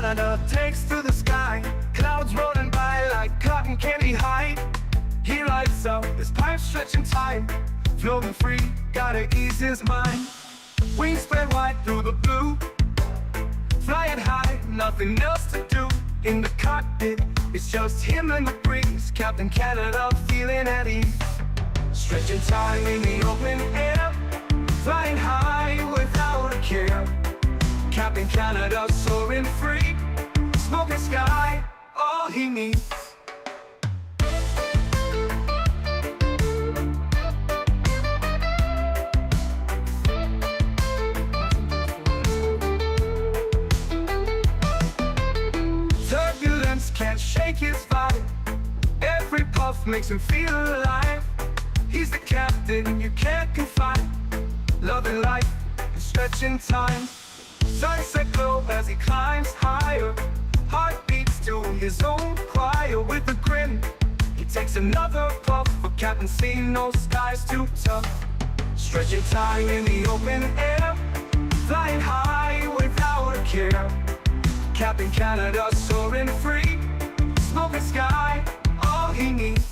Canada takes to the sky, clouds rolling by like cotton candy high. He lights up, his pipe stretching tight, floating free, gotta ease his mind. Wings spread wide through the blue, flying high, nothing else to do. In the cockpit, it's just him and the breeze, Captain Canada feeling at ease. Stretching time in the open air, flying high without a care. Captain Canada soaring free, smoking sky, all he needs. Turbulence can't shake his vibe, every puff makes him feel alive. He's the captain you can't confide, loving life and stretching time. Sunset glow as he climbs higher, heart beats to his own choir. With a grin, he takes another puff, for Captain C, no sky's too tough. Stretching time in the open air, flying high without a care. Captain Canada soaring free, smoking sky, all he needs.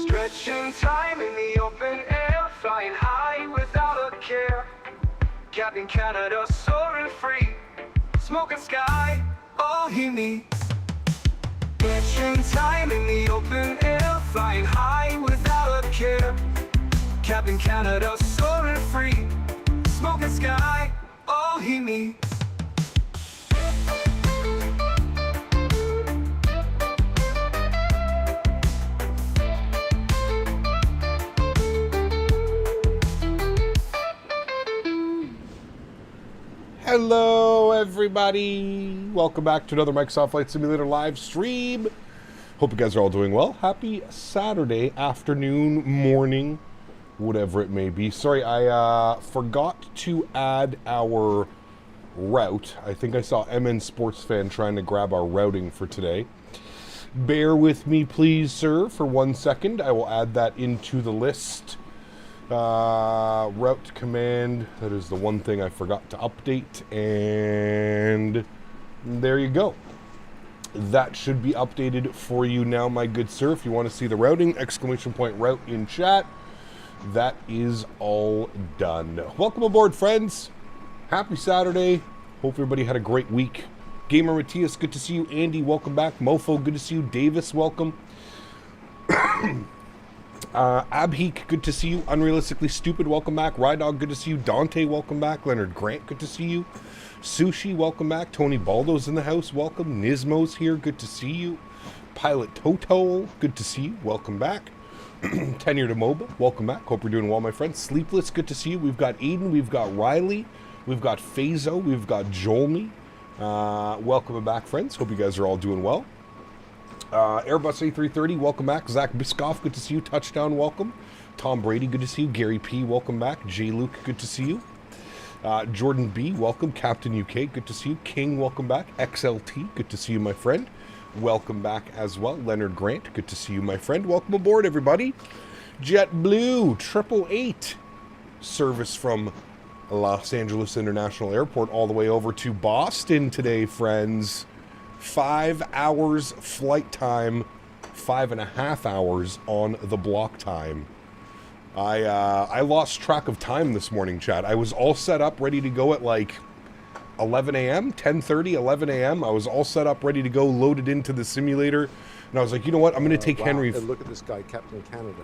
Stretching time in the open air, flying high without a care. Captain Canada soaring free, smoking sky, all he needs. Stretching time in the open air, flying high without a care. Captain Canada soaring free, smoking sky, all he needs. Hello everybody, welcome back to another Microsoft Flight Simulator live stream. Hope you guys are all doing well. Happy Saturday afternoon, morning, whatever it may be. Sorry, I forgot to add our route. I think I saw MN Sports Fan trying to grab our routing for today. Bear with me please, sir, for 1 second. I will add that into the list. Route command, that is the one thing I forgot to update, and there you go. That should be updated for you now, my good sir. If you want to see the routing, exclamation point route in chat. That is all done. Welcome aboard, friends. Happy Saturday. Hope everybody had a great week. Gamer Matthias, good to see you. Andy, welcome back. Mofo, good to see you. Davis, welcome. Abheek, good to see you. Unrealistically Stupid, welcome back. Rydog, good to see you. Dante, welcome back. Leonard Grant, good to see you. Sushi, welcome back. AntoniBaldo's in the house, welcome. Nismo's here, good to see you. Pilot Toto, good to see you, welcome back. Tenure to MOBA, welcome back. Hope you're doing well, my friends. Sleepless, good to see you. We've got Eden, we've got Riley, we've got Fazo, we've got Jolmy. Welcome back, friends. Hope you guys are all doing well. Airbus A330, welcome back. Zach Biscoff, good to see you. Touchdown, welcome. Tom Brady, good to see you. Gary P, welcome back. J. Luke, good to see you. Jordan B, welcome. Captain UK, good to see you. King, welcome back. XLT, good to see you, my friend. Welcome back as well. Leonard Grant, good to see you, my friend. Welcome aboard, everybody. JetBlue 888 service from Los Angeles International Airport all the way over to Boston today, friends. 5 hours flight time, 5.5 hours on the block time. I lost track of time this morning, chat. I was all set up, ready to go at like 11 a.m., 10:30, 11 a.m. I was all set up, ready to go, loaded into the simulator. And I was like, you know what? I'm going to take Henry. Look at this guy, Captain Canada,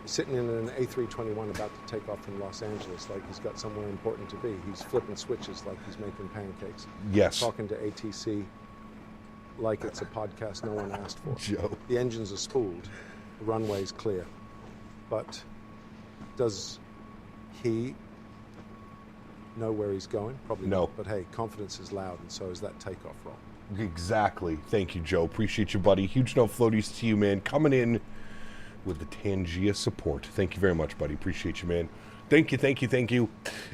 sitting in an A321 about to take off from Los Angeles, like he's got somewhere important to be. He's flipping switches like he's making pancakes. Yes. Talking to ATC like it's a podcast no one asked for. Joe. The engines are spooled. The runway's clear. But does he know where he's going? Probably no. Not. But hey, confidence is loud, and so is that takeoff roll. Exactly. Thank you, Joe. Appreciate you, buddy. Huge no floaties to you, man. Coming in with the Tangia support. Thank you very much, buddy. Appreciate you, man. Thank you, thank you, thank you.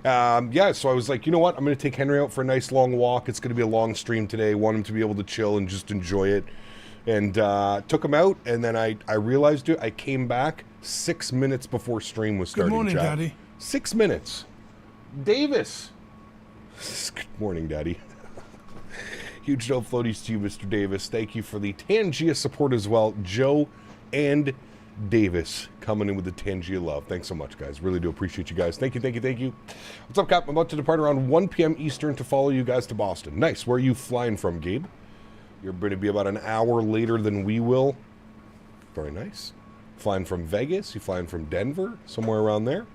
Yeah, so I was like, you know what? I'm going to take Henry out for a nice long walk. It's going to be a long stream today. Want him to be able to chill and just enjoy it. and took him out, and then I realized it. I came back 6 minutes before stream was starting. Good morning, chat. Daddy. 6 minutes. Davis. Good morning, Daddy. Huge no floaties to you, Mr. Davis. Thank you for the Tangia support as well. Joe and Davis coming in with the Tangia love. Thanks so much, guys. Really do appreciate you guys. Thank you, thank you, thank you. What's up, Cap? I'm about to depart around 1 p.m. Eastern to follow you guys to Boston. Nice. Where are you flying from, Gabe? You're going to be about an hour later than we will. Very nice. Flying from Vegas? You flying from Denver? Somewhere around there?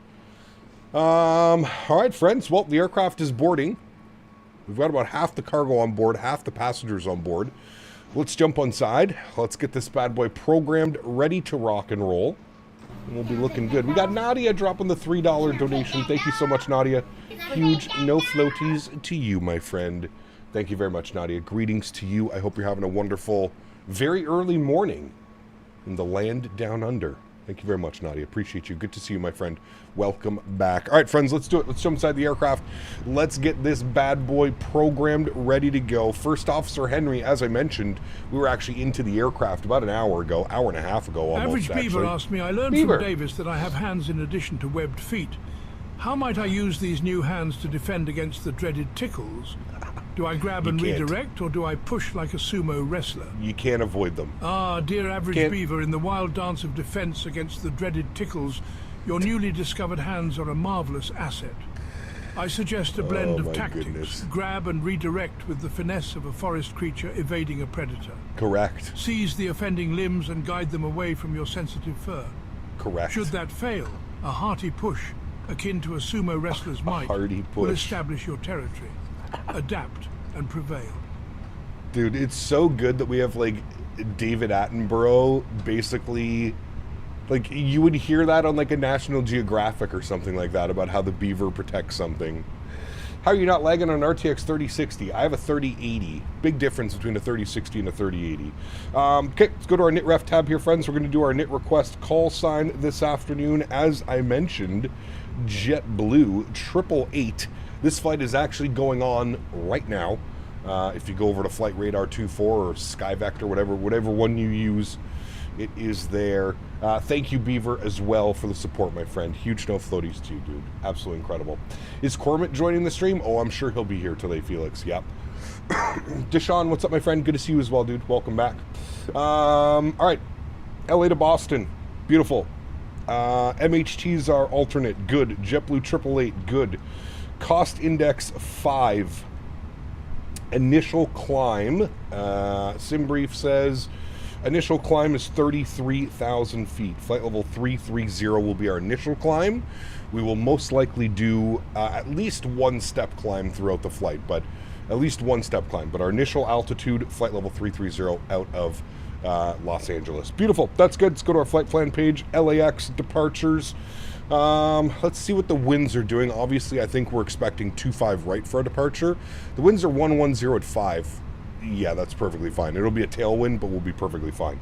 All right, friends. Well, the aircraft is boarding. We've got about half the cargo on board, half the passengers on board. Let's jump inside. Let's get this bad boy programmed, ready to rock and roll. And we'll be looking good. We got Nadya dropping the $3 donation. Thank you so much, Nadya. Huge no floaties to you, my friend. Thank you very much, Nadya. Greetings to you. I hope you're having a wonderful, very early morning in the land down under. Thank you very much, Nadya. Appreciate you. Good to see you, my friend. Welcome back. All right, friends, let's do it. Let's jump inside the aircraft. Let's get this bad boy programmed, ready to go. First Officer Henry, as I mentioned, we were actually into the aircraft about an hour ago, hour and a half ago almost, Average Beaver actually. asked me, I learned from Davis that I have hands in addition to webbed feet. How might I use these new hands to defend against the dreaded tickles? Do I grab and redirect, or do I push like a sumo wrestler? You can't avoid them. Ah, dear Average Beaver, in the wild dance of defense against the dreaded tickles, your newly discovered hands are a marvelous asset. I suggest a blend of tactics. Goodness. Grab and redirect with the finesse of a forest creature evading a predator. Correct. Seize the offending limbs and guide them away from your sensitive fur. Correct. Should that fail, a hearty push, akin to a sumo wrestler's might, will establish your territory. Adapt and prevail. Dude, it's so good that we have, like, David Attenborough basically... Like, you would hear that on, like, a National Geographic or something like that about how the beaver protects something. How are you not lagging on an RTX 3060? I have a 3080. Big difference between a 3060 and a 3080. Okay, let's go to our NitRef tab here, friends. We're going to do our NIT request call sign this afternoon. As I mentioned, JetBlue 888. This flight is actually going on right now. If you go over to Flight Radar 24 or SkyVector, whatever one you use, it is there. Thank you, Beaver, as well for the support, my friend. Huge no floaties to you, dude. Absolutely incredible. Is Cormit joining the stream? Oh, I'm sure he'll be here today, Felix. Yep. Deshaun, what's up, my friend? Good to see you as well, dude. Welcome back. All right. LA to Boston. Beautiful. MHTs are alternate. Good. JetBlue 888. Good. Cost index 5. Initial climb. SimBrief says initial climb is 33,000 feet. Flight level 330 will be our initial climb. We will most likely do at least one step climb throughout the flight, but at least one step climb. But our initial altitude, flight level 330 out of Los Angeles. Beautiful. That's good. Let's go to our flight plan page. LAX departures. Let's see what the winds are doing. Obviously, I think we're expecting 25 right for our departure. The winds are 110 at 5. Yeah, that's perfectly fine. It'll be a tailwind, but we'll be perfectly fine.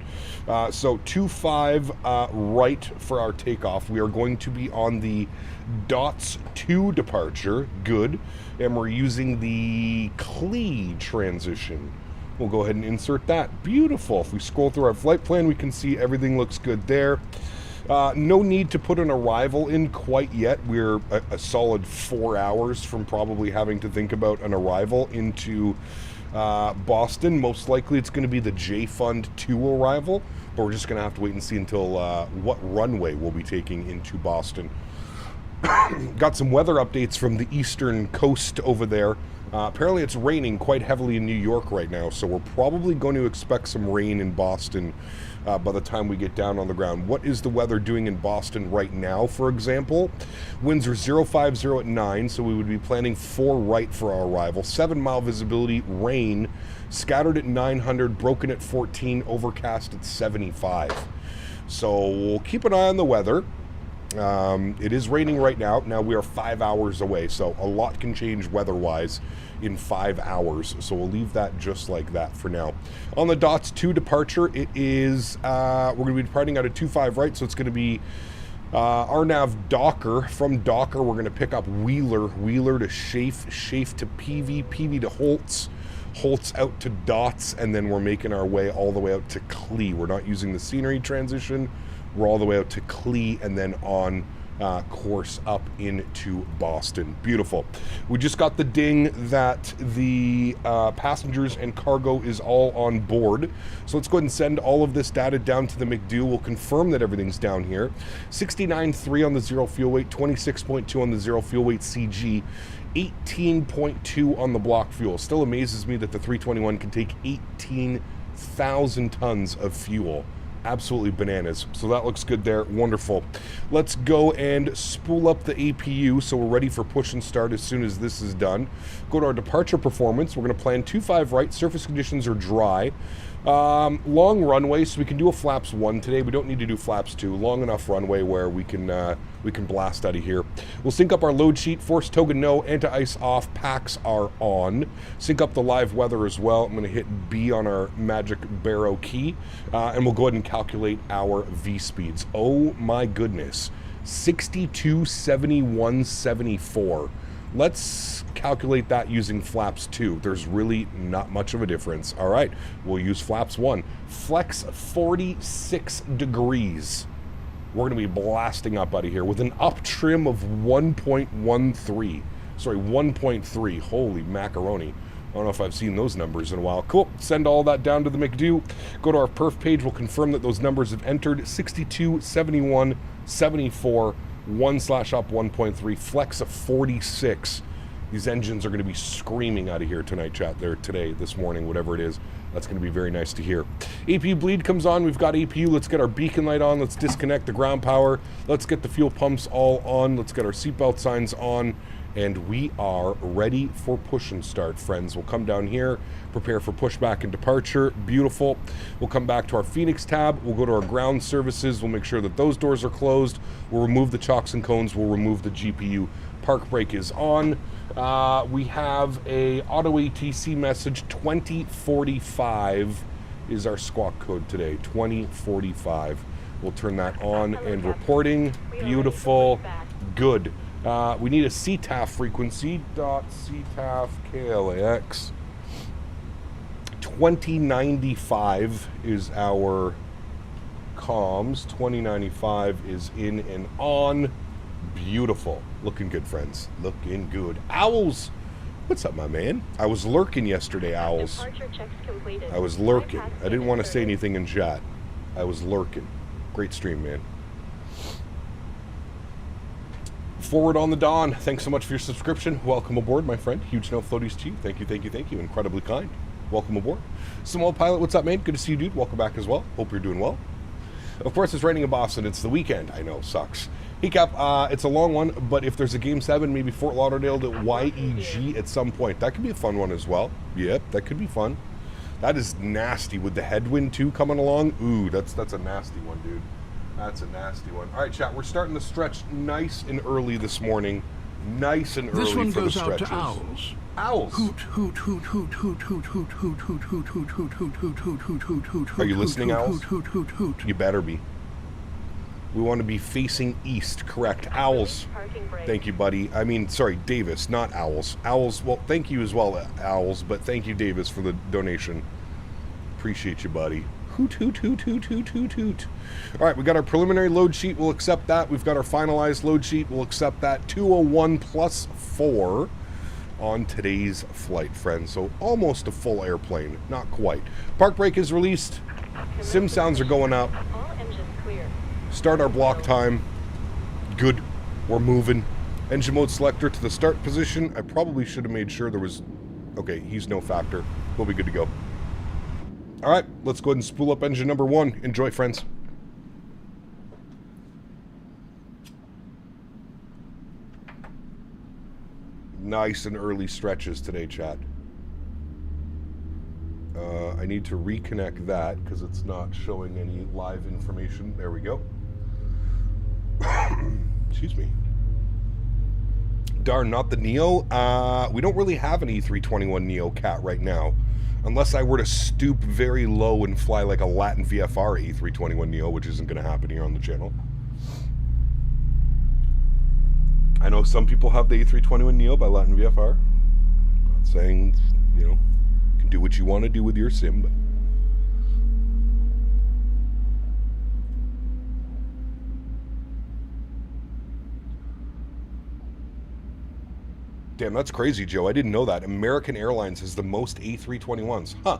So 25 right for our takeoff. We are going to be on the DOTS 2 departure. Good. And we're using the CLE transition. We'll go ahead and insert that. Beautiful. If we scroll through our flight plan, we can see everything looks good there. No need to put an arrival in quite yet. We're a solid 4 hours from probably having to think about an arrival into Boston. Most likely it's going to be the J-Fund 2 arrival, but we're just going to have to wait and see until what runway we'll be taking into Boston. Got some weather updates from the eastern coast over there. Apparently it's raining quite heavily in New York right now, so we're probably going to expect some rain in Boston by the time we get down on the ground. What is the weather doing in Boston right now, for example? Winds are 050 at 9, so we would be planning 4 right for our arrival. 7-mile visibility, rain, scattered at 900, broken at 14, overcast at 75. So we'll keep an eye on the weather. It is raining right now. Now we are 5 hours away, so a lot can change weather-wise in 5 hours. So we'll leave that just like that for now. On the DOTS 2 departure, it is, we're going to be departing out of 25 right, so it's going to be RNAV Docker. From Docker, we're going to pick up Wheeler to Schaeff to Peavy, Peavy to Holtz, Holt's out to Dots, and then we're making our way all the way out to Clee. We're not using the scenery transition. We're all the way out to Clee and then on course up into Boston. Beautiful. We just got the ding that the passengers and cargo is all on board. So let's go ahead and send all of this data down to the McDo. We'll confirm that everything's down here. 69.3 on the zero fuel weight, 26.2 on the zero fuel weight CG, 18.2 on the block fuel. Still amazes me that the 321 can take 18,000 tons of fuel. Absolutely bananas. So that looks good there. Wonderful. Let's go and spool up the APU so we're ready for push and start as soon as this is done. Go to our departure performance. We're going to plan 2-5 right. Surface conditions are dry. Long runway, so we can do a flaps 1 today. We don't need to do flaps 2. Long enough runway where we can blast out of here. We'll sync up our load sheet. Force toga no, anti-ice off, packs are on. Sync up the live weather as well. I'm going to hit B on our magic barrow key, and we'll go ahead and calculate our V speeds. Oh my goodness, 62, 71, 74. Let's calculate that using flaps 2. There's really not much of a difference. All right, we'll use flaps 1. Flex 46 degrees. We're going to be blasting up out of here with an up trim of 1.13. Sorry, 1.3. Holy macaroni. I don't know if I've seen those numbers in a while. Cool. Send all that down to the McDo. Go to our perf page. We'll confirm that those numbers have entered. 62, 71, 74. 1/up 1.3, flex of 46. These engines are going to be screaming out of here tonight, chat. There today, this morning, whatever it is. That's going to be very nice to hear. APU bleed comes on. We've got APU. Let's get our beacon light on. Let's disconnect the ground power. Let's get the fuel pumps all on. Let's get our seatbelt signs on. And we are ready for push and start, friends. We'll come down here, prepare for pushback and departure. Beautiful. We'll come back to our Fenix tab. We'll go to our ground services. We'll make sure that those doors are closed. We'll remove the chocks and cones. We'll remove the GPU. Park brake is on. We have a auto ATC message. 2045 is our squawk code today. 2045. We'll turn that on and reporting. Beautiful. Good. We need a CTAF frequency. .CTAF KLAX. 2095 is our comms. 2095 is in and on. Beautiful. Looking good, friends. Looking good. Owls! What's up, my man? I was lurking yesterday, Owls. I was lurking. I didn't want to say anything in chat. I was lurking. Great stream, man. Forward on the Dawn. Thanks so much for your subscription. Welcome aboard, my friend. Huge no floaties to you. Thank you, thank you, thank you. Incredibly kind. Welcome aboard. Small Pilot, what's up, man? Good to see you, dude. Welcome back as well. Hope you're doing well. Of course, it's raining in Boston. It's the weekend. I know, sucks. Hey, Cap, it's a long one, but if there's a Game 7, maybe Fort Lauderdale to YEG at some point. That could be a fun one as well. Yep, that could be fun. That is nasty with the headwind, too, coming along. Ooh, that's a nasty one, dude. That's a nasty one. All right, chat, we're starting the stretch nice and early this morning. Nice and early this one for goes the out stretches. to owls. Owls. Hoot, hoot, hoot, hoot, hoot, hoot, hoot, hoot, hoot, hoot, hoot, hoot, hoot, hoot, hoot, hoot, hoot, hoot. Are you listening, Owls? Hoot, hoot, hoot, hoot. You better be. We want to be facing east, correct? Owls. Thank you, buddy. I mean, sorry, Davis, not Owls. Owls, well, thank you as well, Owls, but thank you, Davis, for the donation. Appreciate you, buddy. Hoot, hoot, hoot, hoot, hoot, hoot, hoot. All right, we got our preliminary load sheet. We'll accept that. We've got our finalized load sheet. We'll accept that. 201 plus 4 on today's flight, friends. So almost a full airplane. Not quite. Park brake is released. Sim sounds are going up. Start our block time. Good. We're moving. Engine mode selector to the start position. I probably should have made sure there was... Okay, he's no factor. We'll be good to go. All right, let's go ahead and spool up engine number 1. Enjoy, friends. Nice and early stretches today, chat. I need to reconnect that because it's not showing any live information. There we go. Excuse me. Darn, not the Neo. We don't really have an A321 Neo Cat right now. Unless I were to stoop very low and fly like a Latin VFR A321 Neo, which isn't going to happen here on the channel. I know some people have the A321 Neo by Latin VFR. Not saying, you know, can do what you want to do with your sim, but... Damn, that's crazy, Joe. I didn't know that. American Airlines has the most A321s. Huh.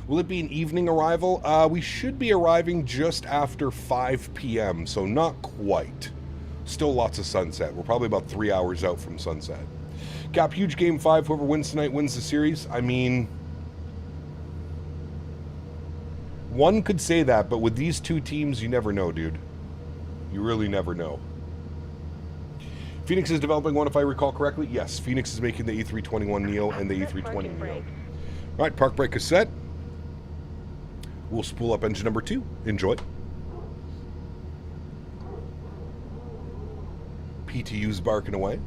Will it be an evening arrival? We should be arriving just after 5 p.m., so not quite. Still lots of sunset. We're probably about 3 hours out from sunset. Cap, huge game 5. Whoever wins tonight wins the series. I mean, one could say that, but with these two teams, you never know, dude. You really never know. Fenix is developing one, if I recall correctly. Yes, Fenix is making the A321 Neo and the A320 Neo. All right, park brake is set. We'll spool up engine number 2. Enjoy. PTU's barking away.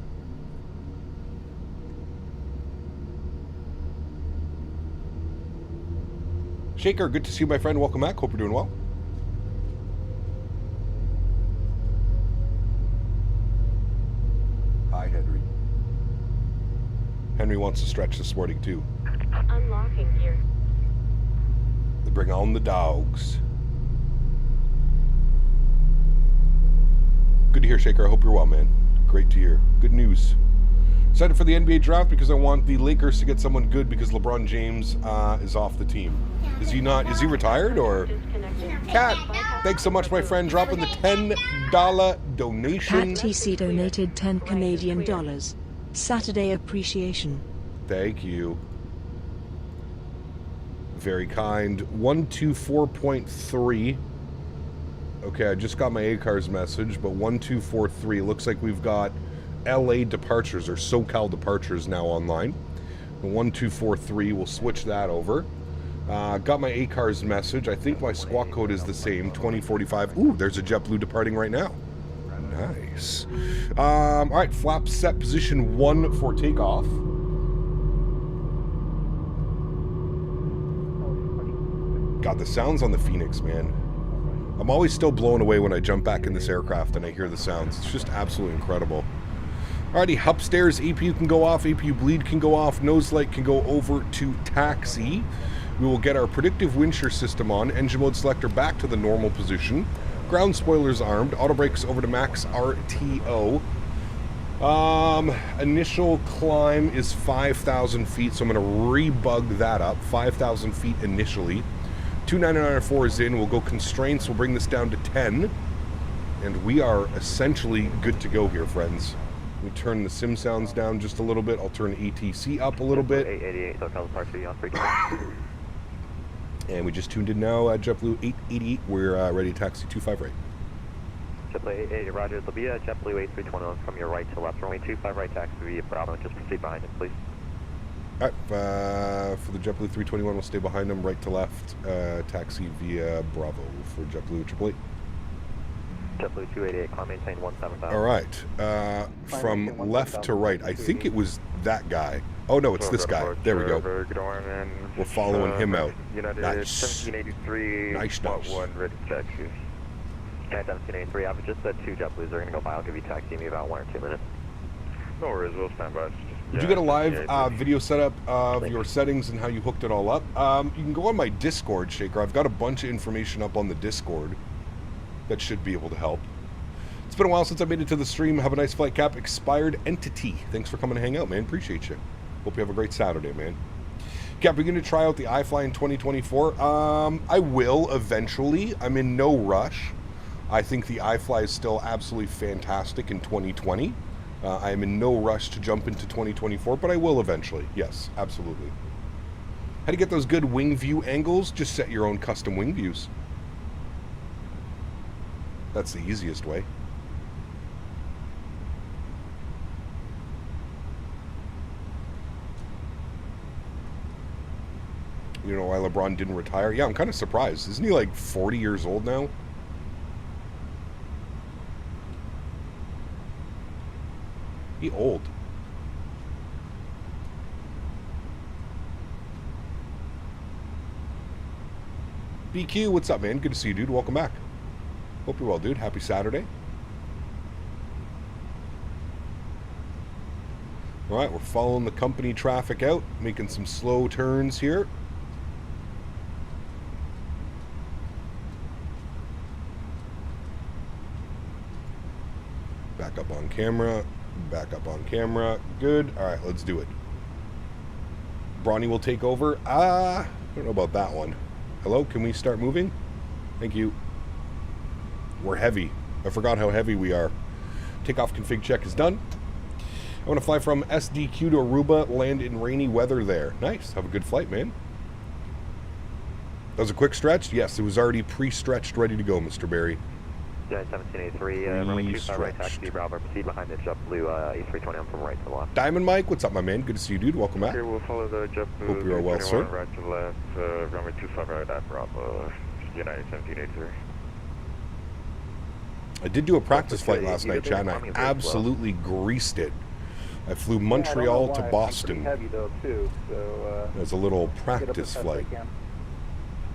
Shaker, good to see you, my friend. Welcome back. Hope you're doing well. Hi, Henry. Henry wants to stretch this morning, too. Unlocking gear. They bring on the dogs. Good to hear, Shaker. I hope you're well, man. Great to hear. Good news. Excited for the NBA draft because I want the Lakers to get someone good because LeBron James is off the team. Is he not? Is he retired or? Cat, thanks so much, my friend. Dropping the $10 donation. Cat TC donated 10 Canadian dollars. Saturday appreciation. Thank you. Very kind. 124.3. Okay, I just got my ACARS message, but 1243. Looks like we've got LA departures or SoCal departures now online. 1243. We'll switch that over. Got my ACARS message. I think my squawk code is the same. 2045. Ooh, there's a JetBlue departing right now. Nice. All right, flaps set position 1 for takeoff. God, the sounds on the Fenix, man. I'm always still blown away when I jump back in this aircraft and I hear the sounds. It's just absolutely incredible. Alrighty, upstairs, APU can go off, APU bleed can go off, nose light can go over to taxi. We will get our predictive wind shear system on, engine mode selector back to the normal position, ground spoilers armed, auto brakes over to max RTO. Initial climb is 5,000 feet, so I'm going to rebug that up. 5,000 feet initially. 299.4 is in. We'll go constraints. We'll bring this down to 10. And we are essentially good to go here, friends. We turn the sim sounds down just a little bit. I'll turn ATC up a little bit. 888, SoCal departure, on 3. And we just tuned in now at JetBlue 888. We're ready to taxi 25 right. JetBlue 888, roger. There'll be a JetBlue A321 from your right to left. Runway 25 right, taxi via Bravo. Just proceed behind it, please. All right, for the JetBlue 321, we'll stay behind them, right to left, taxi via Bravo for JetBlue 888. JetBlue 288, climb maintain 17,000. All right, from left to right, I think it was that guy. Oh no, it's this guy. There we go. We're following him out. Nice. 1783. Nice. 1 ready to taxi. 1783, I've just said 2 JetBlues are going to go by. I'll give you taxi me about 1 or 2 minutes. No worries, we'll stand by. Did you get a live video setup of your settings and how you hooked it all up? You can go on my Discord, Shaker. I've got a bunch of information up on the Discord that should be able to help. It's been a while since I made it to the stream. Have a nice flight, Cap. Expired Entity. Thanks for coming to hang out, man. Appreciate you. Hope you have a great Saturday, man. Cap, you're going to try out the iFly 2024? I will eventually. I'm in no rush. I think the iFly is still absolutely fantastic in 2020. I am in no rush to jump into 2024, but I will eventually. Yes, absolutely. How to get those good wing view angles? Just set your own custom wing views. That's the easiest way. You know why LeBron didn't retire? Yeah, I'm kind of surprised. Isn't he like 40 years old now? He old. BQ, what's up, man? Good to see you, dude. Welcome back. Hope you're well, dude. Happy Saturday. All right, we're following the company traffic out, making some slow turns here. Back up on camera. Back up on camera. Good. All right, let's do it. Bronny will take over. I don't know about that one. Hello, can we start moving? Thank you. We're heavy. I forgot how heavy we are. Takeoff config check is done. I want to fly from SDQ to Aruba, land in rainy weather there. Nice. Have a good flight, man. That was a quick stretch? Yes, it was already pre-stretched, ready to go, Mr. Barry. Yeah, 1783, runway 25 right, taxi, Bravo, proceed behind the JetBlue A321 from right to left. Diamond Mike, what's up, my man? Good to see you, dude. Welcome back. Okay, we'll follow the JetBlue. Hope you are well, sir. Right to left, runway 25 right at Bravo, United 1783. I did do a practice flight last night, Chad, and I absolutely greased it. I flew Montreal to Boston. Heavy though too, so as a little practice flight.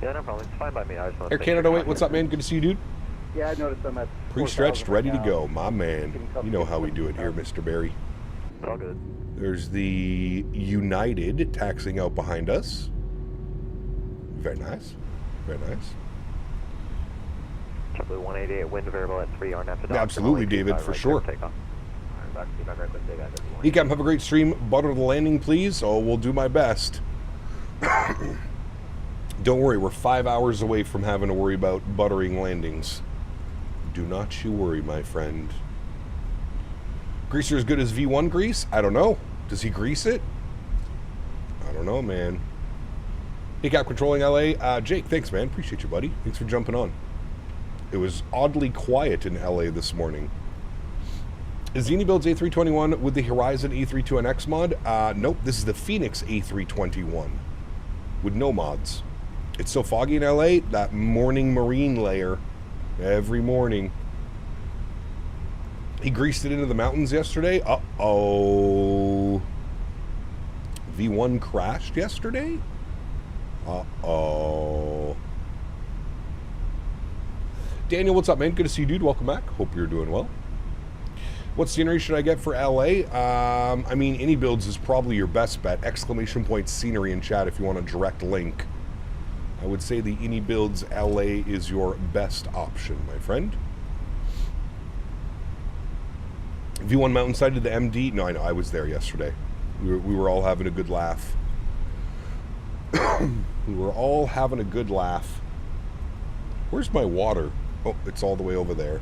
Yeah, no problem. It's fine by me. I just want Air Canada, wait, what's up, man? Good to see you, dude. Yeah, I noticed I'm at pre-stretched, ready to go, my man. You know how we do it here, Mr. Barry. It's all good. There's the United taxiing out behind us. Very nice. Very nice. JetBlue 188, wind variable at 3 on after dock. Absolutely, David, for sure. Takeoff. ECAM, have a great stream. Butter the landing, please. Oh, we'll do my best. Don't worry, we're 5 hours away from having to worry about buttering landings. Do not you worry, my friend. Greaser as good as V1 grease? I don't know. Does he grease it? I don't know, man. ECAP controlling LA. Jake, thanks, man. Appreciate you, buddy. Thanks for jumping on. It was oddly quiet in LA this morning. Is Zini builds A321 with the Horizon E321X mod? Nope, this is the Fenix A321 with no mods. It's so foggy in LA, that morning marine layer every morning. He greased it into the mountains yesterday. Uh-oh. V1 crashed yesterday? Uh-oh. Daniel, what's up, man? Good to see you, dude. Welcome back. Hope you're doing well. What scenery should I get for LA? I mean, any builds is probably your best bet. Exclamation point scenery in chat if you want a direct link. I would say the Any Builds LA is your best option, my friend. V1 Mountainside to the MD. No, I know. I was there yesterday. We were all having a good laugh. We were all having a good laugh. Where's my water? Oh, it's all the way over there.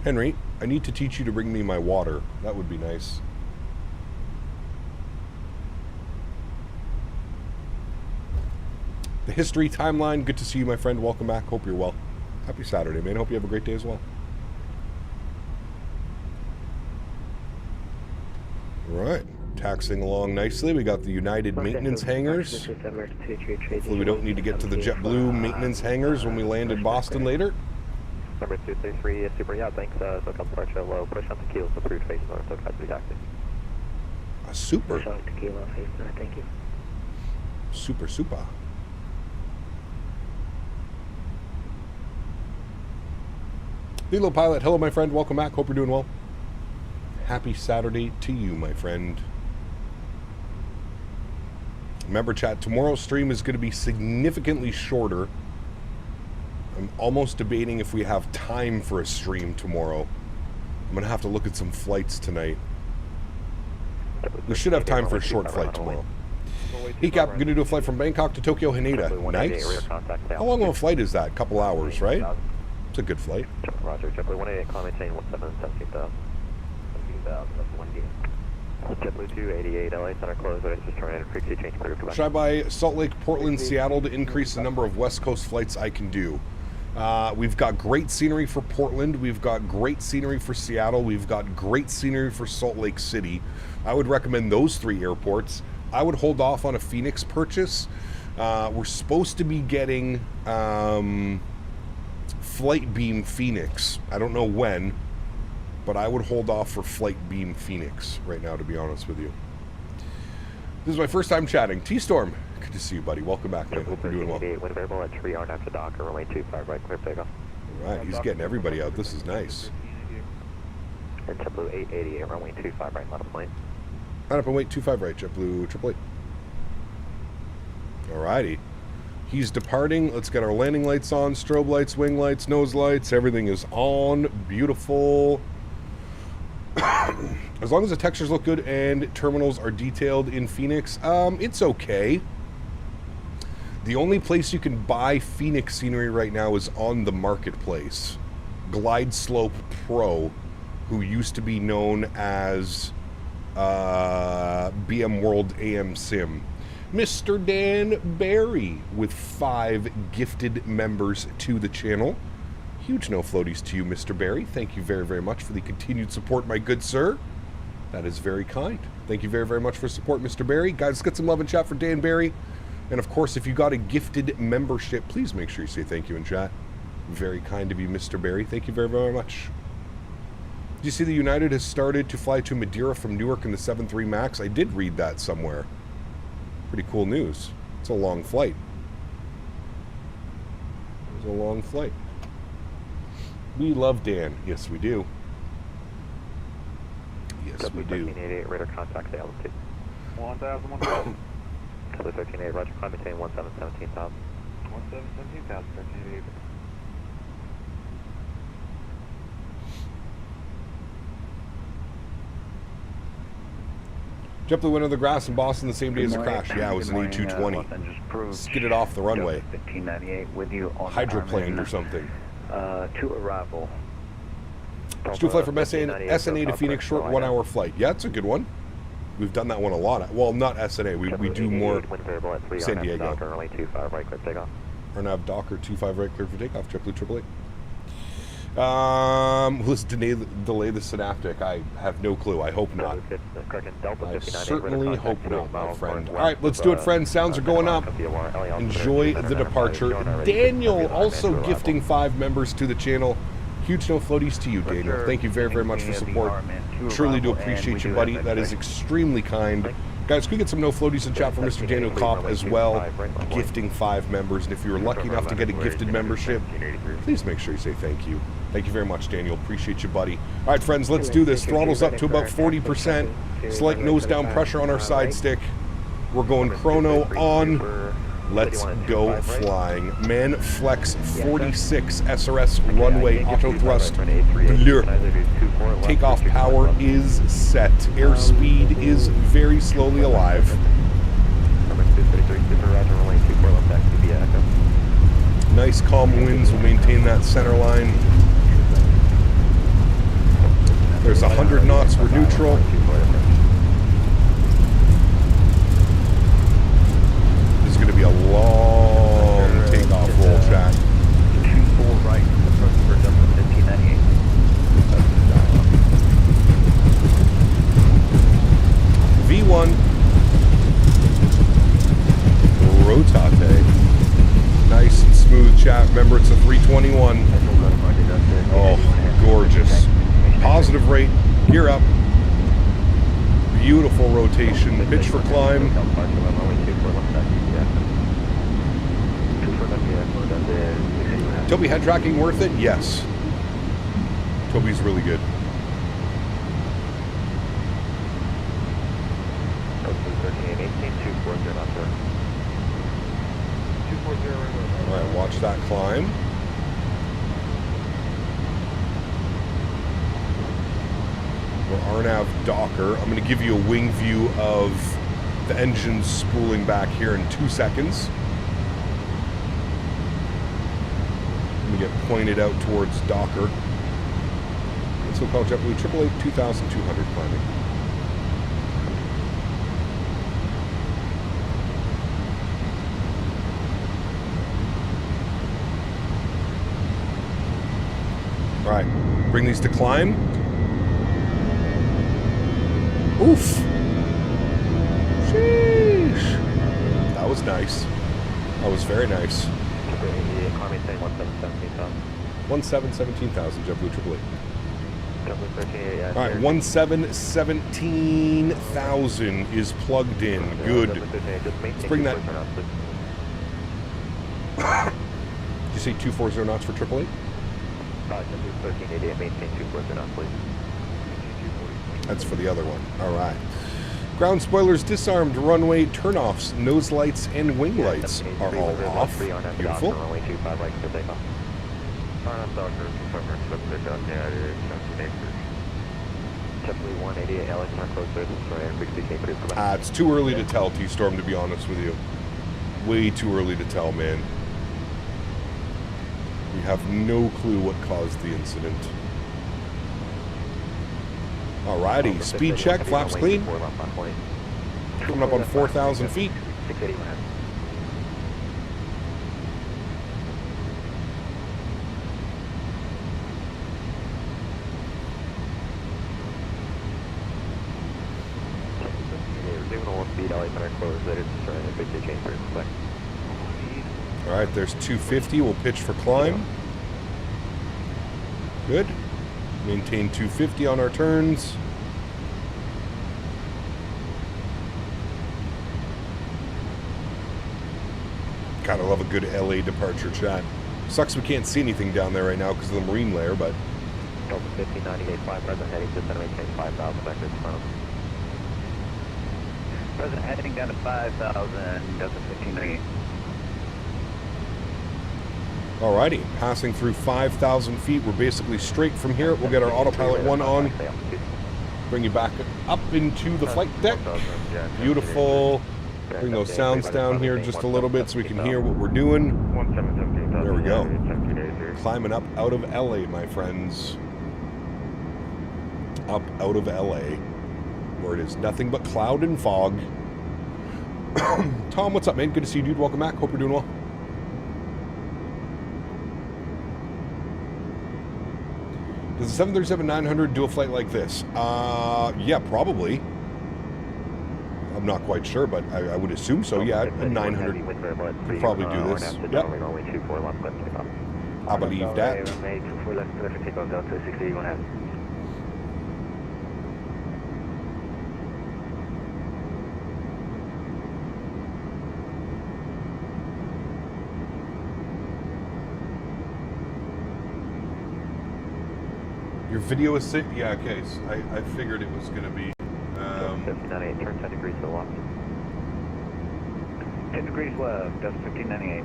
Henry, I need to teach you to bring me my water. That would be nice. The history timeline. Good to see you, my friend. Welcome back. Hope you're well. Happy Saturday, man. Hope you have a great day as well. All right. Taxiing along nicely. We got the United maintenance hangars. Hopefully we don't need to get to the JetBlue maintenance hangars when we land in Boston later. Number 233, super, yeah, thanks. So come departure low, push on tequila, approved face north, so cut to taxi. A super. Push on tequila, face north, thank you. Super, super. Lilo Pilot, hello, my friend. Welcome back. Hope you're doing well. Happy Saturday to you, my friend. Remember, chat, tomorrow's stream is going to be significantly shorter. I'm almost debating if we have time for a stream tomorrow. I'm going to have to look at some flights tonight. We should have time for a short flight tomorrow. ECAP, I'm going to do a flight from Bangkok to Tokyo Haneda. Nice. How long of a flight is that? A couple hours, right? It's a good flight. Roger, JetBlue 188, climb maintain 17,000. 17,000, that's 1 game. JetBlue 288, LA Center closed, just turn in, frequency change, clear, come back. Should I buy Salt Lake, Portland, Seattle to increase the number of West Coast flights I can do? We've got great scenery for Portland. We've got great scenery for Seattle. We've got great scenery for Salt Lake City. I would recommend those 3 airports. I would hold off on a Phoenix purchase. We're supposed to be getting Flight Beam Phoenix. I don't know when, but I would hold off for Flight Beam Phoenix right now, to be honest with you. This is my first time chatting. T-Storm, good to see you, buddy. Welcome back, man. Hope you're doing well. Wind variable at 3 on after dock, runway 25 right, clear takeoff. All right, he's getting everybody out. This is nice. And JetBlue 888, runway 25 right, level plane. Line up and wait, 25 right, JetBlue 888. Alrighty. He's departing. Let's get our landing lights on, strobe lights, wing lights, nose lights. Everything is on. Beautiful. As long as the textures look good and terminals are detailed in Fenix, it's okay. The only place you can buy Fenix scenery right now is on the marketplace. Glide Slope Pro, who used to be known as BM World AM Sim. Mr. Dan Barry with 5 gifted members to the channel. Huge no floaties to you, Mr. Barry. Thank you very, very much for the continued support, my good sir. That is very kind. Thank you very, very much for support, Mr. Barry. Guys, let's get some love and chat for Dan Barry. And of course, if you got a gifted membership, please make sure you say thank you in chat. Very kind of you, Mr. Barry. Thank you very, very much. Do you see that United has started to fly to Madeira from Newark in the 737 MAX? I did read that somewhere. Pretty cool news. It's a long flight. It's a long flight. We love Dan. Yes, we do. Yes, we do. 1388, radar contact the altitude. 1,000. Cover 1388, roger, climb maintain 1717,000. 1717,000, 1388. JetBlue went on the grass in Boston the same day as the crash. Yeah, it was an A220. Skidded off the runway. 1598 with you on Hydroplaned or something. To arrival. Let's do a flight from SNA to Phoenix, short 1 hour flight. Yeah, it's a good one. We've done that one a lot. Well, not SNA. We do more San Diego. RNAV Docker 25 right, clear for takeoff. JetBlue 888. Let's delay the synaptic. I have no clue. I hope not. I certainly hope not, my friend. All right, let's do it, friends. Sounds are going up. Enjoy the departure. Daniel also gifting 5 members to the channel. Huge no floaties to you, Daniel. Thank you very, very much for support. Truly do appreciate you, buddy. That is extremely kind. Guys, can we get some no floaties in chat for Mr. Daniel Kopp as well? Gifting 5 members. And if you were lucky enough to get a gifted membership, please make sure you say thank you. Thank you very much, Daniel. Appreciate you, buddy. All right, friends, let's do this. Throttle's up to about 40%. Slight nose down pressure on our side stick. We're going chrono on. Let's go flying. Man flex 46 SRS runway auto thrust. Blur. Takeoff power is set. Airspeed is very slowly alive. Nice calm winds will maintain that center line. There's 100 knots, we're neutral. This is going to be a long takeoff roll, chat. 24 right, approach for Delta 1598. V1. Rotate. Nice and smooth, chat. Remember, it's a 321. Oh, gorgeous. Positive rate, gear up. Beautiful rotation. Pitch for climb. Toby, head tracking worth it? Yes. Toby's really good. Alright, watch that climb. RNAV Docker. I'm going to give you a wing view of the engine spooling back here in 2 seconds. Let me get pointed out towards Docker. Let's go call JetBlue 888 2200 climbing. All right, bring these to climb. Oof. Sheesh. That was nice. That was very nice. 17,000, JetBlue 888. Alright, 17,000 is plugged in. Good. Let's bring that. Did you say 240 knots for 888? 1388, maintain 240 knots, please. That's for the other one. All right. Ground spoilers disarmed. Runway turnoffs, nose lights, and wing lights are all off. Beautiful. JetBlue 188, LA Star close service, destroyer and frequency change approved. Goodbye. It's too early to tell, T-Storm, to be honest with you. Way too early to tell, man. We have no clue what caused the incident. Alrighty, speed check, flaps clean. Coming up on 4,000 feet. 681. Alright, there's 250. We'll pitch for climb. Good. Maintain 250 on our turns. Kind of love a good LA departure chat. Sucks we can't see anything down there right now because of the marine layer, but... Delta 1598.5, present heading to center maintain 5,000 vectors front. Present heading down to 5,000, Delta 1598. Alrighty, passing through 5,000 feet. We're basically straight from here. We'll get our autopilot 1 on. Bring you back up into the flight deck. Beautiful. Bring those sounds down here just a little bit so we can hear what we're doing. There we go. Climbing up out of LA, my friends. Up out of LA, where it is nothing but cloud and fog. Tom, what's up, man? Good to see you, dude. Welcome back. Hope you're doing well. Does the 737-900 do a flight like this? Yeah, probably. I'm not quite sure, but I would assume so. Yeah, a 900 could probably do this. Yep. I believe that. Your video is sick? Yeah, okay. So I figured it was going to be... 1598, turn 10 degrees to the left. 10 degrees left, Delta 1598.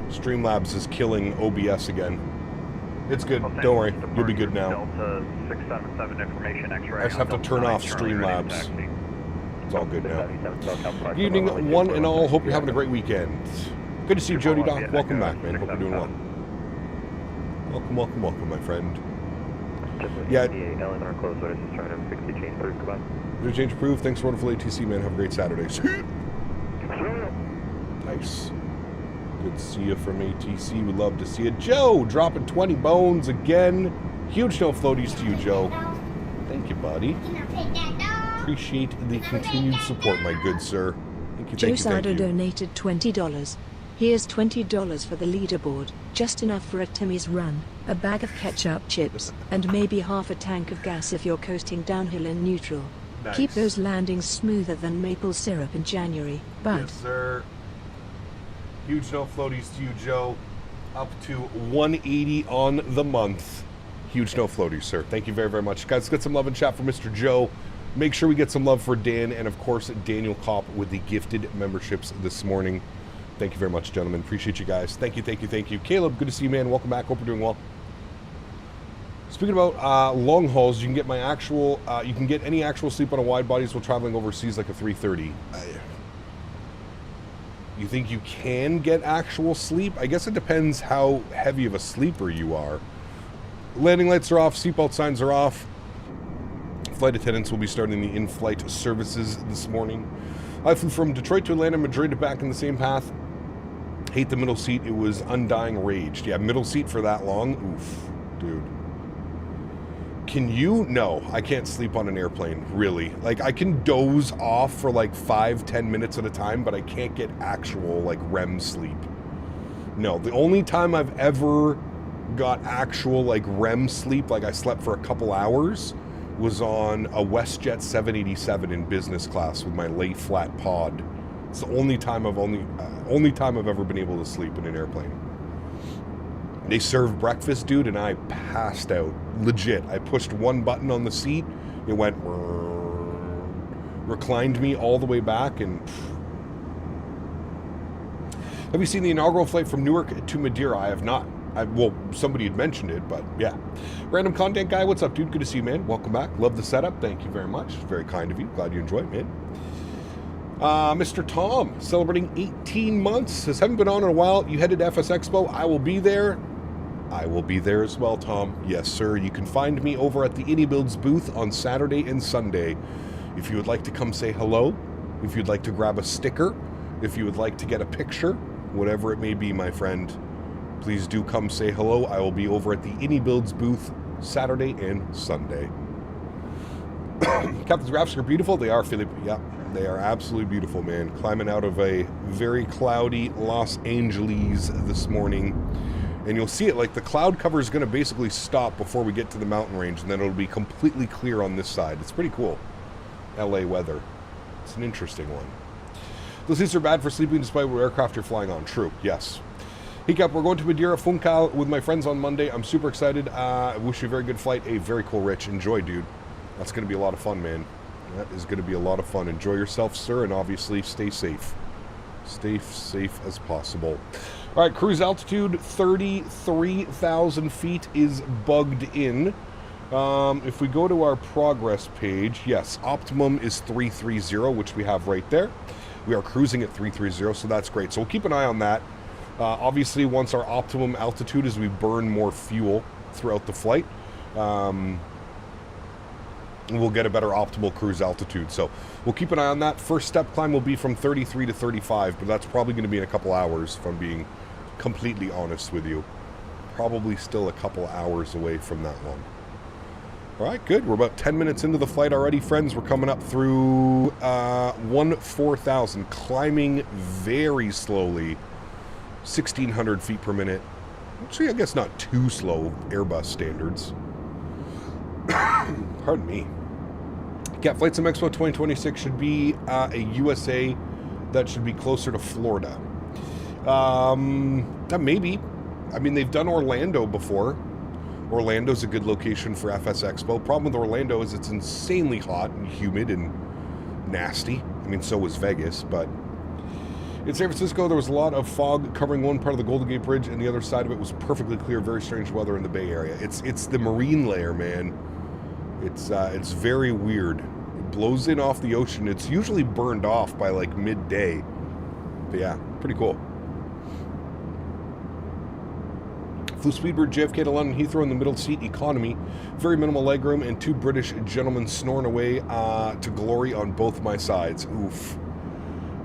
Streamlabs is killing OBS again. It's good. Don't worry. You'll be good now. Delta 677 information X-ray. I just have to turn off Streamlabs. It's all good now. Good evening, one and all. Hope you're having a great weekend. Good to see you, Jody Doc. Welcome back, man. Hope you're doing well. Welcome, welcome, welcome, my friend. Yeah. Change approved. Thanks for wonderful ATC, man. Have a great Saturday. Nice. Good to see you from ATC. We'd love to see you. Joe, dropping 20 bones again. Huge no floaties to you, Joe. Thank you, buddy. Appreciate the continued support, my good sir. Thank you, Joe thank you, thank Sardo you. donated $20. Here's $20 for the leaderboard, just enough for a Timmy's run, a bag of ketchup chips, and maybe half a tank of gas if you're coasting downhill in neutral. Nice. Keep those landings smoother than maple syrup in January, but... Yes, sir. Huge no floaties to you, Joe. Up to 180 on the month. Huge no floaties, sir. Thank you very, very much. Guys, let's get some love and chat for Mr. Joe. Make sure we get some love for Dan and, of course, Daniel Kopp with the gifted memberships this morning. Thank you very much, gentlemen. Appreciate you guys. Thank you, thank you, thank you. Caleb, good to see you, man. Welcome back. Hope you're doing well. Speaking about long hauls, you can get my actual, you can get any actual sleep on a wide bodies while traveling overseas like a 330. You think you can get actual sleep? I guess it depends how heavy of a sleeper you are. Landing lights are off, seatbelt signs are off. Flight attendants will be starting the in-flight services this morning. I flew from Detroit to Atlanta, Madrid, back in the same path. Hate the middle seat. It was undying rage. Yeah, middle seat for that long? Oof, dude. Can you? No, I can't sleep on an airplane, really. Like, I can doze off for like 5-10 minutes at a time, but I can't get actual, like, REM sleep. No, the only time I've ever got actual, like, REM sleep, like I slept for a couple hours, was on a WestJet 787 in business class with my lay flat pod. It's the only time I've ever been able to sleep in an airplane. They served breakfast, dude, and I passed out. Legit. I pushed one button on the seat, it went, reclined me all the way back, and Have you seen the inaugural flight from Newark to Madeira? I have not. Well, somebody had mentioned it, but yeah. Random content guy, what's up, dude? Good to see you, man. Welcome back. Love the setup. Thank you very much. Very kind of you. Glad you enjoyed it, man. Mr. Tom, celebrating 18 months. Says, haven't been on in a while. You headed to FS Expo. I will be there. I will be there as well, Tom. Yes, sir. You can find me over at the AnyBuilds booth on Saturday and Sunday. If you would like to come say hello, if you'd like to grab a sticker, if you would like to get a picture, whatever it may be, my friend, please do come say hello. I will be over at the AnyBuilds booth Saturday and Sunday. Captain's graphics are beautiful. They are, Philip. Yeah, they are absolutely beautiful, man. Climbing out of a very cloudy Los Angeles this morning. And you'll see it, like the cloud cover is going to basically stop before we get to the mountain range, and then it'll be completely clear on this side. It's pretty cool. LA weather. It's an interesting one. Those seats are bad for sleeping despite what aircraft you're flying on. True, yes. Hey Cap, we're going to Madeira Funchal with my friends on Monday. I'm super excited. I wish you a very good flight. Hey, very cool, Rich. Enjoy, dude. That's going to be a lot of fun, man. That is going to be a lot of fun. Enjoy yourself, sir, and obviously stay safe. Stay safe as possible. All right, cruise altitude 33,000 feet is bugged in. If we go to our progress page, yes, optimum is 330, which we have right there. We are cruising at 330, so that's great. So we'll keep an eye on that. Obviously, once our optimum altitude is, we burn more fuel throughout the flight. We'll get a better optimal cruise altitude. So we'll keep an eye on that. First step climb will be from 33 to 35, but that's probably going to be in a couple hours, if I'm being completely honest with you. Probably still a couple hours away from that one. All right, good. We're about 10 minutes into the flight already, friends. We're coming up through 4,000, climbing very slowly, 1,600 feet per minute. Actually, I guess not too slow, Airbus standards. Pardon me. Cat Flight Sim Expo 2026 should be a USA that should be closer to Florida. Maybe. I mean, they've done Orlando before. Orlando's a good location for FS Expo. Problem with Orlando is it's insanely hot and humid and nasty. I mean, so was Vegas, but in San Francisco, there was a lot of fog covering one part of the Golden Gate Bridge, and the other side of it was perfectly clear. Very strange weather in the Bay Area. It's the marine layer, man. It's very weird. It blows in off the ocean. It's usually burned off by like midday. But yeah, pretty cool. Flew Speedbird JFK to London Heathrow in the middle seat economy. Very minimal legroom and two British gentlemen snoring away to glory on both my sides. Oof.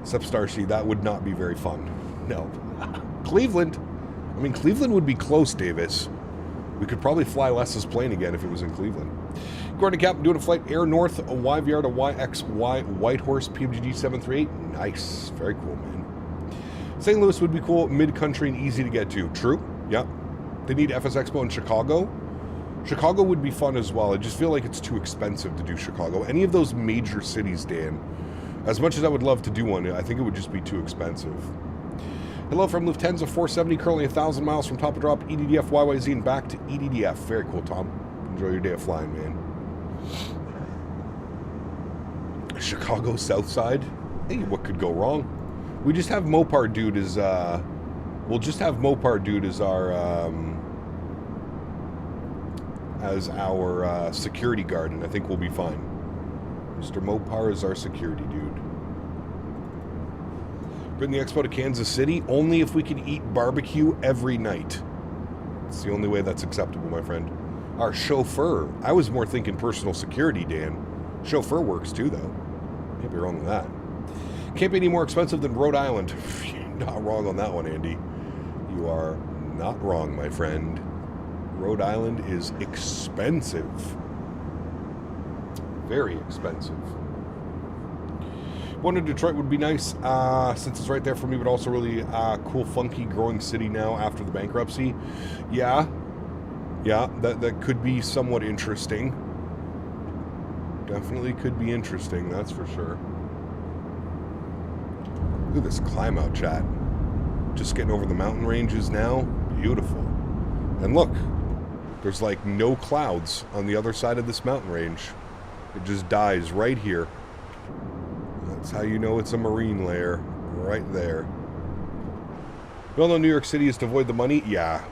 Except Starship, that would not be very fun. No. Cleveland. I mean, Cleveland would be close, Davis. We could probably fly Les's plane again if it was in Cleveland. Gordon Cap, doing a flight Air North, a YVR to YXY Whitehorse PMGG 738. Nice. Very cool, man. St. Louis would be cool, mid-country and easy to get to. True. Yep. They need FS Expo in Chicago. Chicago would be fun as well. I just feel like it's too expensive to do Chicago. Any of those major cities, Dan. As much as I would love to do one, I think it would just be too expensive. Hello from Lufthansa 470, currently 1,000 miles from top of drop, EDDF, YYZ, and back to EDDF. Very cool, Tom. Enjoy your day of flying, man. Chicago South Side? Hey, what could go wrong? We just have Mopar Dude as, we'll just have Mopar Dude as our security guard, and I think we'll be fine. Mr. Mopar is our security dude. Bring the expo to Kansas City only if we can eat barbecue every night. It's the only way that's acceptable, my friend. Our chauffeur. I was more thinking personal security, Dan. Chauffeur works too, though. Can't be wrong with that. Can't be any more expensive than Rhode Island. Not wrong on that one, Andy. You are not wrong, my friend. Rhode Island is expensive. Very expensive. One in Detroit would be nice, since it's right there for me, but also really cool, funky, growing city now after the bankruptcy. Yeah, that could be somewhat interesting. Definitely could be interesting, that's for sure. Look at this climb out, chat. Just getting over the mountain ranges now. Beautiful. And look, there's like no clouds on the other side of this mountain range. It just dies right here. That's how you know it's a marine layer. Right there. We all know New York City is to avoid the money. Yeah.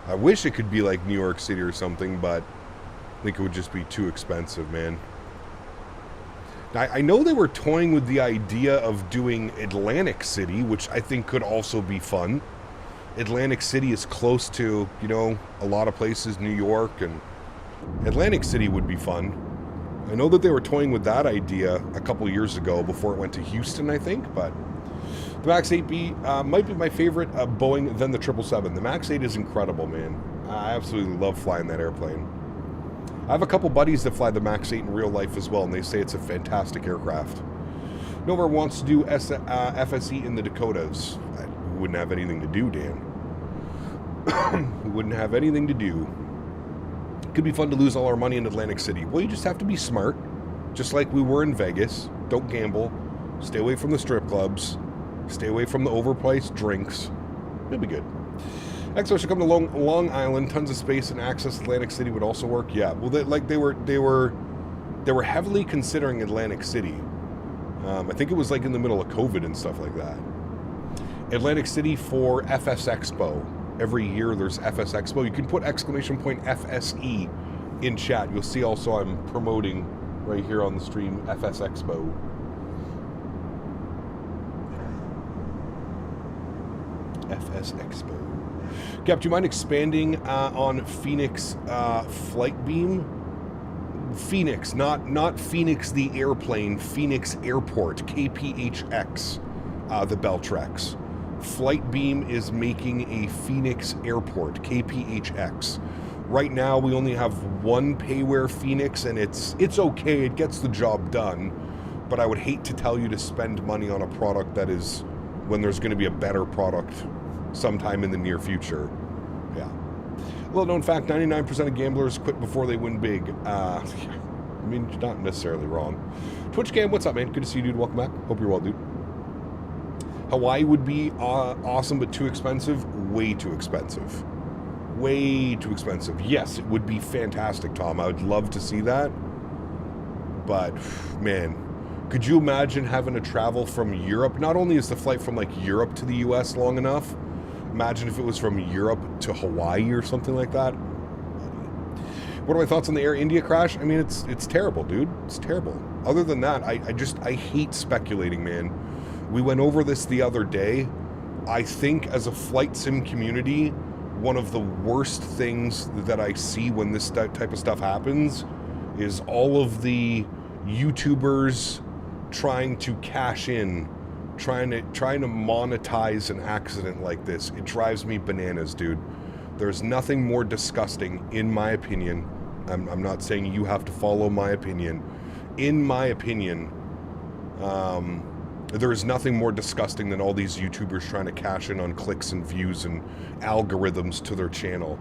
I wish it could be like New York City or something, but I think it would just be too expensive, man. Now, I know they were toying with the idea of doing Atlantic City, which I think could also be fun. Atlantic City is close to, you know, a lot of places, New York, and Atlantic City would be fun. I know that they were toying with that idea a couple years ago before it went to Houston, I think, but the MAX 8B might be my favorite Boeing than the 777. The MAX 8 is incredible, man. I absolutely love flying that airplane. I have a couple buddies that fly the MAX 8 in real life as well, and they say it's a fantastic aircraft. Nowhere wants to do FSE in the Dakotas. We wouldn't have anything to do, Dan. We wouldn't have anything to do. It could be fun to lose all our money in Atlantic City. Well, you just have to be smart, just like we were in Vegas. Don't gamble. Stay away from the strip clubs. Stay away from the overpriced drinks. It'll be good. XR should come to Long Island. Tons of space and access. Atlantic City would also work. Yeah. Well, they were heavily considering Atlantic City. I think it was like in the middle of COVID and stuff like that. Atlantic City for FS Expo. Every year there's FS Expo. You can put exclamation point FSE in chat. You'll see also I'm promoting right here on the stream FS Expo. FS Expo. Gap, do you mind expanding on Fenix flight beam? Phoenix, not Phoenix the airplane, Phoenix Airport, KPHX, the Beltrex. Flight beam is making a Phoenix Airport, KPHX. Right now we only have one payware Phoenix, and it's okay, it gets the job done, but I would hate to tell you to spend money on a product that is, when there's going to be a better product sometime in the near future. Yeah. Little known fact, 99% of gamblers quit before they win big. I mean, you're not necessarily wrong. Twitch Cam, what's up, man? Good to see you, dude. Welcome back. Hope you're well, dude. Hawaii would be awesome, but too expensive. Way too expensive. Way too expensive. Yes, it would be fantastic, Tom. I would love to see that. But, man, could you imagine having to travel from Europe? Not only is the flight from, like, Europe to the U.S. long enough, imagine if it was from Europe to Hawaii or something like that. What are my thoughts on the Air India crash? I mean, it's terrible, dude. It's terrible. Other than that, I hate speculating, man. We went over this the other day. I think as a flight sim community, one of the worst things that I see when this type of stuff happens is all of the YouTubers trying to cash in, trying to monetize an accident like this. It drives me bananas, dude. There's nothing more disgusting, in my opinion. I'm not saying you have to follow my opinion. In my opinion, there is nothing more disgusting than all these YouTubers trying to cash in on clicks and views and algorithms to their channel.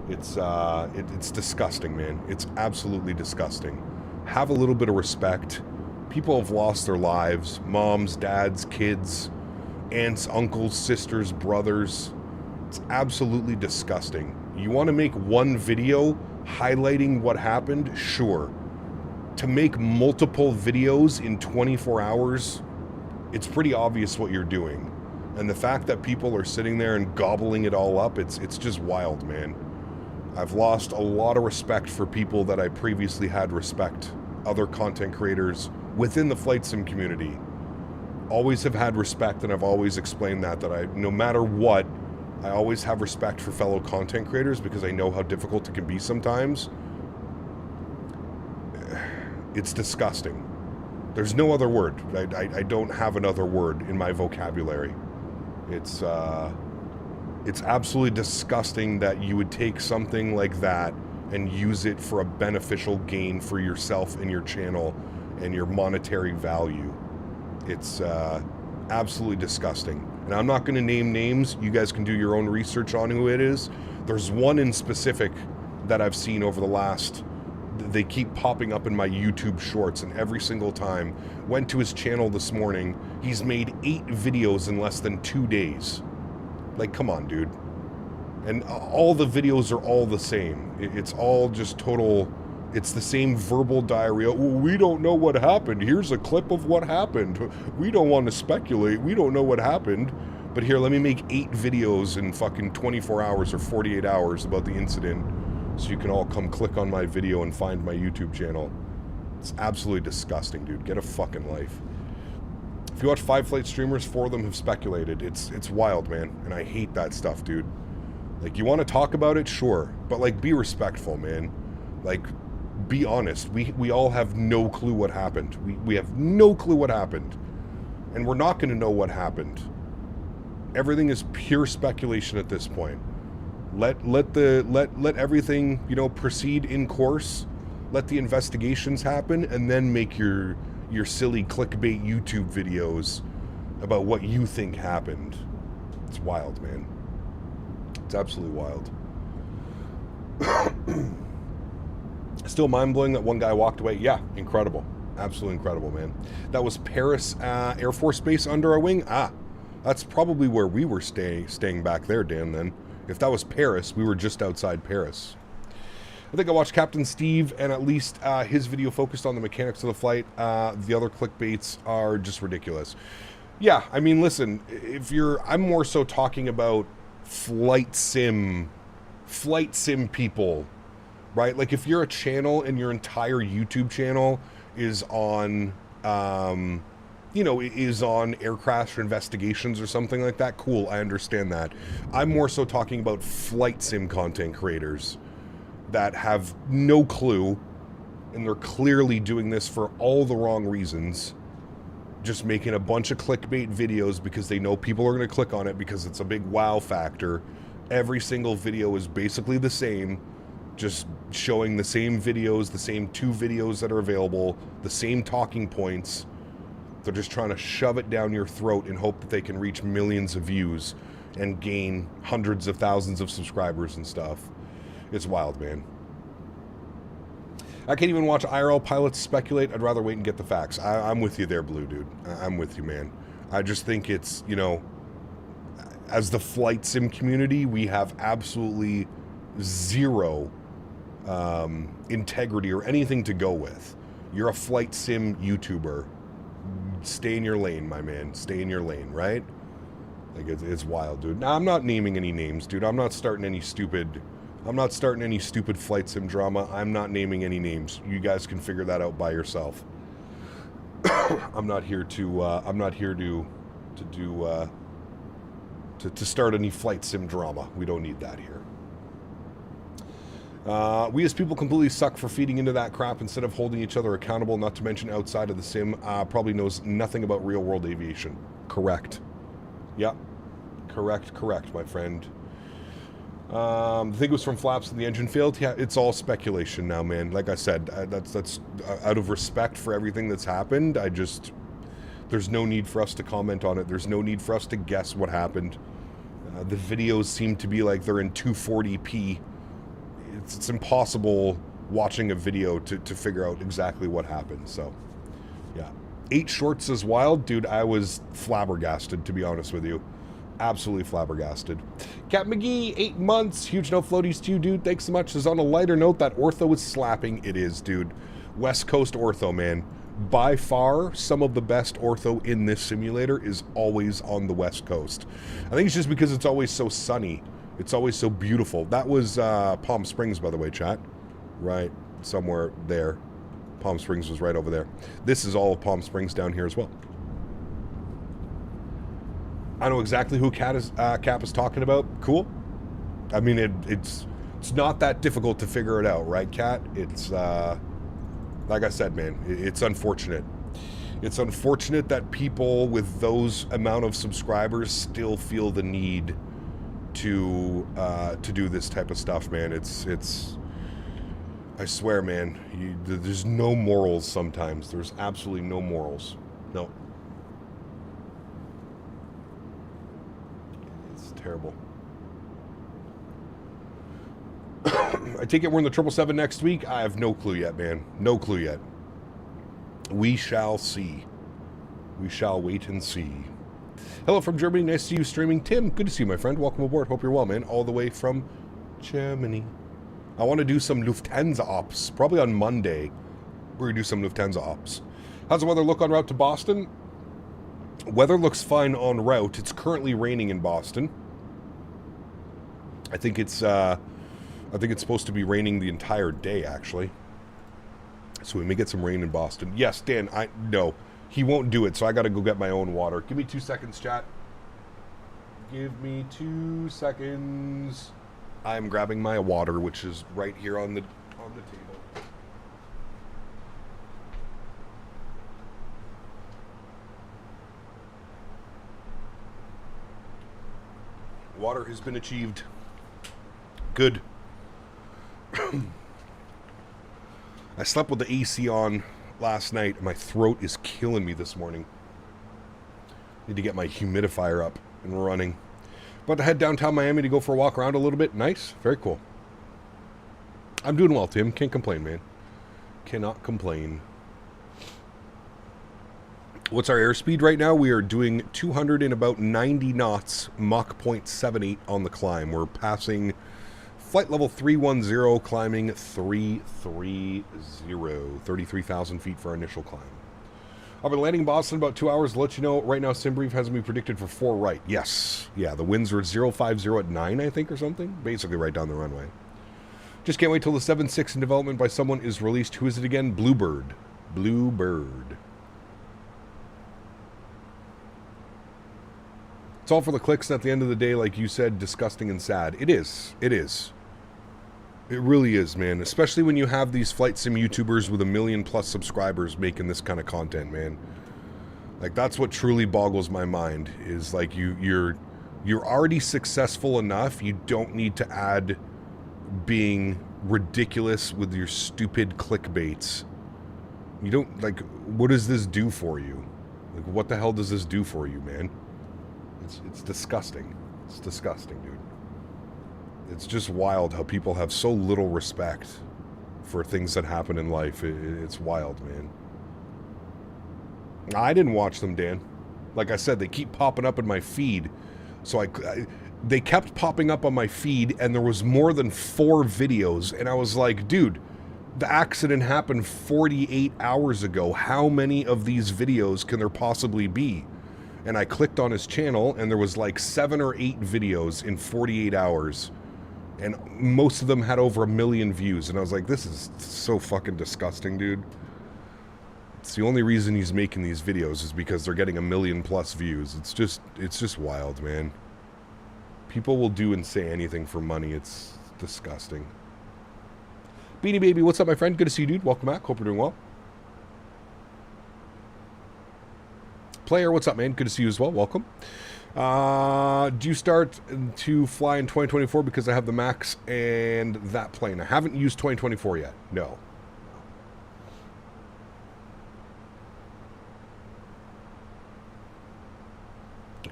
It's disgusting, man. It's absolutely disgusting. Have a little bit of respect. People have lost their lives. Moms, dads, kids, aunts, uncles, sisters, brothers. It's absolutely disgusting. You want to make one video highlighting what happened? Sure. To make multiple videos in 24 hours, it's pretty obvious what you're doing. And the fact that people are sitting there and gobbling it all up, it's just wild, man. I've lost a lot of respect for people that I previously had respect. Other content creators within the flight sim community. Always have had respect, and I've always explained that no matter what, I always have respect for fellow content creators because I know how difficult it can be sometimes. It's disgusting. There's no other word. I don't have another word in my vocabulary. It's absolutely disgusting that you would take something like that and use it for a beneficial gain for yourself and your channel and your monetary value. It's absolutely disgusting. And I'm not going to name names. You guys can do your own research on who it is. There's one in specific that I've seen over the last... They keep popping up in my YouTube shorts, and every single time. Went to his channel this morning. He's made 8 videos in less than 2 days. Like, come on, dude. And all the videos are all the same. It's all just total... It's the same verbal diarrhea. Well, we don't know what happened. Here's a clip of what happened. We don't want to speculate. We don't know what happened. But here, let me make 8 videos in fucking 24 hours or 48 hours about the incident so you can all come click on my video and find my YouTube channel. It's absolutely disgusting, dude. Get a fucking life. If you watch 5 flight streamers, 4 of them have speculated. It's wild, man. And I hate that stuff, dude. Like, you want to talk about it? Sure. But, like, be respectful, man. Like, be honest. We all have no clue what happened. We have no clue what happened. And we're not going to know what happened. Everything is pure speculation at this point. Let everything, you know, proceed in course. Let the investigations happen, and then make your silly clickbait YouTube videos about what you think happened. It's wild, man. It's absolutely wild. Still mind-blowing that one guy walked away. Yeah, incredible. Absolutely incredible, man. That was Paris Air Force Base under our wing? Ah, that's probably where we were staying back there, Dan, then. If that was Paris, we were just outside Paris. I think I watched Captain Steve, and at least his video focused on the mechanics of the flight. The other clickbaits are just ridiculous. Yeah, I mean, listen, I'm more so talking about flight sim people, right? Like, if you're a channel and your entire YouTube channel is on, you know, is on air crash investigations or something like that, cool, I understand that. I'm more so talking about flight sim content creators that have no clue, and they're clearly doing this for all the wrong reasons, just making a bunch of clickbait videos because they know people are going to click on it because it's a big wow factor. Every single video is basically the same, just showing the same videos, the same 2 videos that are available, the same talking points. They're just trying to shove it down your throat and hope that they can reach millions of views and gain hundreds of thousands of subscribers and stuff. It's wild, man. I can't even watch IRL pilots speculate. I'd rather wait and get the facts. I'm with you there, Blue Dude. I'm with you, man. I just think it's, you know, as the flight sim community, we have absolutely zero integrity or anything to go with. You're a flight sim YouTuber. Stay in your lane, my man. Stay in your lane, right? Like, it's wild, dude. Now, I'm not naming any names, dude. I'm not starting any stupid flight sim drama. I'm not naming any names. You guys can figure that out by yourself. I'm not here to start any flight sim drama. We don't need that here. We as people completely suck for feeding into that crap instead of holding each other accountable, not to mention outside of the sim, probably knows nothing about real world aviation. Correct. Yep. Correct, my friend. I think it was from flaps and the engine failed. Yeah, it's all speculation now, man. Like I said, that's out of respect for everything that's happened. There's no need for us to comment on it. There's no need for us to guess what happened. The videos seem to be like they're in 240p. It's impossible watching a video to figure out exactly what happened. So, yeah. 8 shorts is wild. Dude, I was flabbergasted, to be honest with you. Absolutely flabbergasted. Cat McGee, 8 months. Huge no floaties to you, dude. Thanks so much. Says on a lighter note, that ortho is slapping. It is, dude. West Coast ortho, man. By far, some of the best ortho in this simulator is always on the West Coast. I think it's just because it's always so sunny. It's always so beautiful. That was Palm Springs, by the way, chat. Right somewhere there. Palm Springs was right over there. This is all of Palm Springs down here as well. I know exactly who Cap is talking about. Cool. I mean, it's not that difficult to figure it out, right, Cat? It's, like I said, man, it's unfortunate. It's unfortunate that people with those amount of subscribers still feel the need to do this type of stuff, man. It's I swear, man, there's no morals sometimes. There's absolutely no morals. No. It's terrible. I take it we're in the 777 next week? I have no clue yet, man. No clue yet. We shall see. We shall wait and see. Hello from Germany. Nice to see you streaming. Tim, good to see you, my friend. Welcome aboard. Hope you're well, man. All the way from Germany. I want to do some Lufthansa ops. Probably on Monday. We're going to do some Lufthansa ops. How's the weather look en route to Boston? Weather looks fine en route. It's currently raining in Boston. I think it's supposed to be raining the entire day, actually. So we may get some rain in Boston. Yes, Dan, no. He won't do it, so I got to go get my own water. Give me 2 seconds, chat. Give me 2 seconds. I'm grabbing my water, which is right here on the table. Water has been achieved. Good. I slept with the AC on last night, and my throat is killing me this morning. Need to get my humidifier up and running. About to head downtown Miami to go for a walk around a little bit. Nice. Very cool. I'm doing well, Tim. Can't complain, man. Cannot complain. What's our airspeed right now? We are doing 200 and about 90 knots, Mach 0.78 on the climb. We're passing flight level 310, climbing 330, 33,000 feet for our initial climb. I'll be landing in Boston in about 2 hours. To let you know, right now, SimBrief has me predicted for 4 right. Yes. Yeah, the winds are 050 at 9, I think, or something. Basically right down the runway. Just can't wait till the 7.6 in development by someone is released. Who is it again? Bluebird. Bluebird. It's all for the clicks, and at the end of the day, like you said, disgusting and sad. It is. It is. It really is, man. Especially when you have these flight sim YouTubers with 1 million plus subscribers making this kind of content, man. Like, that's what truly boggles my mind, is like you're already successful enough. You don't need to add being ridiculous with your stupid clickbaits. You don't, like, what does this do for you? Like, what the hell does this do for you, man? It's disgusting. It's disgusting, dude. It's just wild how people have so little respect for things that happen in life. It's wild, man. I didn't watch them, Dan. Like I said, they keep popping up in my feed. So they kept popping up on my feed, and there was more than 4 videos. And I was like, dude, the accident happened 48 hours ago. How many of these videos can there possibly be? And I clicked on his channel, and there was like 7 or 8 videos in 48 hours. And most of them had over 1 million views. And I was like, this is so fucking disgusting, dude. It's the only reason he's making these videos is because they're getting 1 million plus views. It's just wild, man. People will do and say anything for money. It's disgusting. Beanie Baby, what's up, my friend? Good to see you, dude. Welcome back. Hope you're doing well. Player, what's up, man? Good to see you as well. Welcome. Do you start to fly in 2024 because I have the Max and that plane? I haven't used 2024 yet. No.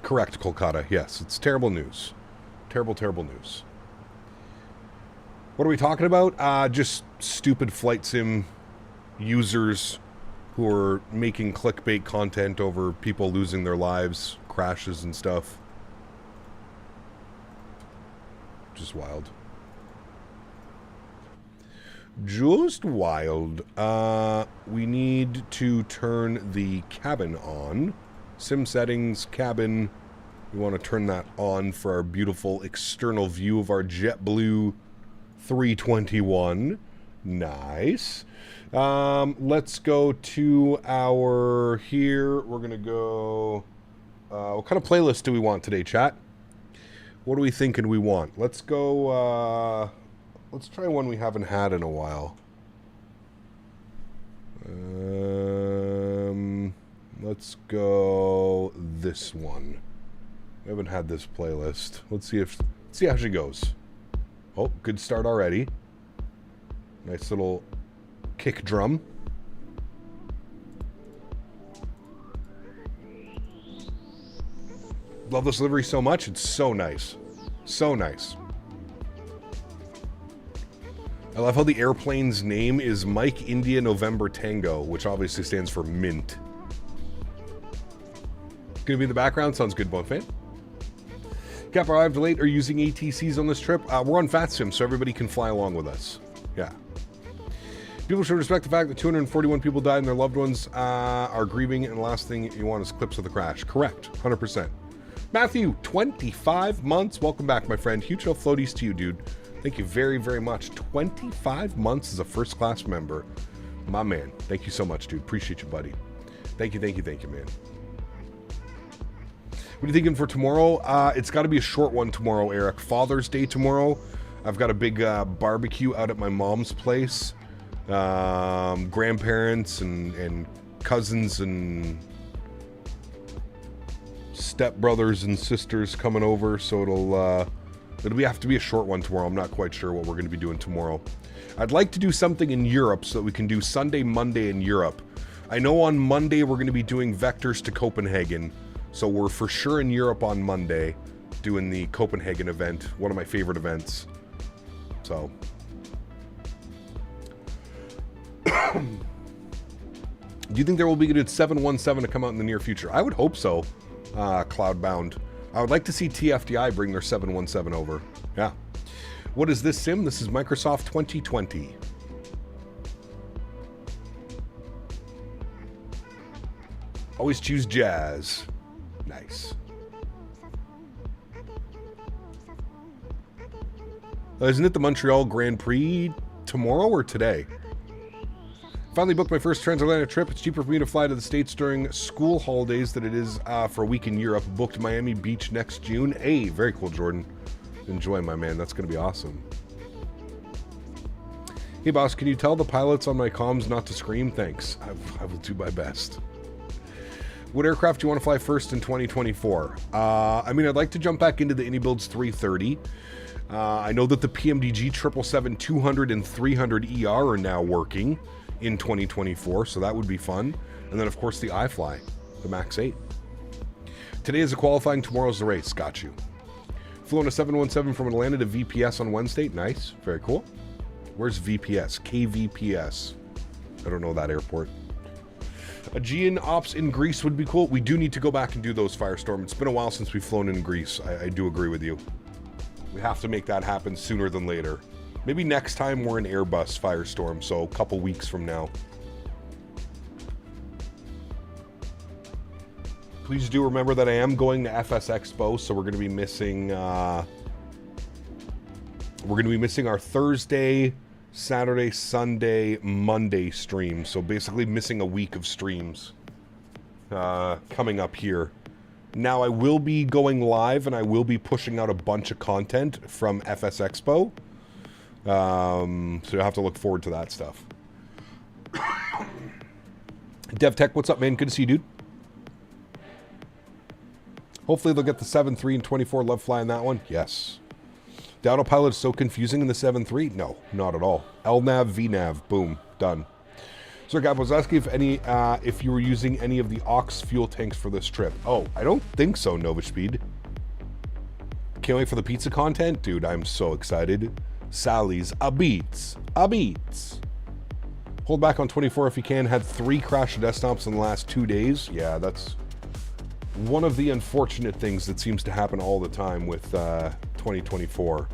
Correct, Kolkata. Yes, it's terrible news. Terrible, terrible news. What are we talking about? Just stupid flight sim users who are making clickbait content over people losing their lives, crashes and stuff. Just wild. Just wild. We need to turn the cabin on. Sim settings, cabin. We want to turn that on for our beautiful external view of our JetBlue 321. Nice. Let's go to our here. We're going to go... what kind of playlist do we want today, chat? What are we thinking we want? Let's go... let's try one we haven't had in a while. Let's go this one. We haven't had this playlist. Let's see how she goes. Oh, good start already. Nice little kick drum. Love this livery so much. It's so nice. So nice. I love how the airplane's name is Mike India November Tango, which obviously stands for Mint. Gonna be in the background. Sounds good, Bone Fan. Cap arrived late. Are you using ATCs on this trip? We're on FatSim, so everybody can fly along with us. Yeah. People should respect the fact that 241 people died and their loved ones are grieving, and the last thing you want is clips of the crash. Correct. 100%. Matthew, 25 months. Welcome back, my friend. Huge love floaties to you, dude. Thank you very, very much. 25 months as a first-class member. My man. Thank you so much, dude. Appreciate you, buddy. Thank you, man. What are you thinking for tomorrow? It's got to be a short one tomorrow, Eric. Father's Day tomorrow. I've got a big barbecue out at my mom's place. Grandparents and cousins and stepbrothers and sisters coming over, so it'll have to be a short one tomorrow. I'm not quite sure what we're going to be doing tomorrow. I'd like to do something in Europe so that we can do Sunday, Monday in Europe. I know on Monday we're going to be doing vectors to Copenhagen, so we're for sure in Europe on Monday doing the Copenhagen event, one of my favorite events. So do you think there will be a good 717 to come out in the near future? I would hope so. Cloudbound. I would like to see TFDI bring their 717 over. Yeah. What is this sim? This is Microsoft 2020. Always choose jazz. Nice. Isn't it the Montreal Grand Prix tomorrow or today? Finally booked my first transatlantic trip. It's cheaper for me to fly to the States during school holidays than it is for a week in Europe. Booked Miami Beach next June. Hey, very cool, Jordan. Enjoy, my man. That's going to be awesome. Hey, boss, can you tell the pilots on my comms not to scream? Thanks. I will do my best. What aircraft do you want to fly first in 2024? I mean, I'd like to jump back into the IndyBuilds 330. I know that the PMDG 777-200 and 300ER are now working in 2024, so that would be fun. And then, of course, the iFly, the MAX 8. Today is the qualifying, tomorrow's the race. Got you. Flew on a 717 from Atlanta to VPS on Wednesday. Nice. Very cool. Where's VPS? KVPS. I don't know that airport. Aegean ops in Greece would be cool. We do need to go back and do those, Firestorm. It's been a while since we've flown in Greece. I do agree with you. We have to make that happen sooner than later. Maybe next time we're in Airbus, Firestorm, so a couple weeks from now. Please do remember that I am going to FS Expo, so we're going to be missing our Thursday, Saturday, Sunday, Monday stream. So basically missing a week of streams coming up here. Now I will be going live and I will be pushing out a bunch of content from FS Expo. So you'll have to look forward to that stuff. DevTech, what's up, man? Good to see you, dude. Hopefully they'll get the 7.3 and 24. Love flying that one. Yes. The autopilot is so confusing in the 7.3. No, not at all. LNAV, VNAV. Boom. Done. So, Gab was asking if you were using any of the aux fuel tanks for this trip. Oh, I don't think so, Nova Speed. Can't wait for the pizza content. Dude, I'm so excited. Sally's a beats. Hold back on 24 if you can. Had 3 crash desktops in the last 2 days. Yeah, that's one of the unfortunate things that seems to happen all the time with 2024.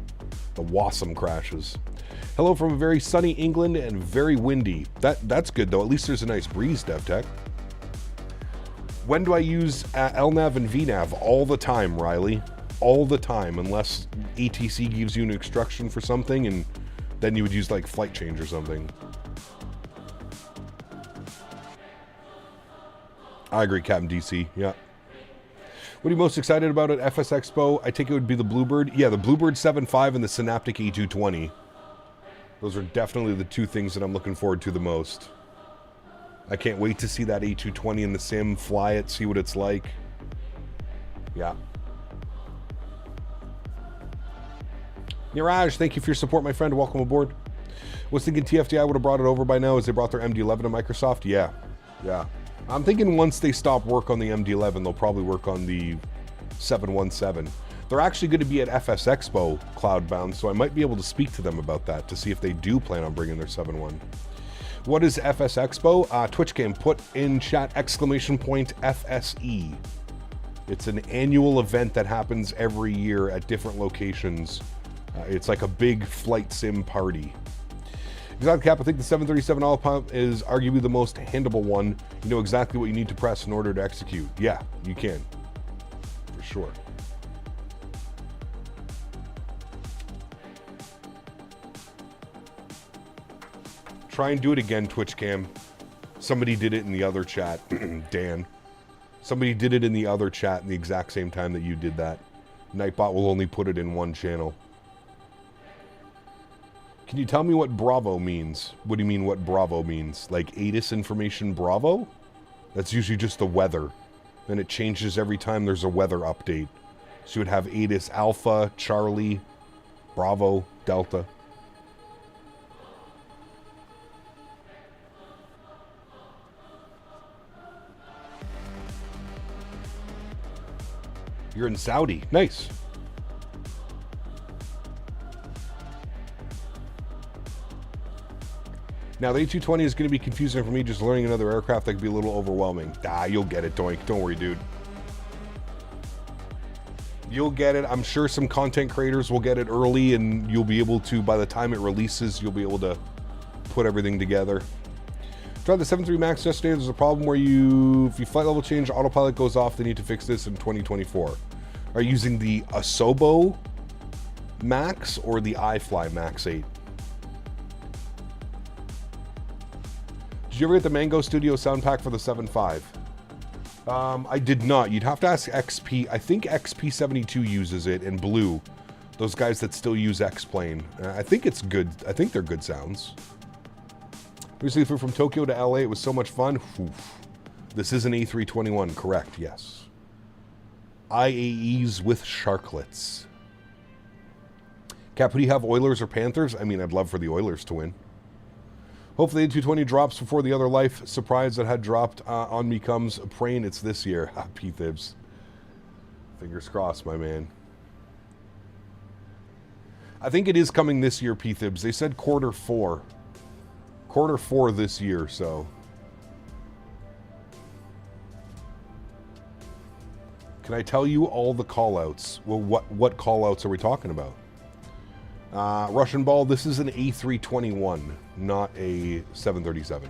The Wassum crashes. Hello from a very sunny England and very windy. That's good though. At least there's a nice breeze, DevTech. When do I use LNAV and VNAV? All the time, Riley. All the time, unless ATC gives you an instruction for something, and then you would use like flight change or something. I agree, Captain DC. Yeah. What are you most excited about at FS Expo? I think it would be the Bluebird. Yeah, the Bluebird 7.5 and the Synaptic A220. Those are definitely the 2 things that I'm looking forward to the most. I can't wait to see that A220 in the sim, fly it, see what it's like. Yeah. Niraj, thank you for your support, my friend. Welcome aboard. Was thinking TFDI would have brought it over by now as they brought their MD-11 to Microsoft. Yeah. I'm thinking once they stop work on the MD-11, they'll probably work on the 717. They're actually going to be at FS Expo Cloudbound, so I might be able to speak to them about that to see if they do plan on bringing their 7.1. What is FS Expo? Twitch game, put in chat !FSE. It's an annual event that happens every year at different locations. It's like a big flight sim party. Exactly, Cap. I think the 737 autopilot is arguably the most handleable one. You know exactly what you need to press in order to execute. Yeah, you can. For sure. Try and do it again, Twitch Cam. Somebody did it in the other chat. Dan. Somebody did it in the other chat in the exact same time that you did that. Nightbot will only put it in one channel. Can you tell me what Bravo means? What do you mean what Bravo means? Like ATIS information Bravo? That's usually just the weather. And it changes every time there's a weather update. So you would have ATIS Alpha, Charlie, Bravo, Delta. You're in Saudi. Nice. Now, the A220 is going to be confusing for me. Just learning another aircraft that could be a little overwhelming. Ah, you'll get it, Doink. Don't worry, dude. You'll get it. I'm sure some content creators will get it early, and you'll be able to, by the time it releases, you'll be able to put everything together. Drive the 7.3 Max yesterday. There's a problem where if you flight level change, autopilot goes off. They need to fix this in 2024. Are you using the Asobo Max or the iFly Max 8? Did you ever get the Mango Studio sound pack for the 7.5? I did not. You'd have to ask XP. I think XP72 uses it, and Blue. Those guys that still use X-Plane. I think it's good. I think they're good sounds. Recently flew from Tokyo to LA. It was so much fun. Oof. This is an A321, correct? Yes. IAEs with sharklets. Cap, who do you have, Oilers or Panthers? I mean, I'd love for the Oilers to win. Hopefully the A220 drops before the other life surprise that had dropped on me comes. Praying it's this year. P-Thibs. Fingers crossed, my man. I think it is coming this year, P-Thibs. They said quarter 4. Quarter 4 this year, so. Can I tell you all the call-outs? Well, what call-outs are we talking about? Russian Ball, this is an A321, not a 737.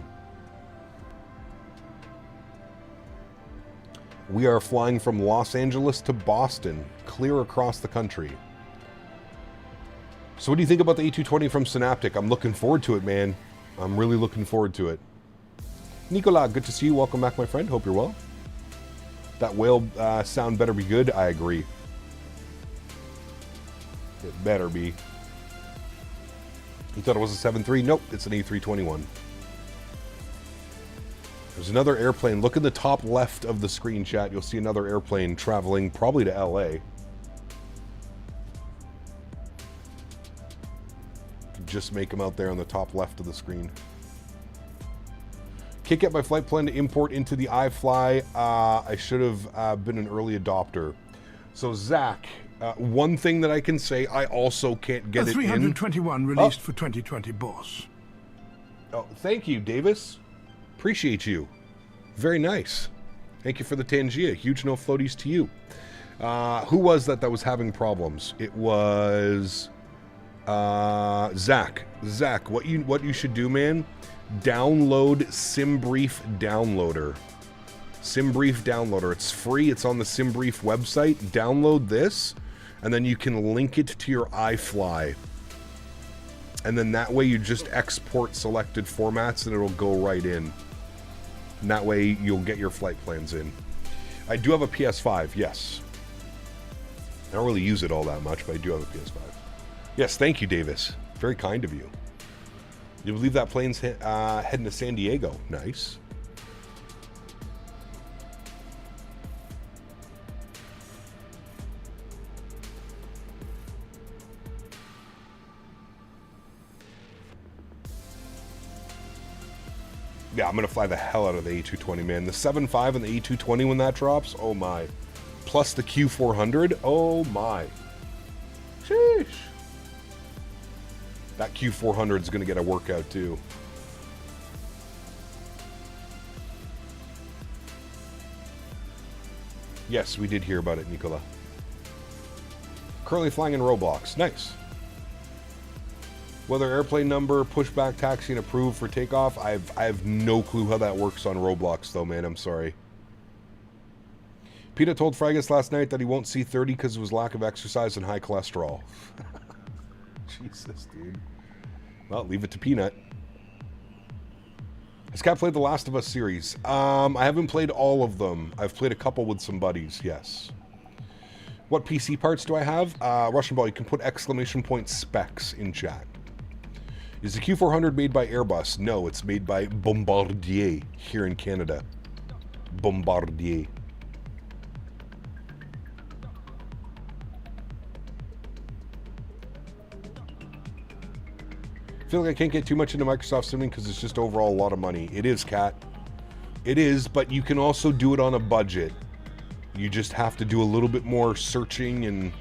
We are flying from Los Angeles to Boston, clear across the country. So what do you think about the A220 from Synaptic? I'm looking forward to it, man. I'm really looking forward to it. Nicola, good to see you. Welcome back, my friend. Hope you're well. That whale sound better be good. I agree. It better be. You thought it was a 7.3? Nope, it's an A321. There's another airplane. Look in the top left of the screen, chat. You'll see another airplane traveling probably to LA. Just make them out there on the top left of the screen. Can't get my flight plan to import into the iFly. I should have been an early adopter. So, Zach, one thing that I can say, I also can't get it in. 321 released for 2020, boss. Oh, thank you, Davis. Appreciate you. Very nice. Thank you for the Tangia. Huge no floaties to you. Who was that was having problems? It was Zach. Zach, what you should do, man? Download SimBrief Downloader. SimBrief Downloader. It's free. It's on the SimBrief website. Download this, and then you can link it to your iFly. And then that way you just export selected formats and it'll go right in. And that way you'll get your flight plans in. I do have a PS5, yes. I don't really use it all that much, but I do have a PS5. Yes, thank you, Davis. Very kind of you. You believe that plane's heading to San Diego? Nice. Yeah, I'm going to fly the hell out of the A220, man. The 7.5 and the A220 when that drops, oh my. Plus the Q400, oh my. Sheesh. That Q400 is going to get a workout too. Yes, we did hear about it, Nicola. Currently flying in Roblox. Nice. Whether airplane number, pushback, taxi, and approved for takeoff, I have no clue how that works on Roblox, though, man. I'm sorry. Peanut told Fragus last night that he won't see 30 because of his lack of exercise and high cholesterol. Jesus, dude. Well, leave it to Peanut. Has Cat played the Last of Us series? I haven't played all of them. I've played a couple with some buddies, yes. What PC parts do I have? Russian Ball, you can put exclamation point specs in chat. Is the Q400 made by Airbus? No, it's made by Bombardier here in Canada. Bombardier. I feel like I can't get too much into Microsoft Simming because it's just overall a lot of money. It is, Cat. It is, but you can also do it on a budget. You just have to do a little bit more searching,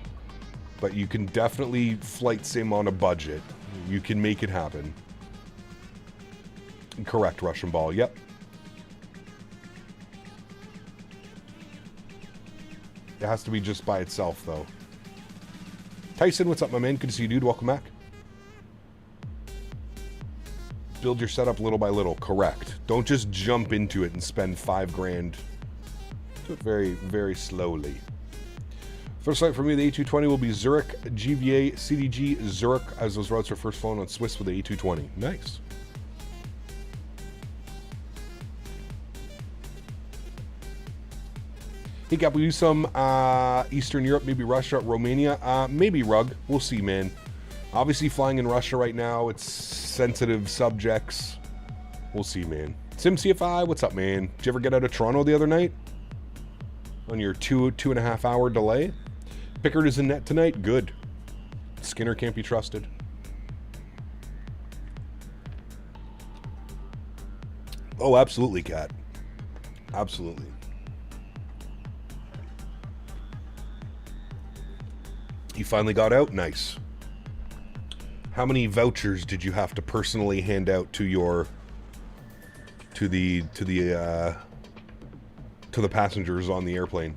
but you can definitely flight sim on a budget. You can make it happen. Correct, Russian Ball. Yep. It has to be just by itself, though. Tyson, what's up, my man? Good to see you, dude. Welcome back. Build your setup little by little. Correct. Don't just jump into it and spend $5 grand. Do it very, very slowly. First flight for me, the A320 will be Zurich, GVA, CDG, Zurich, as those routes are first flown on Swiss with the A320. Nice. Hey, Cap, we'll use some Eastern Europe, maybe Russia, Romania, maybe Rug. We'll see, man. Obviously, flying in Russia right now, it's sensitive subjects. We'll see, man. SimCFI, what's up, man? Did you ever get out of Toronto the other night? On your two and a half hour delay? Pickard is in net tonight? Good. Skinner can't be trusted. Oh, absolutely, Cat. Absolutely. You finally got out? Nice. How many vouchers did you have to personally hand out to your to the passengers on the airplane?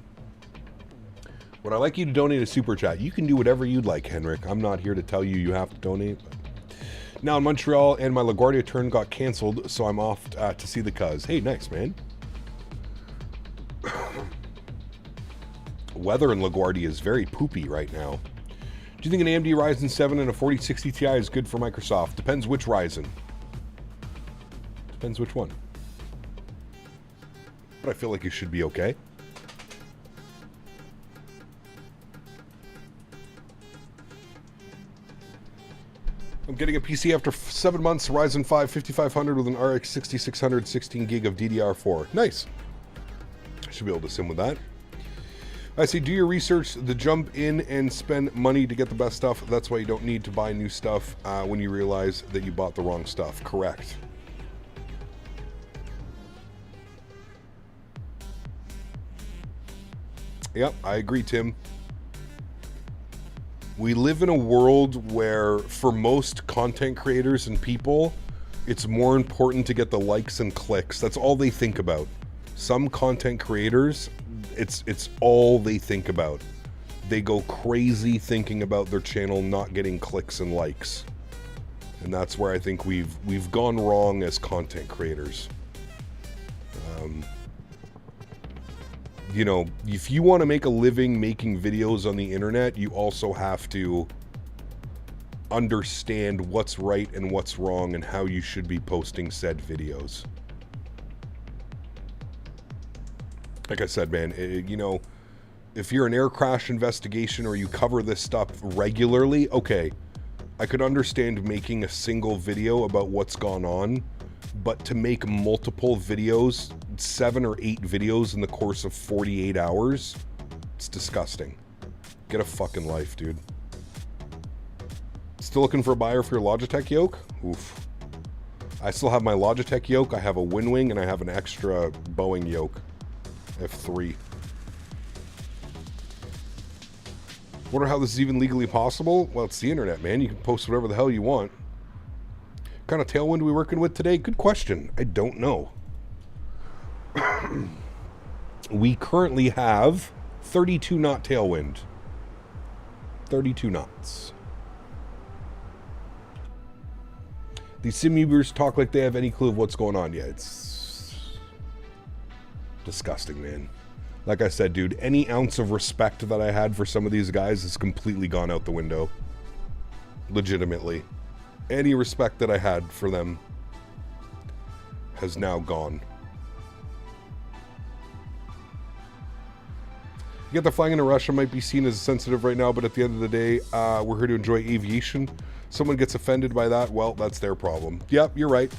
Would I like you to donate a super chat? You can do whatever you'd like, Henrik. I'm not here to tell you you have to donate. But... Now in Montreal, and my LaGuardia turn got canceled, so I'm off to see the cuz. Hey, nice, man. Weather in LaGuardia is very poopy right now. Do you think an AMD Ryzen 7 and a 4060 Ti is good for Microsoft? Depends which Ryzen. Depends which one. But I feel like it should be okay. I'm getting a PC after 7 months, Ryzen 5 5500 with an RX 6600, 16 gig of DDR4. Nice. I should be able to sim with that. I say, do your research, the jump in and spend money to get the best stuff. That's why you don't need to buy new stuff when you realize that you bought the wrong stuff. Correct. Yep, I agree, Tim. We live in a world where, for most content creators and people, it's more important to get the likes and clicks. That's all they think about. Some content creators, it's all they think about. They go crazy thinking about their channel not getting clicks and likes. And that's where I think we've gone wrong as content creators. You know, if you want to make a living making videos on the internet, you also have to understand what's right and what's wrong and how you should be posting said videos. Like I said, man, you know, if you're an air crash investigation or you cover this stuff regularly, okay, I could understand making a single video about what's gone on, but to make multiple videos, 7 or 8 videos in the course of 48 hours, it's disgusting. Get a fucking life, dude. Still looking for a buyer for your Logitech yoke? Oof. I still have my Logitech yoke, I have a WinWing, and I have an extra Boeing yoke. I have 3. Wonder how this is even legally possible? Well, it's the internet, man. You can post whatever the hell you want. What kind of tailwind are we working with today? Good question. I don't know. We currently have 32 knot tailwind. 32 knots. These simubers talk like they have any clue of what's going on. Yeah, it's disgusting, man. Like I said, dude, any ounce of respect that I had for some of these guys has completely gone out the window. Legitimately. Any respect that I had for them has now gone. You get the flying into Russia might be seen as sensitive right now, but at the end of the day, we're here to enjoy aviation. Someone gets offended by that, well, that's their problem. Yep, you're right.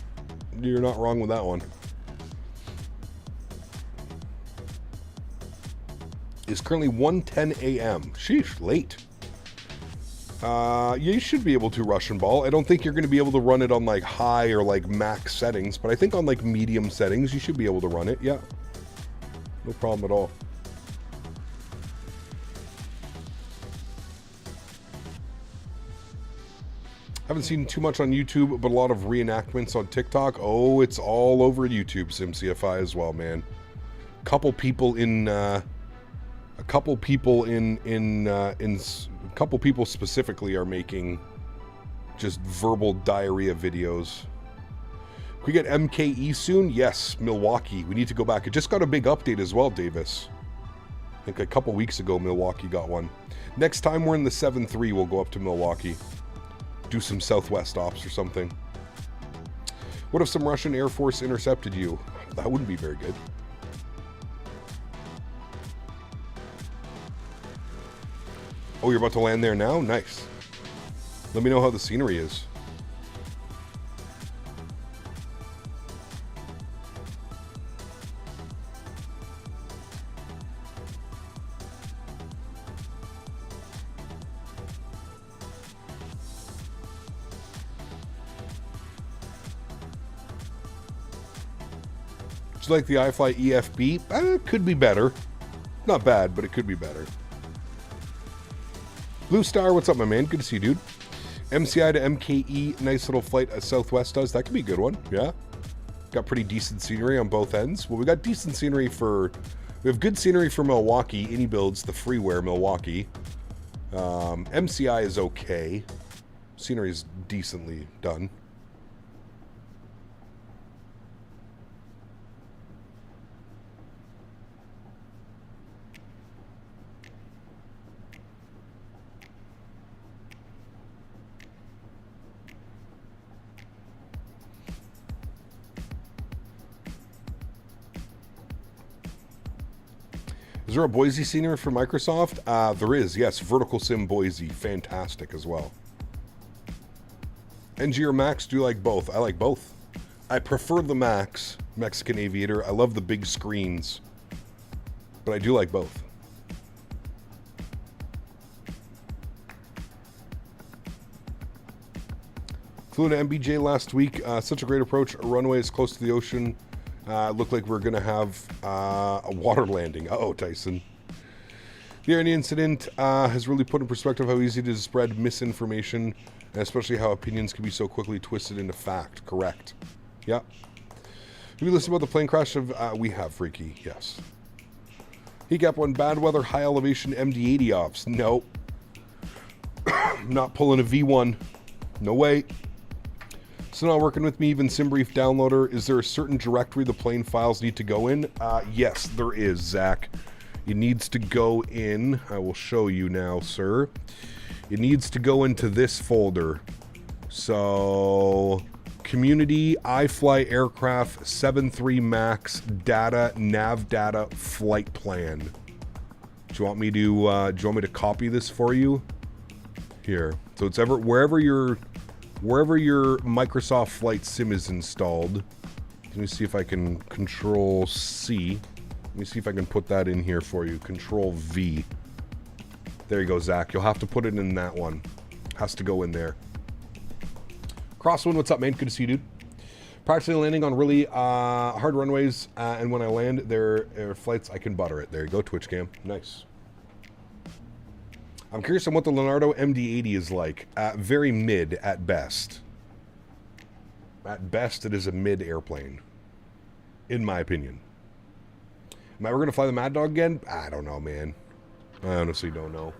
You're not wrong with that one. It's currently 1:10 a.m. Sheesh, late. You should be able to Russian ball. I don't think you're going to be able to run it on like high or like max settings, but I think on like medium settings, you should be able to run it. Yeah. No problem at all. Haven't seen too much on YouTube, but a lot of reenactments on TikTok. Oh, it's all over YouTube, SimCFI as well, man. A couple people specifically are making just verbal diarrhea videos. Can we get MKE soon? Yes, Milwaukee. We need to go back. It just got a big update as well, Davis. I think a couple weeks ago, Milwaukee got one. Next time we're in the 7-3, we'll go up to Milwaukee. Do some Southwest ops or something. What if some Russian Air Force intercepted you? That wouldn't be very good. Oh, you're about to land there now? Nice. Let me know how the scenery is. Do you like the iFly EFB? It could be better. Not bad, but it could be better. Blue Star, what's up, my man? Good to see you, dude. MCI to MKE, nice little flight as Southwest does. That could be a good one, yeah. Got pretty decent scenery on both ends. Well, we got decent scenery for... We have good scenery for Milwaukee. Any builds, the freeware Milwaukee. MCI is okay. Scenery is decently done. Is there a Boise scenery for Microsoft? There is, yes. Vertical Sim Boise. Fantastic as well. NG or Max, do you like both? I like both. I prefer the Max, Mexican Aviator. I love the big screens. But I do like both. Flew into MBJ last week. Such a great approach. A runway is close to the ocean. Looked like we're going to have a water landing. Uh-oh, Tyson. The Erin incident has really put in perspective how easy it is to spread misinformation, and especially how opinions can be so quickly twisted into fact. Correct. Yeah. Have you listened about the plane crash of... we have, Freaky. Yes. He got one bad weather, high elevation MD-80 ops. No. Not pulling a V1. No way. So not working with me, even SimBrief downloader. Is there a certain directory the plane files need to go in? Yes, there is, Zach. It needs to go in. I will show you now, sir. It needs to go into this folder. So, community, iFly aircraft, 73 max, data, nav data, flight plan. Do you want me to copy this for you? Here. So it's wherever your Microsoft Flight Sim is installed. Let me see if I can Control C. Let me see if I can put that in here for you. Control V. There you go, Zach. You'll have to put it in that one. Has to go in there. Crosswind, what's up, man? Good to see you, dude. Practically landing on really hard runways, and when I land, there are flights I can butter it. There you go, Twitch cam. Nice. I'm curious on what the Leonardo MD-80 is like. Very mid at best. At best, it is a mid airplane. In my opinion. Am I ever going to fly the Mad Dog again? I don't know, man. I honestly don't know.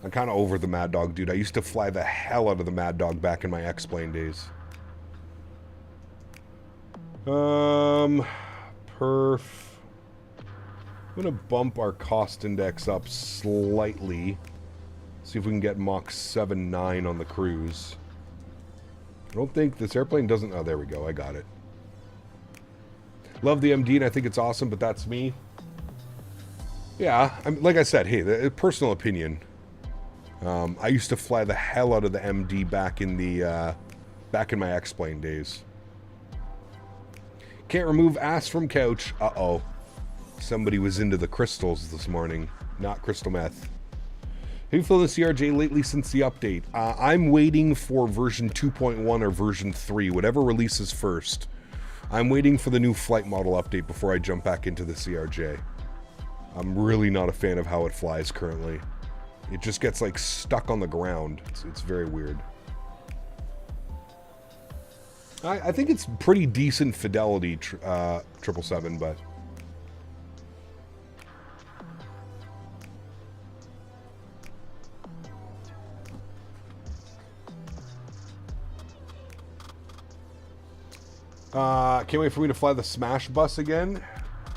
I'm kind of over the Mad Dog, dude. I used to fly the hell out of the Mad Dog back in my X-Plane days. Perf. I'm going to bump our cost index up slightly. See if we can get Mach 7.9 on the cruise. I don't think this airplane doesn't... Oh, there we go. I got it. Love the MD, and I think it's awesome, but that's me. Yeah, like I said, hey, personal opinion. I used to fly the hell out of the MD back in my X-Plane days. Can't remove ass from couch. Uh-oh. Somebody was into the crystals this morning. Not crystal meth. Have you flown the CRJ lately since the update? I'm waiting for version 2.1 or version 3, whatever releases first. I'm waiting for the new flight model update before I jump back into the CRJ. I'm really not a fan of how it flies currently. It just gets like stuck on the ground. It's very weird. I think it's pretty decent fidelity, 777, but... can't wait for me to fly the Smash bus again.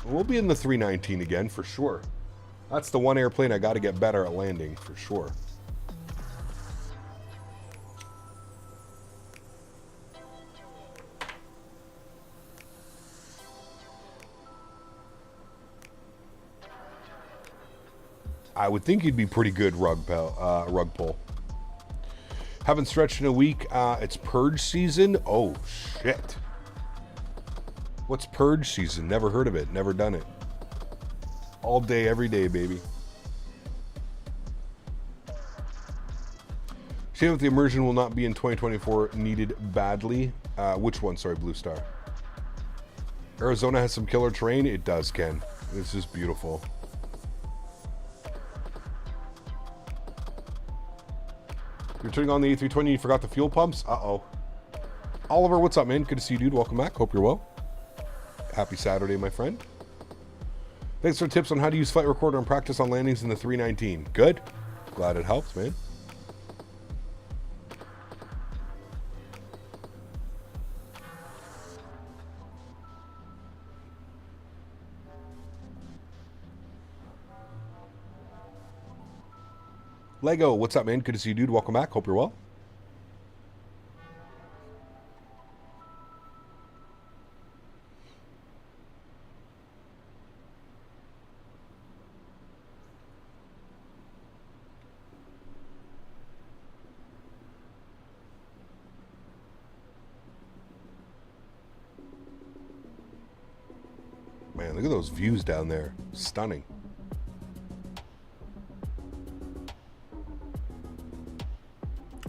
We'll be in the 319 again, for sure. That's the one airplane I got to get better at landing, for sure. I would think you'd be pretty good rug pull. Haven't stretched in a week. It's purge season. Oh, shit. What's purge season? Never heard of it. Never done it. All day, every day, baby. Shame that the immersion will not be in 2024 needed badly. Which one? Sorry, Blue Star. Arizona has some killer terrain. It does, Ken. It's just beautiful. You're turning on the A320, you forgot the fuel pumps? Uh-oh. Oliver, what's up, man? Good to see you, dude. Welcome back. Hope you're well. Happy Saturday, my friend. Thanks for tips on how to use Flight Recorder and practice on landings in the 319. Good. Glad it helps, man. Lego, what's up, man? Good to see you, dude. Welcome back. Hope you're well. Man, look at those views down there. Stunning.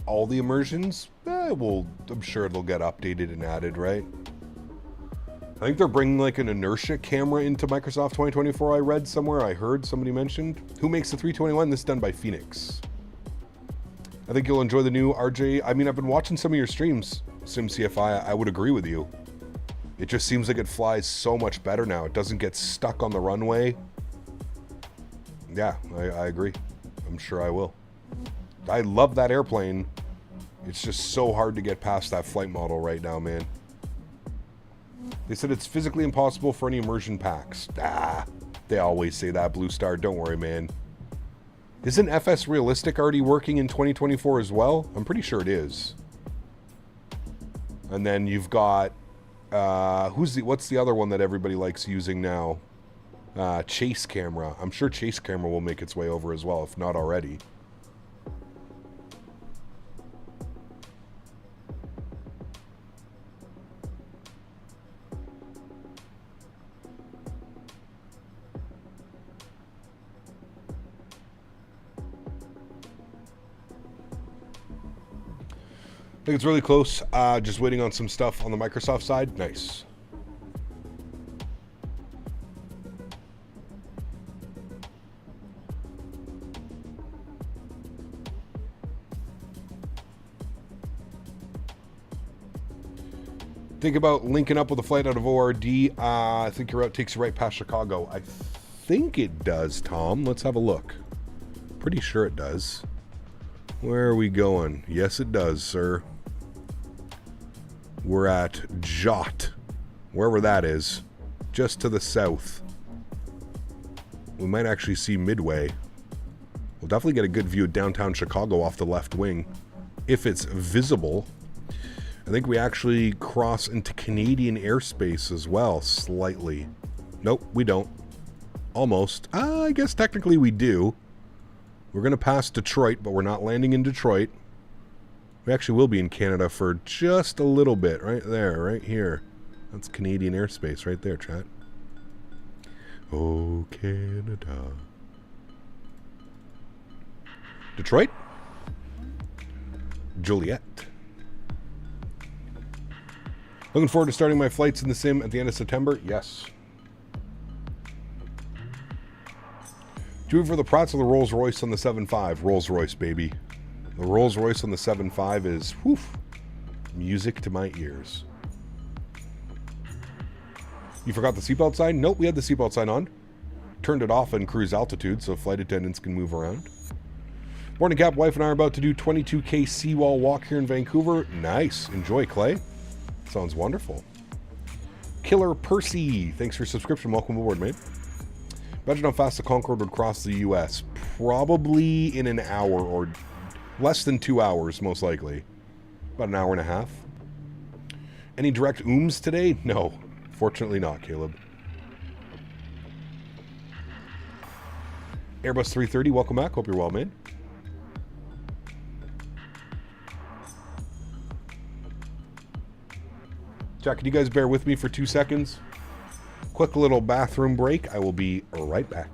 All the immersions? Well, I'm sure it'll get updated and added, right? I think they're bringing like an inertia camera into Microsoft 2024. I read somewhere, I heard somebody mentioned. Who makes the 321? This is done by Fenix. I think you'll enjoy the new RJ. I mean, I've been watching some of your streams, SimCFI. I would agree with you. It just seems like it flies so much better now. It doesn't get stuck on the runway. Yeah, I agree. I'm sure I will. I love that airplane. It's just so hard to get past that flight model right now, man. They said it's physically impossible for any immersion packs. They always say that, Blue Star. Don't worry, man. Isn't FS Realistic already working in 2024 as well? I'm pretty sure it is. And then you've got... what's the other one that everybody likes using now? Chase Camera. I'm sure Chase Camera will make its way over as well, if not already. I think it's really close. Just waiting on some stuff on the Microsoft side. Nice. Think about linking up with a flight out of ORD. I think your route takes you right past Chicago. I think it does, Tom. Let's have a look. Pretty sure it does. Where are we going? Yes, it does, sir. We're at Jot, wherever that is, just to the south. We might actually see Midway. We'll definitely get a good view of downtown Chicago off the left wing, if it's visible. I think we actually cross into Canadian airspace as well, slightly. Nope, we don't. Almost. I guess technically we do. We're going to pass Detroit, but we're not landing in Detroit. We actually will be in Canada for just a little bit, right there, right here. That's Canadian airspace right there, chat. Oh, Canada. Detroit? Joliet. Looking forward to starting my flights in the sim at the end of September? Yes. Do you for the Prats or the Rolls Royce on the 7.5? Rolls Royce, baby. The Rolls Royce on the 7.5 is, whew, music to my ears. You forgot the seatbelt sign? Nope, we had the seatbelt sign on. Turned it off in cruise altitude so flight attendants can move around. Morning, Cap. Wife and I are about to do 22K seawall walk here in Vancouver. Nice. Enjoy, Clay. Sounds wonderful. Killer Percy. Thanks for your subscription. Welcome aboard, mate. Imagine how fast the Concorde would cross the U.S. Probably in an hour or less than 2 hours, most likely. About an hour and a half. Any direct ooms today? No. Fortunately not, Caleb. Airbus 330, welcome back. Hope you're well, man. Jack, can you guys bear with me for 2 seconds? Quick little bathroom break. I will be right back.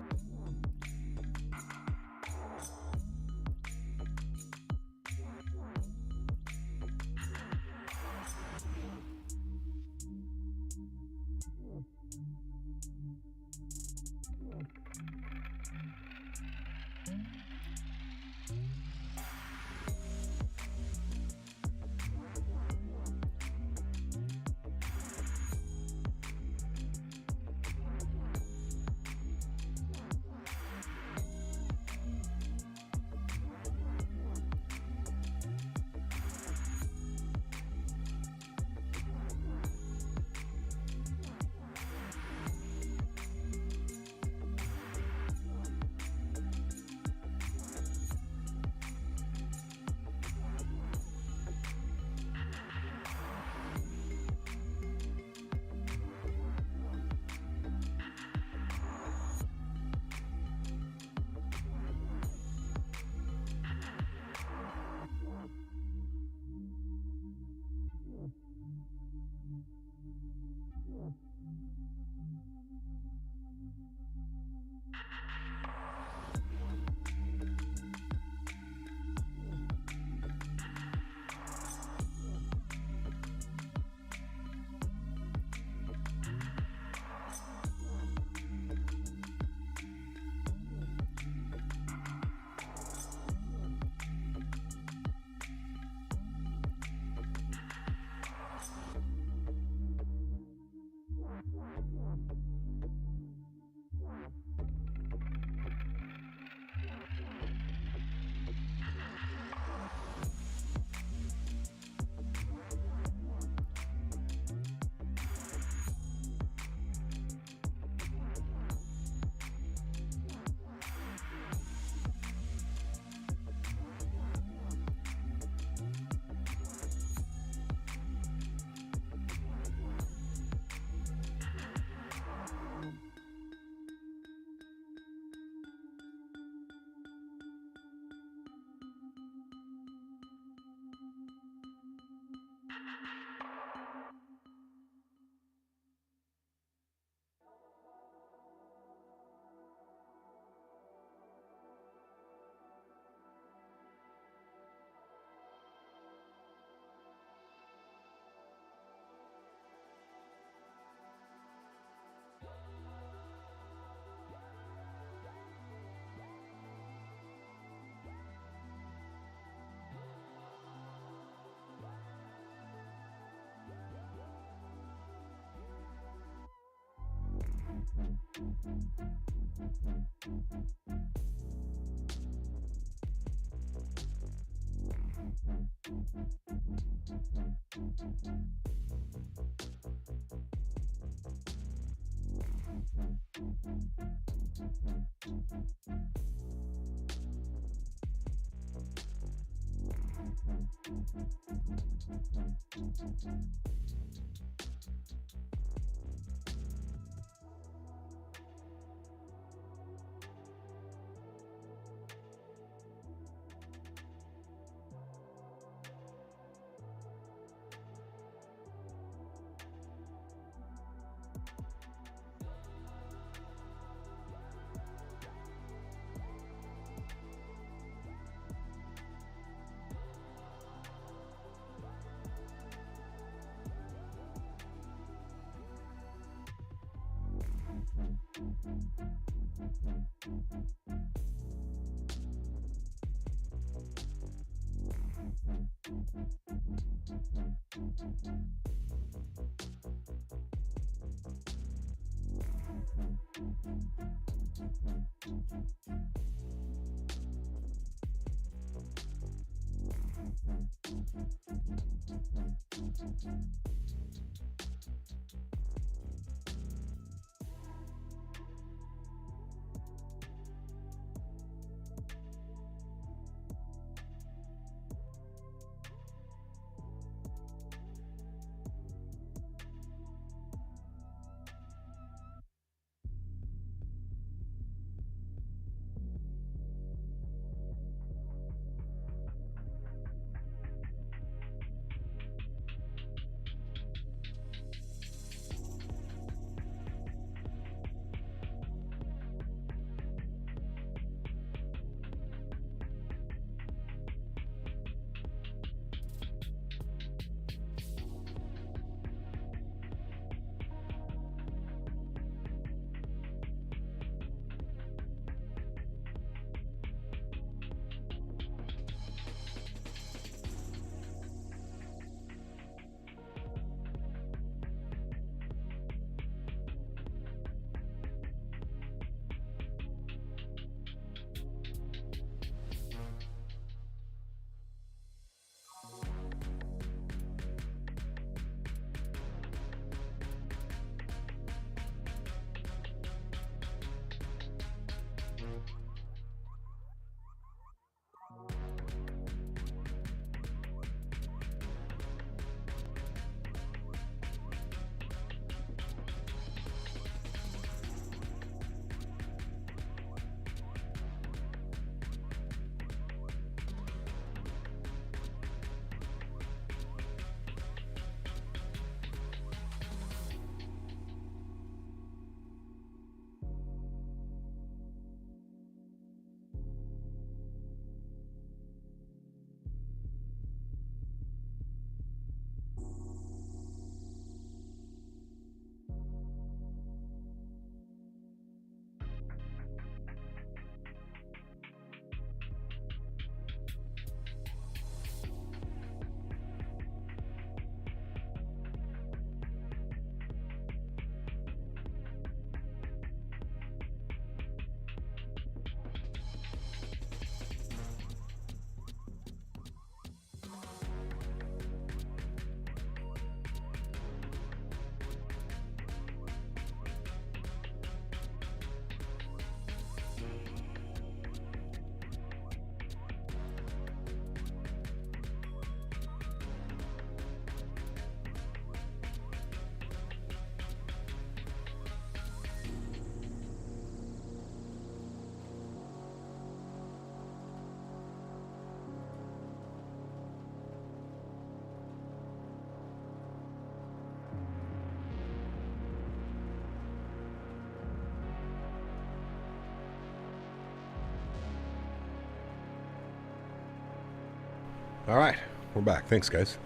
All right, we're back. Thanks, guys.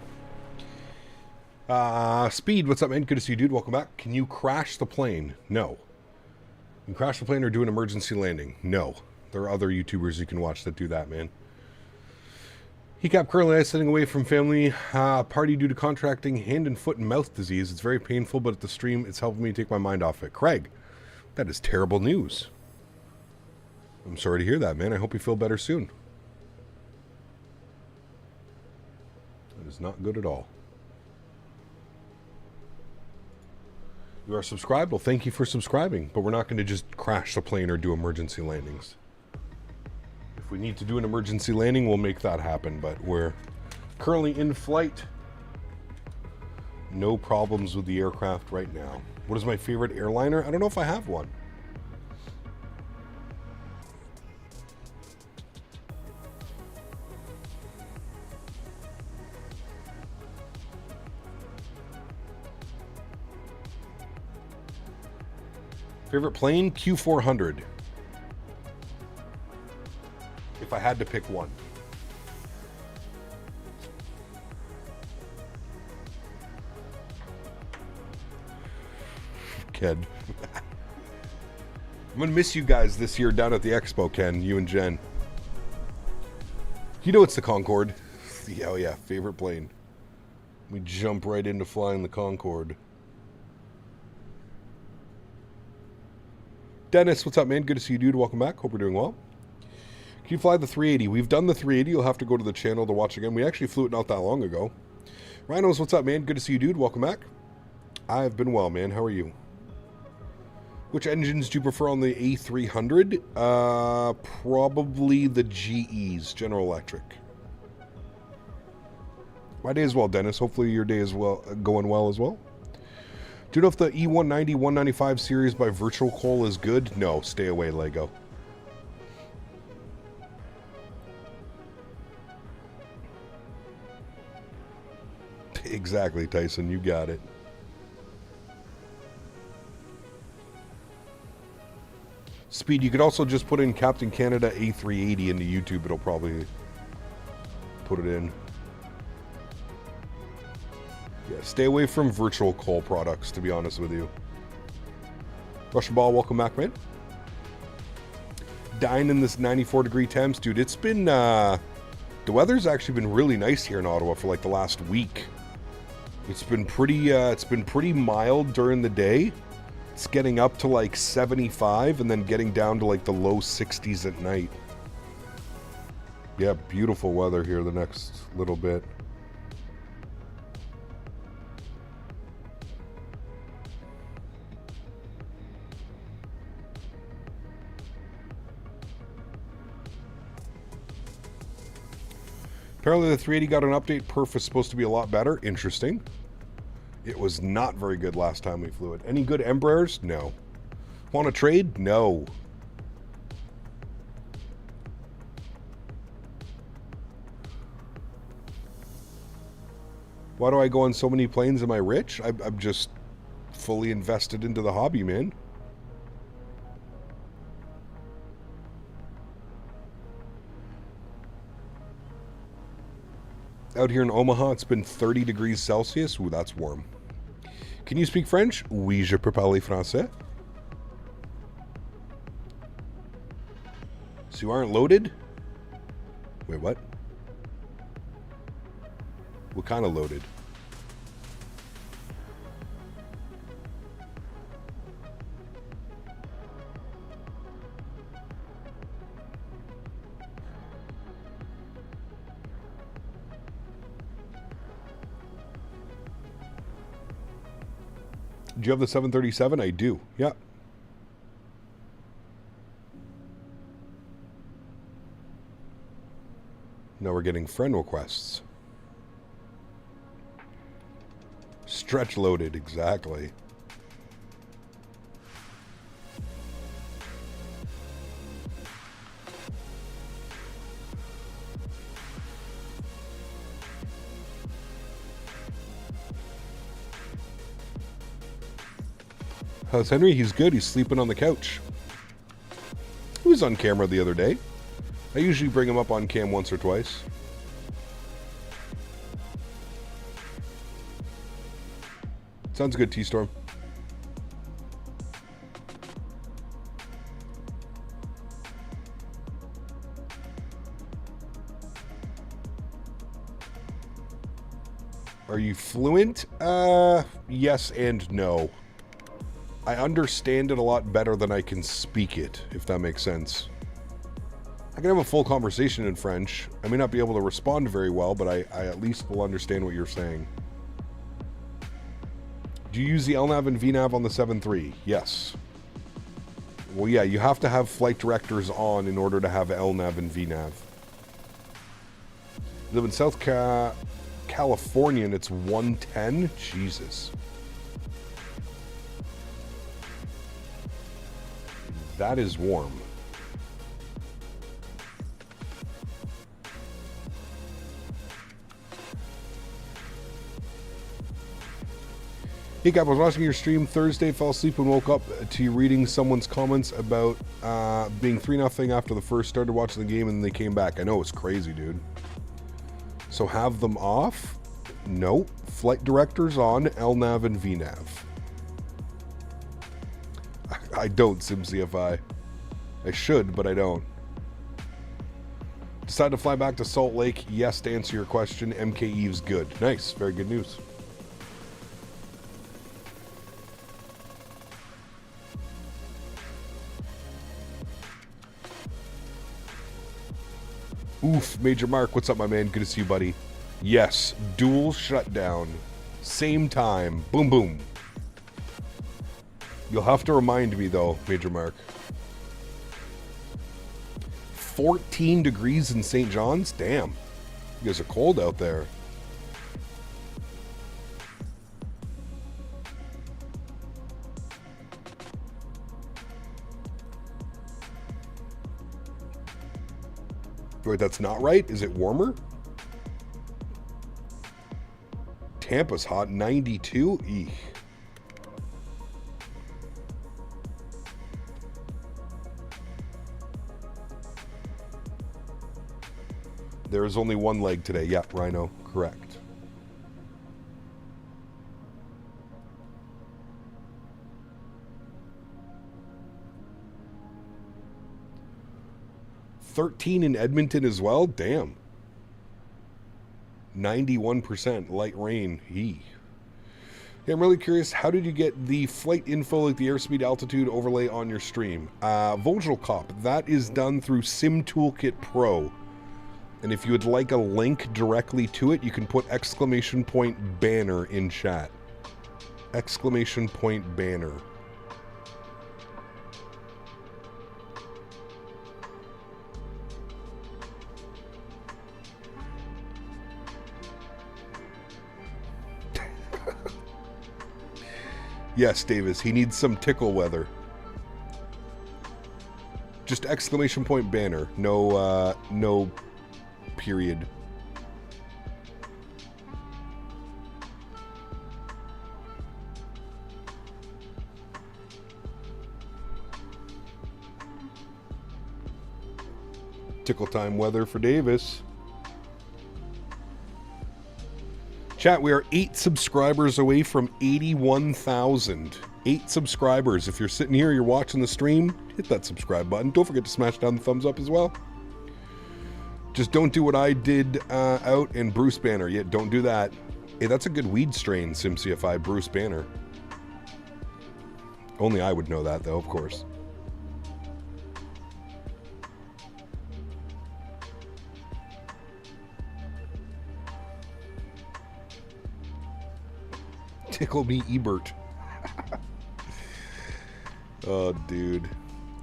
Speed, what's up, man? Good to see you, dude. Welcome back. Can you crash the plane? No. You can crash the plane or do an emergency landing? No. There are other YouTubers you can watch that do that, man. He kept currently I sitting away from family party due to contracting hand and foot and mouth disease. It's very painful, but at the stream, it's helping me take my mind off it. Craig, that is terrible news. I'm sorry to hear that, man. I hope you feel better soon. is not good at all. You are subscribed? Well, thank you for subscribing, but we're not going to just crash the plane or do emergency landings. If we need to do an emergency landing, we'll make that happen, but we're currently in flight. No problems with the aircraft right now. What is my favorite airliner? I don't know if I have one. Favorite plane? Q400. If I had to pick one. Ken. I'm gonna miss you guys this year down at the expo, Ken. You and Jen. You know it's the Concorde. Yeah, oh yeah, favorite plane. We jump right into flying the Concorde. Dennis, what's up, man? Good to see you, dude. Welcome back. Hope you're doing well. Can you fly the 380? We've done the 380. You'll have to go to the channel to watch again. We actually flew it not that long ago. Rhinos, what's up, man? Good to see you, dude. Welcome back. I've been well, man. How are you? Which engines do you prefer on the A300? Probably the GEs, General Electric. My day as well, Dennis. Hopefully your day is going well as well. Do you know if the E190 195 series by Virtual Coal is good? No, stay away, Lego. Exactly, Tyson. You got it. Speed, you could also just put in Captain Canada A380 into YouTube. It'll probably put it in. Yeah, stay away from Virtual Coal products, to be honest with you. Russian Ball, welcome back, man. Dying in this 94-degree temps. Dude, it's been... the weather's actually been really nice here in Ottawa for like the last week. It's been pretty mild during the day. It's getting up to like 75 and then getting down to like the low 60s at night. Yeah, beautiful weather here the next little bit. Apparently the 380 got an update. Perf is supposed to be a lot better. Interesting. It was not very good last time we flew it. Any good Embraers? No. Want to trade? No. Why do I go on so many planes? Am I rich? I'm just fully invested into the hobby, man. Out here in Omaha, it's been 30 degrees Celsius. Ooh, that's warm. Can you speak French? Oui, je peux parler français. So you aren't loaded? Wait, what? What kind of loaded? Do you have the 737? I do. Yeah. Now we're getting friend requests. Stretch loaded, exactly. How's Henry? He's good. He's sleeping on the couch. He was on camera the other day. I usually bring him up on cam once or twice. Sounds good, T-Storm. Are you fluent? Yes and no. I understand it a lot better than I can speak it, if that makes sense. I can have a full conversation in French. I may not be able to respond very well, but I at least will understand what you're saying. Do you use the LNAV and VNAV on the 7.3? Yes. Well, yeah, you have to have flight directors on in order to have LNAV and VNAV. I live in South California and it's 110? Jesus. That is warm. Hey Cap, I was watching your stream Thursday, fell asleep and woke up to you reading someone's comments about being 3-0 after the first, started watching the game and they came back. I know, it's crazy, dude. So have them off? Nope. Flight directors on, LNAV and VNAV. I don't, SimCFI. I should, but I don't. Decided to fly back to Salt Lake. Yes, to answer your question, MK Eve's good. Nice, very good news. Oof, Major Mark, what's up, my man? Good to see you, buddy. Yes, dual shutdown. Same time. Boom, boom. You'll have to remind me, though, Major Mark. 14 degrees in St. John's? Damn. You guys are cold out there. Wait, that's not right? Is it warmer? Tampa's hot, 92? Eek. There is only one leg today. Yeah, Rhino, correct. $13 in Edmonton as well? Damn. 91% light rain. Hey, I'm really curious, how did you get the flight info, like the airspeed altitude overlay on your stream? Vogelkop, that is done through Sim Toolkit Pro. And if you would like a link directly to it, you can put exclamation point banner in chat. Exclamation point banner. Yes, Davis, he needs some tickle weather. Just exclamation point banner. No, no period. Tickle time weather for Davis. Chat, we are 8 subscribers away from 81,000. 8 subscribers. If you're sitting here, you're watching the stream, hit that subscribe button. Don't forget to smash down the thumbs up as well. Just don't do what I did out in Bruce Banner. Yeah, don't do that. Hey, that's a good weed strain, SimCFI, Bruce Banner. Only I would know that, though, of course. Tickle me, Ebert. Oh, dude.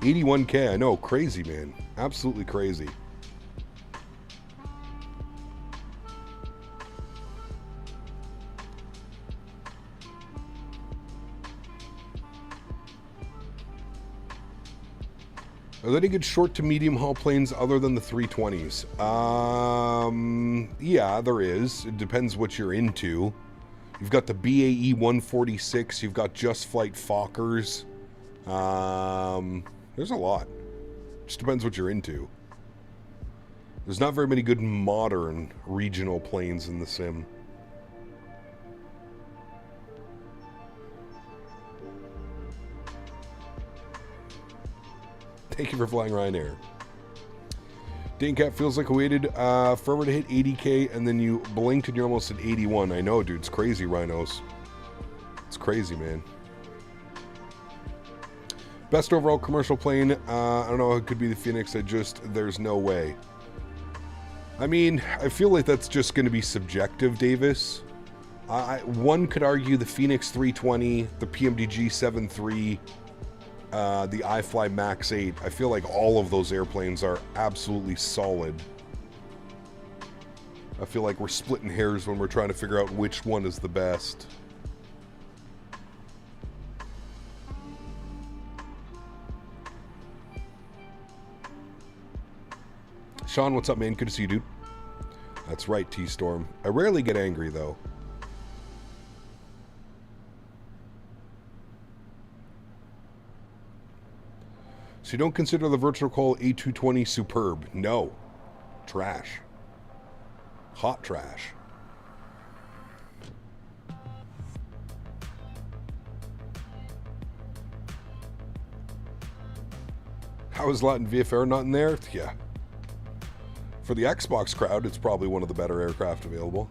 81K, I know. Crazy, man. Absolutely crazy. Are there any good short to medium haul planes other than the 320s? Yeah, there is. It depends what you're into. You've got the BAE 146. You've got Just Flight Fokkers. There's a lot. Just depends what you're into. There's not very many good modern regional planes in the sim. Thank you for flying Ryanair. Dancap feels like I waited forever to hit 80K and then you blinked and you're almost at 81. I know, dude. It's crazy, Rhinos. It's crazy, man. Best overall commercial plane. I don't know. It could be the Fenix. There's no way. I mean, I feel like that's just going to be subjective, Davis. One could argue the Fenix 320, the PMDG 73, the iFly Max 8. I feel like all of those airplanes are absolutely solid. I feel like we're splitting hairs when we're trying to figure out which one is the best. Sean, what's up, man? Good to see you, dude. That's right, T-Storm. I rarely get angry, though. So you don't consider the virtual call A320 superb? No. Trash. Hot trash. How is Latin VFR not in there? Yeah. For the Xbox crowd, it's probably one of the better aircraft available.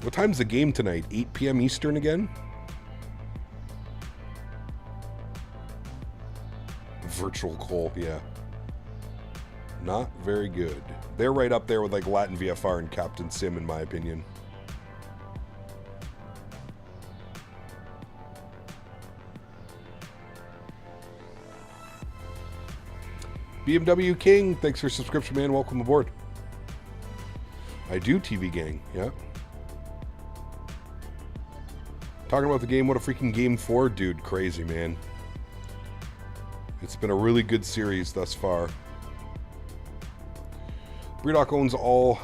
What time's the game tonight? 8 p.m. Eastern again? Virtual call, yeah. Not very good. They're right up there with like Latin VFR and Captain Sim, in my opinion. BMW King, thanks for your subscription, man. Welcome aboard. I do, TV Gang, yeah. Talking about the game, what a freaking game 4, dude. Crazy, man. It's been a really good series thus far. Breedock owns all.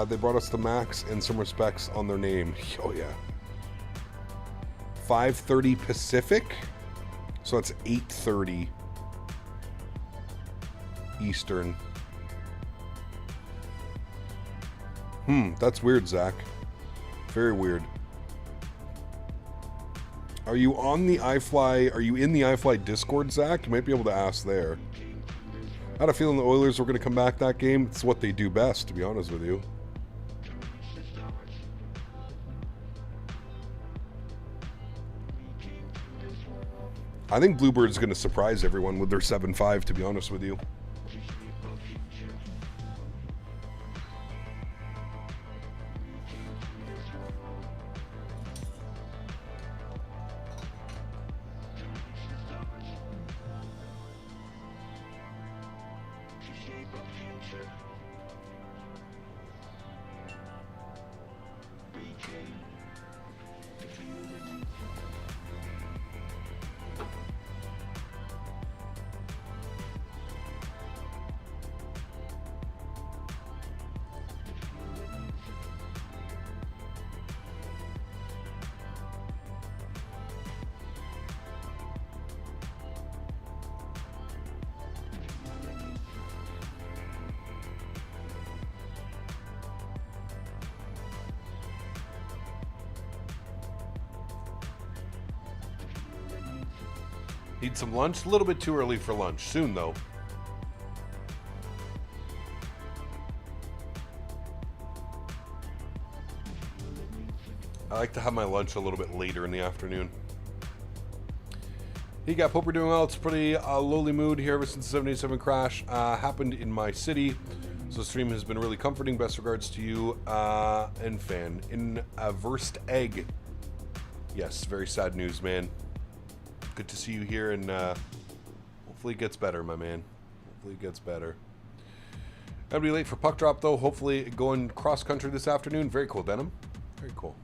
They brought us the Max and some respects on their name. Oh, yeah. 5:30 Pacific? So that's 8:30 Eastern. That's weird, Zach. Very weird. Are you on the iFly? Are you in the iFly Discord, Zach? You might be able to ask there. I had a feeling the Oilers were going to come back that game. It's what they do best, to be honest with you. I think Bluebird's going to surprise everyone with their 7-5, to be honest with you. Need some lunch? A little bit too early for lunch. Soon, though. I like to have my lunch a little bit later in the afternoon. Hey, Gap. Hope we're doing well. It's a pretty lowly mood here ever since the 787 crash happened in my city. So the stream has been really comforting. Best regards to you and fan. In a versed egg. Yes, very sad news, man. Good to see you here, and hopefully it gets better, my man. Hopefully it gets better. I'll be late for puck drop, though. Hopefully going cross-country this afternoon. Very cool, Denim. Very cool.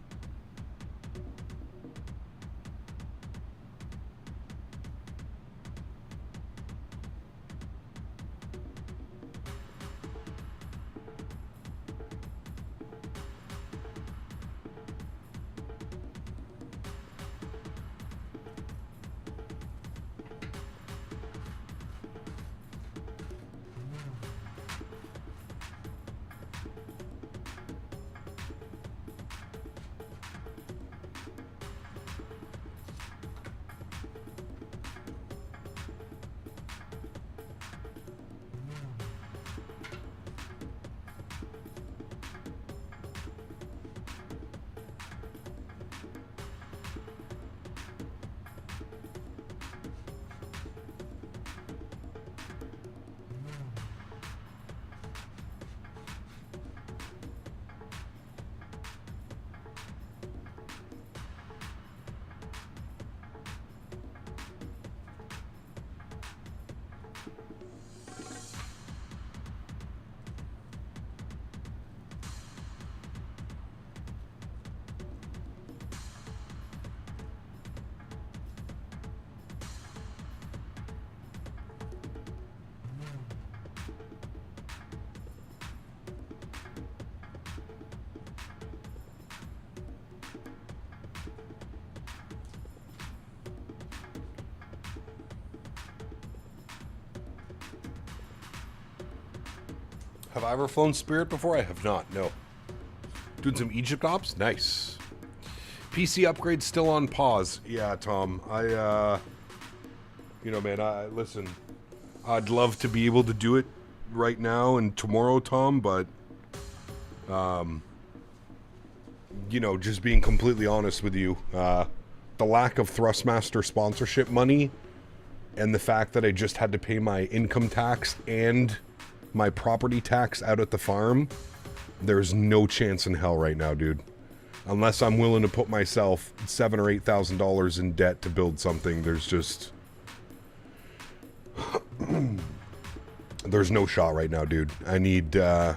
Have I ever flown Spirit before? I have not, no. Doing some Egypt ops? Nice. PC upgrade still on pause. Yeah, Tom. You know, man, listen, I'd love to be able to do it right now and tomorrow, Tom, but, you know, just being completely honest with you, the lack of Thrustmaster sponsorship money and the fact that I just had to pay my income tax and my property tax out at the farm, there's no chance in hell right now, dude. Unless I'm willing to put myself $7,000 or $8,000 in debt to build something, there's just... there's no shot right now, dude. I need, I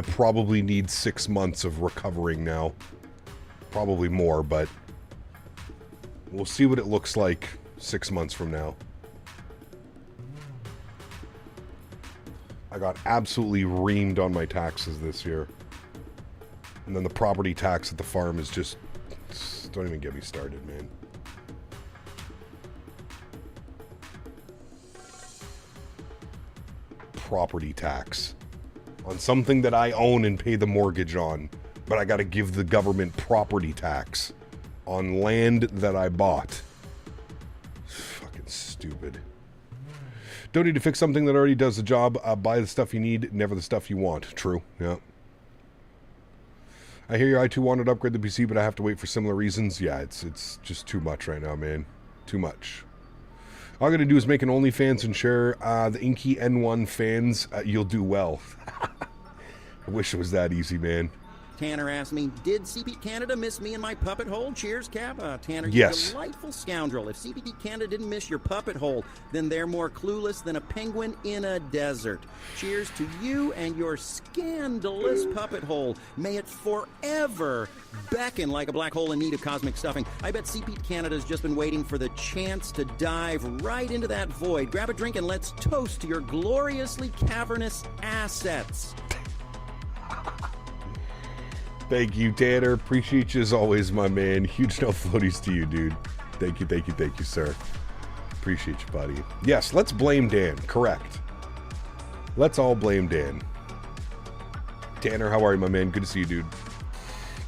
probably need 6 months of recovering now. Probably more, but we'll see what it looks like 6 months from now. I got absolutely reamed on my taxes this year. And then the property tax at the farm is just... Don't even get me started, man. Property tax. On something that I own and pay the mortgage on. But I gotta give the government property tax. On land that I bought. Fucking stupid. Don't need to fix something that already does the job. Buy the stuff you need, never the stuff you want. True, yeah. I hear you, I too wanted to upgrade the PC, but I have to wait for similar reasons. Yeah, it's just too much right now, man. Too much. All I'm going to do is make an OnlyFans and share the Inky N1 fans. You'll do well. I wish it was that easy, man. Tanner asked me, did CPT Canada miss me in my puppet hole? Cheers, Cap. Tanner, yes. You delightful scoundrel. If CPT Canada didn't miss your puppet hole, then they're more clueless than a penguin in a desert. Cheers to you and your scandalous puppet hole. May it forever beckon like a black hole in need of cosmic stuffing. I bet CPT Canada's just been waiting for the chance to dive right into that void. Grab a drink and let's toast to your gloriously cavernous assets. Thank you, Tanner. Appreciate you as always, my man. Huge no floaties to you, dude. Thank you, sir. Appreciate you, buddy. Yes, let's blame Dan. Correct. Let's all blame Dan. Tanner, how are you, my man? Good to see you, dude.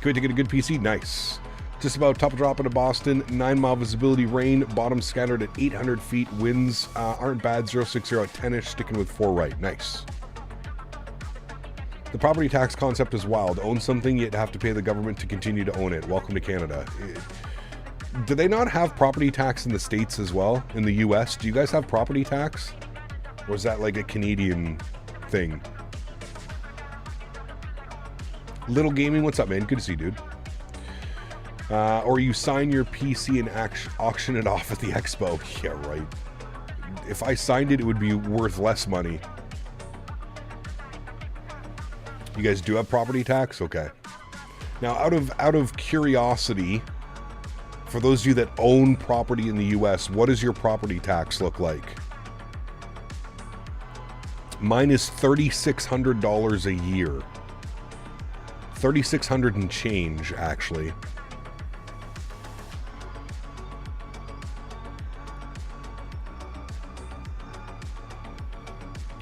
Can we get a good PC? Nice. Just about top of drop into Boston. 9-mile visibility, rain. Bottom scattered at 800 feet. Winds aren't bad. 060 at 10-ish. Sticking with 4 right. Nice. The property tax concept is wild. Own something, yet have to pay the government to continue to own it. Welcome to Canada. Do they not have property tax in the States as well? In the US? Do you guys have property tax? Or is that like a Canadian thing? Little Gaming, what's up, man? Good to see you, dude. Or you sign your PC and auction it off at the expo. Yeah, right. If I signed it, it would be worth less money. You guys do have property tax? Okay. Now, out of curiosity, for those of you that own property in the US, what does your property tax look like? Mine is $3,600 a year. $3,600 and change, actually.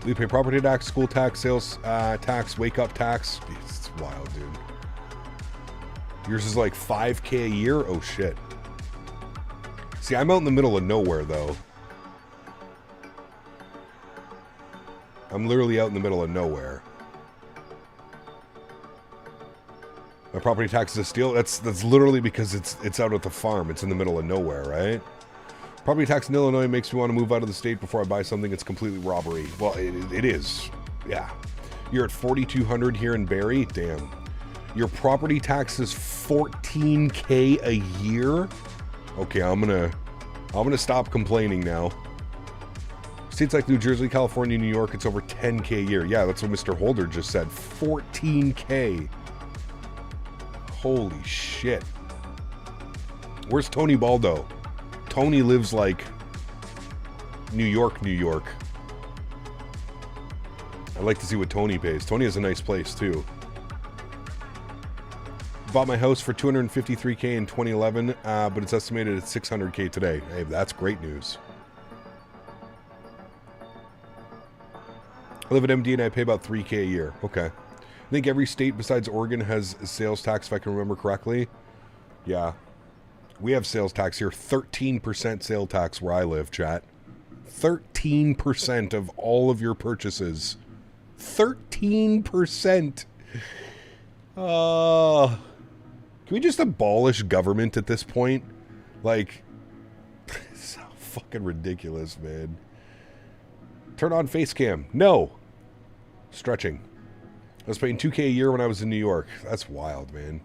We pay property tax, school tax, sales tax, wake-up tax. It's wild, dude. Yours is like $5K a year? Oh, shit. See, I'm out in the middle of nowhere, though. I'm literally out in the middle of nowhere. My property tax is a steal? That's literally because it's out at the farm. It's in the middle of nowhere, right? Property tax in Illinois makes me want to move out of the state before I buy something. It's completely robbery. Well, it is. Yeah. You're at $4,200 here in Barrie? Damn. Your property tax is $14K a year? Okay, I'm gonna stop complaining now. States like New Jersey, California, New York, it's over $10K a year. Yeah, that's what Mr. Holder just said. $14K. Holy shit. Where's AntoniBaldo? Tony lives like New York, New York. I'd like to see what Tony pays. Tony has a nice place too. Bought my house for $253K in 2011, but it's estimated at $600K today. Hey, that's great news. I live in MD and I pay about $3K a year. Okay. I think every state besides Oregon has sales tax, if I can remember correctly. Yeah. We have sales tax here. 13% sale tax where I live, chat. 13% of all of your purchases. 13%. Can we just abolish government at this point? Like, it's so fucking ridiculous, man. Turn on face cam. No. Stretching. I was paying $2K a year when I was in New York. That's wild, man.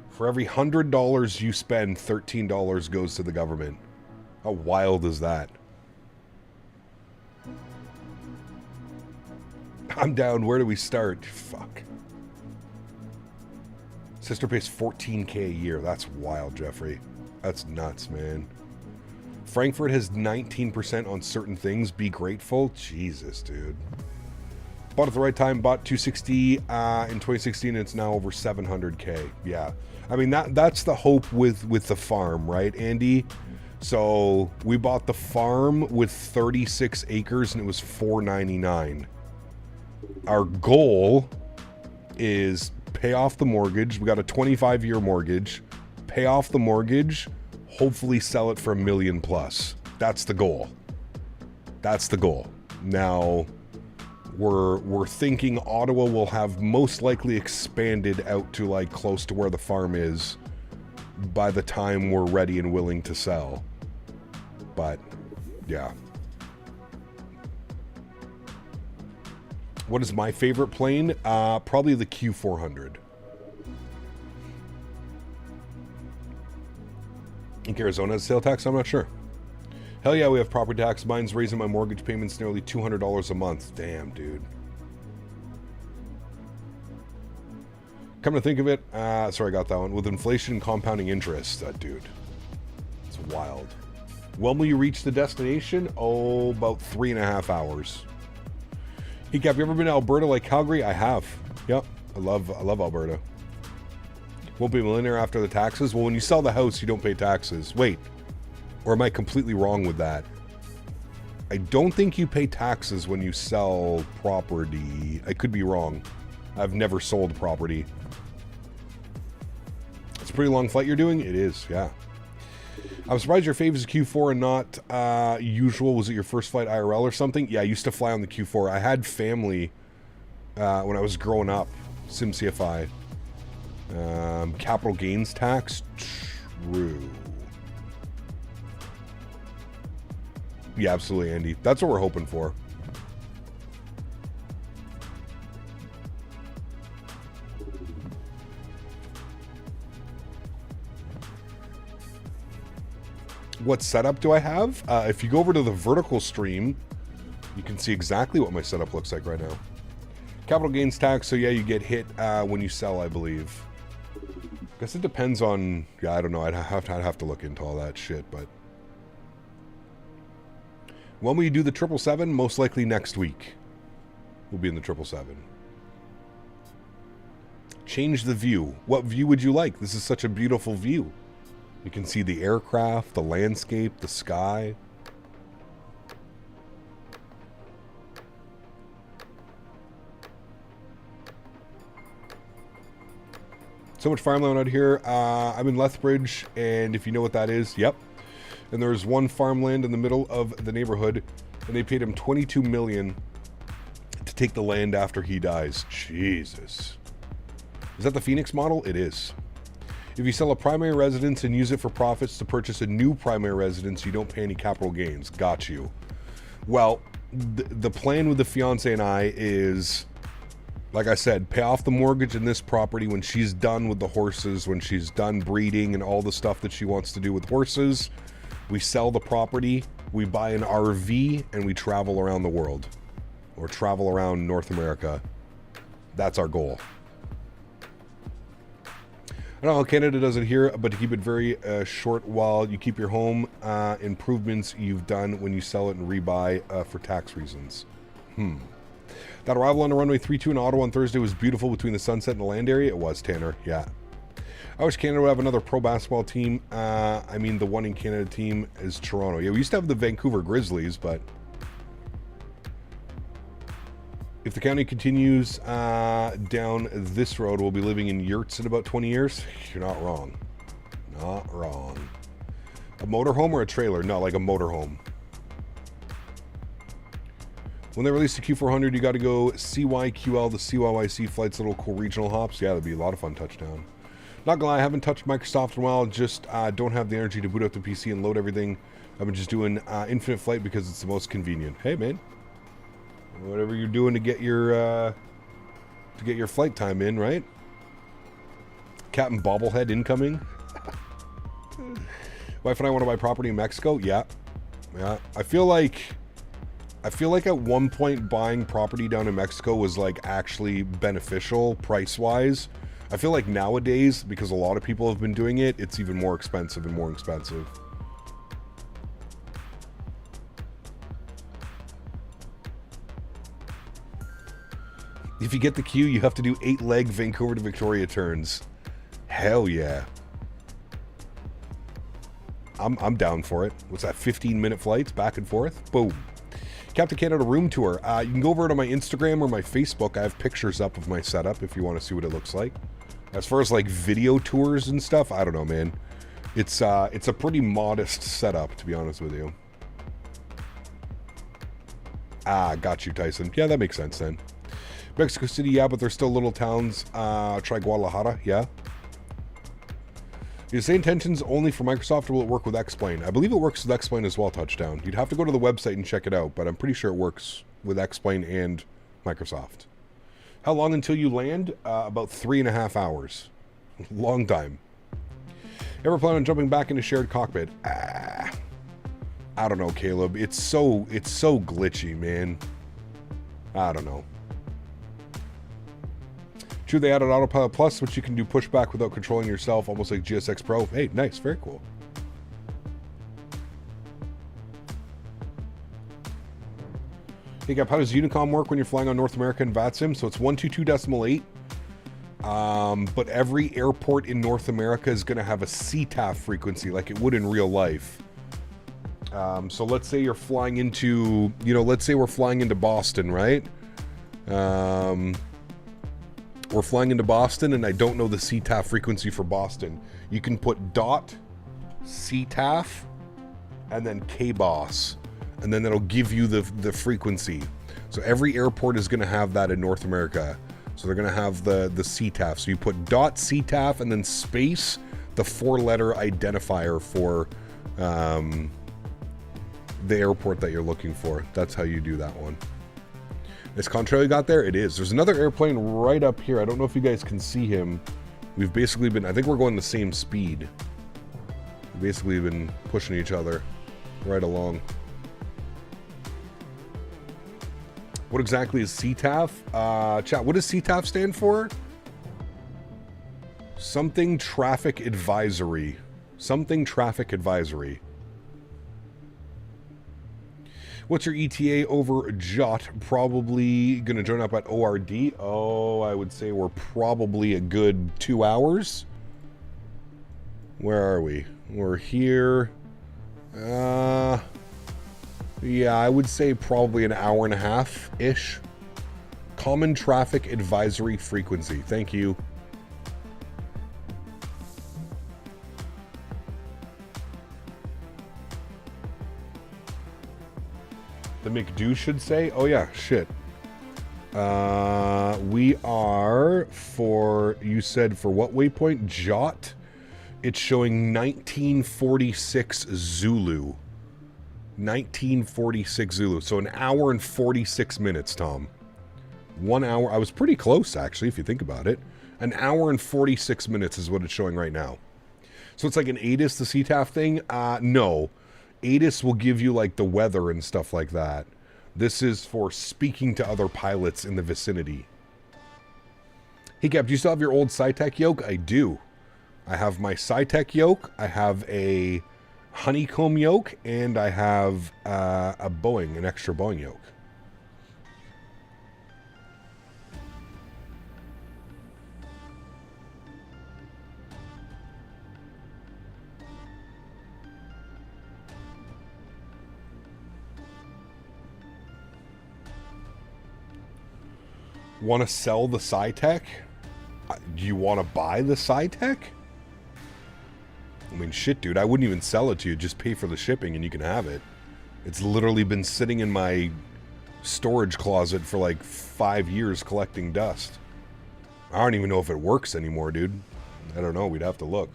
For every $100 you spend, $13 goes to the government. How wild is that? I'm down. Where do we start? Fuck. Sister pays $14K a year. That's wild, Jeffrey. That's nuts, man. Frankfurt has 19% on certain things. Be grateful. Jesus, dude. Bought at the right time. Bought 260 in 2016, and it's now over 700K. Yeah. I mean, that's the hope with the farm, right, Andy? So we bought the farm with 36 acres, and it was $499. Our goal is pay off the mortgage. We got a 25-year mortgage. Pay off the mortgage. Hopefully sell it for $1 million plus. That's the goal. That's the goal. Now, we're thinking Ottawa will have most likely expanded out to like close to where the farm is by the time we're ready and willing to sell. But yeah. What is my favorite plane? Probably the Q400. I think Arizona has sale tax? I'm not sure. Hell yeah, we have property tax. Mine's raising my mortgage payments nearly $200 a month. Damn, dude. Come to think of it, sorry, I got that one. With inflation and compounding interest, dude. It's wild. When will you reach the destination? Oh, about 3.5 hours. Hey, Cap, you ever been to Alberta like Calgary? I have. Yep, I love Alberta. Won't be a millionaire after the taxes? Well, when you sell the house, you don't pay taxes. Wait. Or am I completely wrong with that? I don't think you pay taxes when you sell property. I could be wrong. I've never sold property. It's a pretty long flight you're doing? It is, yeah. I'm surprised your fave is a Q4 and not usual. Was it your first flight IRL or something? Yeah, I used to fly on the Q4. I had family when I was growing up. SimCFI. Capital gains tax? True. Yeah, absolutely, Andy. That's what we're hoping for. What setup do I have? If you go over to the vertical stream, you can see exactly what my setup looks like right now. Capital gains tax, so yeah, you get hit when you sell, I believe. Guess it depends on... Yeah, I don't know. I'd have to look into all that shit, but... When will you do the 777? Most likely next week. We'll be in the 777. Change the view. What view would you like? This is such a beautiful view. You can see the aircraft, the landscape, the sky. So much farmland out here. I'm in Lethbridge, and if you know what that is, yep. And there's one farmland in the middle of the neighborhood, and they paid him $22 million to take the land after he dies. Jesus. Is that the Fenix model? It is. If you sell a primary residence and use it for profits to purchase a new primary residence, you don't pay any capital gains. Got you. Well, the plan with the fiance and I is, like I said, pay off the mortgage in this property when she's done with the horses, when she's done breeding and all the stuff that she wants to do with horses. We sell the property, we buy an RV, and we travel around the world. Or travel around North America. That's our goal. I don't know how Canada does it here, but to keep it very short while you keep your home improvements you've done when you sell it and rebuy for tax reasons. That arrival on the runway 32 in Ottawa on Thursday was beautiful between the sunset and the land area. It was, Tanner, yeah. I wish Canada would have another pro basketball team. I mean, the one in Canada team is Toronto. Yeah, we used to have the Vancouver Grizzlies, but if the county continues down this road, we'll be living in yurts in about 20 years. You're not wrong. Not wrong. A motorhome or a trailer? No, like a motorhome. When they release the Q400, you got to go CYQL, the CYYC Flite's little cool regional hops. Yeah, that'd be a lot of fun. Touchdown. Not gonna lie, I haven't touched Microsoft in a while. Just don't have the energy to boot up the PC and load everything. I've been just doing Infinite Flight because it's the most convenient. Hey, man. Whatever you're doing to get your flight time in, right? Captain Bobblehead incoming. Wife and I want to buy property in Mexico. Yeah. I feel like at one point buying property down in Mexico was like actually beneficial price wise. I feel like nowadays, because a lot of people have been doing it, it's even more expensive and more expensive. If you get the queue, you have to do 8-leg Vancouver to Victoria turns. Hell yeah. I'm down for it. What's that, 15-minute flights back and forth? Boom. Captain Canada room tour. You can go over to my Instagram or my Facebook. I have pictures up of my setup if you want to see what it looks like. As far as like video tours and stuff, I don't know, man. It's a pretty modest setup, to be honest with you. Got you, Tyson. Yeah, that makes sense then. Mexico City, yeah, but there's still little towns. Try Guadalajara, yeah. You say intentions only for Microsoft, or will it work with X-Plane? I believe it works with X-Plane as well, Touchdown. You'd have to go to the website and check it out, but I'm pretty sure it works with X-Plane and Microsoft. How long until you land? About 3.5 hours. Long time. Ever plan on jumping back into shared cockpit? I don't know, Caleb. It's so glitchy, man. I don't know. True, they added Autopilot Plus, which you can do pushback without controlling yourself, almost like GSX Pro. Hey, nice, very cool. Hey, Gap, how does Unicom work when you're flying on North American VATSIM? So it's 122.8. But every airport in North America is going to have a CTAF frequency like it would in real life. So let's say you're flying into, let's say we're flying into Boston, right? We're flying into Boston, and I don't know the CTAF frequency for Boston. You can put dot CTAF and then KBOS, and then that'll give you the frequency. So every airport is going to have that in North America. So they're going to have the CTAF. So you put dot CTAF and then space the 4-letter identifier for the airport that you're looking for. That's how you do that one. Is Contrail got there? It is. There's another airplane right up here. I don't know if you guys can see him. We've basically been, I think we're going the same speed. We've basically been pushing each other right along. What exactly is CTAF? Chat, what does CTAF stand for? Something traffic advisory. Something traffic advisory. What's your ETA over JOT? Probably going to join up at ORD. Oh, I would say we're probably a good 2 hours. Where are we? We're here. Yeah, I would say probably an hour and a half-ish. Common traffic advisory frequency. Thank you. The McDo should say. Oh yeah, shit. We are for, you said for what waypoint? JOT. It's showing 1946 Zulu. 1946 Zulu. So an hour and 46 minutes, Tom. 1 hour. I was pretty close, actually, if you think about it. An hour and 46 minutes is what it's showing right now. So it's like an ATIS, the CTAF thing? No. ATIS will give you like the weather and stuff like that. This is for speaking to other pilots in the vicinity. Hey Cap, do you still have your old SciTech yoke? I do. I have my SciTech yoke, I have a honeycomb yoke, and I have a Boeing, an extra Boeing yoke. Want to sell the SciTech? Do you want to buy the SciTech? I mean, shit, dude, I wouldn't even sell it to you. Just pay for the shipping and you can have it. It's literally been sitting in my storage closet for like 5 years collecting dust. I don't even know if it works anymore, dude. I don't know. We'd have to look.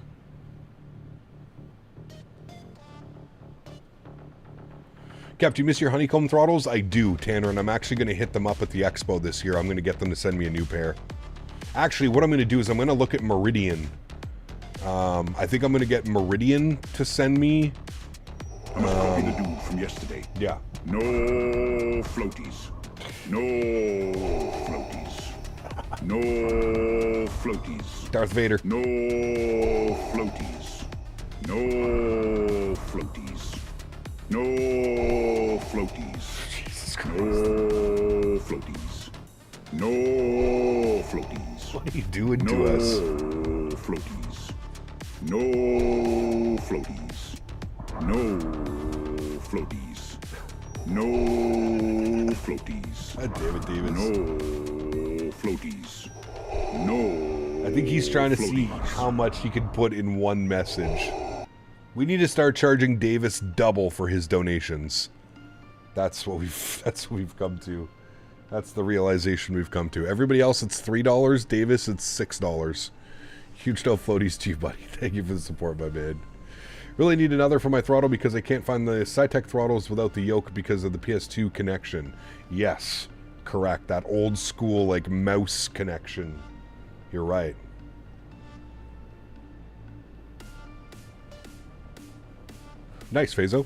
Cap, do you miss your honeycomb throttles? I do, Tanner, and I'm actually going to hit them up at the expo this year. I'm going to get them to send me a new pair. Actually, what I'm going to do is I'm going to look at Meridian. I think I'm going to get Meridian to send me... I'm talking the dude from yesterday. Yeah. No floaties. No floaties. No floaties. Darth Vader. No floaties. No floaties. No floaties. Jesus Christ. No floaties. No floaties. What are you doing to us? No floaties. No floaties. No floaties. No floaties. God damn it, Davis. No floaties. No. I think he's trying to see how much he can put in one message. We need to start charging Davis double for his donations. That's what we've come to. That's the realization we've come to. Everybody else, it's $3. Davis, it's $6. Huge no floaties to you, buddy. Thank you for the support, my man. Really need another for my throttle because I can't find the SciTech throttles without the yoke because of the PS2 connection. Yes, correct. That old school, like, mouse connection. You're right. Nice, Fazo.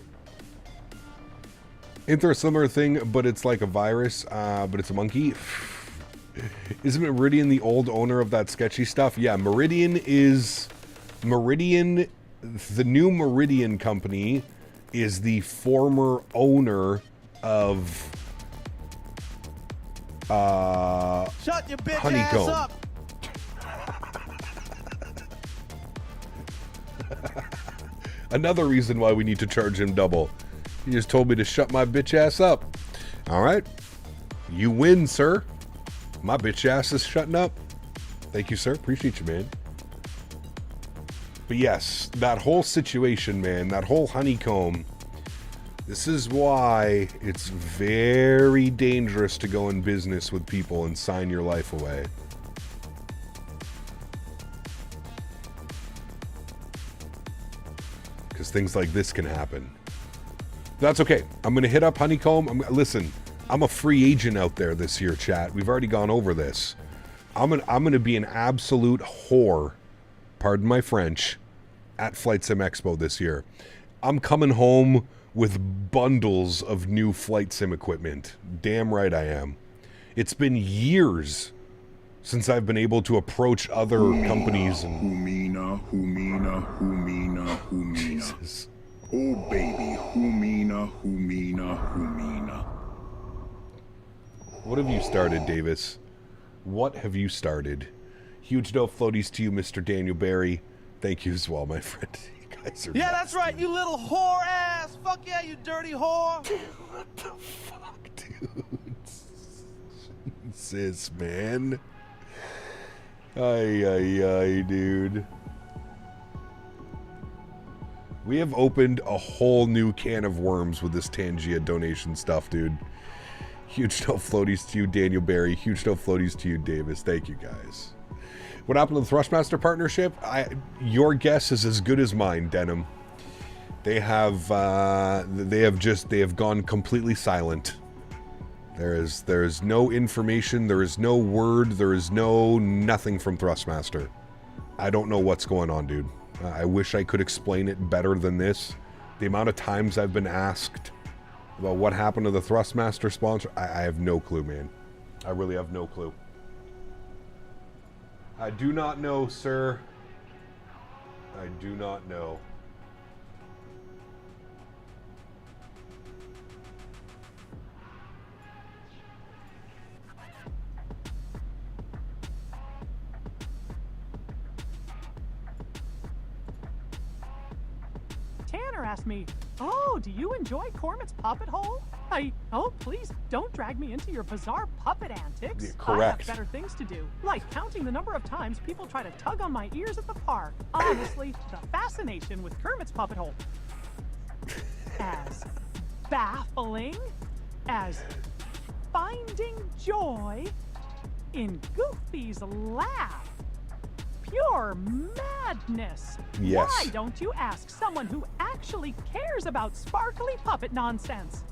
Isn't there a similar thing, but it's like a virus, but it's a monkey? Isn't Meridian the old owner of that sketchy stuff? Yeah, Meridian is... Meridian... The new Meridian company is the former owner of... Shut your bitch Honeycomb. ass up! Another reason why we need to charge him double. He just told me to shut my bitch ass up. Alright. You win, sir. My bitch ass is shutting up. Thank you, sir. Appreciate you, man. But yes, that whole situation, man, that whole honeycomb, this is why it's very dangerous to go in business with people and sign your life away. Because things like this can happen. That's okay. I'm going to hit up Honeycomb. Listen, I'm a free agent out there this year, chat. We've already gone over this. I'm gonna be an absolute whore, pardon my French, at Flight Sim Expo this year. I'm coming home with bundles of new Flight Sim equipment. Damn right I am. It's been years since I've been able to approach other companies and... Humina. Jesus. Oh baby, Humina. What have you started, Davis? What have you started? Huge no floaties to you, Mr. Daniel Barry. Thank you as well, my friend. You guys are Yeah, nuts, that's right, dude. you little whore ass! Fuck yeah, you dirty whore! What the fuck, dude? Jesus, man. Ay, dude. We have opened a whole new can of worms with this Tangia donation stuff, dude. Huge no floaties to you, Daniel Barry. Huge no floaties to you, Davis. Thank you, guys. What happened to the Thrustmaster partnership? Your guess is as good as mine, Denim. They have gone completely silent. There is no information, there is no word, there is no nothing from Thrustmaster. I don't know what's going on, dude. I wish I could explain it better than this. The amount of times I've been asked about what happened to the Thrustmaster sponsor, I have no clue, man. I really have no clue. I do not know, sir. I do not know. Tanner, Tanner asked me, "Oh, do you enjoy Cormatt's puppet hole?" Oh, please don't drag me into your bizarre puppet antics. Yeah, correct. I have better things to do, like counting the number of times people try to tug on my ears at the park. Honestly, the fascination with Kermit's puppet hole, as baffling as finding joy in Goofy's laugh. Pure madness. Yes. Why don't you ask someone who actually cares about sparkly puppet nonsense?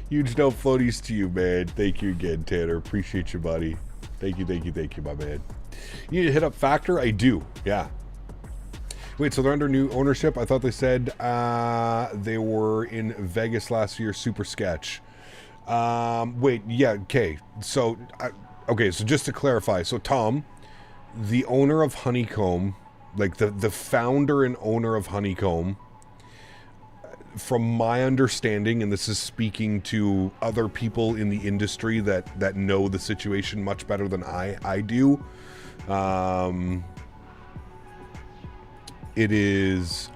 Huge no floaties to you, man. Thank you again, Tanner. Appreciate you, buddy. Thank you, my man. You need to hit up Factor? I do, yeah. Wait, so they're under new ownership? I thought they said they were in Vegas last year. Super sketch. Wait, yeah, okay. So, so just to clarify. So, Tom, the owner of Honeycomb, like the founder and owner of Honeycomb, from my understanding, and this is speaking to other people in the industry that know the situation much better than I do, it is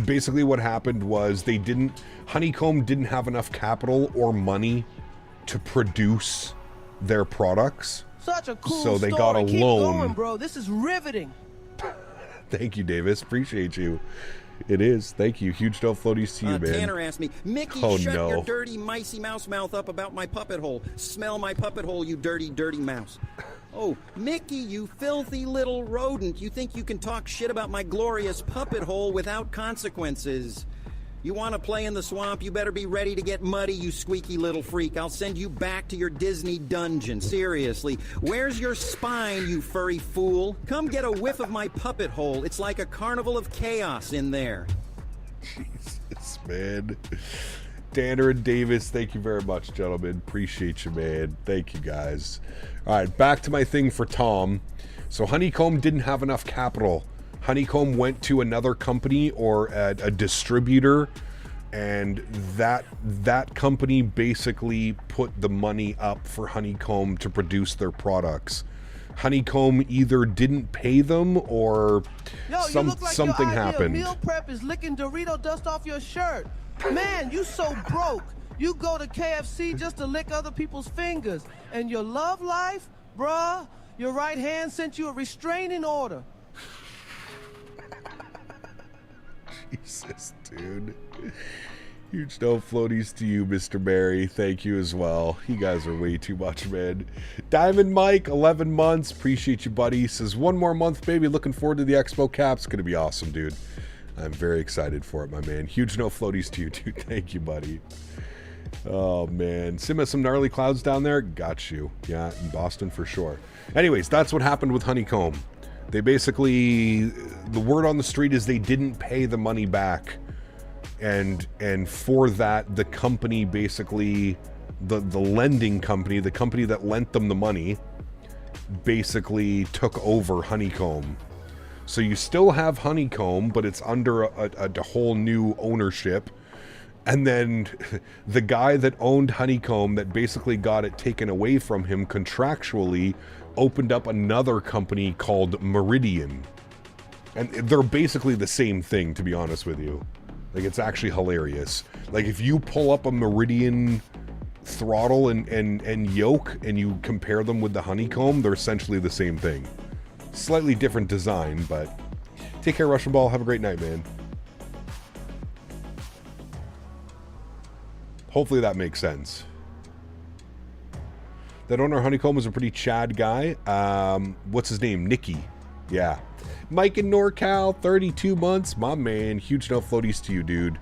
basically what happened was Honeycomb didn't have enough capital or money to produce their products. Such a cool so they story. got a Keep loan. going, bro. This is riveting. Thank you, Davis. Appreciate you. It is. Thank you. Huge no floaties to you, man. Tanner asked me, Mickey, shut your dirty, micey mouse mouth up about my puppet hole. Smell my puppet hole, you dirty, dirty mouse. Oh, Mickey, you filthy little rodent. You think you can talk shit about my glorious puppet hole without consequences. You want to play in the swamp, you better be ready to get muddy, you squeaky little freak. I'll send you back to your Disney dungeon. Seriously. Where's your spine, you furry fool? Come get a whiff of my puppet hole. It's like a carnival of chaos in there. Jesus, man. Tanner and Davis, thank you very much, gentlemen. Appreciate you, man. Thank you, guys. All right, back to my thing for Tom. So Honeycomb didn't have enough capital. Honeycomb went to another company or a distributor, and that company basically put the money up for Honeycomb to produce their products. Honeycomb either didn't pay them or something happened. Meal prep is licking Dorito dust off your shirt. Man, you so broke. You go to KFC just to lick other people's fingers. And your love life, bruh, your right hand sent you a restraining order. Jesus, dude. Huge no floaties to you, Mr. Barry. Thank you as well. You guys are way too much, man. Diamond Mike, 11 months. Appreciate you, buddy. Says, 1 more month, baby. Looking forward to the Expo Cap. It's going to be awesome, dude. I'm very excited for it, my man. Huge no floaties to you, dude. Thank you, buddy. Oh, man. Sim has some gnarly clouds down there. Got you. Yeah, in Boston for sure. Anyways, that's what happened with Honeycomb. They basically, the word on the street is they didn't pay the money back. And for that, the company basically, the lending company, the company that lent them the money, basically took over Honeycomb. So you still have Honeycomb, but it's under a whole new ownership. And then the guy that owned Honeycomb that basically got it taken away from him contractually opened up another company called Meridian. And they're basically the same thing, to be honest with you. Like, it's actually hilarious. Like, if you pull up a Meridian throttle and yoke and you compare them with the Honeycomb, they're essentially the same thing. Slightly different design, but take care, Russian Ball. Have a great night, man. Hopefully that makes sense. That owner Honeycomb was a pretty Chad guy. What's his name? Nicky. Yeah. Mike in NorCal, 32 months. My man. Huge no floaties to you, dude.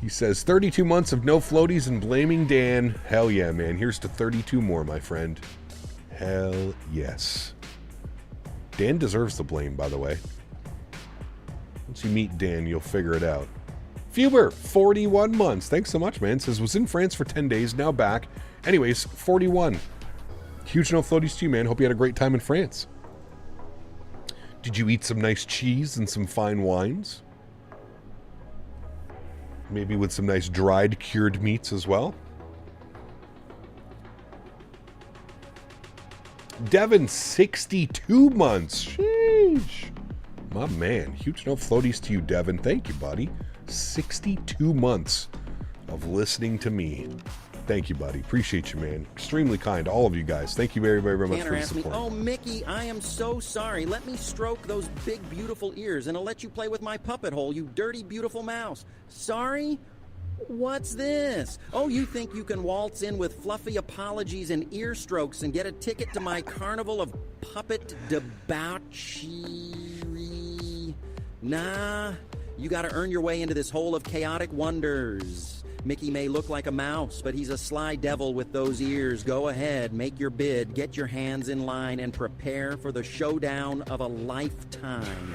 He says 32 months of no floaties and blaming Dan. Hell yeah, man. Here's to 32 more, my friend. Hell yes. Dan deserves the blame, by the way. Once you meet Dan, you'll figure it out. Fuber, 41 months. Thanks so much, man. Says, was in France for 10 days, now back. Anyways, 41. Huge no floaties to you, man. Hope you had a great time in France. Did you eat some nice cheese and some fine wines? Maybe with some nice dried, cured meats as well? Devin, 62 months. Sheesh. My man. Huge no floaties to you, Devin. Thank you, buddy. 62 months of listening to me. Thank you, buddy. Appreciate you, man. Extremely kind. All of you guys. Thank you very, very, very much for the support. Oh, Mickey, I am so sorry. Let me stroke those big, beautiful ears, and I'll let you play with my puppet hole, you dirty, beautiful mouse. Sorry? What's this? Oh, you think you can waltz in with fluffy apologies and ear strokes and get a ticket to my carnival of puppet debauchery? Nah, you gotta earn your way into this hole of chaotic wonders. Mickey may look like a mouse, but he's a sly devil with those ears. Go ahead, make your bid, get your hands in line, and prepare for the showdown of a lifetime.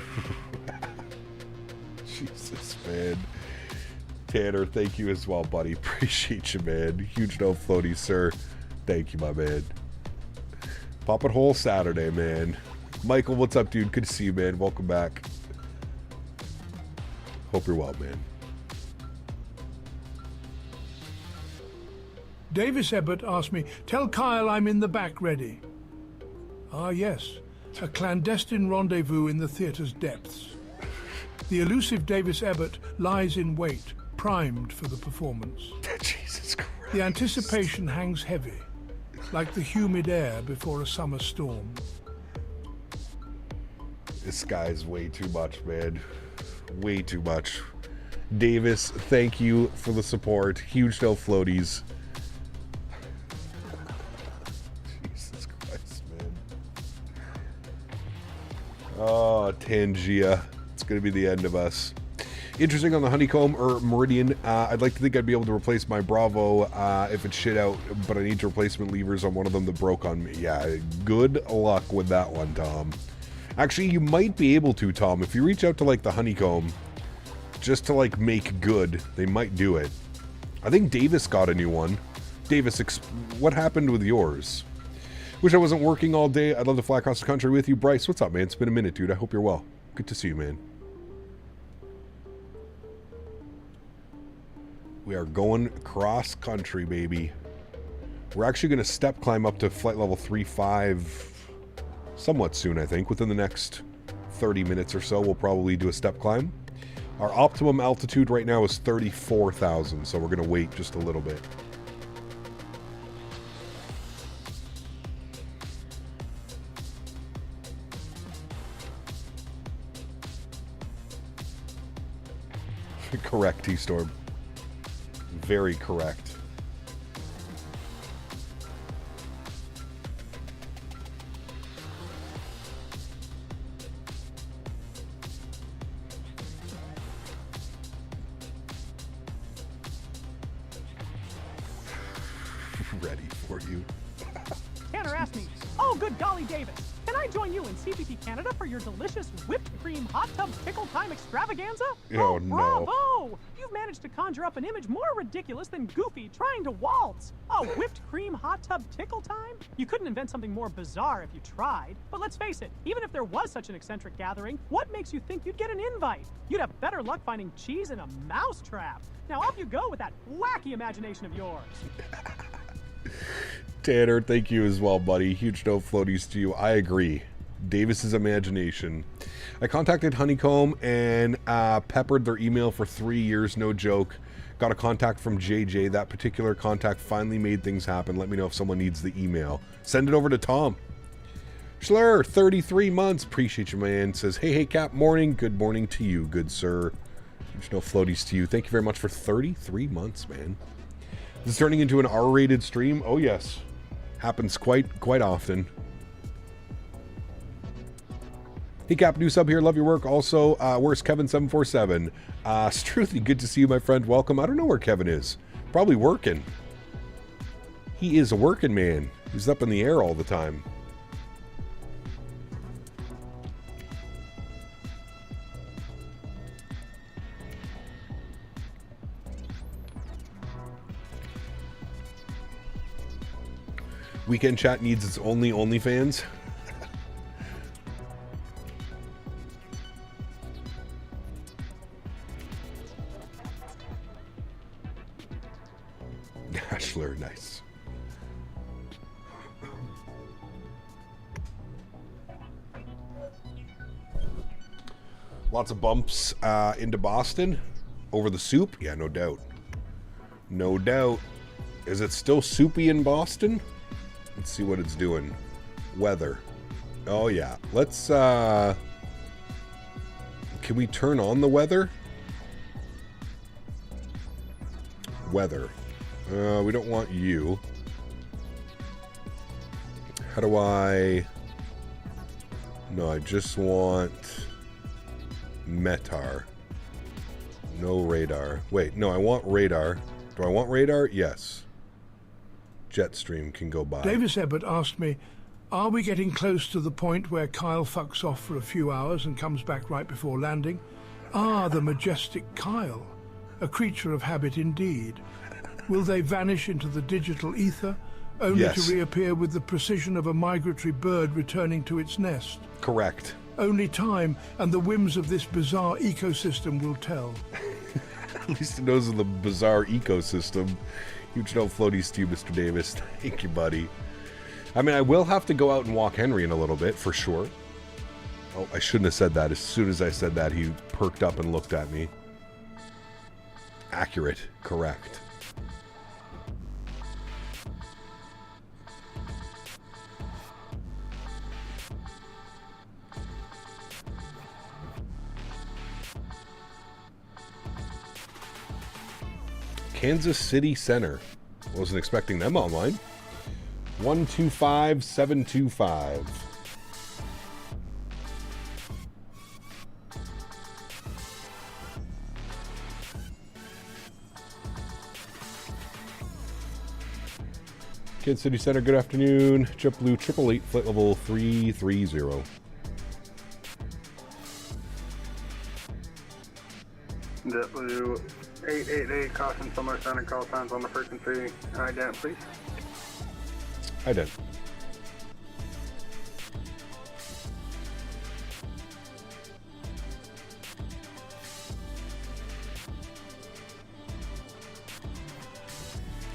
Jesus, man. Tanner, thank you as well, buddy. Appreciate you, man. Huge no floaty, sir. Thank you, my man. Puppet Hole Saturday, man. Michael, what's up, dude? Good to see you, man. Welcome back. Hope you're well, man. Davis Ebbett asked me, tell Kyle I'm in the back ready. Ah, yes. A clandestine rendezvous in the theatre's depths. The elusive Davis Ebbett lies in wait, primed for the performance. Jesus Christ. The anticipation hangs heavy, like the humid air before a summer storm. This guy's way too much, man. Way too much. Davis, thank you for the support. Huge no floaties. Jesus Christ, man. Oh, Tangia. It's going to be the end of us. Interesting on the Honeycomb or Meridian. I'd like to think I'd be able to replace my Bravo if it's shit out, but I need replacement levers on one of them that broke on me. Yeah, good luck with that one, Tom. Actually, you might be able to, Tom. If you reach out to, like, the Honeycomb just to, like, make good, they might do it. I think Davis got a new one. Davis, what happened with yours? Wish I wasn't working all day. I'd love to fly across the country with you. Bryce, what's up, man? It's been a minute, dude. I hope you're well. Good to see you, man. We are going cross country, baby. We're actually going to step climb up to flight level 3-5 somewhat soon, I think. Within the next 30 minutes or so, we'll probably do a step climb. Our optimum altitude right now is 34,000, so we're going to wait just a little bit. Correct, T-Storm. Very correct. Ready for you. Tanner asked me, oh, good golly, Davis, can I join you in CPT Canada for your delicious whipped cream hot tub pickle time extravaganza? Oh, no. Bravo! You've managed to conjure up an image more ridiculous than Goofy trying to waltz. A whipped cream hot tub tickle time? You couldn't invent something more bizarre if you tried. But let's face it, even if there was such an eccentric gathering, what makes you think you'd get an invite? You'd have better luck finding cheese in a mousetrap. Now off you go with that wacky imagination of yours. Tanner, thank you as well, buddy. Huge no floaties to you. I agree. Davis's imagination. I contacted Honeycomb and peppered their email for 3 years, no joke. Got a contact from JJ. That particular contact finally made things happen. Let me know if someone needs the email. Send it over to Tom. Schlur, 33 months. Appreciate you, man. Says, hey, Cap, morning. Good morning to you, good sir. Huge no floaties to you. Thank you very much for 33 months, man. This is turning into an R-rated stream. Oh, yes. Happens quite often. Hey, Cap, new sub here. Love your work. Also, where's Kevin747? Struthy, good to see you, my friend. Welcome. I don't know where Kevin is. Probably working. He is a working man. He's up in the air all the time. Weekend Chat needs its OnlyFans. Ashler, nice. Lots of bumps into Boston over the soup. Yeah, no doubt. No doubt. Is it still soupy in Boston? Let's see what it's doing. Weather. Oh, yeah. Let's, can we turn on the weather? Weather. We don't want you. How do I... No, I just want... Metar. No radar. Wait, no, I want radar. Do I want radar? Yes. Jetstream can go by. Davis Ebert asked me, are we getting close to the point where Kyle fucks off for a few hours and comes back right before landing? Ah, the majestic Kyle. A creature of habit indeed. Will they vanish into the digital ether, only to reappear with the precision of a migratory bird returning to its nest? Correct. Only time and the whims of this bizarre ecosystem will tell. At least it knows of the bizarre ecosystem. Huge no floaties to you, Mr. Davis. Thank you, buddy. I mean, I will have to go out and walk Henry in a little bit, for sure. Oh, I shouldn't have said that. As soon as I said that, he perked up and looked at me. Accurate. Correct. Kansas City Center. Wasn't expecting them online. 125725. Kansas City Center, good afternoon. JetBlue 888, flight level 330. JetBlue 888, caution, similar sounding call signs on the frequency. Ident, please. Ident.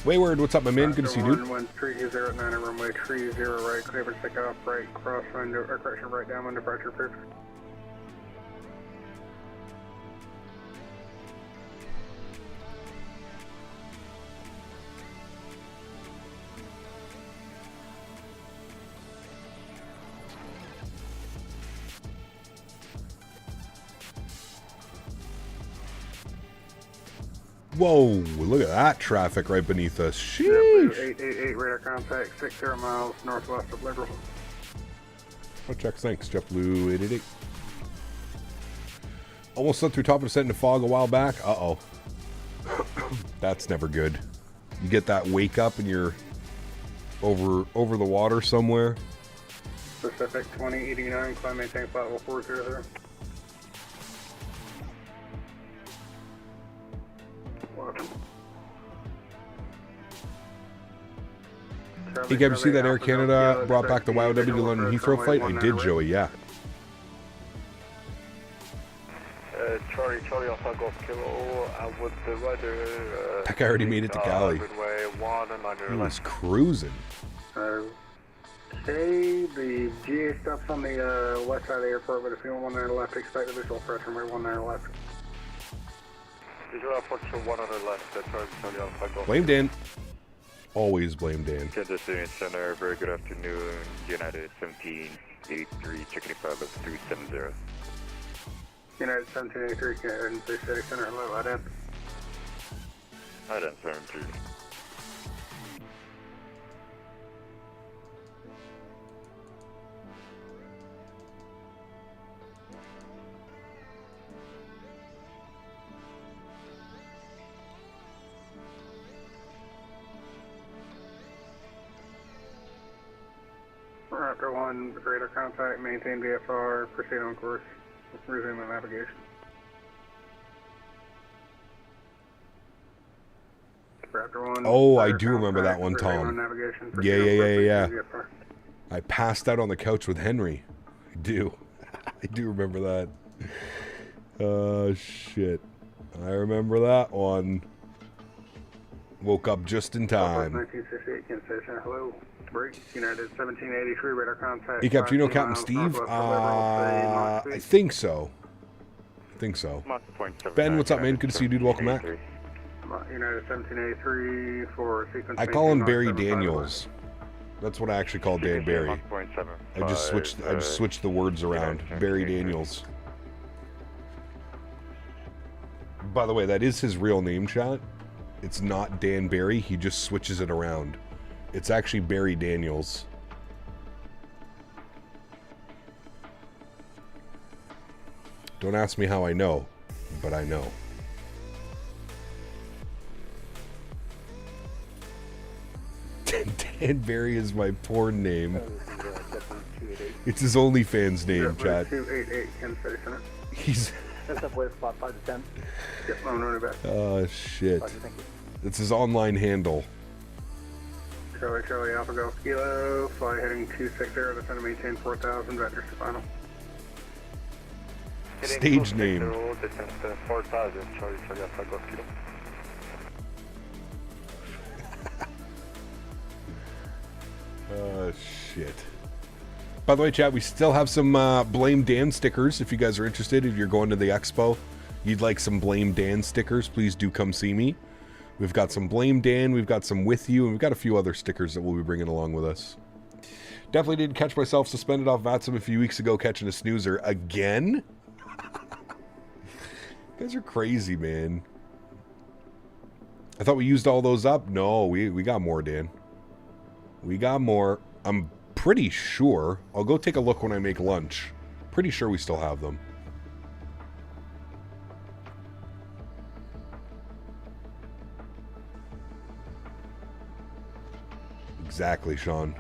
Wayward, what's up, my man? Good to see you, dude. 1309, runway 30 right, clear for take off, right, cross window, or correction, right down, window, departure, perfect. Whoa, look at that traffic right beneath us. Sheesh. 888, radar contact, 60 miles northwest of Liberal. Oh, check, thanks, JetBlue 888. Almost slept through top of the set into fog a while back. Uh-oh. That's never good. You get that wake up and you're over the water somewhere. Pacific 2089, climb maintain flight level 400. Hey, Gab, you see that Air Canada brought back the YOW to London Heathrow flight? I did, Joey, yeah. Charlie Alpha Golf Kilo, with the weather. That guy already made it to Cali. He was cruising. Okay, the GA stops on the west side of the airport, but if you want one there left, expect the visual pressure, maybe one there left. Visual approach 1 on the left, Charlie Alpha Golf. Blame Dan. Always blame Dan. Kansas City Center, very good afternoon. United 1783, checking if I have 370. United 1783, Kansas City Center, hello, Ident. Ident 73. Raptor 1, radar contact, maintain VFR, proceed on course, resume the navigation. Raptor 1. Oh, I do remember that one, Tom. Yeah. I passed out on the couch with Henry. I do. I do remember that. Shit. I remember that one. Woke up just in time. 1968, Kansas City, hello. United 1783, radar contact. Hey, Cap, do you know Captain Steve? I think so. Think so. Master point 7. Ben, what's up, man? Good to see you, dude. Welcome back. United 1783 for sequence. I call him Barry Daniels. That's what I actually call Dan Barry. I just switched the words around. Barry Daniels. By the way, that is his real name, chat. It's not Dan Barry. He just switches it around. It's actually Barry Daniels. Don't ask me how I know, but I know. Dan Barry is my porn name. It's his OnlyFans name, chat. 288 Kansas City Center. He's... That's up with spot 5 to 10. Yep, I'm running back. Oh, shit. It's his online handle. Charlie Alpha Golf Kilo, fly heading 260, descend to maintain 4,000, vectors to final. Stage name. Descend to 4,000, Charlie Alpha Golf Kilo. Oh, shit. By the way, chat, we still have some Blame Dan stickers. If you guys are interested, if you're going to the expo, you'd like some Blame Dan stickers, please do come see me. We've got some Blame Dan, we've got some With You, and we've got a few other stickers that we'll be bringing along with us. Definitely did catch myself suspended off VATSIM a few weeks ago catching a snoozer again. You guys are crazy, man. I thought we used all those up. No, we got more, Dan. We got more. I'm pretty sure. I'll go take a look when I make lunch. Pretty sure we still have them. Exactly, Sean.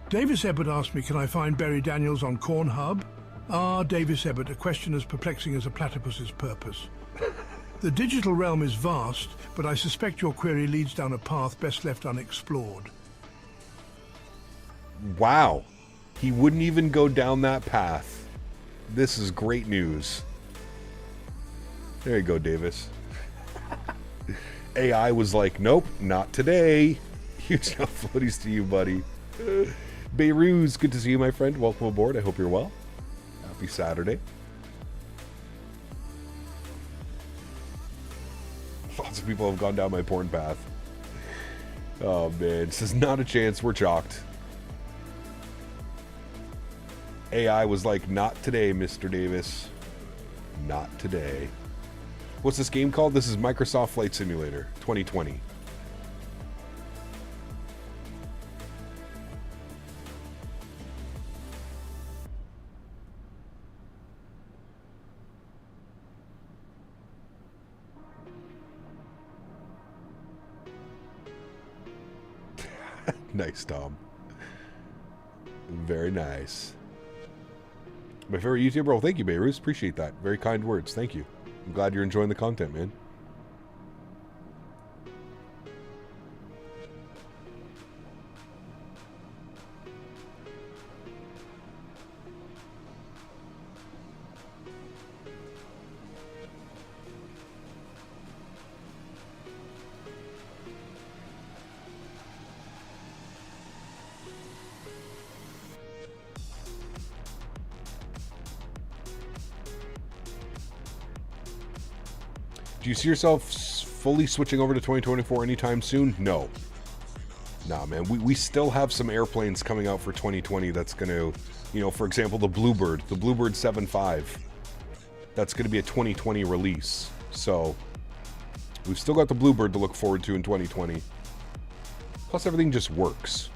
Davis Ebbert asked me, can I find Barry Daniels on Corn Hub? Ah, Davis Ebbert, a question as perplexing as a platypus's purpose. The digital realm is vast, but I suspect your query leads down a path best left unexplored. Wow. He wouldn't even go down that path. This is great news. There you go, Davis. AI was like, nope, not today. Huge enough floaties to you, buddy. Beirut, good to see you, my friend. Welcome aboard. I hope you're well. Happy Saturday. Lots of people have gone down my porn path. Oh, man. This is not a chance. We're chalked. AI was like, not today, Mr. Davis. Not today. What's this game called? This is Microsoft Flight Simulator 2020. Nice, Tom. Very nice. My favorite YouTuber. Well, thank you, Beirut. Appreciate that. Very kind words. Thank you. I'm glad you're enjoying the content, man. Do you see yourself fully switching over to 2024 anytime soon? No. Nah, man. We still have some airplanes coming out for 2020 that's going to, you know, for example, the Bluebird 7.5. That's going to be a 2020 release. So, we've still got the Bluebird to look forward to in 2020. Plus, everything just works.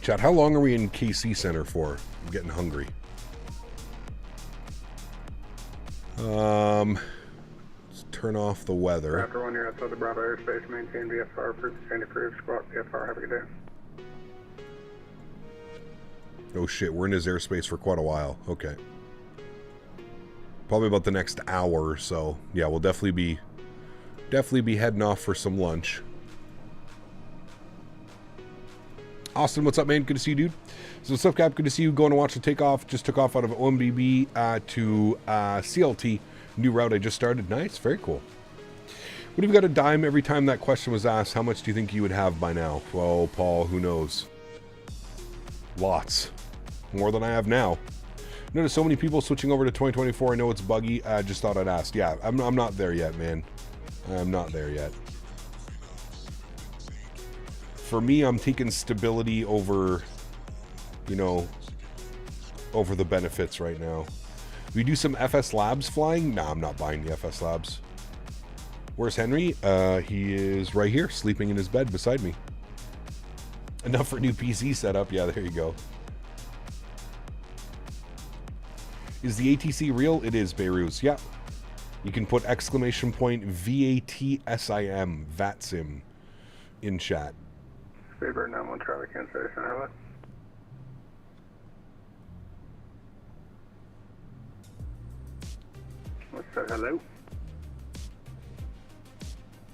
Chat, how long are we in KC Center for? I'm getting hungry. Let's turn off the weather. After 1 year outside the Bravo airspace, maintain VFR, proof sustained approved, squawk VFR, have a good day. Oh shit, we're in his airspace for quite a while. Okay. Probably about the next hour or so. Yeah, we'll definitely be heading off for some lunch. Austin, what's up, man? Good to see you, dude. So, what's up, Cap? Good to see you. Going to watch the takeoff. Just took off out of OMBB to CLT. New route I just started. Nice. Very cool. What if you got a dime every time that question was asked? How much do you think you would have by now? Well, Paul, who knows? Lots. More than I have now. Notice so many people switching over to 2024. I know it's buggy. I just thought I'd ask. Yeah, I'm not there yet, man. I'm not there yet. For me, I'm taking stability over, you know, over the benefits right now. We do some FS Labs flying? Nah, I'm not buying the FS Labs. Where's Henry? He is right here, sleeping in his bed beside me. Enough for a new PC setup. Yeah, there you go. Is the ATC real? It is, Beirut. Yeah. You can put exclamation point VATSIM, VATSIM, in chat. Saber 91 Charlie, Kansas City Center. Let's say hello.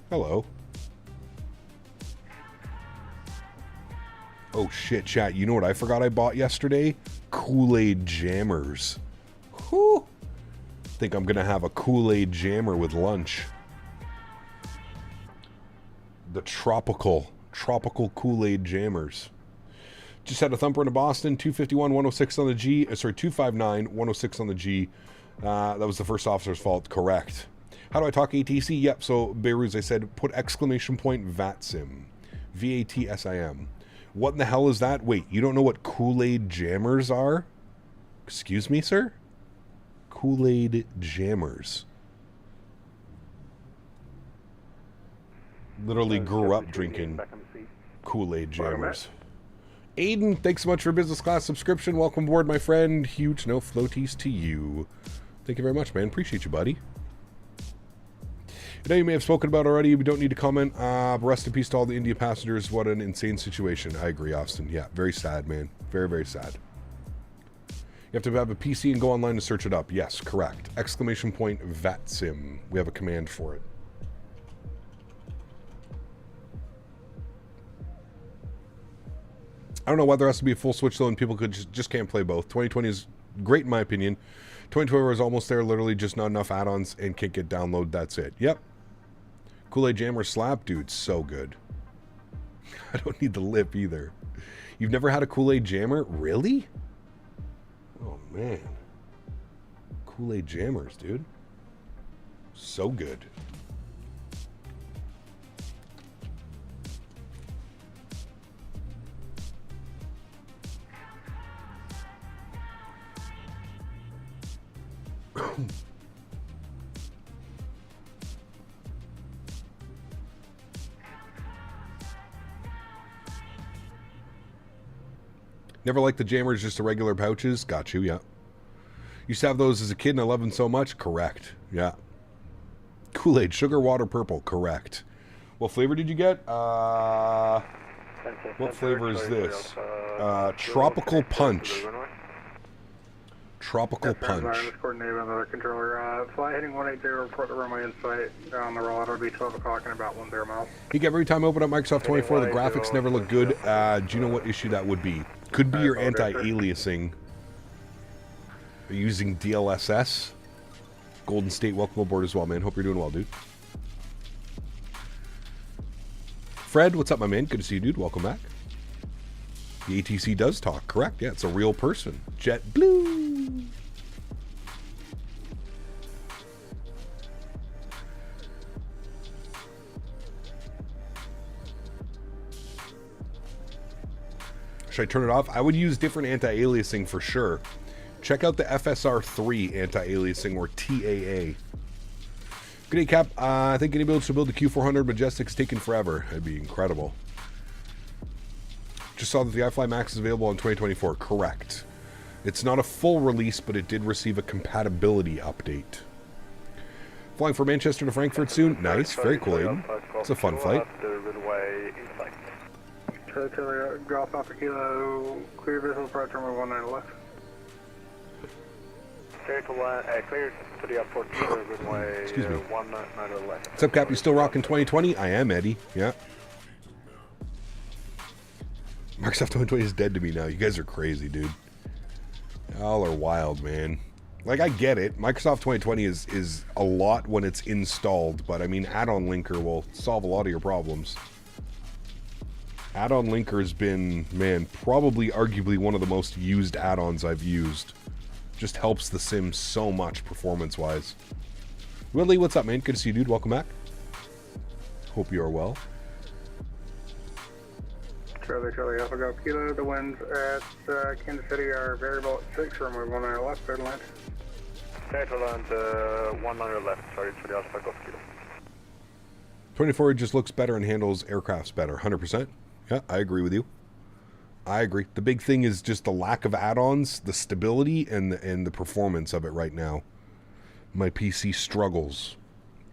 Hello. Oh shit, chat. You know what I forgot I bought yesterday? Kool-Aid jammers. Whew. Think I'm gonna have a Kool-Aid jammer with lunch. The tropical Kool-Aid jammers. Just had a thumper into Boston, 251, 106 on the G. Sorry, 259, 106 on the G. That was the first officer's fault. Correct. How do I talk ATC? Yep, so Beirut, I said, put exclamation point VATSIM. VATSIM. What in the hell is that? Wait, you don't know what Kool-Aid jammers are? Excuse me, sir? Kool-Aid jammers. Literally grew up drinking Kool-Aid jammers. Aiden, thanks so much for business class subscription. Welcome aboard, my friend. Huge no floaties to you. Thank you very much, man. Appreciate you, buddy. I know you may have spoken about it already. We don't need to comment. Rest in peace to all the India passengers. What an insane situation. I agree, Austin. Yeah, very sad, man. Very, very sad. You have to have a PC and go online to search it up. Yes, correct. Exclamation point VATSIM. We have a command for it. I don't know why there has to be a full switch though, and people could just can't play both. 2020 is great in my opinion. 2020 is almost there, literally just not enough add-ons and can't get download. That's it. Yep. Kool-Aid Jammer Slap, dude, so good. I don't need the lip either. You've never had a Kool-Aid Jammer? Really? Oh, man. Kool-Aid Jammers, dude. So good. Never liked the jammers, just the regular pouches. Got you, yeah. Used to have those as a kid and I love them so much. Correct, yeah. Kool-Aid, sugar, water, purple. Correct. What flavor did you get? What flavor is this? Tropical Punch. Tropical Punch. Controller. Flight heading 180, report the runway in sight. On the roll, it'll be 12 o'clock in about 10 miles. Every time I open up Microsoft 24, the graphics never look good. Do you know what issue that would be? Could be your anti-aliasing. Are you using DLSS? Golden State, welcome aboard as well, man. Hope you're doing well, dude. Fred, what's up, my man? Good to see you, dude. Welcome back. The ATC does talk, correct? Yeah, it's a real person. JetBlue. Should I turn it off? I would use different anti-aliasing for sure. Check out the FSR3 anti-aliasing or TAA. Good day, Cap. I think anybody should build the Q400 Majestic's taken forever. That'd be incredible. Just saw that the iFly Max is available in 2024. Correct. It's not a full release, but it did receive a compatibility update. Flying from Manchester to Frankfurt soon. Nice. Very cool, Aiden. It's a fun flight. Drop off a kilo. Clear visual approach runway 19 left. Clear to the airport. Runway Excuse me. 19 left. What's up, Cap? You still rocking 2020? I am, Eddie. Yeah. Microsoft 2020 is dead to me now. You guys are crazy, dude. Y'all are wild, man. Like, I get it. Microsoft 2020 is a lot when it's installed, but I mean, add-on linker will solve a lot of your problems. Add-on linker has been, man, probably arguably one of the most used add-ons I've used. Just helps the sim so much performance-wise. Willie, what's up, man? Good to see you, dude. Welcome back. Hope you are well. Charlie, Alpha Golf Kilo. The winds at Kansas City are variable at 6, runway 19 left, clear to land. Clear to land, 19 left, sorry, Charlie Alpha Golf Kilo. 24 just looks better and handles aircrafts better, 100%. Yeah, I agree with you. I agree. The big thing is just the lack of add-ons, the stability, and the performance of it right now. My PC struggles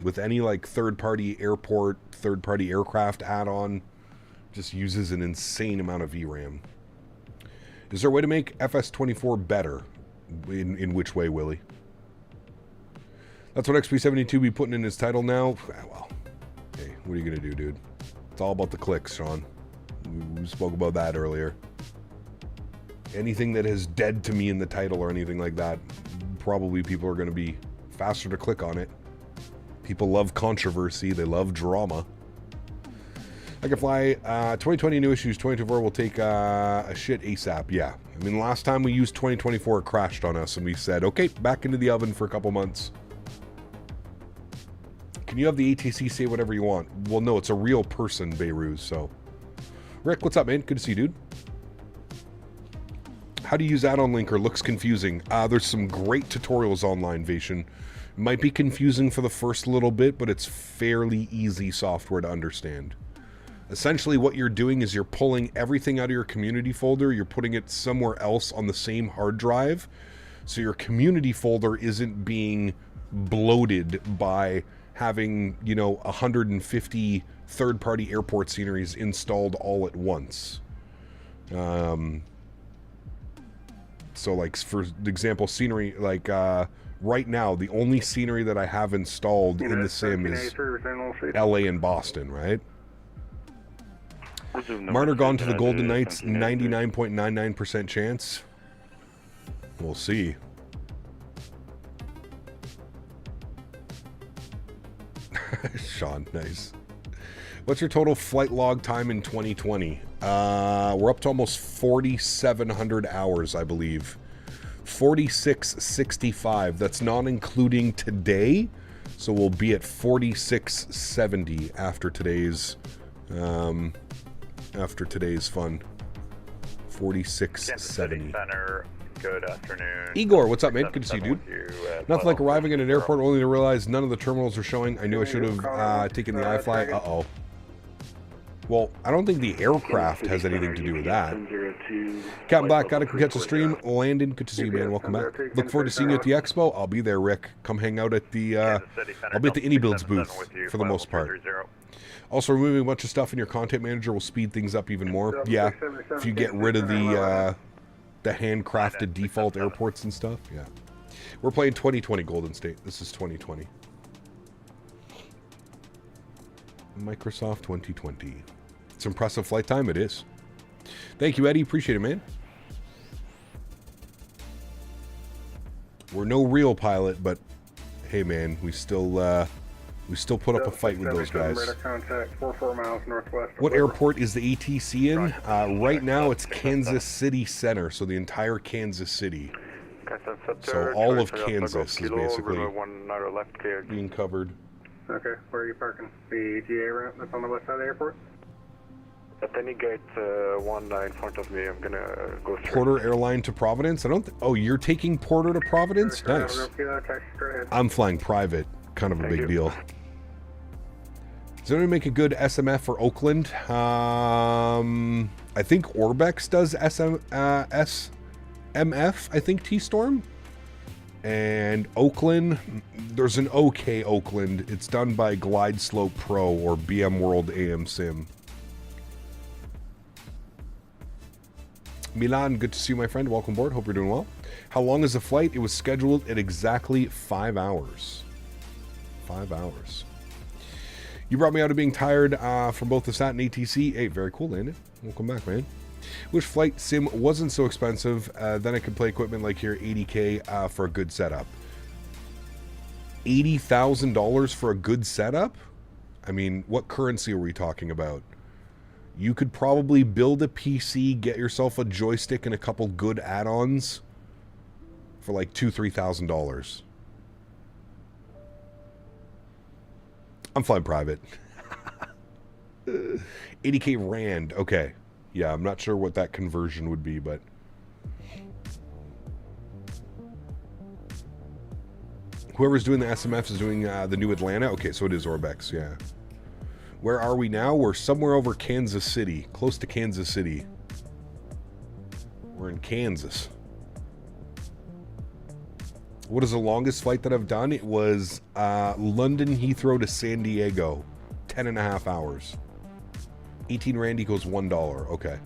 with any like third-party airport, third-party aircraft add-on. Just uses an insane amount of VRAM. Is there a way to make FS24 better? In which way, Willie? That's what XP72 be putting in his title now. Well, hey, what are you gonna do, dude? It's all about the clicks, Sean. We spoke about that earlier. Anything that is dead to me in the title or anything like that, probably people are going to be faster to click on it. People love controversy. They love drama. I can fly 2020 new issues. 2024 will take a shit ASAP. Yeah. I mean, last time we used 2024, it crashed on us, and we said, okay, back into the oven for a couple months. Can you have the ATC say whatever you want? Well, no, it's a real person, Beirut, so. Rick, what's up, man? Good to see you, dude. How to use add-on linker looks confusing. There's some great tutorials online, Vation. Might be confusing for the first little bit, but it's fairly easy software to understand. Essentially, what you're doing is you're pulling everything out of your community folder, you're putting it somewhere else on the same hard drive, so your community folder isn't being bloated by having, you know, 150 third-party airport sceneries installed all at once. So, like, for example, scenery, like, right now, the only scenery that I have installed in the sim is LA and Boston, right? Martyr gone to the Golden Knights, 99.99% chance. We'll see. Sean, nice. What's your total flight log time in 2020? We're up to almost 4,700 hours, I believe. 4665. That's not including today, so we'll be at 4670 after today's fun. 4670. Center. Good afternoon. Igor, what's up, mate? Good to see you, dude. Nothing like arriving at an airport only to realize none of the terminals are showing. I knew I should have taken the iFly. Uh-oh. Well, I don't think the aircraft has anything to do with that. Captain Black, gotta catch a stream. Landon, good to see you, man. Welcome back. Look forward to seeing you at the expo. I'll be there, Rick. Come hang out at the, I'll be at the AnyBuilds booth for the most part. Also, removing a bunch of stuff in your content manager will speed things up even more. Yeah, if you get rid of the handcrafted default airports and stuff. Yeah. We're playing 2020 Golden State. This is 2020. Microsoft 2020. It's impressive flight time. It is. Thank you, Eddie. Appreciate it, man. We're no real pilot, but hey, man, we still put up a fight with those guys. What airport is the ATC in? Right now, it's Kansas City Center, so the entire Kansas City. So all of Kansas is basically being covered. Okay, where are you parking? The GA ramp that's on the west side of the airport? Peteni gate 1 in front of me. I'm gonna go through. Porter Airline to Providence? I don't. Oh, you're taking Porter to Providence? Nice. I'm flying private. Kind of a big deal. Does anyone make a good SMF for Oakland? I think Orbex does SMF. I think T-Storm. And Oakland, there's an OK Oakland. It's done by Glide Slope Pro or BM World AM Sim. Milan, good to see you, my friend. Welcome aboard. Hope you're doing well. How long is the flight? It was scheduled at exactly 5 hours. 5 hours. You brought me out of being tired from both the SAT and ATC. Hey, very cool, Landon. Welcome back, man. Wish flight sim wasn't so expensive. Then I could play equipment like here, $80K for a good setup. $80,000 for a good setup? I mean, what currency are we talking about? You could probably build a PC, get yourself a joystick and a couple good add-ons for like $2,000-$3,000. I'm flying private. 80k rand. Okay. Yeah, I'm not sure what that conversion would be, but whoever's doing the SMF is doing the new Atlanta. Okay, so it is Orbex, yeah. Where are we now? We're somewhere over Kansas City, close to Kansas City. We're in Kansas. What is the longest flight that I've done? It was London Heathrow to San Diego, 10.5 hours. 18 rand equals $1. Okay.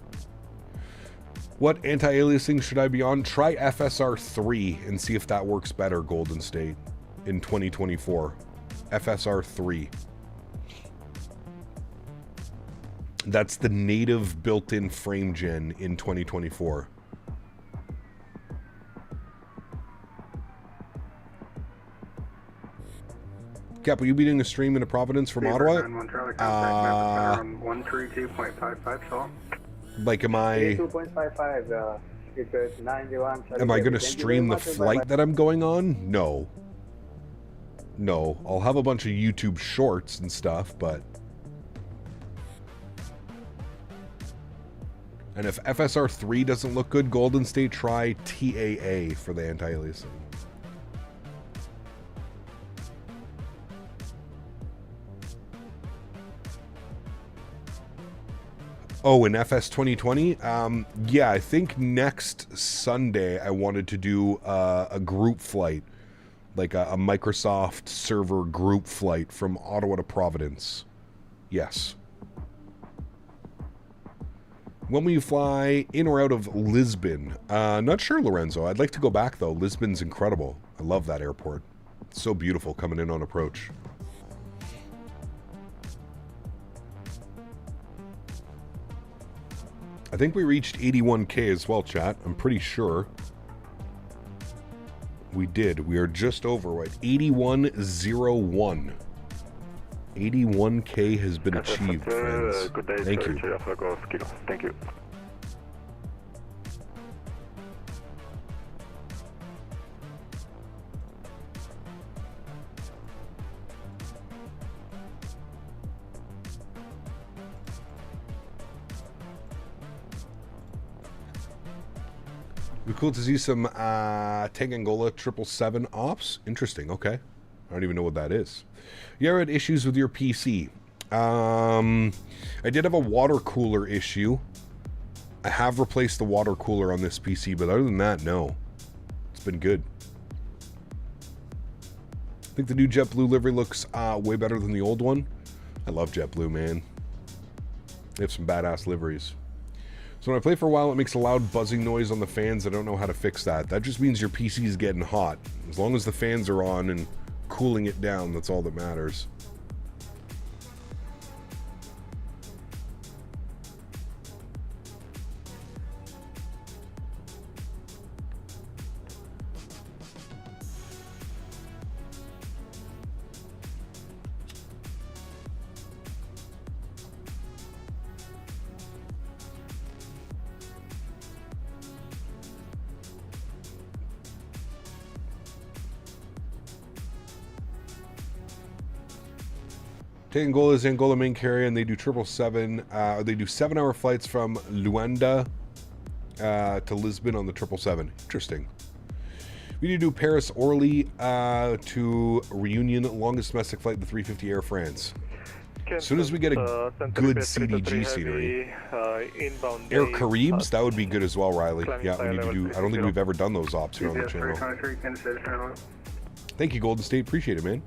What anti-aliasing should I be on? Try FSR 3 and see if that works better, Golden State, in 2024. FSR 3. That's the native built-in frame gen in 2024. Cap, will you be doing a stream into Providence from Ottawa? 132.55, so. Like, am I... 2.55, it's 91. Am I going to stream the flight that I'm going on? No. No. I'll have a bunch of YouTube shorts and stuff, but... And if FSR 3 doesn't look good, Golden State, try TAA for the anti-aliasing. Oh, in FS 2020? Yeah, I think next Sunday I wanted to do a group flight. Like a Microsoft server group flight from Ottawa to Providence. Yes. When will you fly in or out of Lisbon? Not sure, Lorenzo. I'd like to go back, though. Lisbon's incredible. I love that airport. It's so beautiful coming in on approach. I think we reached 81k as well, chat. I'm pretty sure. We did. We are just over, what? 8101. 81k has been achieved, friends. Good day, Thank you. Thank you. It'd be cool to see some Tangangola 777 ops. Interesting, okay. I don't even know what that is. You ever had issues with your PC? I did have a water cooler issue. I have replaced the water cooler on this PC, but other than that, no. It's been good. I think the new JetBlue livery looks way better than the old one. I love JetBlue, man. They have some badass liveries. So when I play for a while, it makes a loud buzzing noise on the fans. I don't know how to fix that. That just means your PC is getting hot. As long as the fans are on and cooling it down, that's all that matters. Angola is Angola main carrier, and they do 777. They do 7-hour flights from Luanda to Lisbon on the 777. Interesting. We need to do Paris Orly to Reunion, longest domestic flight, the 350 Air France. As soon as we get a good CDG scenery, Air Caribs, that would be good as well, Riley. Yeah, we need to do. I don't think we've ever done those ops here on the channel. Thank you, Golden State. Appreciate it, man.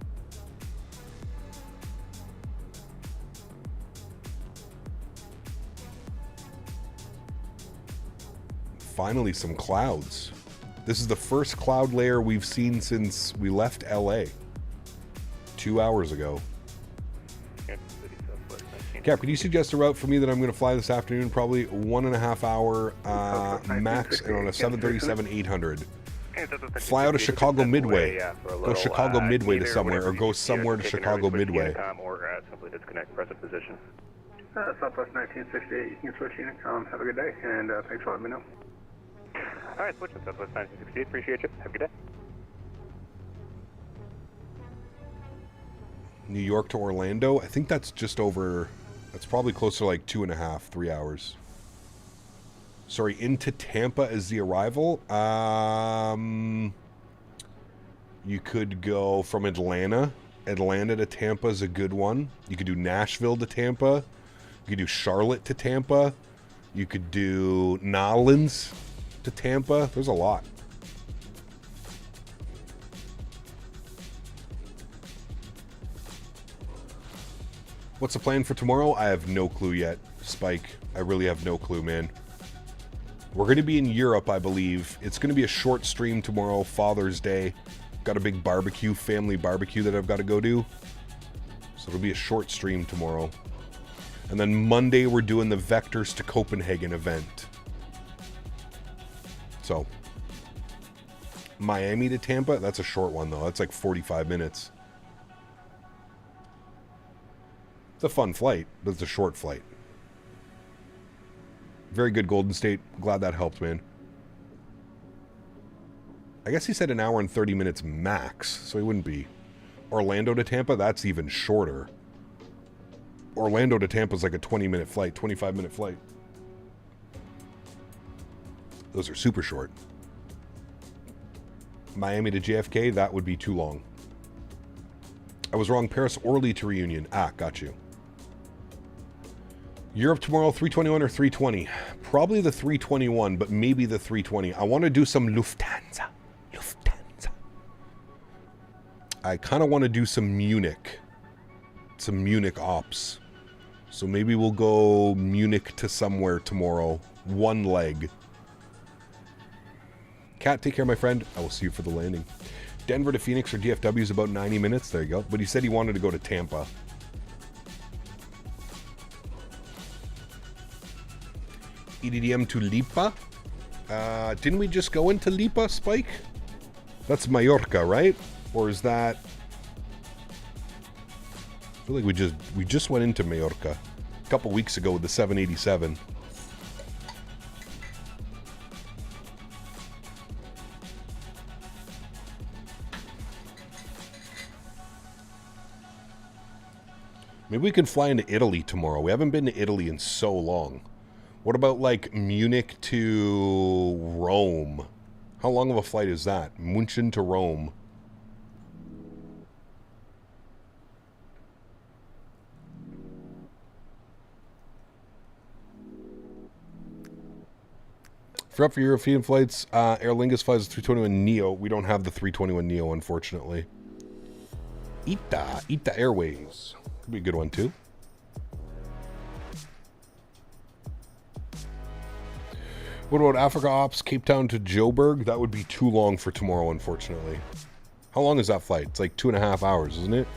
Finally, some clouds. This is the first cloud layer we've seen since we left LA 2 hours ago. Cap, could you suggest a route for me that I'm going to fly this afternoon? Probably 1.5 hour max, and on a 737-800. Fly out of Chicago Midway. Go Chicago Midway to somewhere, or go somewhere to Chicago Midway. Or simply disconnect present position. Southwest 1968, you can switch unit. Have a good day, and thanks for letting me know. All right, switch to Southwest 1968. Appreciate you. Have a good day. New York to Orlando. I think that's just over. That's probably closer to like 2.5, 3 hours. Sorry, into Tampa is the arrival. You could go from Atlanta. Atlanta to Tampa is a good one. You could do Nashville to Tampa. You could do Charlotte to Tampa. You could do Nolens to Tampa. There's a lot. What's the plan for tomorrow? I have no clue yet, Spike. I really have no clue, man. We're going to be in Europe, I believe. It's going to be a short stream tomorrow, Father's Day. Got a big barbecue, family barbecue that I've got to go do. So it'll be a short stream tomorrow. And then Monday, we're doing the Vectors to Copenhagen event. So, Miami to Tampa, that's a short one, though. That's like 45 minutes. It's a fun flight, but it's a short flight. Very good, Golden State. Glad that helped, man. I guess he said an hour and 30 minutes max, so he wouldn't be. Orlando to Tampa, that's even shorter. Orlando to Tampa is like a 20-minute flight, 25-minute flight. Those are super short. Miami to JFK, that would be too long. I was wrong. Paris Orly to Reunion. Ah, got you. Europe tomorrow, 321 or 320? Probably the 321, but maybe the 320. I want to do some Lufthansa. I kind of want to do some Munich ops. So maybe we'll go Munich to somewhere tomorrow. One leg. Cat, take care, my friend. I will see you for the landing. Denver to Phoenix or DFW is about 90 minutes. There you go. But he said he wanted to go to Tampa. EDDM to Lipa. Didn't we just go into Lipa, Spike? That's Mallorca, right? Or is that... I feel like we just went into Mallorca a couple weeks ago with the 787. Maybe we can fly into Italy tomorrow. We haven't been to Italy in so long. What about like Munich to Rome? How long of a flight is that? München to Rome. If you're up for European flights, Aer Lingus flies the 321 Neo. We don't have the 321 Neo, unfortunately. ITA Airways. Could be a good one, too. What about Africa Ops, Cape Town to Joburg? That would be too long for tomorrow, unfortunately. How long is that flight? It's like 2.5 hours, isn't it?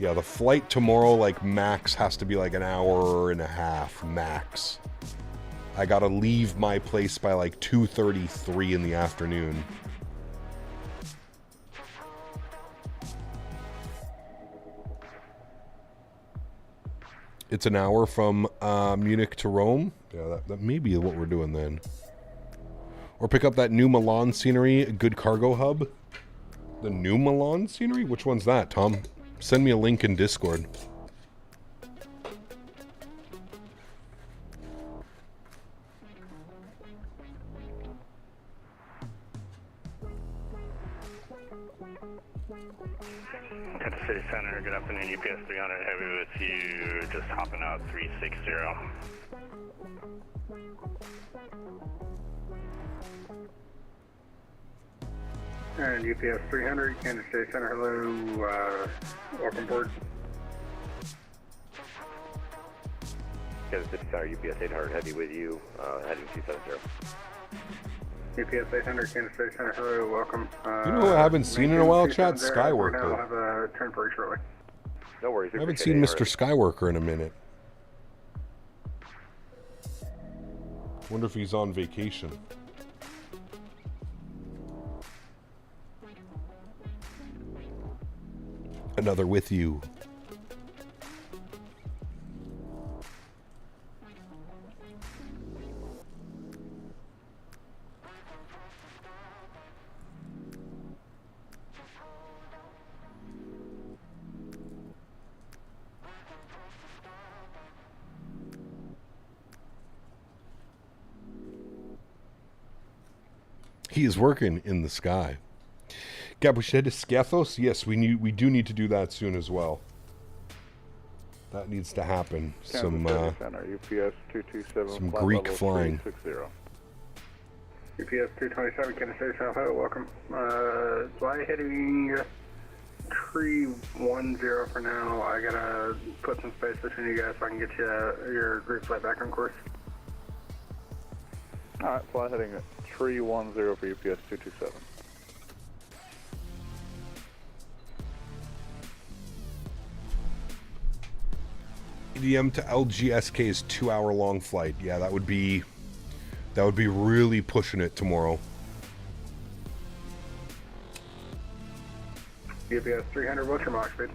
Yeah, the flight tomorrow, like, max has to be like an hour and a half, max. I gotta leave my place by like 2:33 in the afternoon. It's an hour from Munich to Rome. Yeah, that may be what we're doing then. Or pick up that new Milan scenery, a good cargo hub. The new Milan scenery? Which one's that, Tom? Send me a link in Discord. Kansas City Center, good afternoon, UPS 300, heavy with you, just hopping out 360. And UPS 300, Kansas City Center, hello, welcome aboard. Kansas City Center, UPS 800, heavy with you, heading 270. UPS 800, Kansas City Center, hello, welcome. You know who I haven't seen in a while, Chad? We'll Skyworker. have a turn for you shortly. No worries. I haven't seen Mr. Skyworker in a minute. Wonder if he's on vacation. Another with you. He is working in the sky. Gab, we should head to Scathos? Yes, we do need to do that soon as well. That needs to happen. Some Greek flying. UPS 227, Kansas City South, welcome. Fly heading 310 for now. I gotta put some space between you guys so I can get you your Greek flight back on course. Alright, fly heading 310 for UPS 227. EDM to LGSK is 2-hour long flight. Yeah, that would be really pushing it tomorrow. UPS 300, what's your Mach speed?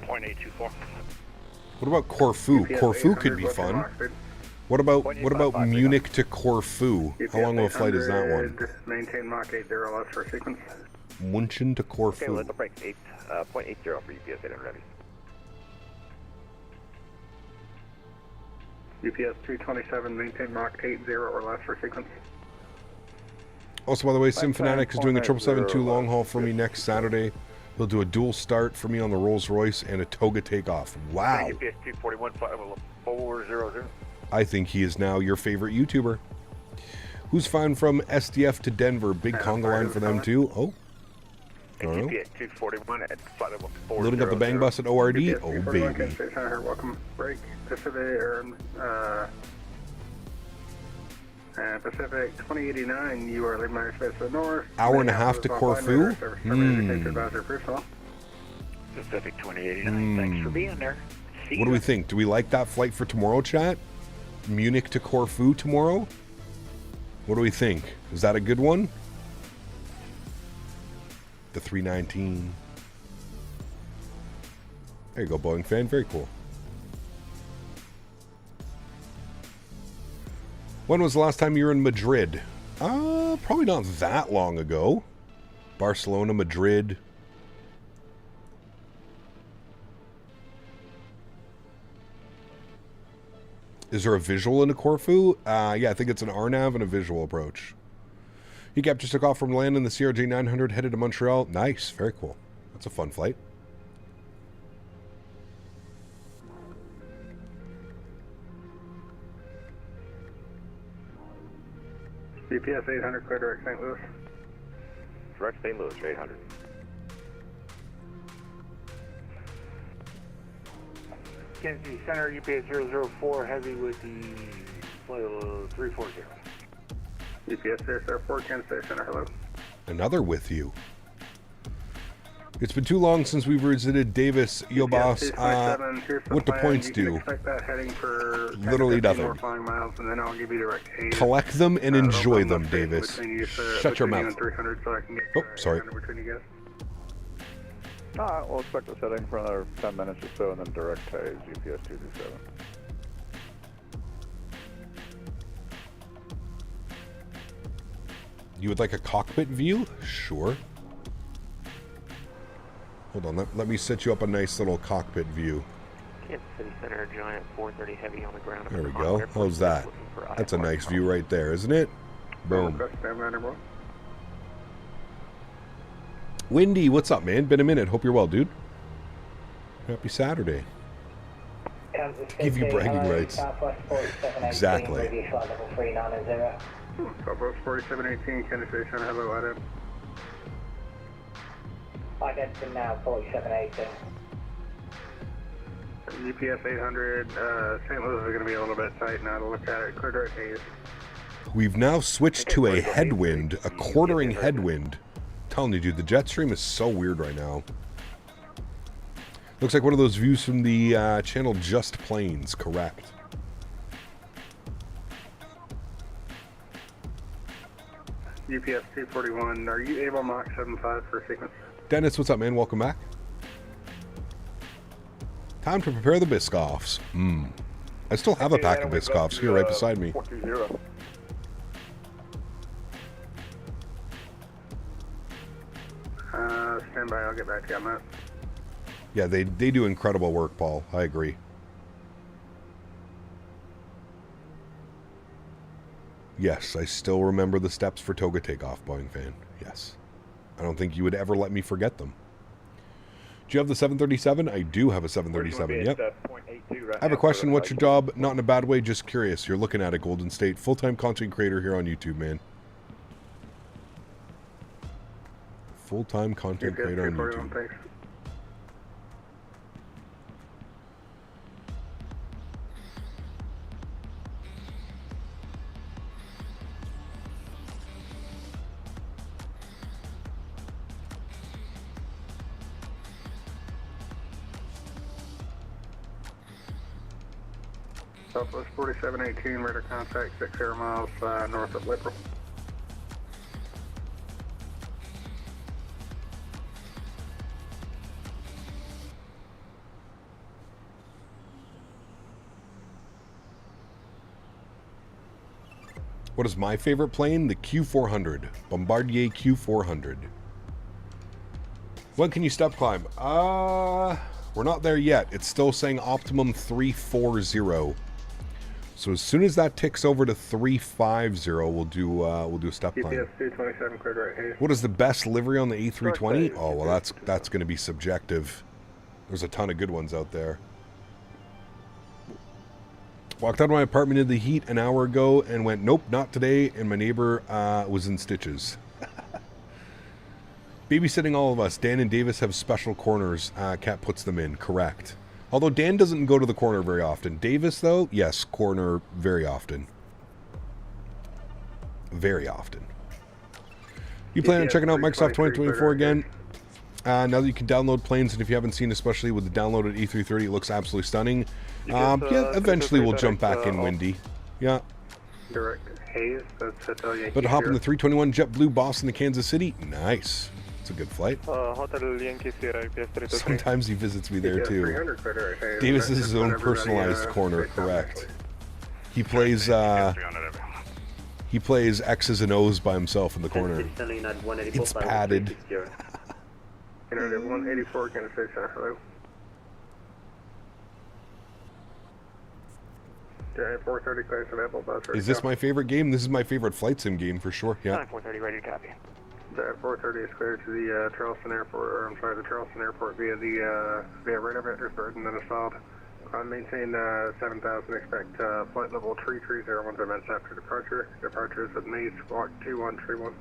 0.824. What about Corfu? Corfu could be fun. What about Munich to Corfu? How long of a flight is that one? Maintain Mach 80 less for sequence. Munchen to Corfu. Okay, let the brakes 0.80 for UPS 800 ready. UPS 227, maintain Mach 80 or less for sequence. Also, by the way, Sim Fanatic is doing a 772 long haul for me next Saturday. He'll do a dual start for me on the Rolls Royce and a Toga takeoff. Wow. UPS 241, 400. I think he is now your favorite YouTuber. Who's flying from SDF to Denver? Big conga line for them too. Oh. UPS 241 at flight level 400. Loading up the bang bus at ORD. Oh, baby. Welcome. Break. Pacific, Pacific 2089, you are leaving my airspace to the north. Hour and a half to Corfu? Pacific 2089, thanks for being there. What do we think? Do we like that flight for tomorrow, chat? Munich to Corfu tomorrow? What do we think? Is that a good one? The 319. There you go, Boeing fan. Very cool. When was the last time you were in Madrid? Probably not that long ago. Barcelona, Madrid. Is there a visual in a Corfu? Yeah, I think it's an RNAV and a visual approach. He just took off from land in the CRJ 900, headed to Montreal. Nice, very cool. That's a fun flight. UPS 800, clear direct St. Louis. Direct St. Louis, 800. Kansas City Center, UPS 004, heavy with the flight 340. UPS 004, Kansas City Center, hello. Another with you. It's been too long since we've visited Davis. Yo, boss. What do points do? Literally nothing. Collect them and enjoy them, Davis. Shut your mouth. Oh, sorry. Alright, we'll expect the setting for another 10 minutes or so and then direct haze UPS 227. You would like a cockpit view? Sure. Hold on, let me set you up a nice little cockpit view. Kansas City Center, giant 430 heavy on the ground. There we go. How's that? That's a nice view right there, isn't it? Boom. Windy, what's up, man? Been a minute. Hope you're well, dude. Happy Saturday. Give you bragging rights. Exactly. Southwest 4718, Kansas City Center, hello, IDEM. IDEM now, 4718. UPS 800, St. Louis is going to be a little bit tight now to look at it. Clear direct haze. We've now switched to a headwind, a quartering headwind. I'm telling you, dude, the jet stream is so weird right now. Looks like one of those views from the channel Just Planes, correct. UPS 241, are you able Mach 75 for sequence? Dennis, what's up, man? Welcome back. Time to prepare the Biscoffs. I still have a pack of Biscoffs here right beside me. 420. Stand by, I'll get back to you on that. Yeah, they do incredible work, Paul. I agree. Yes, I still remember the steps for toga takeoff, Boeing fan. Yes. I don't think you would ever let me forget them. Do you have the 737? I do have a 737, yep. I have a question. What's your job? Not in a bad way, just curious. You're looking at it, Golden State. Full-time content creator here on YouTube, man. Full-time content creator on YouTube. Southwest 4718, radar contact 6 air miles north of Liberal. What is my favorite plane? The Q400. Bombardier Q400. When can you step climb? We're not there yet. It's still saying optimum 340. So as soon as that ticks over to 350, we'll do a step climb. GPS 227 cleared right here. What is the best livery on the A320? Oh, well, that's going to be subjective. There's a ton of good ones out there. Walked out of my apartment in the heat an hour ago and went, nope, not today. And my neighbor was in stitches. Babysitting all of us. Dan and Davis have special corners. Cat puts them in. Correct. Although Dan doesn't go to the corner very often. Davis, though, yes, corner very often. Very often. You plan on checking out Microsoft 2024 again? Now that you can download planes, and if you haven't seen, especially with the downloaded E330, it looks absolutely stunning. Yeah, eventually we'll jump back in, Windy. Yeah. Direct Hayes, that's Hotel Yankee. But hop in the 321 JetBlue Boston to Kansas City. Nice. It's a good flight. Sometimes he visits me there too. Davis is his own personalized corner, correct. He plays X's and O's by himself in the corner. It's padded. 184 Kansas City Center, hello. 430 clears available bus. Is this my favorite game? This is my favorite flight sim game for sure. Yeah. 430 ready to copy. That 430 is cleared to the Charleston Airport, or I'm sorry, the Charleston Airport via the radar vector bird, and then it's filed. Maintain 7,000. Expect flight level 3301 events after departure. Departure is at Maze Squawk 2131.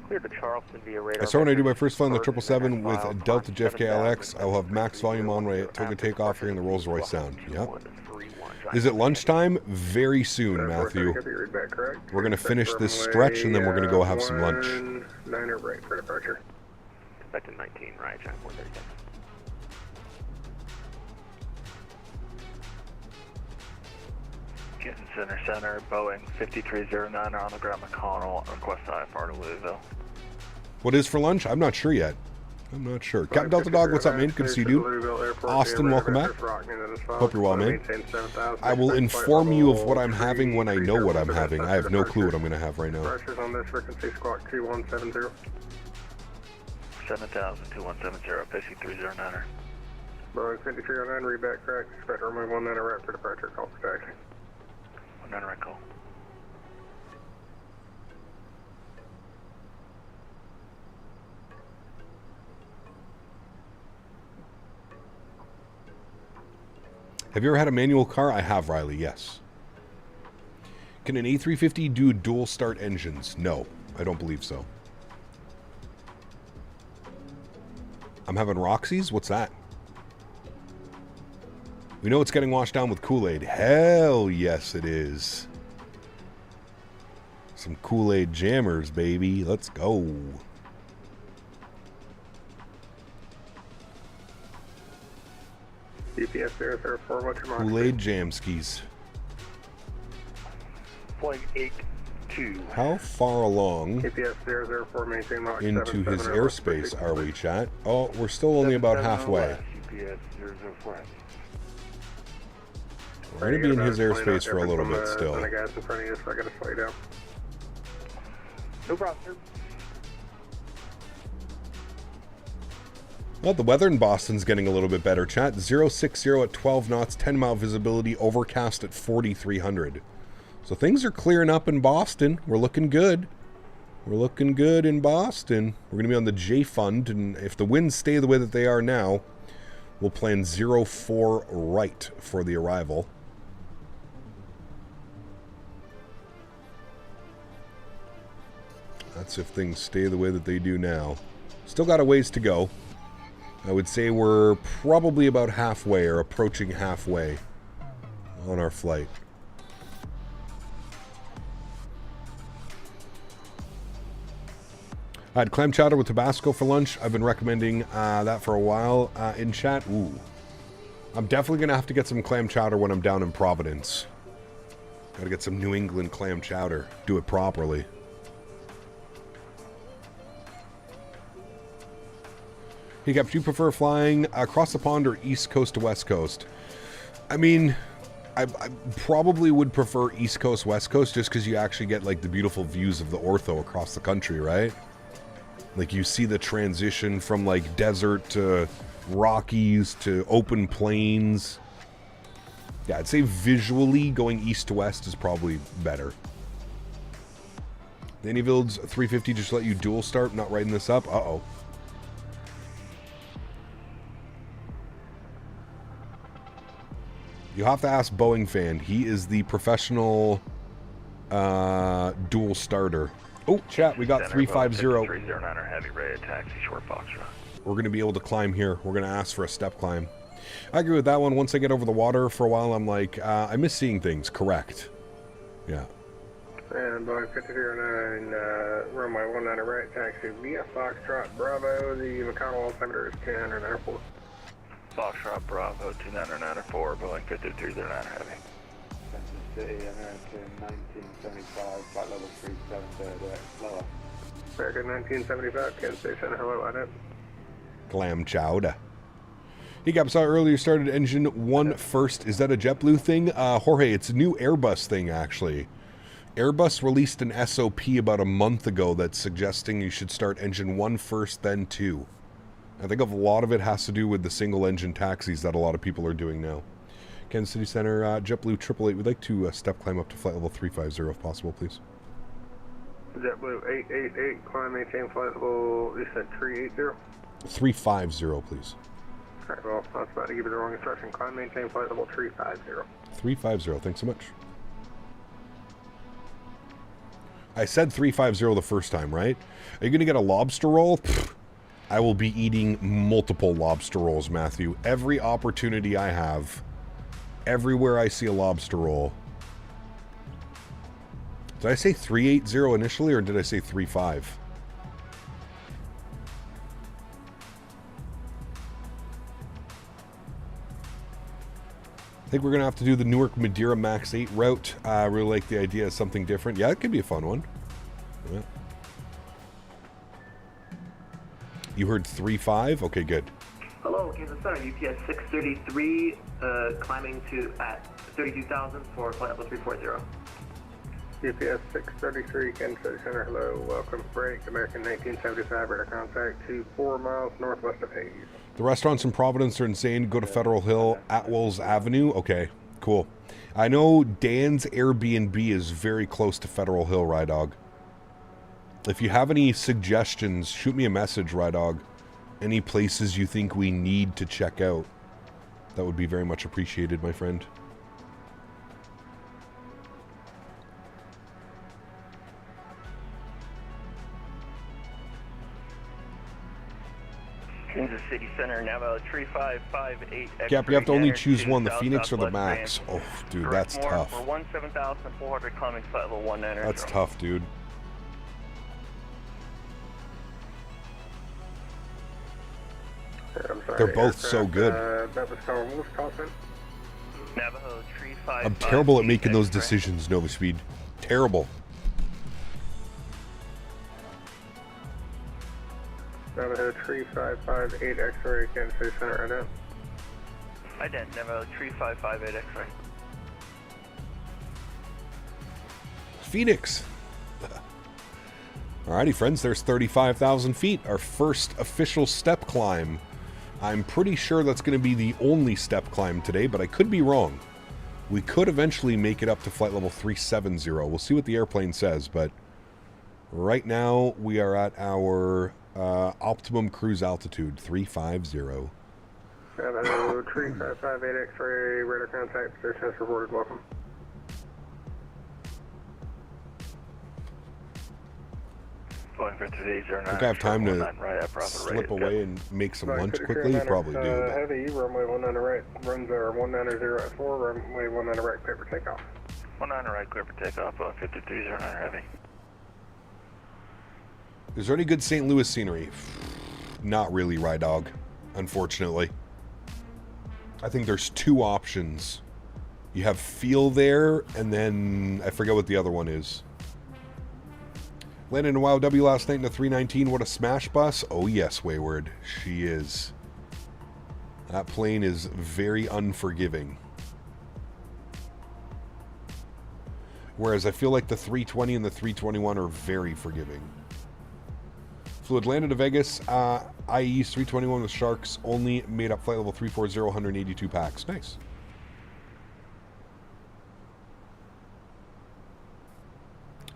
Clear to Charleston via radar. I saw when I do my first flight on the 777 with Delta JFK LX, I will have max volume on when I took a takeoff here in the Rolls Royce sound. Yep. Is it lunchtime? Very soon, Matthew. We're going to finish this stretch and then we're going to go have some lunch. 9er right for departure. Expected 19, right, China 437. Getting center, Boeing 5309 on the ground McConnell, request IFR to Louisville. What is for lunch? I'm not sure yet. I'm not sure. Captain Delta Dog, what's up, man? Good to see you, dude. Austin, welcome back. Hope you're well, man. I will inform you of what I'm having when I know what I'm having. I have no clue what I'm going to have right now. Pressure's on this frequency, squawk 2170. 7,000, 2170, Pacey 309er. Boeing 5309, read back correct. Expect to remove 19 right for departure, call for taxi. 19 right call. Have you ever had a manual car? I have, Riley, yes. Can an A350 do dual start engines? No, I don't believe so. I'm having Roxy's? What's that? We know it's getting washed down with Kool-Aid. Hell yes, it is. Some Kool-Aid jammers, baby. Let's go. GPS 004, what's your mark? Kool-Aid jamskis. Flight 82. How far along GPS 004, maintain Mach into his airspace are we, chat? Oh, we're still only about halfway. GPS 004. We're going to be in his airspace for a little bit still. And the guys in front of you, so I got to slow you down. No problem, sir. Well, the weather in Boston's getting a little bit better, chat. 060 at 12 knots, 10-mile visibility, overcast at 4,300. So things are clearing up in Boston. We're looking good. We're looking good in Boston. We're going to be on the J Fund, and if the winds stay the way that they are now, we'll plan 04 right for the arrival. That's if things stay the way that they do now. Still got a ways to go. I would say we're probably about halfway or approaching halfway on our flight. I had clam chowder with Tabasco for lunch. I've been recommending that for a while in chat. Ooh. I'm definitely going to have to get some clam chowder when I'm down in Providence. Got to get some New England clam chowder. Do it properly. Hey, Cap, do you prefer flying across the pond or East Coast to West Coast? I mean, I probably would prefer East Coast, West Coast, just because you actually get, like, the beautiful views of the ortho across the country, right? Like, you see the transition from, like, desert to Rockies to open plains. Yeah, I'd say visually going east to west is probably better. Danny Builds 350 just let you dual start, not writing this up. Uh-oh. You have to ask Boeing fan. He is the professional dual starter. Oh, chat, we got 350. 309 heavy rated taxi short box run. We're going to be able to climb here. We're going to ask for a step climb. I agree with that one. Once I get over the water for a while, I'm like, I miss seeing things. Correct. Yeah. And Boeing 5009, runway 19 right, taxi via Foxtrot Bravo. The McConnell altimeter is 1094. Foxtrot Bravo 2994, Boeing 5309 heavy. Kansas City, American 1975, flight level 37, lower. American 1975, Kansas City Center, hello, I did. Clam chowder. He got saw earlier started engine 1 first. Is that a JetBlue thing? Jorge, it's a new Airbus thing, actually. Airbus released an SOP about a month ago that's suggesting you should start engine 1 first, then 2. I think a lot of it has to do with the single-engine taxis that a lot of people are doing now. Kansas City Center, JetBlue 888. We'd like to step climb up to flight level 350 if possible, please. JetBlue 888, climb, maintain flight level, you said 380? 350, please. Alright, well, I was about to give you the wrong instruction. Climb, maintain flight level 350. 350, thanks so much. I said 350 the first time, right? Are you going to get a lobster roll? Pfft. I will be eating multiple lobster rolls, Matthew. Every opportunity I have, everywhere I see a lobster roll. Did I say 380 initially, or did I say 35? I think we're going to have to do the Newark Madeira Max 8 route. I really like the idea of something different. Yeah, it could be a fun one. Yeah. You heard 3.5? Okay, good. Hello, Kansas Center, UPS 633, climbing to at 32,000 for flight level 340. UPS 633, Kansas City Center, hello, welcome, break, American 1975, radar contact to 4 miles northwest of Hayes. The restaurants in Providence are insane. Go to Federal Hill, Atwells Avenue. Okay, cool. I know Dan's Airbnb is very close to Federal Hill, Rydog. If you have any suggestions, shoot me a message, Rydog. Any places you think we need to check out. That would be very much appreciated, my friend. Kansas City Center, Navajo 3558. Yep, you have to only choose one, the Phoenix or the Max. Oh, dude, that's tough. For 17,400 climbing flight level 19. That's tough, dude. They're both so good. I'm terrible at making those decisions, Nova Speed. Terrible. Navajo 3558 X-ray, Kansas City Center, right now. Ident, Navajo 3558 X-ray. Phoenix. Alrighty, friends, there's 35,000 feet. Our first official step climb I'm pretty sure that's going to be the only step climb today, but I could be wrong. We could eventually make it up to flight level 370. We'll see what the airplane says, but right now we are at our optimum cruise altitude, 350. Hello, tree 558 X-ray, radar contact, position is reported, welcome. I think I have time to slip away and make some lunch quickly. You probably do. But. Heavy, runway 19 right, runs are 190 at 4, runway 19 right, clear for takeoff. 19 right, clear for takeoff, 5309 heavy. Is there any good St. Louis scenery? Not really, Rydog, unfortunately. I think there's two options. You have Feel there, and then I forget what the other one is. Landed in WOW last night in a 319. What a smash bus. Oh yes, Wayward. She is. That plane is very unforgiving. Whereas I feel like the 320 and the 321 are very forgiving. Flew Atlanta to Vegas. IE's 321 with Sharks. Only made up flight level 340, 182 packs. Nice.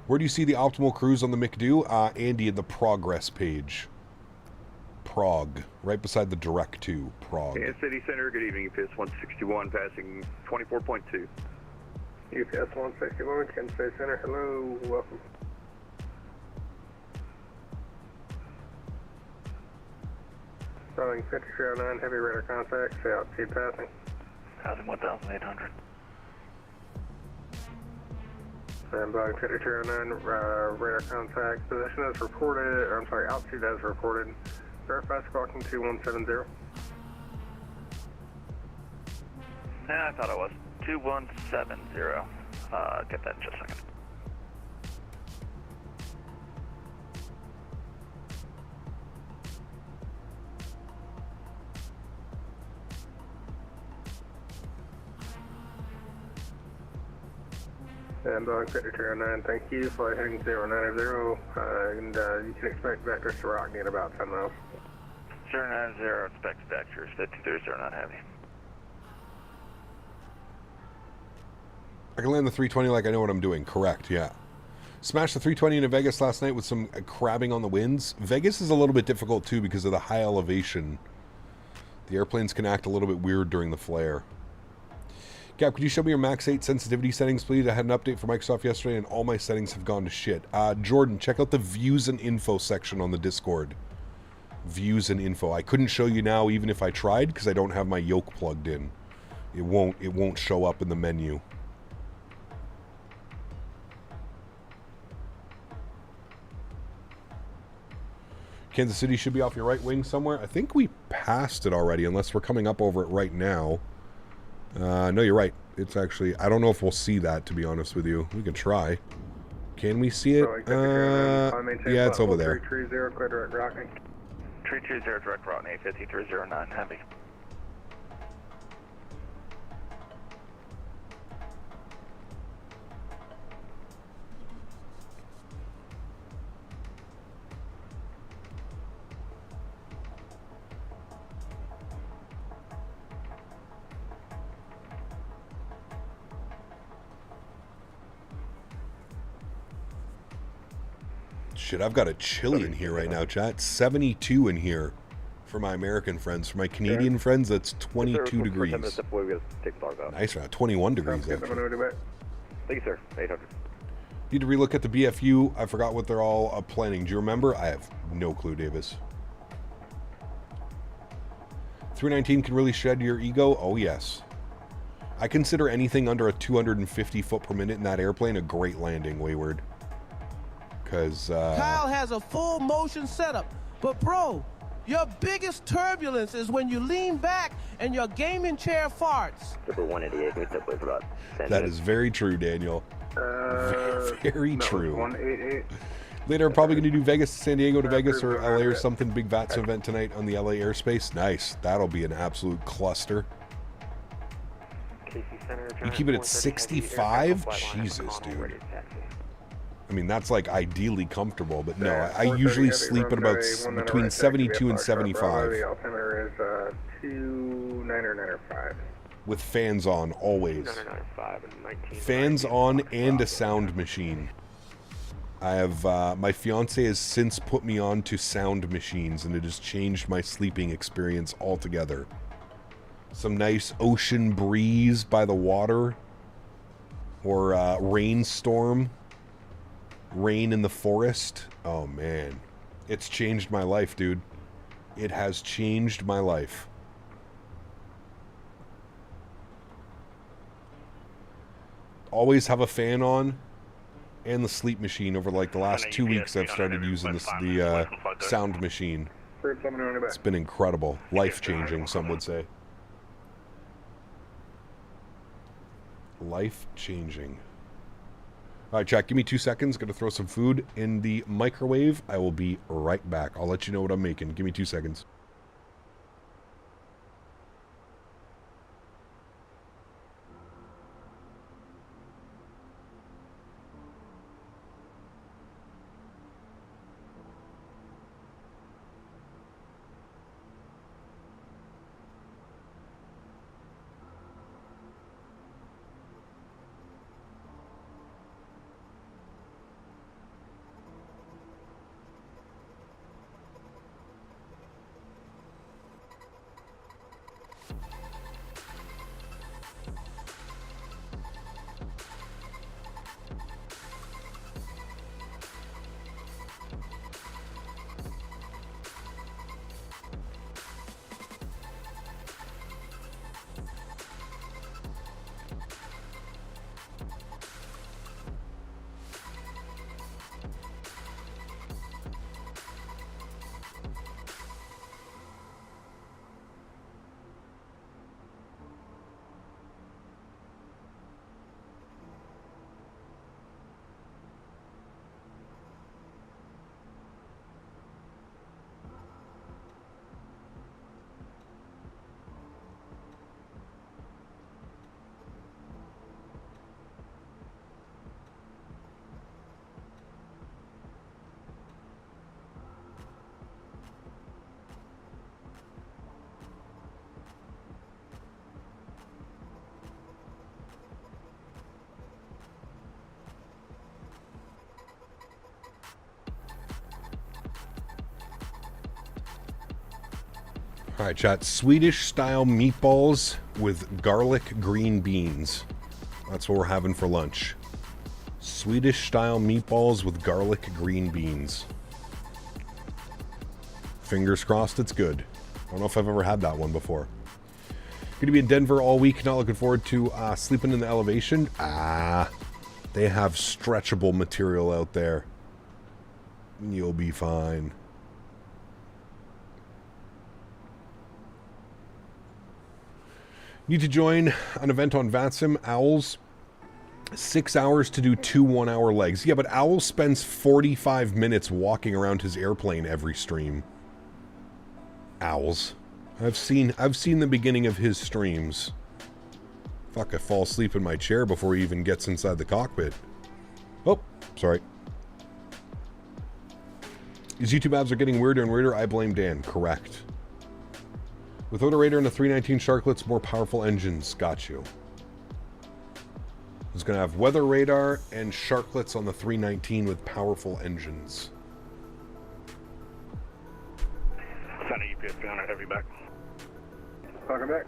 Where do you see the optimal cruise on the McDo? Andy, in the progress page. Prague. Right beside the direct to Prague. Kansas City Center, good evening. UPS 161 passing 24.2. UPS 161, Kansas City Center, hello, welcome. Boeing 5309, heavy radar contact, say altitude passing. Passing 1,800. And Boeing 5309, radar contact, position as reported, or I'm sorry, altitude as reported. Verify squawking 2170. Yeah, I thought it was 2170. Get that in just a second. And Boeing 5309, thank you. Flight heading 090, and you can expect vectors to Rockney in about 10 miles. 090, expect vectors, 5309 heavy. I can land the 320 like I know what I'm doing. Correct, yeah. Smashed the 320 into Vegas last night with some crabbing on the winds. Vegas is a little bit difficult too because of the high elevation. The airplanes can act a little bit weird during the flare. Cap, could you show me your Max 8 sensitivity settings, please? I had an update for Microsoft yesterday, and all my settings have gone to shit. Jordan, check out the Views and Info section on the Discord. Views and Info. I couldn't show you now, even if I tried, because I don't have my yoke plugged in. It won't show up in the menu. Kansas City should be off your right wing somewhere. I think we passed it already, unless we're coming up over it right now. No, you're right. It's actually, I don't know if we'll see that, to be honest with you. We can try. Can we see it? Yeah, it's over there. 330, clear direct Rockney. 320, direct Rockney, 5309 heavy. Shit, I've got a chilly in here right now, chat. 72 in here for my American friends. For my Canadian friends, that's 22 degrees. Nice, 21 degrees, actually. Thank you, sir. 800. Need to relook at the BFU. I forgot what they're all planning. Do you remember? I have no clue, Davis. 319 can really shed your ego? Oh, yes. I consider anything under a 250 foot per minute in that airplane a great landing, Wayward. Because Kyle has a full motion setup, but bro, your biggest turbulence is when you lean back and your gaming chair farts. That is very true, Daniel. Very true. 188. Later, I'm probably going to do Vegas to San Diego to Vegas or LA or something. Big VATS event tonight on the LA airspace. Nice. That'll be an absolute cluster. You keep it at 65? Jesus, dude. I mean, that's like ideally comfortable, but no, Yeah, I usually 430 sleep at heavy, about runway 19 between right, 72 and taxi via Foxtrot Bravo. 75. The altimeter is 2995. With fans on, always. 2995 and 19. Fans on and a sound machine. I have, my fiance has since put me on to sound machines, and it has changed my sleeping experience altogether. Some nice ocean breeze by the water, or rainstorm, rain in the forest. Oh man, it's changed my life, dude. It has changed my life. Always have a fan on and the sleep machine. Over like the last 2 weeks I've started using the sound machine. It's been incredible. Life-changing, some would say. Life-changing. Alright, chat, give me 2 seconds. Gonna throw some food in the microwave. I will be right back. I'll let you know what I'm making. Give me 2 seconds. Alright, chat. Swedish-style meatballs with garlic green beans. That's what we're having for lunch. Swedish-style meatballs with garlic green beans. Fingers crossed it's good. I don't know if I've ever had that one before. Going to be in Denver all week. Not looking forward to sleeping in the elevation. They have stretchable material out there. You'll be fine. Need to join an event on VATSIM. Owls, 6 hours to do 2 1-hour legs. Yeah, but Owl spends 45 minutes walking around his airplane every stream. Owls. I've seen the beginning of his streams. Fuck, I fall asleep in my chair before he even gets inside the cockpit. Oh, sorry. His YouTube abs are getting weirder and weirder. I blame Dan. Correct. Without a radar and a 319 Sharklets, more powerful engines. Got you. It's going to have weather radar and Sharklets on the 319 with powerful engines. Center UPS 300 heavy back. Welcome back.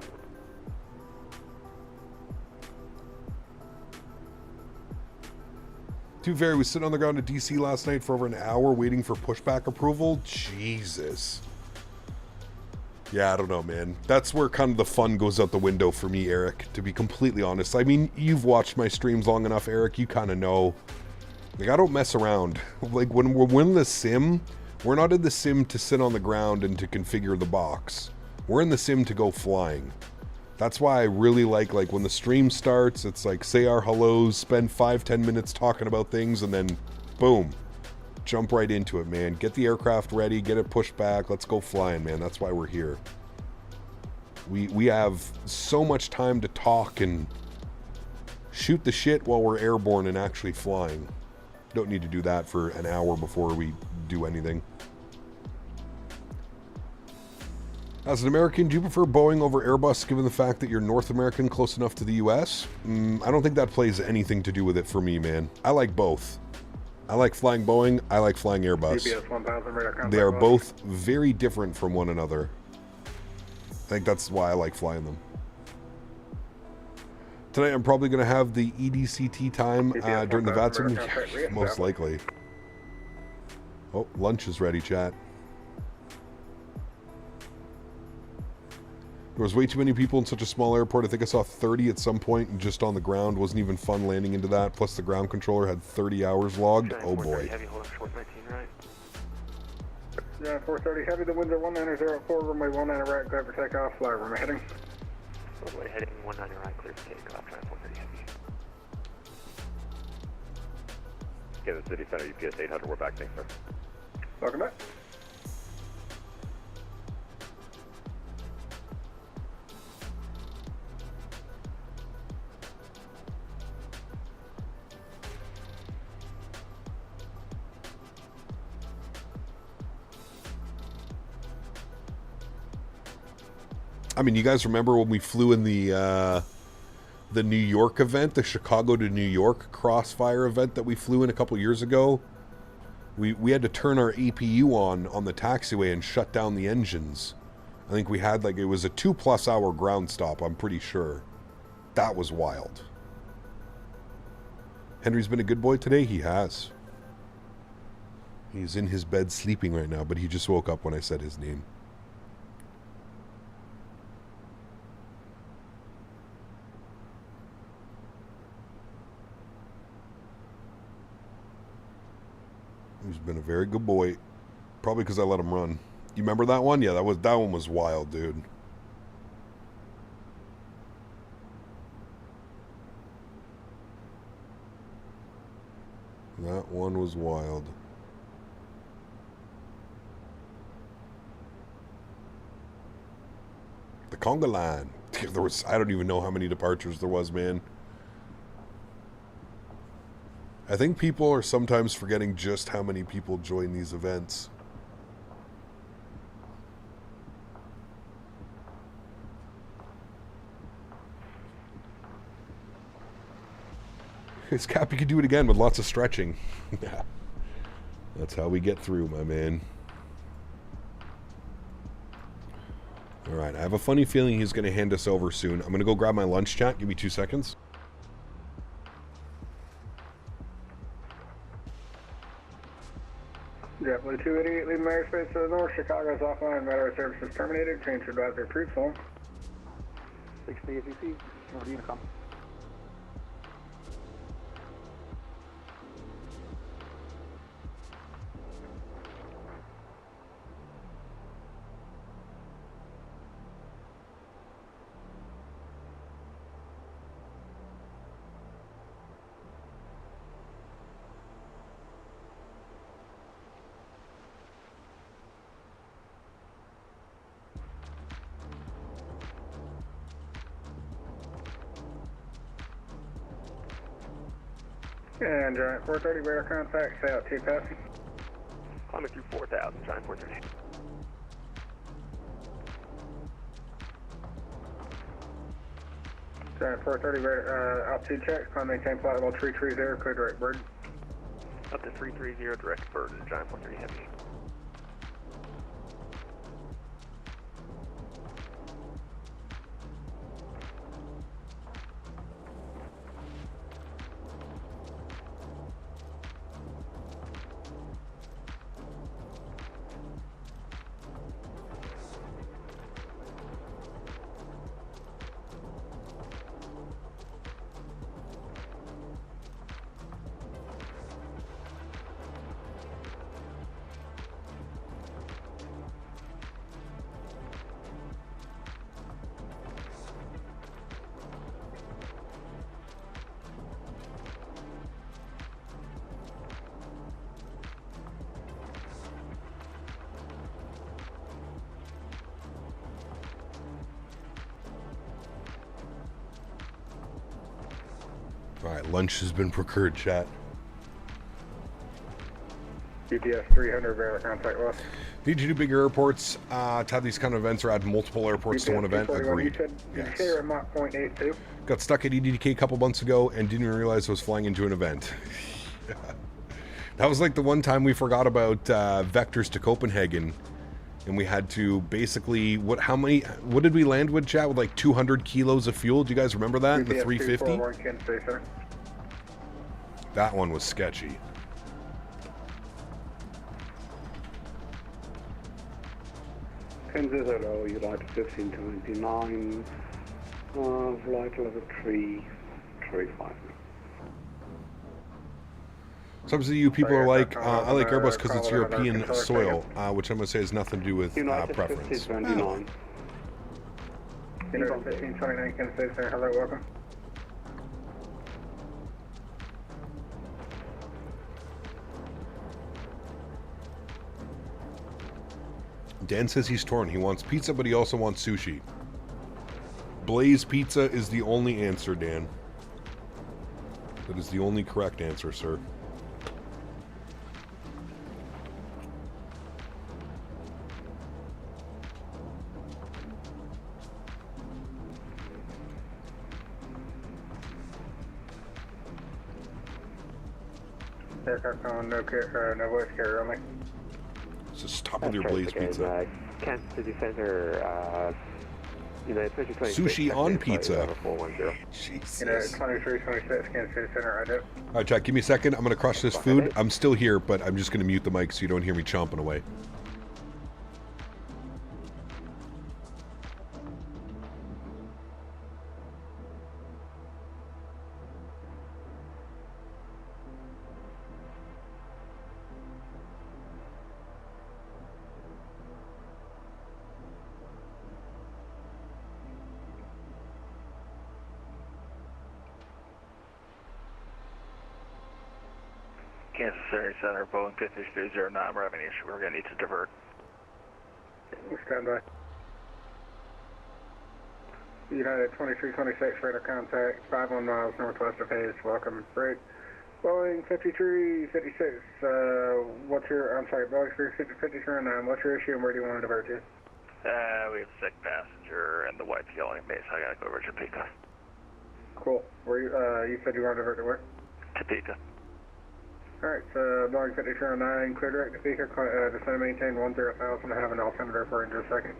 Too very. We sit on the ground at DC last night for over an hour waiting for pushback approval. Jesus. Yeah, I don't know, man. That's where kind of the fun goes out the window for me, Eric, to be completely honest. I mean, you've watched my streams long enough, Eric. You kind of know. Like, I don't mess around. Like, when we're in the sim, we're not in the sim to sit on the ground and to configure the box. We're in the sim to go flying. That's why I really like when the stream starts, it's like, say our hellos, spend 5-10 minutes talking about things, and then, boom. Jump right into it, man. Get the aircraft ready, get it pushed back, let's go flying, man. That's why we're here. We have so much time to talk and shoot the shit while we're airborne and actually flying. Don't need to do that for an hour before we do anything. As an American, do you prefer Boeing over Airbus given the fact that you're North American close enough to the US? I don't think that plays anything to do with it for me, man. I like both. I like flying Boeing, I like flying Airbus. GPS 1000, radar contact They are lost. both very different from one another. I think that's why I like flying them. Tonight I'm probably going to have the EDCT time during the VATSIM. Yeah, most likely. Oh, lunch is ready, chat. There was way too many people in such a small airport. I think I saw 30 at some point and just on the ground. Wasn't even fun landing into that. Plus the ground controller had 30 hours logged. Oh boy. Heavy, hold on, short 19 right. Yeah, 430 heavy, the winds are 1904, runway 19 right, clear for takeoff, fly runway heading. Runway heading 19 right, clear for takeoff, try 430 heavy. Okay, the city center, UPS 800, we're back, thanks sir. Welcome back. I mean, you guys remember when we flew in the New York event, the Chicago to New York crossfire event that we flew in a couple years ago? We had to turn our APU on the taxiway and shut down the engines. I think we had, like, it was a 2+ hour ground stop, I'm pretty sure. That was wild. Henry's been a good boy today? He has. He's in his bed sleeping right now, but he just woke up when I said his name. He's been a very good boy. Probably because I let him run. You remember that one? Yeah, that one was wild, dude. That one was wild. The conga line. There was, I don't even know how many departures there was, man. I think people are sometimes forgetting just how many people join these events. It's Cap, you could do it again with lots of stretching. Yeah. That's how we get through, my man. Alright, I have a funny feeling he's going to hand us over soon. I'm going to go grab my lunch, chat. Give me 2 seconds. JetBlue 288, leaving airspace to the north. Chicago's offline. Radar services terminated. Change to advisory approved. Phone. 60 ACC, North Unicom. And Giant 430, radar contact, stay out 2 passing. Climbing through 4,000, Giant 430. Giant 430, altitude check, climb maintain flight level 330, clear direct bird. Up to 330, direct bird, Giant 430 heavy. Alright, lunch has been procured, chat. UPS 300, bear contact loss. Need you to do bigger airports to have these kind of events or add multiple airports to one event? Agreed. Did you say you're at Mach .82? Got stuck at EDK a couple months ago and didn't even realize I was flying into an event. That was like the one time we forgot about vectors to Copenhagen, and we had to basically what did we land with, chat, with like 200 kilos of fuel? Do you guys remember that? The 350? That one was sketchy. Kansas hello, United 1529, flight level 335. Some of you people are like, I like Airbus because it's European soil, which I'm going to say has nothing to do with preference. United 1529, Kansas City, sir. Hello, welcome. Dan says he's torn. He wants pizza, but he also wants sushi. Blaze Pizza is the only answer, Dan. That is the only correct answer, sir. Aircraft calling, no voice carrier only. So stop with your Blaze Pizza. Kansas City Center, Sushi on pizza. Jesus. 2326, Kansas City Center, I do. Alright, Jack, give me a second. I'm going to crush this food. I'm still here, but I'm just going to mute the mic so you don't hear me chomping away. Kansas City Center, Boeing 5309, we're having an issue. We're going to need to divert. Stand by. United 2326, radar contact, 51 miles northwest of Hayes. Welcome, break. Boeing 5356, what's your, I'm sorry, Boeing 5309, what's your issue and where do you want to divert to? We have a sick passenger and the wife's yelling at me, so I got to go over to Topeka. Cool. Where you said you want to divert to where? Topeka. Alright, so Boeing 5309, clear direct to Topeka, descend and maintain 10,000, I have an altimeter for you in just a second.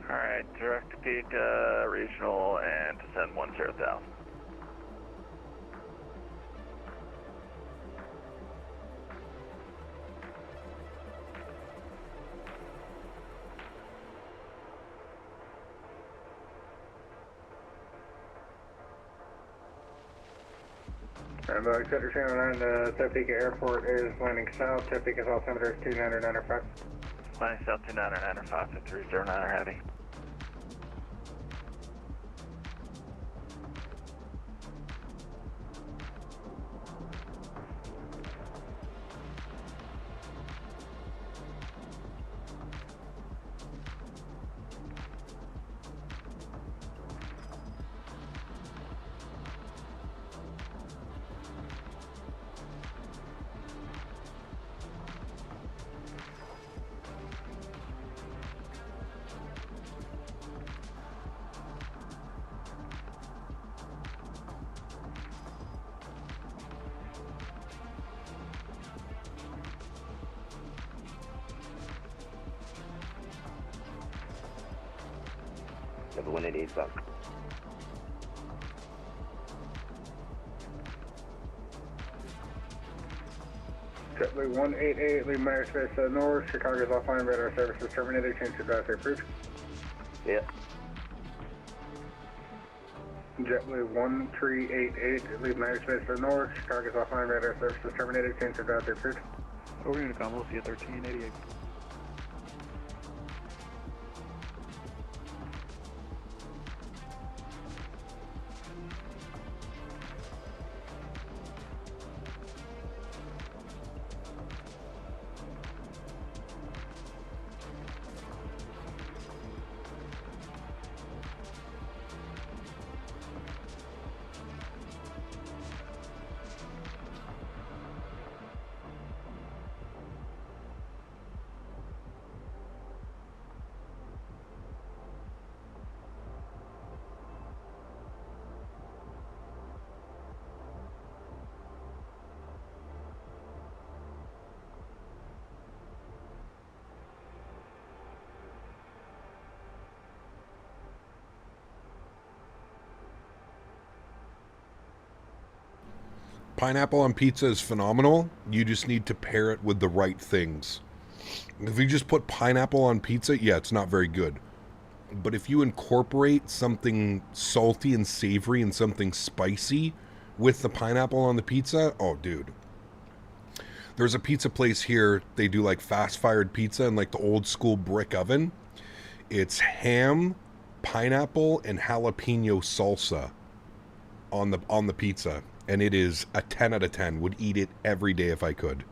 Alright, direct to Topeka, regional, and descend 10,000. Boeing 5309, Topeka Airport is landing south. Topeka's altimeter is 2995. Landing south 2995 to 309 heavy. Level 188 south. JetBlue 188, leave Meyer Space north. Chicago's offline radar services terminated. Change to drive approved. Yeah. JetBlue 1388, leave Meyer Space north. Chicago's offline radar services terminated. Change to drive approved. Over Unicom, we'll see you 1388. Pineapple on pizza is phenomenal. You just need to pair it with the right things. If you just put pineapple on pizza, yeah, it's not very good. But if you incorporate something salty and savory and something spicy with the pineapple on the pizza, oh, dude. There's a pizza place here. They do like fast-fired pizza in like the old school brick oven. It's ham, pineapple, and jalapeno salsa on the pizza. And it is a 10 out of 10. Would eat it every day if I could.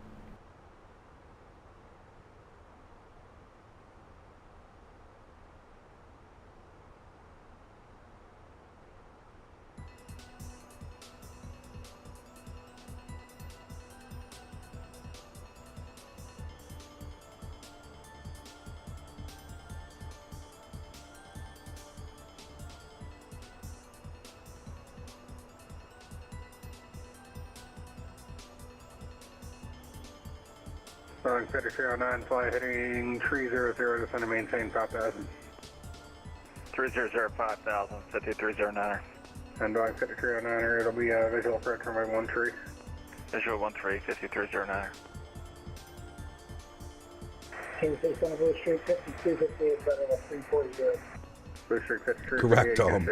Boeing 5309, fly heading 300 to send a maintain 5000. 300 5000, 5309. And Boeing 5309, it'll be visual approach runway 13. Visual 13, 5309. Can you say Son of Blue Street 5258, better than 340. Blue Street 53. Correct, Tom.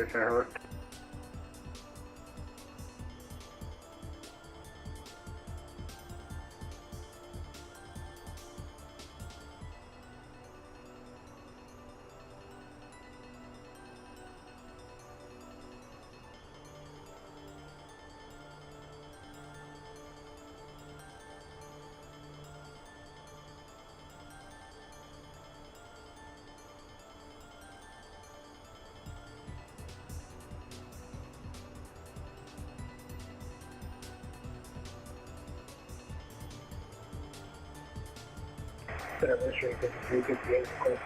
Street 5358, close.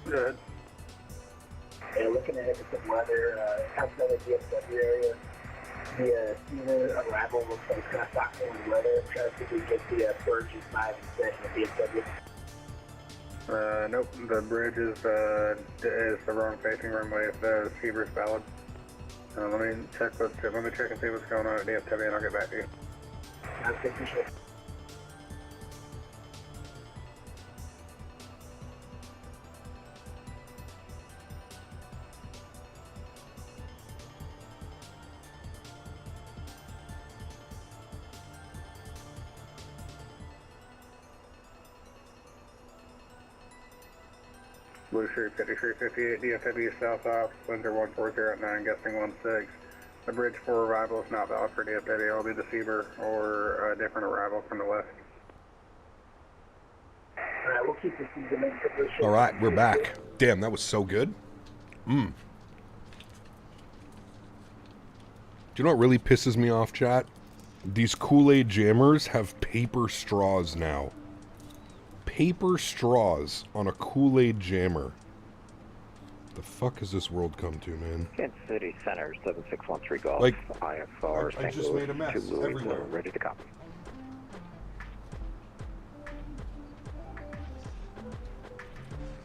Go ahead. Yeah, looking ahead to some weather, outside of the DFW area, the steamer arrival looks like it's going to stop in weather. Try to see if we get the Burge 5 instead of the DFW. Nope, the bridge is the wrong facing runway if the receiver's valid. Let me check and see what's going on at DFW and I'll get back to you. Sounds good, appreciate it. Blue Street 5358, DFW south off, winds are 140 at 9, gusting 16. The bridge for arrival is not valid for DFW. It'll be the Seaver or a different arrival from the west. Alright, we'll keep the season. Alright, we're back. Damn, that was so good. Do you know what really pisses me off, chat? These Kool-Aid jammers have paper straws now. Paper straws on a Kool-Aid jammer. The fuck has this world come to, man? Kansas City Center, 7613 Golf. Like, IFR, I just made a mess everywhere. Ready to copy.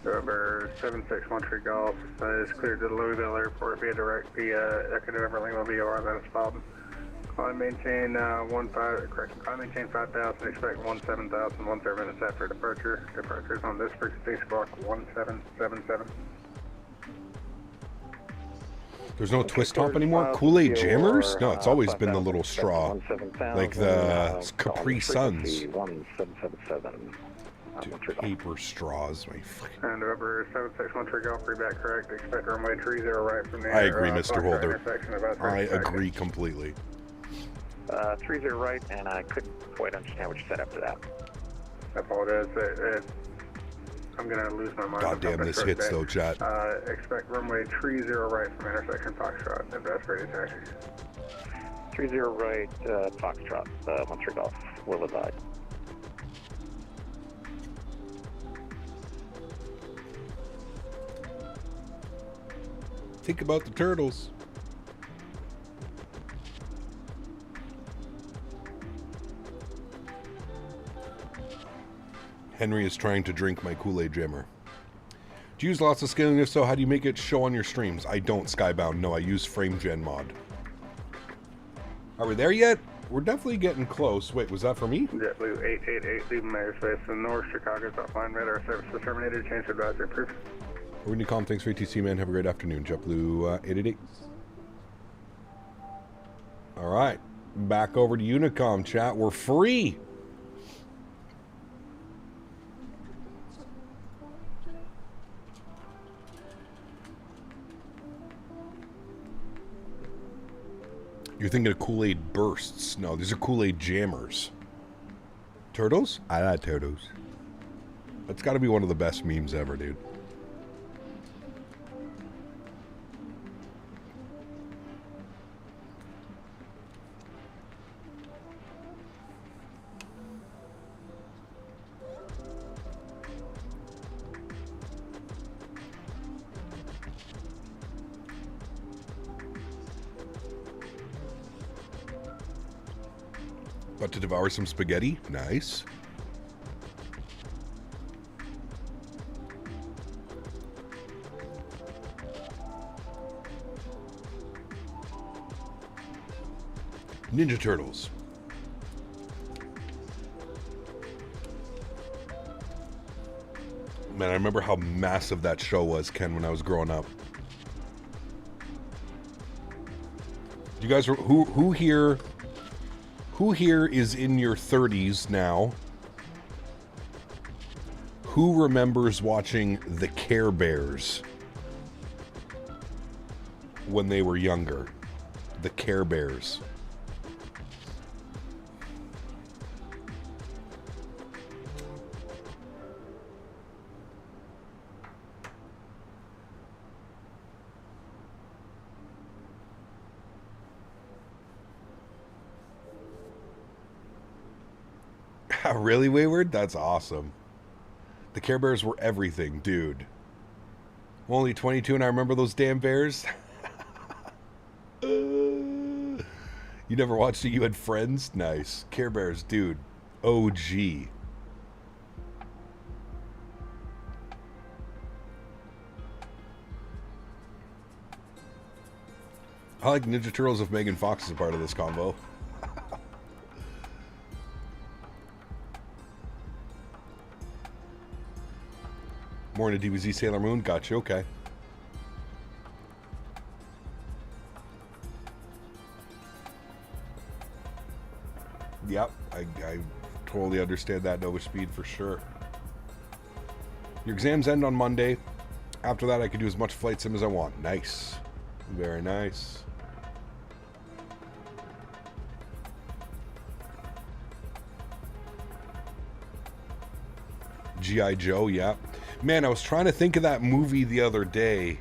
Over 761 Golf is cleared to the Louisville Airport via direct via Ecuador Lima VOR, then it's Faten. Climb maintain 5,000, expect 17,000, 17 minutes after departure. Departures on this frequency, squawk 1777. There's no twist top anymore? Kool-Aid jammers? No, it's always been the little straw. Like the Capri Suns. 1777. Dude, paper straws. And over 7613 Golf, reback correct. Expect runway 30 right from the I agree, Mr. Holder. I agree seconds. completely. 30 right, and I couldn't quite understand what you said after that. I apologize. I'm going to lose my mind. God damn, this hits though, chat. Expect runway 30 right from intersection Foxtrot, if that's ready taxi. 30 right, Foxtrot, 13 Golf, will abide. Think about the turtles. Henry is trying to drink my Kool-Aid jammer. Do you use lots of scaling? If so, how do you make it show on your streams? I don't, Skybound. No, I use FrameGen mod. Are we there yet? We're definitely getting close. Wait, was that for me? JetBlue 888, leaving my airspace in North Chicago, offline radar service is terminated. Change to advisory approved. We're going to call him. Thanks for ATC, man. Have a great afternoon. JetBlue 888. All right. Back over to Unicom, chat. We're free. You're thinking of Kool-Aid bursts. No, these are Kool-Aid jammers. Turtles? I like turtles. That's got to be one of the best memes ever, dude. About to devour some spaghetti. Nice. Ninja Turtles. Man, I remember how massive that show was, Ken, when I was growing up. You guys, who here is in your 30s now? Who remembers watching the Care Bears when they were younger? The Care Bears. Really, Wayward? That's awesome. The Care Bears were everything, dude. I'm only 22 and I remember those damn bears. You never watched it? You had friends? Nice. Care Bears, dude. OG. I like Ninja Turtles if Megan Fox is a part of this combo. More into DBZ Sailor Moon? Gotcha, okay. Yep, I totally understand that Nova Speed for sure. Your exams end on Monday. After that, I can do as much flight sim as I want. Nice. Very nice. G.I. Joe, yeah. Man, I was trying to think of that movie the other day.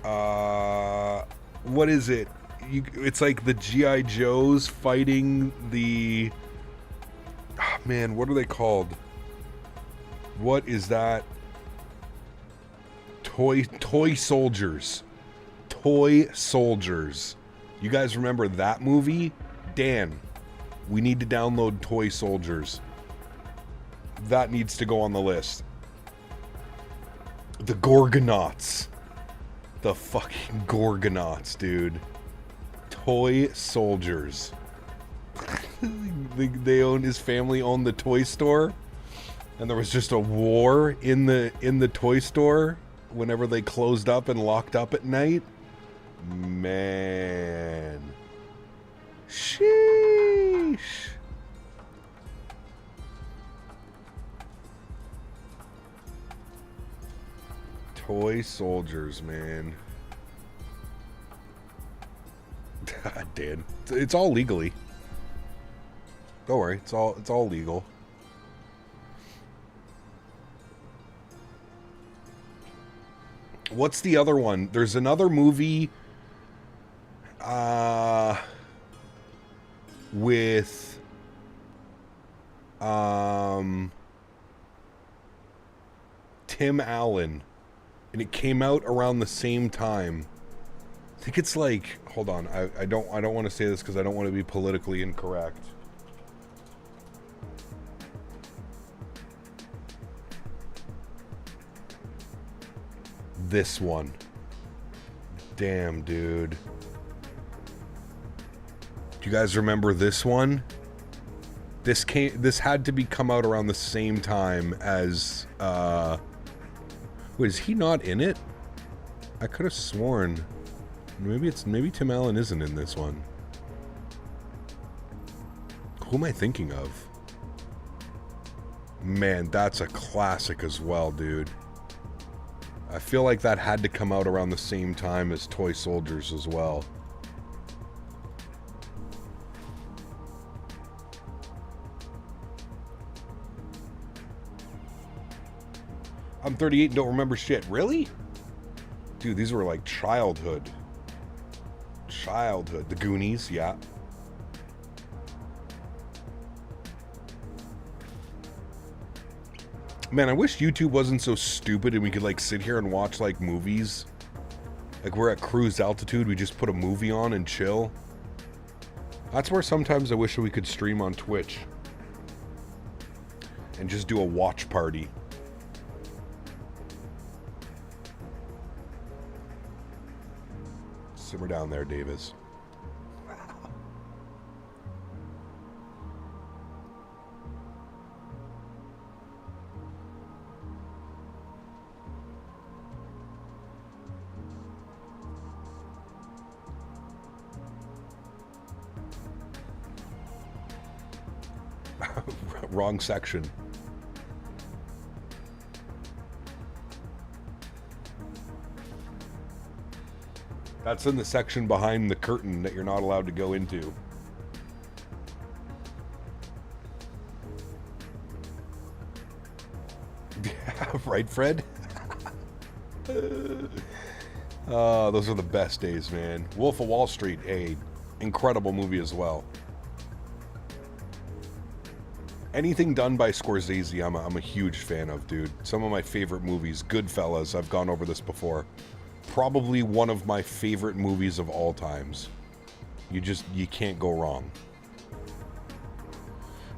What is it? It's like the G.I. Joes fighting the... Oh, man, what are they called? What is that? Toy Soldiers. Toy Soldiers. You guys remember that movie? Dan, we need to download Toy Soldiers. That needs to go on the list. The Gorgonauts. The fucking Gorgonauts, dude. Toy Soldiers. His family owned the toy store, and there was just a war in the toy store whenever they closed up and locked up at night. Man. Sheesh. Toy Soldiers, man. Dan, it's all legally. Don't worry, it's all legal. What's the other one? There's another movie with Tim Allen, and it came out around the same time. I think it's like, hold on, I don't want to say this because I don't want to be politically incorrect. This one. Damn, dude. Do you guys remember this one? This had to be come out around the same time as wait, is he not in it? I could have sworn maybe Tim Allen isn't in this one. Who am I thinking of? Man, that's a classic as well, dude. I feel like that had to come out around the same time as Toy Soldiers as well. I'm 38 and don't remember shit. Really? Dude, these were like childhood. The Goonies, yeah. Man, I wish YouTube wasn't so stupid and we could like sit here and watch like movies. Like we're at cruise altitude, we just put a movie on and chill. That's where sometimes I wish we could stream on Twitch. And just do a watch party. Simmer down there, Davis. Wrong section. That's in the section behind the curtain that you're not allowed to go into. Yeah, right, Fred? Those are the best days, man. Wolf of Wall Street, a incredible movie as well. Anything done by Scorsese, I'm a huge fan of, dude. Some of my favorite movies, Goodfellas, I've gone over this before. Probably one of my favorite movies of all times. You can't go wrong.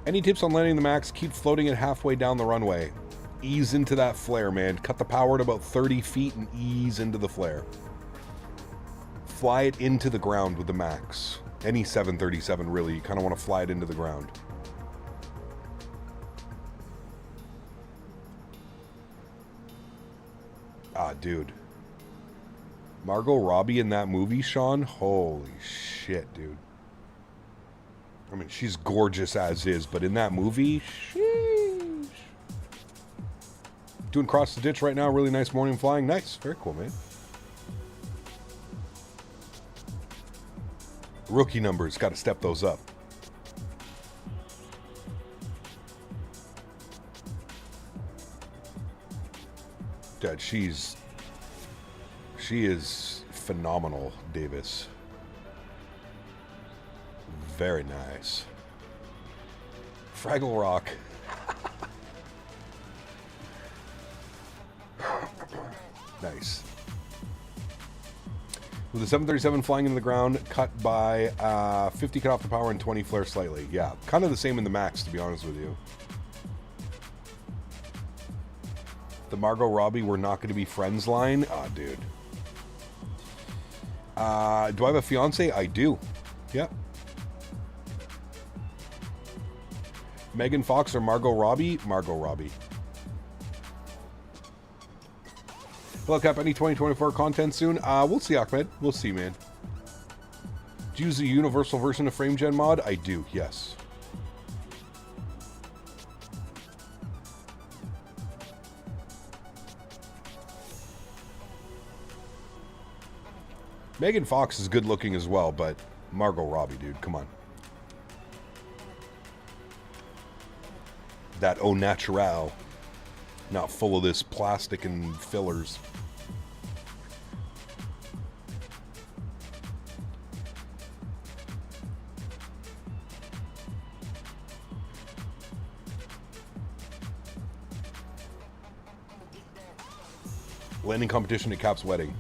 Any tips on landing the Max? Keep floating it halfway down the runway. Ease into that flare, man. Cut the power at about 30 feet and ease into the flare. Fly it into the ground with the Max. Any 737, really. You kind of want to fly it into the ground. Ah, dude. Margot Robbie in that movie, Sean? Holy shit, dude. I mean, she's gorgeous as is, but in that movie, sheesh. Doing Cross the Ditch right now. Really nice morning flying. Nice. Very cool, man. Rookie numbers. Got to step those up. Dad, she is phenomenal, Davis. Very nice. Fraggle Rock. Nice. With the 737 flying into the ground, cut by 50 cut off the power and 20 flare slightly. Yeah, kind of the same in the Max, to be honest with you. The Margot Robbie, we're not going to be friends line. Ah, dude. Do I have a fiance? I do. Yeah. Megan Fox or Margot Robbie? Margot Robbie. Hello, Cap. Any 2024 content soon? We'll see, Ahmed. We'll see, man. Do you use the universal version of FrameGen mod? I do, yes. Megan Fox is good looking as well, but Margot Robbie, dude, come on. That au naturel, not full of this plastic and fillers. Landing competition at Cap's wedding.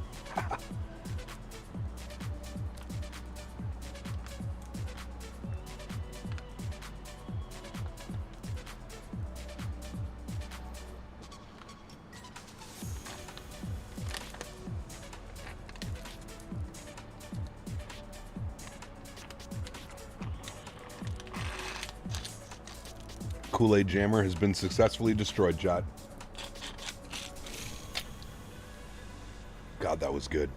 Kool-Aid Jammer has been successfully destroyed, chat. God, that was good.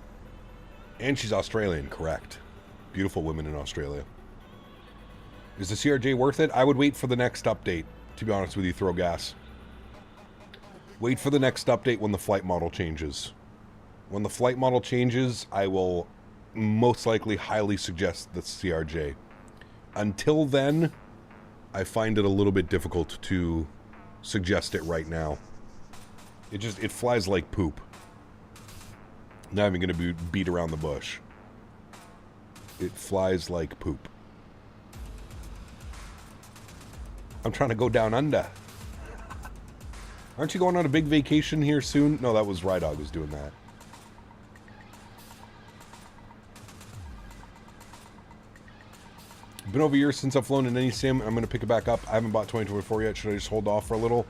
And she's Australian, correct. Beautiful women in Australia. Is the CRJ worth it? I would wait for the next update, to be honest with you, throw gas. Wait for the next update when the flight model changes. When the flight model changes, I will most likely highly suggest the CRJ. Until then, I find it a little bit difficult to suggest it right now. It flies like poop. Not even going to beat around the bush. It flies like poop. I'm trying to go down under. Aren't you going on a big vacation here soon? No, that was Rydog who's doing that. Been over a year since I've flown in any sim. I'm going to pick it back up. I haven't bought 2024 yet. Should I just hold off for a little?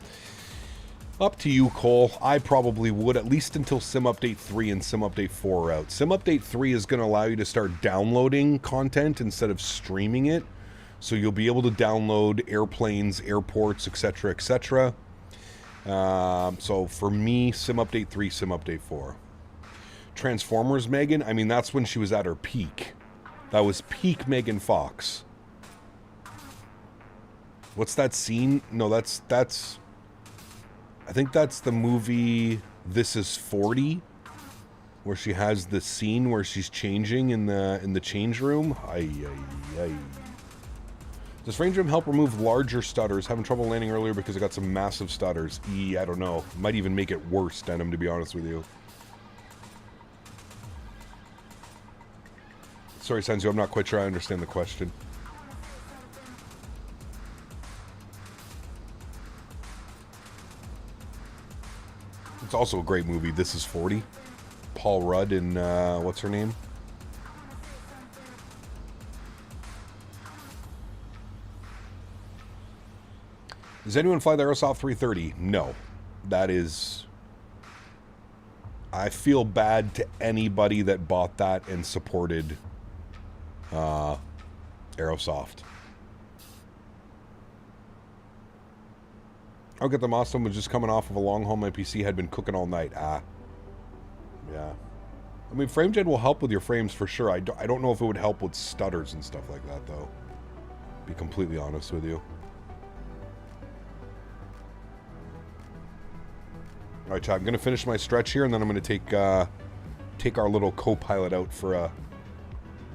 Up to you, Cole. I probably would, at least until Sim Update 3 and Sim Update 4 are out. Sim Update 3 is going to allow you to start downloading content instead of streaming it. So you'll be able to download airplanes, airports, etc., etc. So for me, Sim Update 3, Sim Update 4. Transformers Megan, I mean, that's when she was at her peak. That was peak Megan Fox. What's that scene? No, that's... I think that's the movie This Is 40, where she has the scene where she's changing in the change room. Does Frame Trim help remove larger stutters? Having trouble landing earlier because I got some massive stutters. I don't know. Might even make it worse, Denim, to be honest with you. Sorry, Sanzu, I'm not quite sure I understand the question. It's also a great movie, This Is 40. Paul Rudd and, what's her name? Does anyone fly the Aerosoft 330? No. That is... I feel bad to anybody that bought that and supported Aerosoft. I'll get them awesome. Was just coming off of a long haul. My PC had been cooking all night. Yeah. I mean, FrameGen will help with your frames for sure. I don't know if it would help with stutters and stuff like that, though. Be completely honest with you. All right, chat. I'm going to finish my stretch here, and then I'm going to take our little co-pilot out for a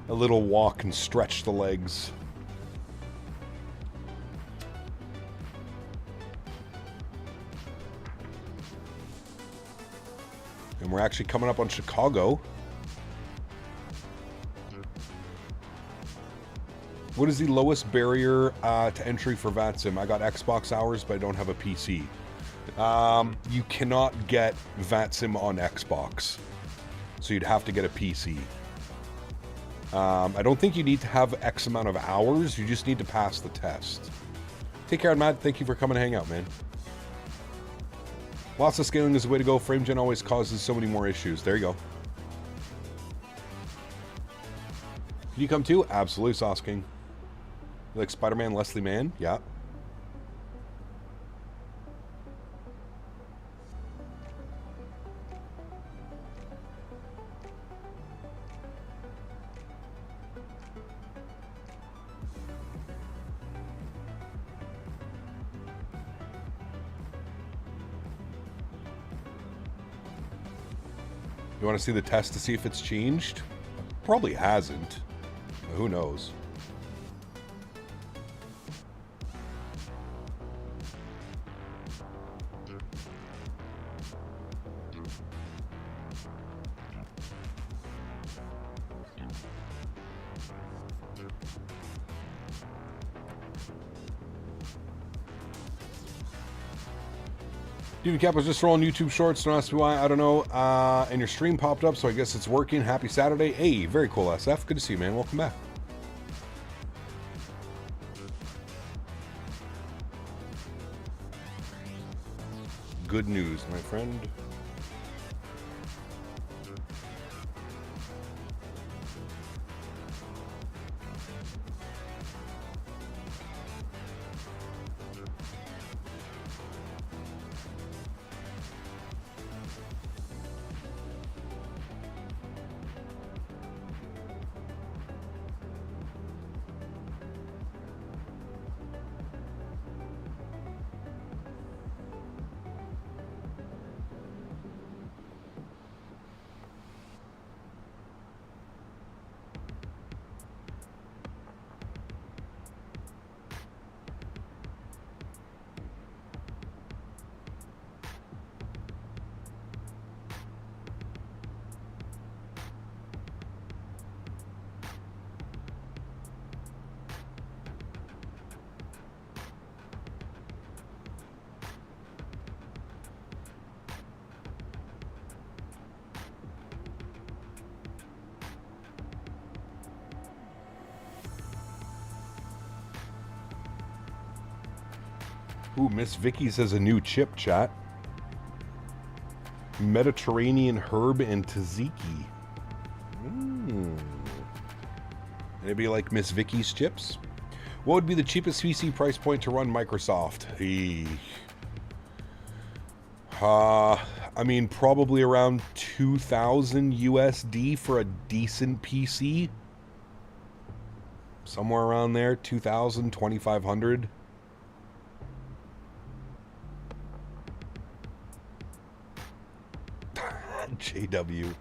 little walk and stretch the legs. And we're actually coming up on Chicago. What is the lowest barrier to entry for VATSIM? I got Xbox hours, but I don't have a PC. You cannot get VATSIM on Xbox. So you'd have to get a PC. I don't think you need to have X amount of hours. You just need to pass the test. Take care, Matt. Thank you for coming to hang out, man. Lots of scaling is the way to go. FrameGen always causes so many more issues. There you go. Can you come too? Absolutely, Sauce King. You like Spider-Man, Leslie Mann? Yeah. You want to see the test to see if it's changed? Probably hasn't. But who knows? Dude, Cap was just rolling YouTube shorts. Don't ask me why. I don't know. And your stream popped up, so I guess it's working. Happy Saturday. Hey, very cool, SF. Good to see you, man. Welcome back. Good news, my friend. Ooh, Miss Vicky says a new chip, chat. Mediterranean herb and tzatziki. Anybody like Miss Vicky's chips? What would be the cheapest PC price point to run Microsoft? I mean, probably around 2,000 USD for a decent PC. Somewhere around there, 2,000, 2,500. JW.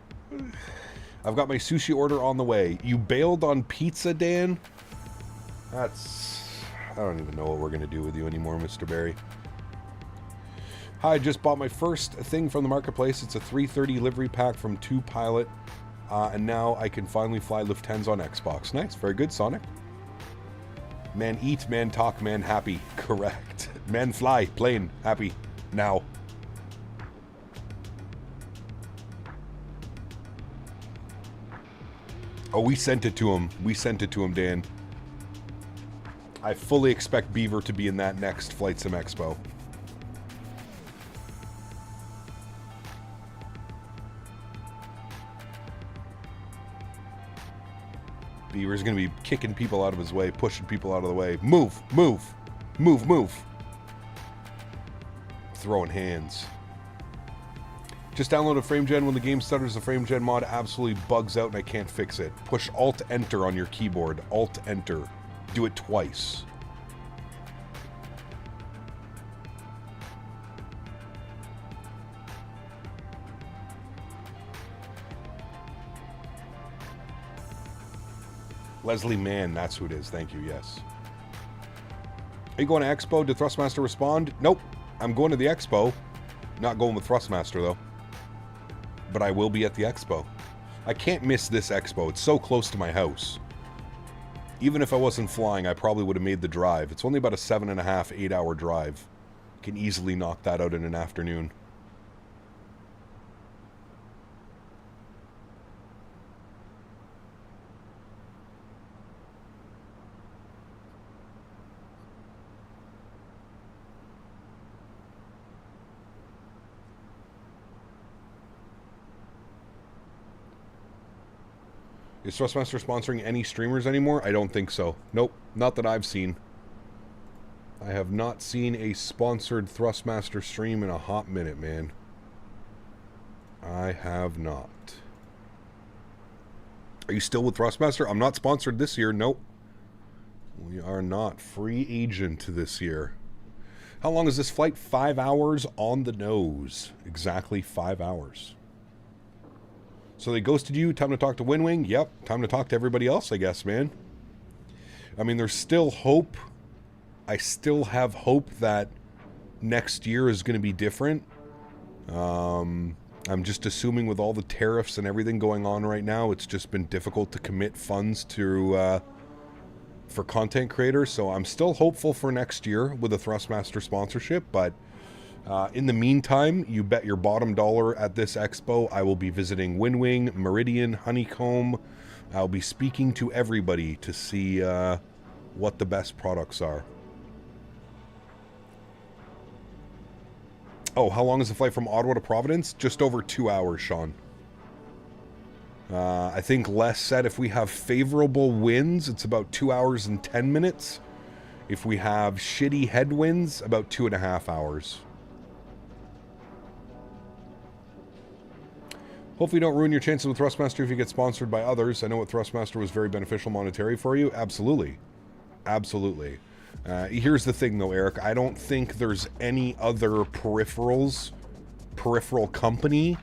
I've got my sushi order on the way. You bailed on pizza, Dan? I don't even know what we're going to do with you anymore, Mr. Barry. Hi, I just bought my first thing from the marketplace. It's a 330 livery pack from 2 Pilot. And now I can finally fly Lufthansa on Xbox. Nice. Very good, Sonic. Man eat, man talk, man happy. Correct. Man fly, plane, happy. Now. Oh, we sent it to him. We sent it to him, Dan. I fully expect Beaver to be in that next Flight Sim Expo. Beaver's going to be kicking people out of his way, pushing people out of the way. Move, move, move, move. Throwing hands. Just downloaded FrameGen. When the game stutters, the FrameGen mod absolutely bugs out and I can't fix it. Push Alt-Enter on your keyboard. Alt-Enter. Do it twice. Leslie Mann, that's who it is. Thank you, yes. Are you going to Expo? Did Thrustmaster respond? Nope. I'm going to the Expo. Not going with Thrustmaster, though. But I will be at the Expo. I can't miss this Expo. It's so close to my house. Even if I wasn't flying, I probably would have made the drive. It's only about a 7.5, 8-hour drive. Can easily knock that out in an afternoon. Is Thrustmaster sponsoring any streamers anymore? I don't think so. Nope, not that I've seen. I have not seen a sponsored Thrustmaster stream in a hot minute, man. I have not. Are you still with Thrustmaster? I'm not sponsored this year, nope. We are not. Free agent this year. How long is this flight? 5 hours on the nose. Exactly 5 hours. So they ghosted you, time to talk to Winwing? Yep, time to talk to everybody else, I guess, man. I mean, there's still hope. I still have hope that next year is going to be different. I'm just assuming with all the tariffs and everything going on right now, it's just been difficult to commit funds to for content creators. So I'm still hopeful for next year with a Thrustmaster sponsorship, but in the meantime, you bet your bottom dollar at this expo, I will be visiting Winwing, Meridian, Honeycomb. I'll be speaking to everybody to see what the best products are. Oh, how long is the flight from Ottawa to Providence? Just over 2 hours, Sean. I think Les said if we have favorable winds, it's about 2 hours and 10 minutes. If we have shitty headwinds, about 2.5 hours. Hopefully you don't ruin your chances with Thrustmaster if you get sponsored by others. I know what Thrustmaster was very beneficial monetary for you. Absolutely. Absolutely. Here's the thing though, Eric. I don't think there's any other peripheral company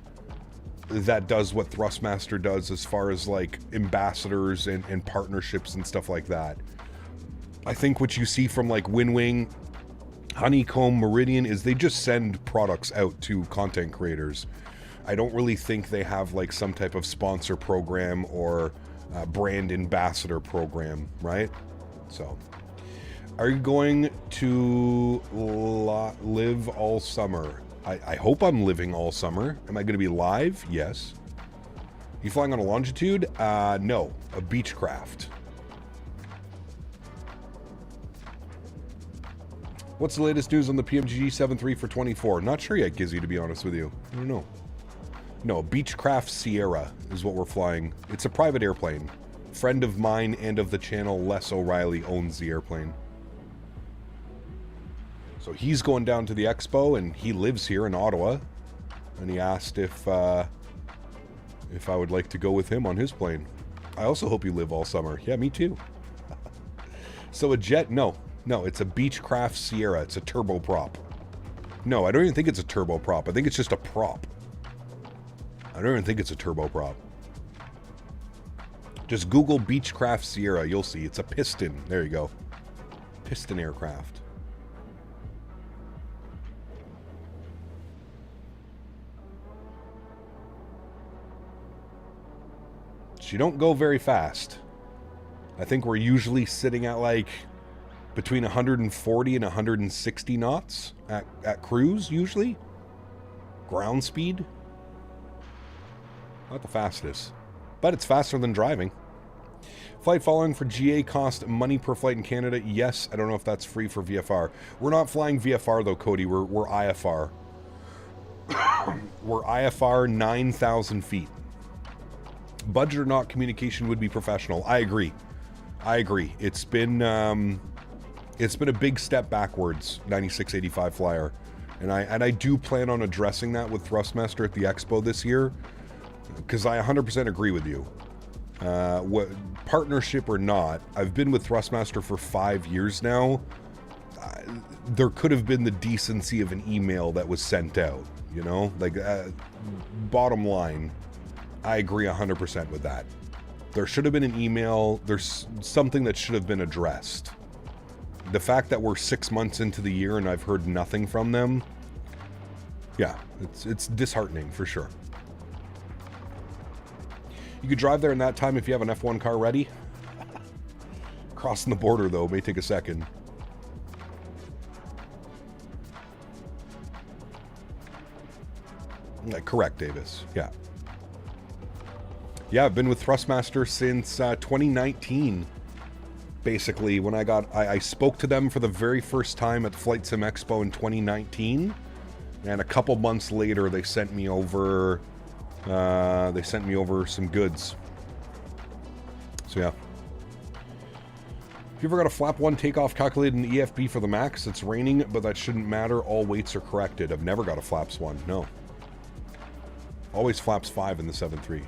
that does what Thrustmaster does as far as like ambassadors and partnerships and stuff like that. I think what you see from like Winwing, Honeycomb, Meridian is they just send products out to content creators. I don't really think they have like some type of sponsor program or brand ambassador program, right? So, are you going to live all summer? I hope I'm living all summer. Am I going to be live? Yes. You flying on a Longitude? No, a Beechcraft. What's the latest news on the PMG 73 for 24? Not sure yet, Gizzy, to be honest with you. I don't know. No, Beechcraft Sierra is what we're flying. It's a private airplane. Friend of mine and of the channel, Les O'Reilly, owns the airplane. So he's going down to the expo, and he lives here in Ottawa. And he asked if I would like to go with him on his plane. I also hope you live all summer. Yeah, me too. So a jet? No, it's a Beechcraft Sierra. It's a turboprop. No, I don't even think it's a turboprop. I think it's just a prop. I don't even think it's a turboprop. Just Google Beechcraft Sierra. You'll see. It's a piston. There you go. Piston aircraft. She don't go very fast. I think we're usually sitting at like between 140 and 160 knots at cruise, usually. Ground speed. Not the fastest, but it's faster than driving. Flight following for GA cost money per flight in Canada. Yes, I don't know if that's free for VFR. We're not flying VFR though, Cody. We're IFR. We're IFR 9,000 feet. Budget or not, communication would be professional. I agree. It's been a big step backwards, 9685 Flyer, and I do plan on addressing that with Thrustmaster at the Expo this year, because I 100% agree with you. What partnership or not, I've been with Thrustmaster for 5 years now. There could have been the decency of an email that was sent out, you know, like bottom line. I agree 100% with that. There should have been an email. There's something that should have been addressed. The fact that we're 6 months into the year and I've heard nothing from them, yeah, it's disheartening for sure. You could drive there in that time if you have an F1 car ready. Crossing the border, though, may take a second. Correct, Davis. Yeah. Yeah, I've been with Thrustmaster since 2019. Basically, when I spoke to them for the very first time at the Flight Sim Expo in 2019, and a couple months later they sent me over some goods. So yeah. If you ever got a flap 1 takeoff calculated in EFB for the max, it's raining, but that shouldn't matter. All weights are corrected. I've never got a flaps 1. No. Always flaps 5 in the 7.3.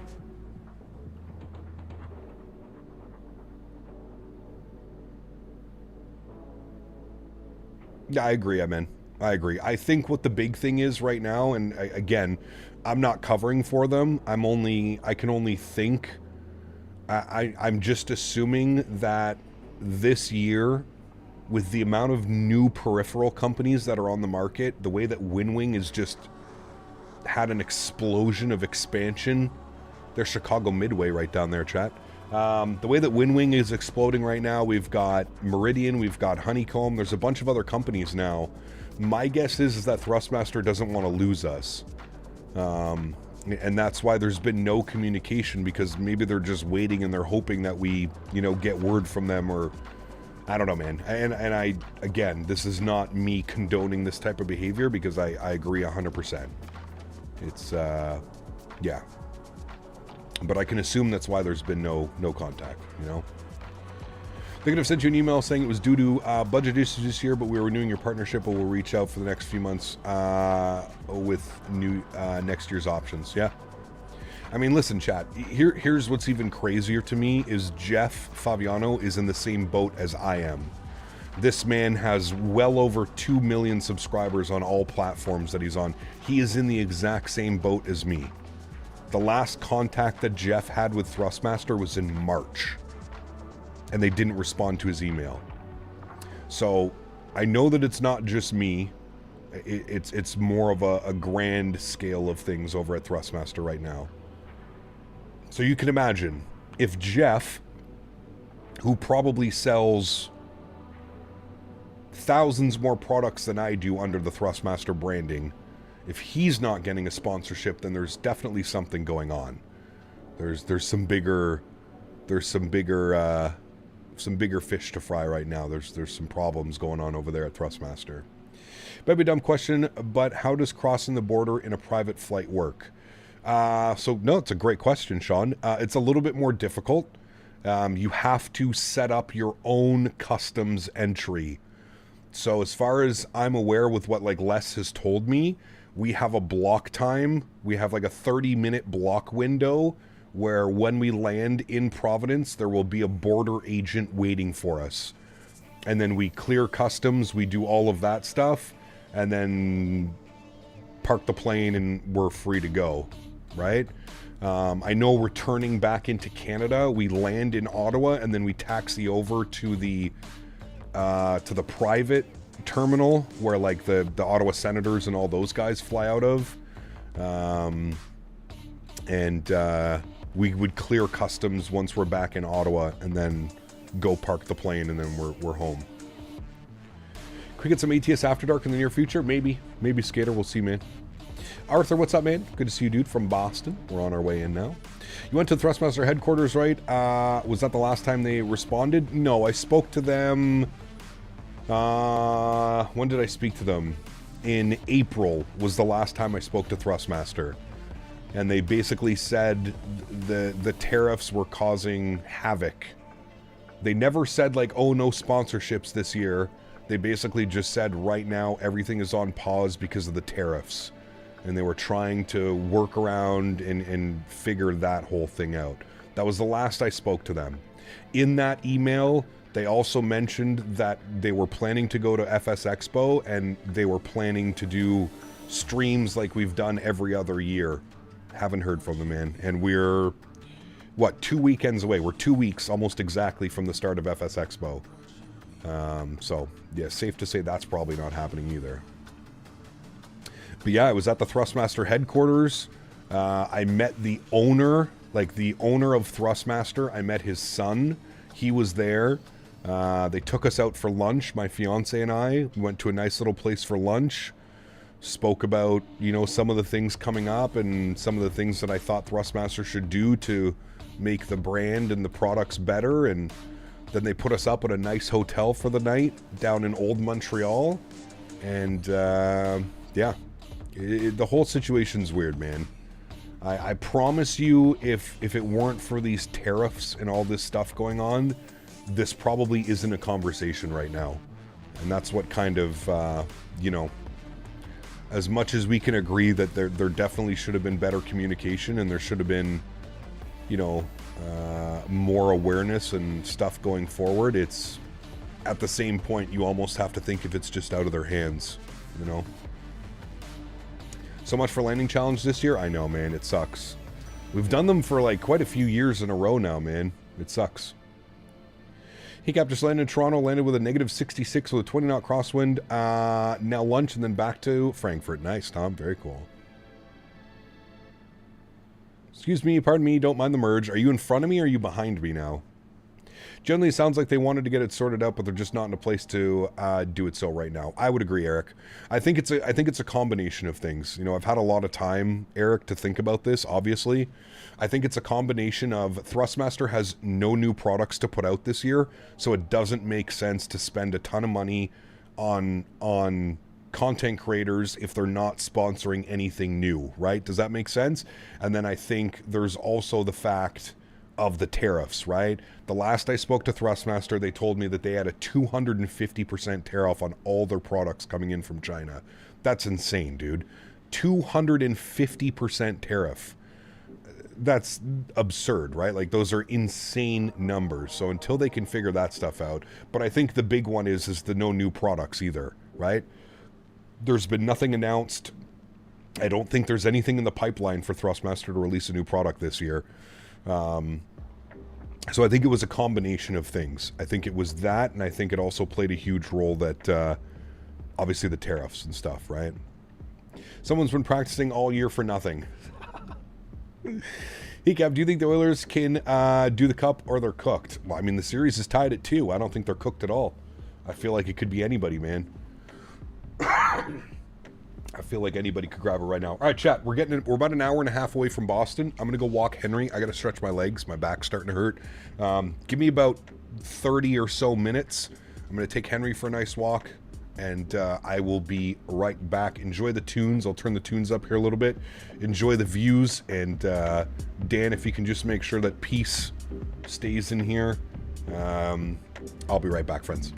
Yeah, I agree, I agree. I think what the big thing is right now, and again, I'm not covering for them. I can only think. I'm just assuming that this year, with the amount of new peripheral companies that are on the market, the way that Winwing has just had an explosion of expansion. There's Chicago Midway right down there, chat. The way that Winwing is exploding right now, we've got Meridian, we've got Honeycomb, there's a bunch of other companies now. My guess is that Thrustmaster doesn't want to lose us. And that's why there's been no communication, because maybe they're just waiting and they're hoping that we, get word from them, or I don't know, man. And I, again, this is not me condoning this type of behavior, because I agree 100%. It's, yeah. But I can assume that's why there's been no contact, They could have sent you an email saying it was due to budget issues this year, but we're renewing your partnership, and we'll reach out for the next few months with new next year's options. Yeah. I mean, listen, chat. Here's what's even crazier to me is Jeff Favignano is in the same boat as I am. This man has well over 2 million subscribers on all platforms that he's on. He is in the exact same boat as me. The last contact that Jeff had with Thrustmaster was in March, and they didn't respond to his email. So I know that it's not just me. It's more of a grand scale of things over at Thrustmaster right now. So you can imagine if Jeff, who probably sells thousands more products than I do under the Thrustmaster branding, if he's not getting a sponsorship, then there's definitely something going on. There's some bigger bigger fish to fry right now. There's some problems going on over there at Thrustmaster. Maybe a dumb question, but how does crossing the border in a private flight work? So no, it's a great question, Sean. It's a little bit more difficult. You have to set up your own customs entry. So as far as I'm aware with what like Les has told me, we have a block time. We have like a 30-minute block window where when we land in Providence, there will be a border agent waiting for us. And then we clear customs, we do all of that stuff, and then park the plane and we're free to go, right? I know returning back into Canada, we land in Ottawa and then we taxi over to the private terminal where like the Ottawa Senators and all those guys fly out of. We would clear customs once we're back in Ottawa and then go park the plane and then we're home. Could we get some ATS After Dark in the near future? Maybe Skater, we'll see, man. Arthur, what's up, man? Good to see you, dude, from Boston. We're on our way in now. You went to Thrustmaster headquarters, right? Was that the last time they responded? No, I spoke to them... when did I speak to them? In April was the last time I spoke to Thrustmaster. And they basically said the tariffs were causing havoc. They never said, like, oh, no sponsorships this year. They basically just said, right now, everything is on pause because of the tariffs. And they were trying to work around and figure that whole thing out. That was the last I spoke to them. In that email, they also mentioned that they were planning to go to FS Expo and they were planning to do streams like we've done every other year. Haven't heard from them, man. And we're, what, 2 weekends away. We're 2 weeks almost exactly from the start of FS Expo. So, yeah, safe to say that's probably not happening either. But yeah, I was at the Thrustmaster headquarters. I met the owner, like the owner of Thrustmaster. I met his son. He was there. They took us out for lunch, my fiance and I. We went to a nice little place for lunch. Spoke about, you know, some of the things coming up and some of the things that I thought Thrustmaster should do to make the brand and the products better. And then they put us up at a nice hotel for the night down in Old Montreal. And, yeah. The whole situation's weird, man. I promise you, if it weren't for these tariffs and all this stuff going on, this probably isn't a conversation right now. And that's what kind of, you know, as much as we can agree that there definitely should have been better communication and there should have been, you know, more awareness and stuff going forward, it's at the same point you almost have to think if it's just out of their hands, you know. So much for landing challenge this year. I know, man, it sucks. We've done them for like quite a few years in a row now, man. It sucks. He Cap just landed in Toronto, landed with a negative 66 with a 20 knot crosswind. Now lunch and then back to Frankfurt. Nice, Tom. Very cool. Excuse me, pardon me, don't mind the merge. Are you in front of me or are you behind me now? Generally, it sounds like they wanted to get it sorted out, but they're just not in a place to do it so right now. I would agree, Eric. I think it's a combination of things. You know, I've had a lot of time, Eric, to think about this, obviously. I think it's a combination of Thrustmaster has no new products to put out this year, so it doesn't make sense to spend a ton of money on content creators if they're not sponsoring anything new, right? Does that make sense? And then I think there's also the fact of the tariffs, right? The last I spoke to Thrustmaster, they told me that they had a 250% tariff on all their products coming in from China. That's insane, dude. 250% tariff. That's absurd, right? Like, those are insane numbers. So until they can figure that stuff out, but I think the big one is the no new products either, right? There's been nothing announced. I don't think there's anything in the pipeline for Thrustmaster to release a new product this year. So I think it was a combination of things. I think it was that, and I think it also played a huge role that, obviously the tariffs and stuff, right? Someone's been practicing all year for nothing. Hey, Cap, do you think the Oilers can do the Cup or they're cooked? Well, I mean, the series is tied at 2. I don't think they're cooked at all. I feel like it could be anybody, man. I I feel like anybody could grab it right now. All right, chat. We're about an hour and a half away from Boston. I'm gonna go walk Henry. I gotta stretch my legs. My back's starting to hurt. Give me about 30 or so minutes. I'm gonna take Henry for a nice walk, and I will be right back. Enjoy the tunes. I'll turn the tunes up here a little bit. Enjoy the views, and Dan, if you can just make sure that peace stays in here. I'll be right back, friends.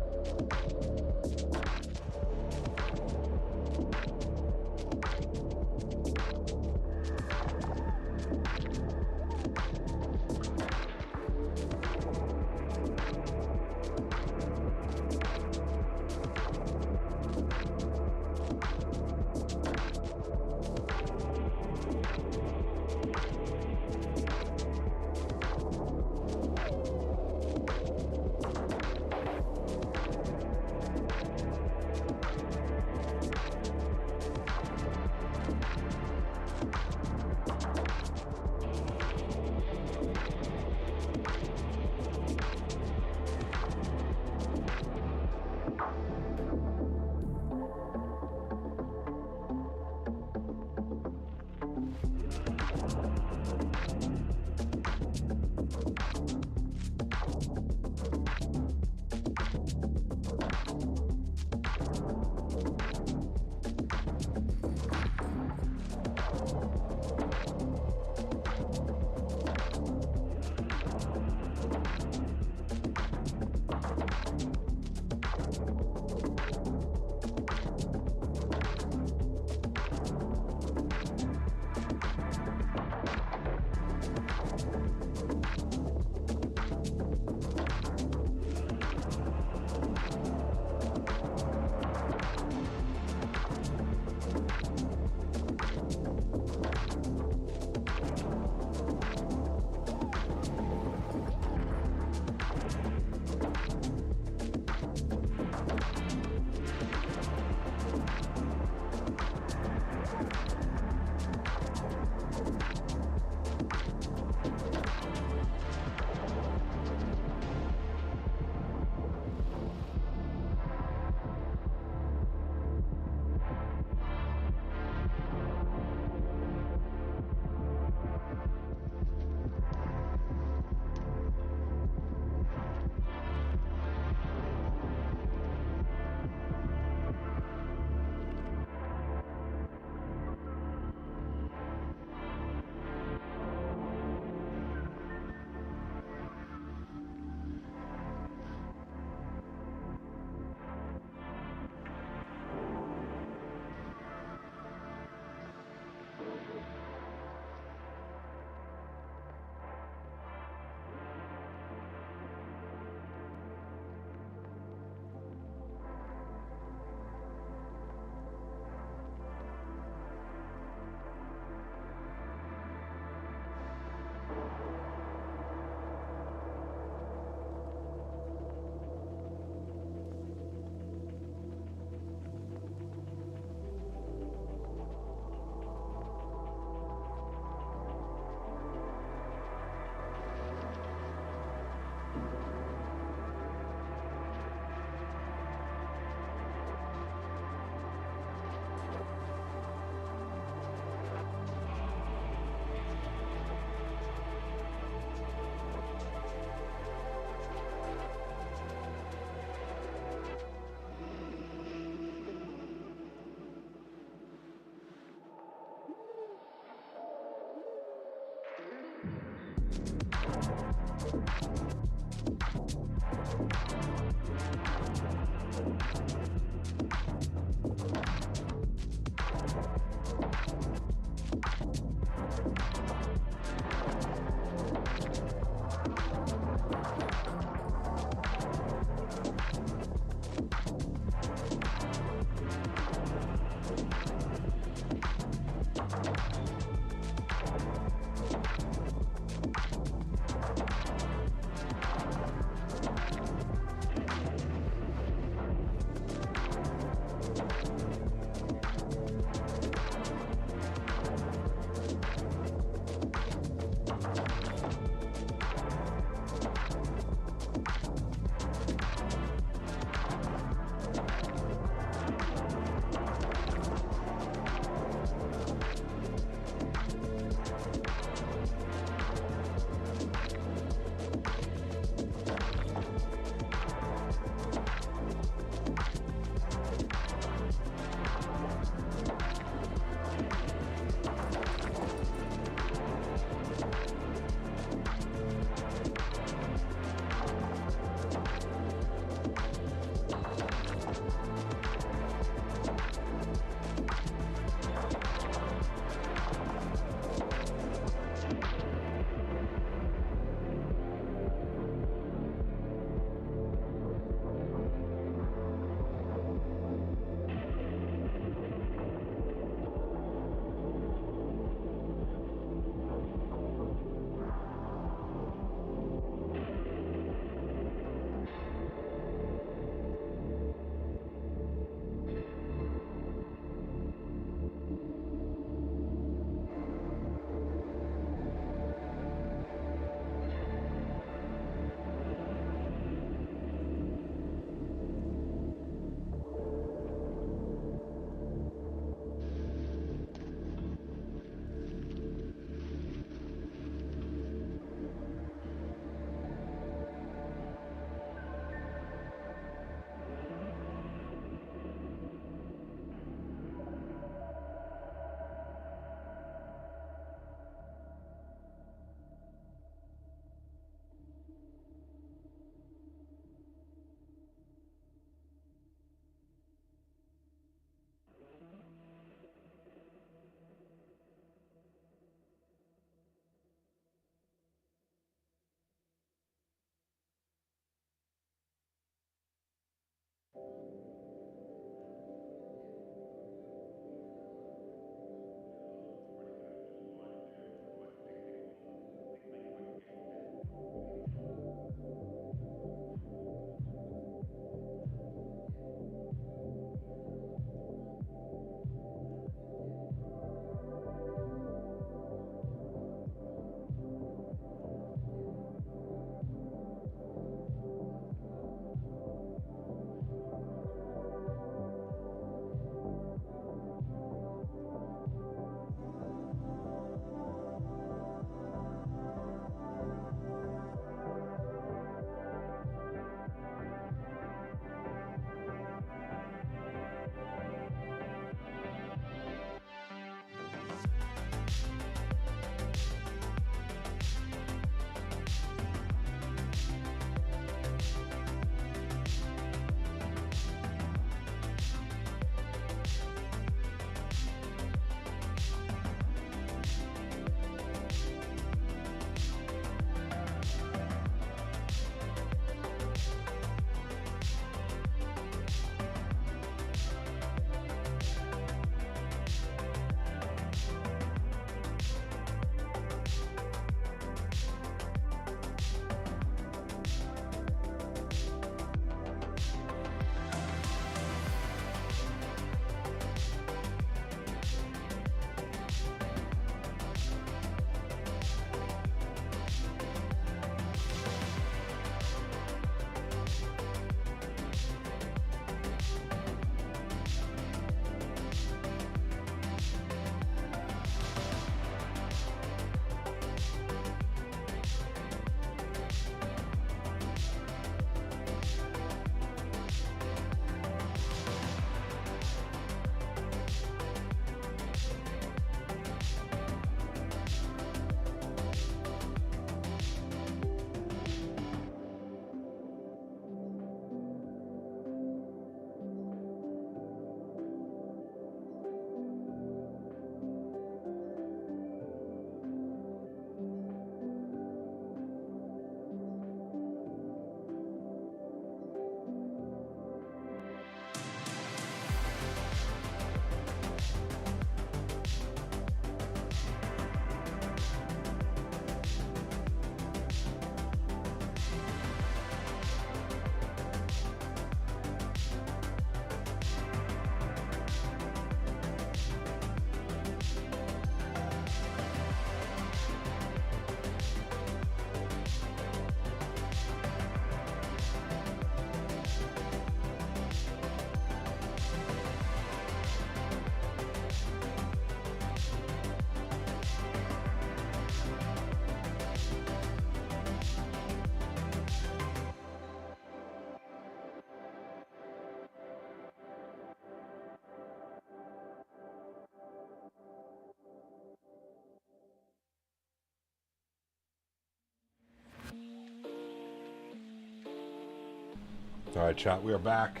All right, chat, we are back.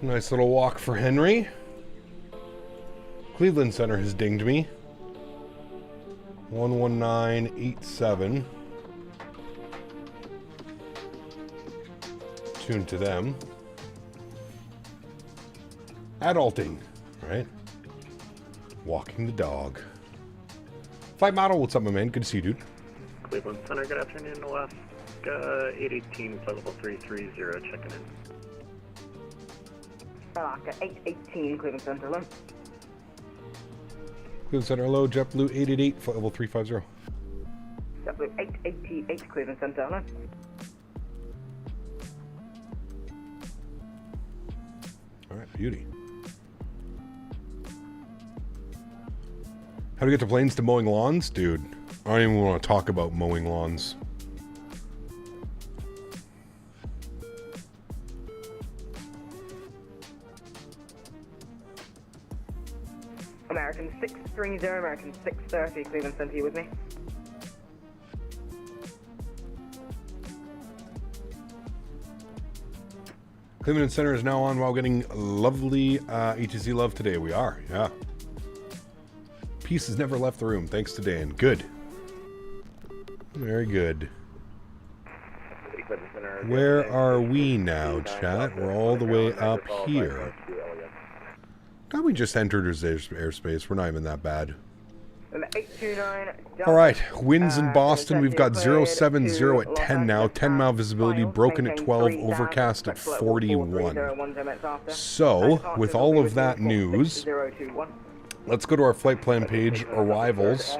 Nice little walk for Henry. Cleveland Center has dinged me. 11987. Tuned to them. Adulting, right? Walking the dog. Fight model, what's up, my man? Good to see you, dude. Cleveland Center, good afternoon, Alaska 818, flight level 330, checking in. Alaska 818, Cleveland Center, hello. Cleveland Center, hello. JetBlue 888, flight level 350. JetBlue 888, Cleveland Center, hello. Alright, beauty. How to get the planes to mowing lawns? Dude, I don't even want to talk about mowing lawns. American 630, American 630, Cleveland Center, you with me? Cleveland Center is now on while getting lovely ETC love today. We are, yeah. Peace has never left the room, thanks to Dan. Good. Very good. Where are we now, chat? We're all the way up here. God, we just entered his airspace. We're not even that bad. Alright, winds in Boston. We've got 070 at 10 now. 10 mile visibility, broken at 12, overcast at 41. So, with all of that news, let's go to our flight plan page, arrivals.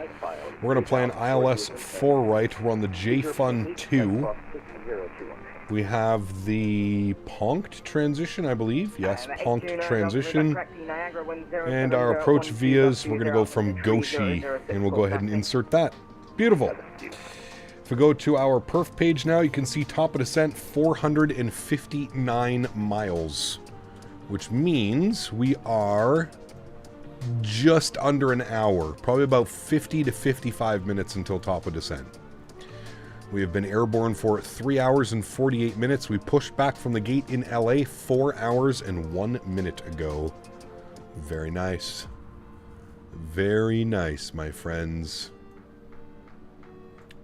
We're going to plan ILS 4 right. We're on the J-Fun 2. We have the Ponked transition, I believe. Yes, Ponked transition. And our approach vias, we're going to go from Goshi, and we'll go ahead and insert that. Beautiful. If we go to our perf page now, you can see top of descent, 459 miles. Which means we are just under an hour. Probably about 50 to 55 minutes until top of descent. We have been airborne for 3 hours and 48 minutes. We pushed back from the gate in LA 4 hours and 1 minute ago. Very nice. Very nice, my friends.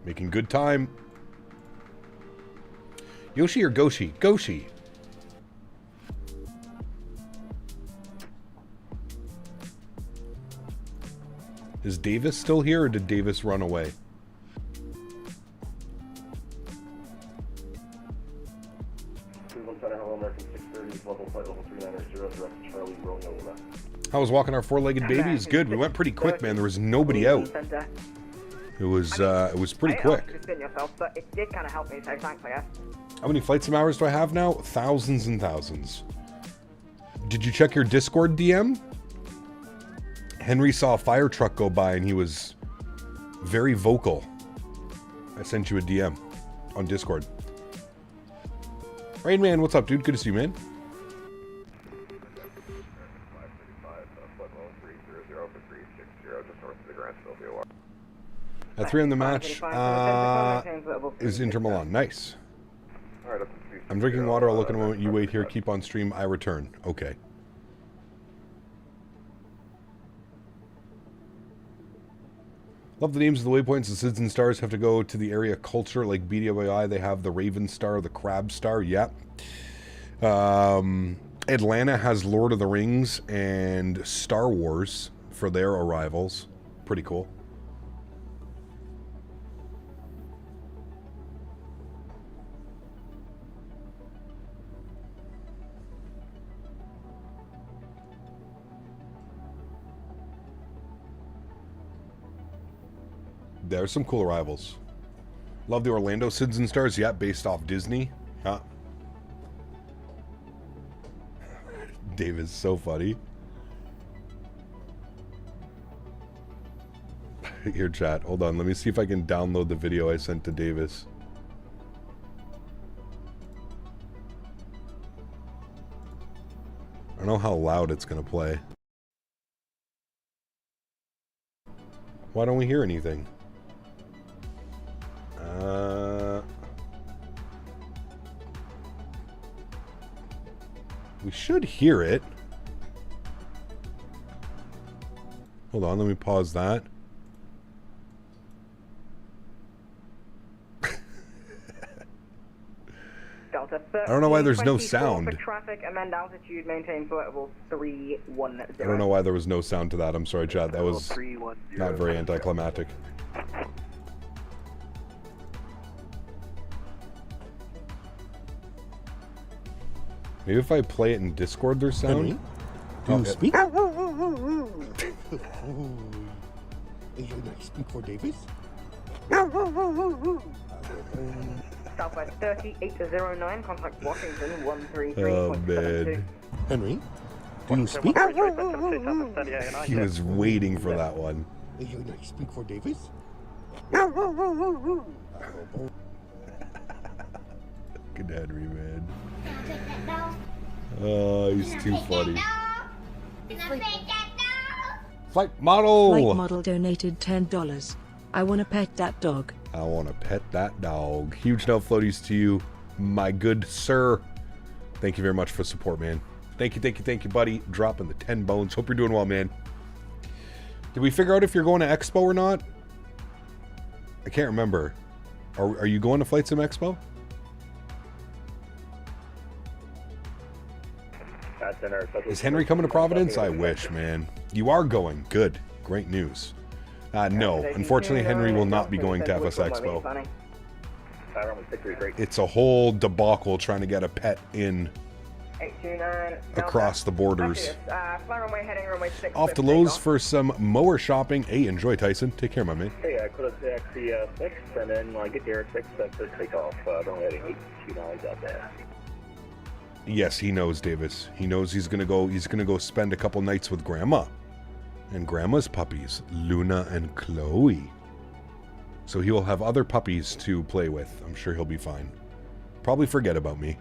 Making good time. Yoshi or Goshi? Goshi. Is Davis still here, or did Davis run away? I was walking our four-legged babies. Good. We went pretty quick, man. There was nobody out. It was pretty quick. It did kind of help me, so thanks, I guess. How many flight sim hours do I have now? Thousands and thousands. Did you check your Discord DM? Henry saw a fire truck go by and he was very vocal. I sent you a DM on Discord. Rain Man, what's up, dude? Good to see you, man. At 3 on the match is Inter Milan. Nice. I'm drinking water. I'll look in a moment. You wait here. Keep on stream. I return. Okay. Love the names of the waypoints. The Citizen Stars have to go to the area culture, like BDWI. They have the Raven Star, the Crab Star. Yep. Atlanta has Lord of the Rings and Star Wars for their arrivals. Pretty cool. There's some cool arrivals. Love the Orlando Citizen Stars. Yeah, based off Disney. Huh. Dave is so funny. Here, chat. Hold on. Let me see if I can download the video I sent to Davis. I don't know how loud it's going to play. Why don't we hear anything? We should hear it. Hold on, let me pause that. Delta I don't know why there's no sound. For traffic, amend altitude, maintain flight level 310. I don't know why there was no sound to that. I'm sorry, Chad. That was not very anticlimactic. Maybe if I play it in Discord, there's sound. Do you speak? Yeah. You speak for Davis? Southwest 3809, contact Washington 133.72. Oh, man. Henry, do you speak? He was waiting for that one. You speak for Davis? Good Henry, man. Oh, he's too funny. Flight model! Flight model donated $10. I want to pet that dog. I want to pet that dog. Huge no floaties to you, my good sir. Thank you very much for support, man. Thank you, buddy. Dropping the 10 bones. Hope you're doing well, man. Did we figure out if you're going to Expo or not? I can't remember. Are you going to Flight Sim Expo? Is Henry coming to Providence? I wish, man. You are going. Good. Great news. No, unfortunately, Henry will not be going to FS Expo. It's a whole debacle trying to get a pet in across the borders. Off to Lowe's for some mower shopping. Hey, enjoy, Tyson. Take care, my man. Hey, I could have actually 6, and then when I get there at 6, I could take off. Don't let it $82 out there. Yes, he knows, Davis. He knows he's gonna go spend a couple nights with Grandma. And Grandma's puppies, Luna and Chloe. So he will have other puppies to play with. I'm sure he'll be fine. Probably forget about me.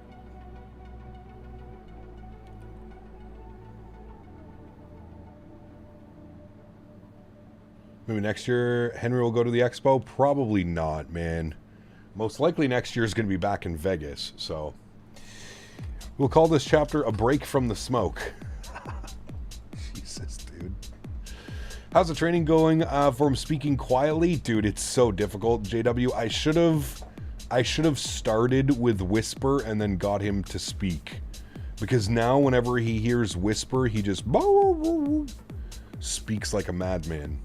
Maybe next year Henry will go to the expo? Probably not, man. Most likely next year is going to be back in Vegas, so... We'll call this chapter A Break from the Smoke. Jesus, dude. How's the training going from speaking quietly? Dude, it's so difficult, JW. I should have started with whisper and then got him to speak. Because now whenever he hears whisper, he just speaks like a madman.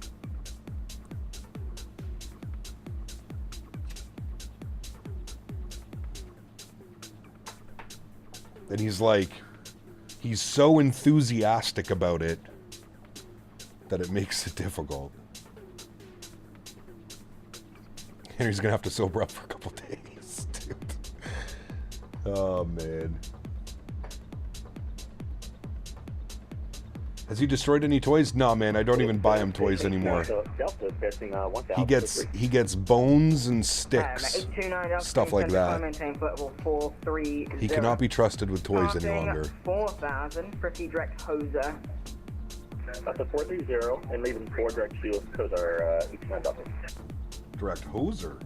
And he's so enthusiastic about it that it makes it difficult. Henry's gonna have to sober up for a couple days, dude. Oh, man. Has he destroyed any toys? No, man, I don't even buy him toys anymore. He gets bones and sticks, stuff like that. He cannot be trusted with toys any longer. 4,000, pretty direct Hoser. That's a 430, and leaving 4 direct shields because our $89. Direct Hoser?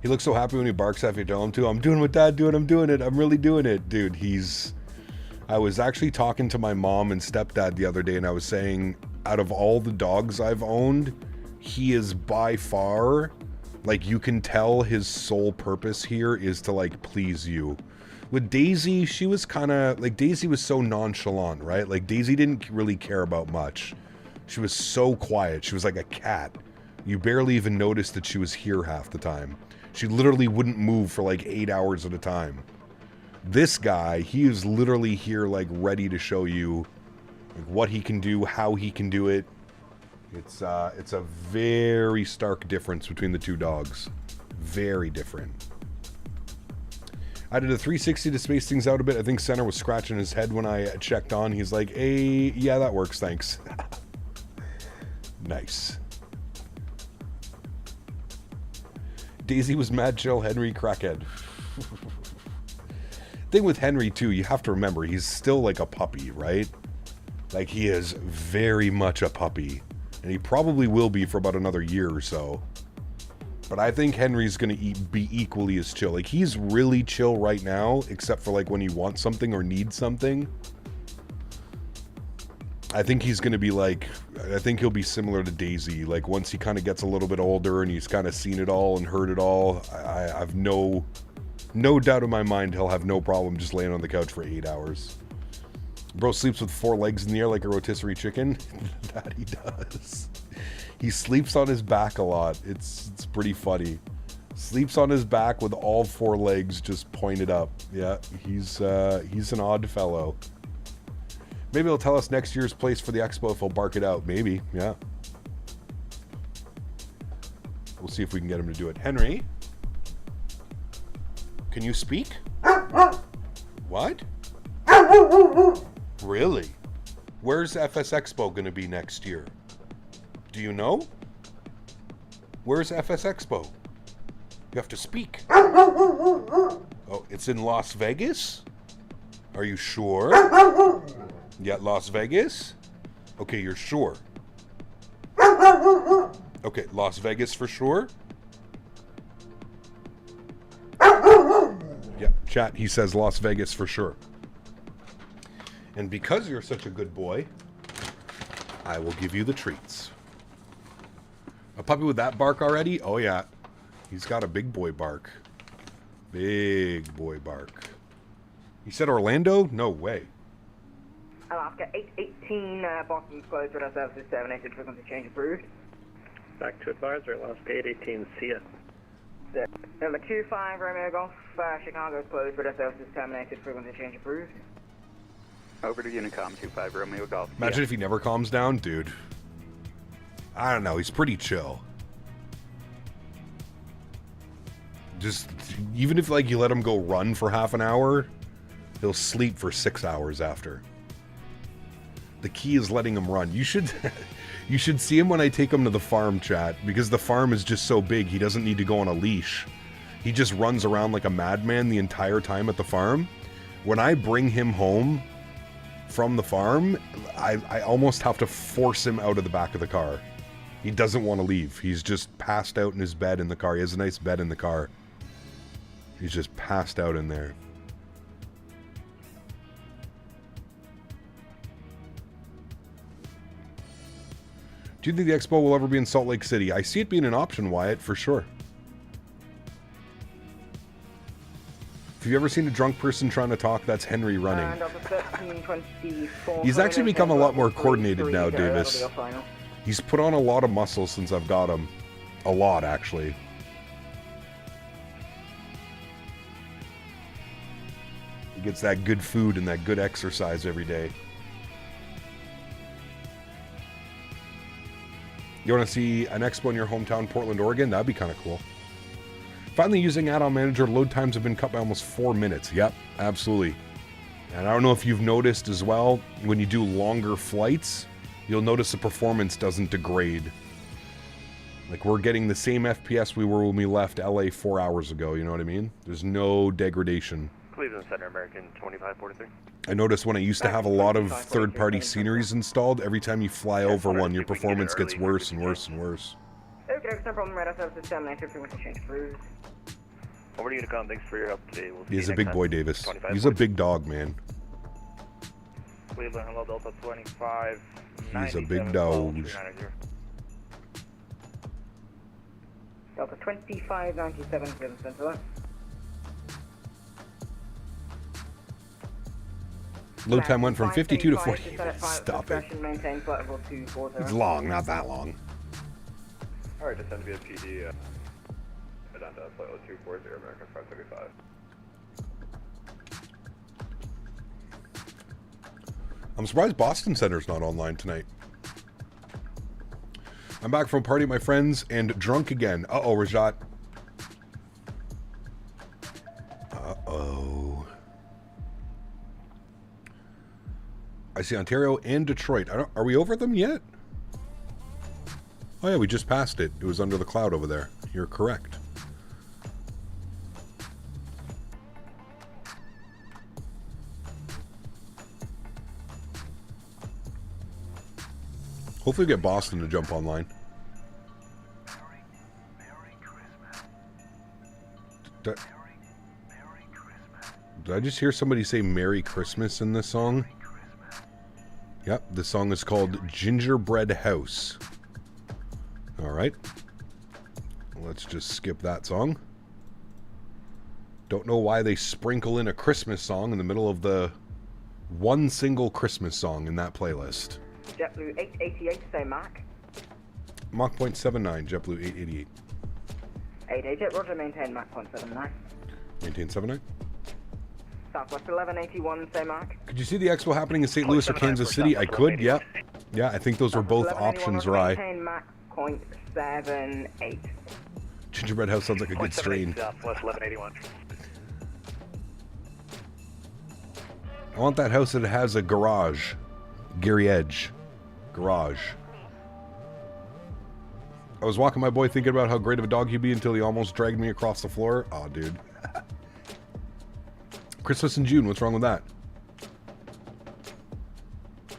He looks so happy when he barks after you tell him to. I'm doing what Dad doing. I'm doing it. I'm really doing it. Dude, I was actually talking to my mom and stepdad the other day, and I was saying, out of all the dogs I've owned, he is by far, like, you can tell his sole purpose here is to, like, please you. With Daisy, she was kind of, like, Daisy was so nonchalant, right? Like, Daisy didn't really care about much. She was so quiet. She was like a cat. You barely even noticed that she was here half the time. She literally wouldn't move for like 8 hours at a time. This guy, he is literally here like ready to show you like, what he can do, how he can do it. It's a very stark difference between the two dogs. Very different. I did a 360 to space things out a bit. I think Center was scratching his head when I checked on. He's like, hey, yeah, that works, thanks. Nice. Daisy was mad chill, Henry crackhead. Thing with Henry too, you have to remember, he's still like a puppy, right? Like, he is very much a puppy. And he probably will be for about another year or so. But I think Henry's going to be equally as chill. Like, he's really chill right now, except for, like, when he wants something or needs something. I think he's going to be like, I think he'll be similar to Daisy. Like, once he kind of gets a little bit older and he's kind of seen it all and heard it all, I've no doubt in my mind he'll have no problem just laying on the couch for 8 hours. Bro sleeps with 4 legs in the air like a rotisserie chicken. That he does. He sleeps on his back a lot. It's pretty funny. Sleeps on his back with all 4 legs just pointed up. Yeah, he's an odd fellow. Maybe he'll tell us next year's place for the expo if he'll bark it out. Maybe, yeah. We'll see if we can get him to do it. Henry? Can you speak? What? Really? Where's FS Expo going to be next year? Do you know? Where's FS Expo? You have to speak. Oh, it's in Las Vegas? Are you sure? Yeah, Las Vegas? Okay, you're sure. Okay, Las Vegas for sure? Yeah, chat, he says Las Vegas for sure. And because you're such a good boy, I will give you the treats. A puppy with that bark already? Oh yeah. He's got a big boy bark. Big boy bark. You said Orlando? No way. Alaska 818, Boston's closed, radar services terminated, frequency change approved. Back to advisor, Alaska 818, see ya. Number 25, Romeo Golf, Chicago's closed, radar services terminated, frequency change approved. Over to Unicom 25, Romeo Golf. Imagine if he never calms down, dude. I don't know, he's pretty chill. Just, even if like you let him go run for half an hour, he'll sleep for 6 hours after. The key is letting him run. You should see him when I take him to the farm, chat, because the farm is just so big he doesn't need to go on a leash. He just runs around like a madman the entire time at the farm. When I bring him home from the farm, I almost have to force him out of the back of the car. He doesn't want to leave. He's just passed out in his bed in the car. He has a nice bed in the car. He's just passed out in there. Do you think the expo will ever be in Salt Lake City? I see it being an option, Wyatt, for sure. Have you ever seen a drunk person trying to talk? That's Henry running. He's actually become a lot more coordinated now, Davis. He's put on a lot of muscle since I've got him. A lot, actually. He gets that good food and that good exercise every day. You want to see an expo in your hometown, Portland, Oregon? That'd be kind of cool. Finally using add-on manager, load times have been cut by almost 4 minutes. Yep, absolutely. And I don't know if you've noticed as well, when you do longer flights, you'll notice the performance doesn't degrade. Like, we're getting the same FPS we were when we left LA 4 hours ago, you know what I mean? There's no degradation. Cleveland Center, American 2543. I noticed when I used to have a lot of third-party sceneries installed, every time you fly over one, your performance gets worse and worse and worse. Okay, no problem, radar services terminated, frequency change approved. Over to Unicom, thanks for your help today. We'll see He's you a next big boy, time. Davis. 25, He's a big dog, man. Cleveland, hello, Delta 25. He's a big dog. Delta 2597, Cleveland Center. Load time went from 52 to 40. Stop it. It's long, not that long. Alright, descend via PD. Down to flight 0240, American 535. I'm surprised Boston Center's not online tonight. I'm back from a party with my friends and drunk again. Uh-oh, Rajat. Uh-oh. I see Ontario and Detroit. Are we over them yet? Oh yeah, we just passed it. It was under the cloud over there. You're correct. Hopefully we get Boston to jump online. Did I just hear somebody say Merry Christmas in this song? Yep, the song is called Gingerbread House. Alright. Let's just skip that song. Don't know why they sprinkle in a Christmas song in the middle of the one single Christmas song in that playlist. JetBlue 888, say Mach. Mach 0.79, JetBlue 888. 888, roger, maintain Mach 0.79. Maintain 79. Southwest 1181, say Mach. Could you see the expo happening in St. Louis or Kansas City? I could, yeah. Yeah, I think those were both options, right? Maintain Mach 0.78. Gingerbread House sounds like a good strain. Southwest 1181. I want that house that has a garage. Gary Edge. Garage. I was walking my boy thinking about how great of a dog he'd be until he almost dragged me across the floor. Aw, dude. Christmas in June, what's wrong with that?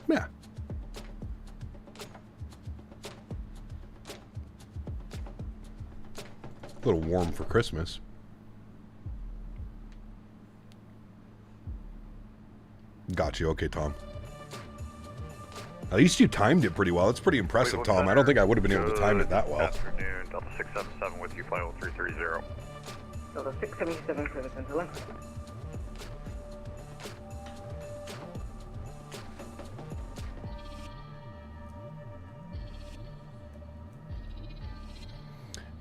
Yeah. A little warm for Christmas. Got you. Okay, Tom. At least you timed it pretty well. It's pretty impressive, Tom. I don't think I would have been able to time it that well. Afternoon, Delta 677 with you, flight 0330. Delta 677, service interlink.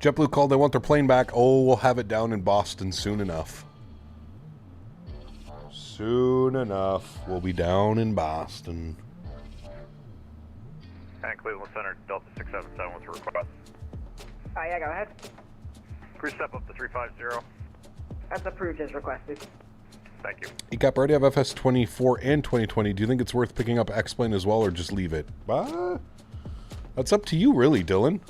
JetBlue called. They want their plane back. Oh, we'll have it down in Boston soon enough. Soon enough. We'll be down in Boston. And Cleveland Center, Delta 677 with your request. Yeah, go ahead. Crew step up to 350. That's approved as requested. Thank you. ECAP, I already have FS24 and 2020. Do you think it's worth picking up X-Plane as well, or just leave it? That's up to you, really, Dylan.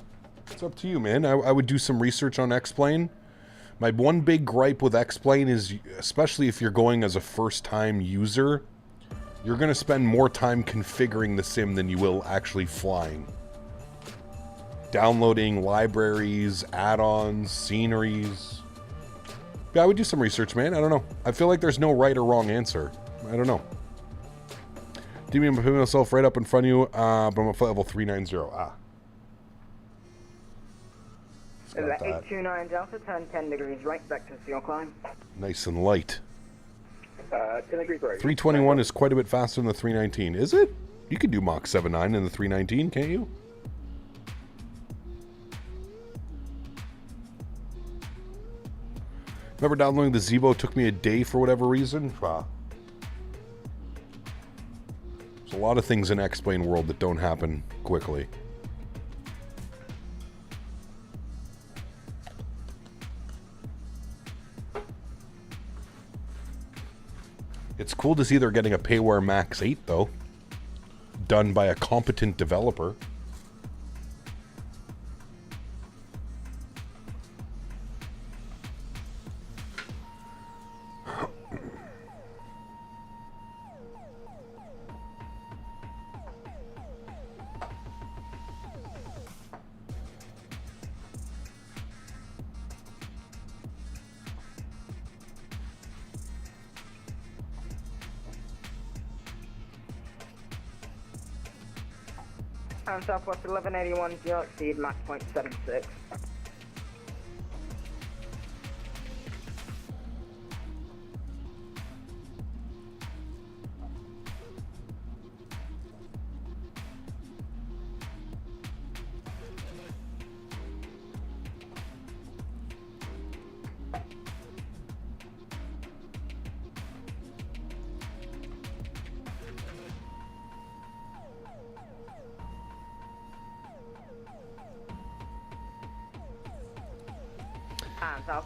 It's up to you, man. I would do some research on X-Plane. My one big gripe with X-Plane is, especially if you're going as a first-time user, you're going to spend more time configuring the sim than you will actually flying. Downloading libraries, add-ons, sceneries. Yeah, I would do some research, man. I don't know. I feel like there's no right or wrong answer. I don't know. Do me, I'm putting myself right up in front of you, but I'm at flight level 390. Is that 829 Delta, turn 10 degrees right, vector to your climb. Nice and light. 10 degrees right. 321 is quite a bit faster than the 319. Is it? You could do Mach 7.9 in the 319, can't you? Remember downloading the Zebo took me a day for whatever reason? There's a lot of things in X-Plane world that don't happen quickly. It's cool to see they're getting a Payware Max 8, though. Done by a competent developer. Southwest 1181, you'll exceed Mach 0.76.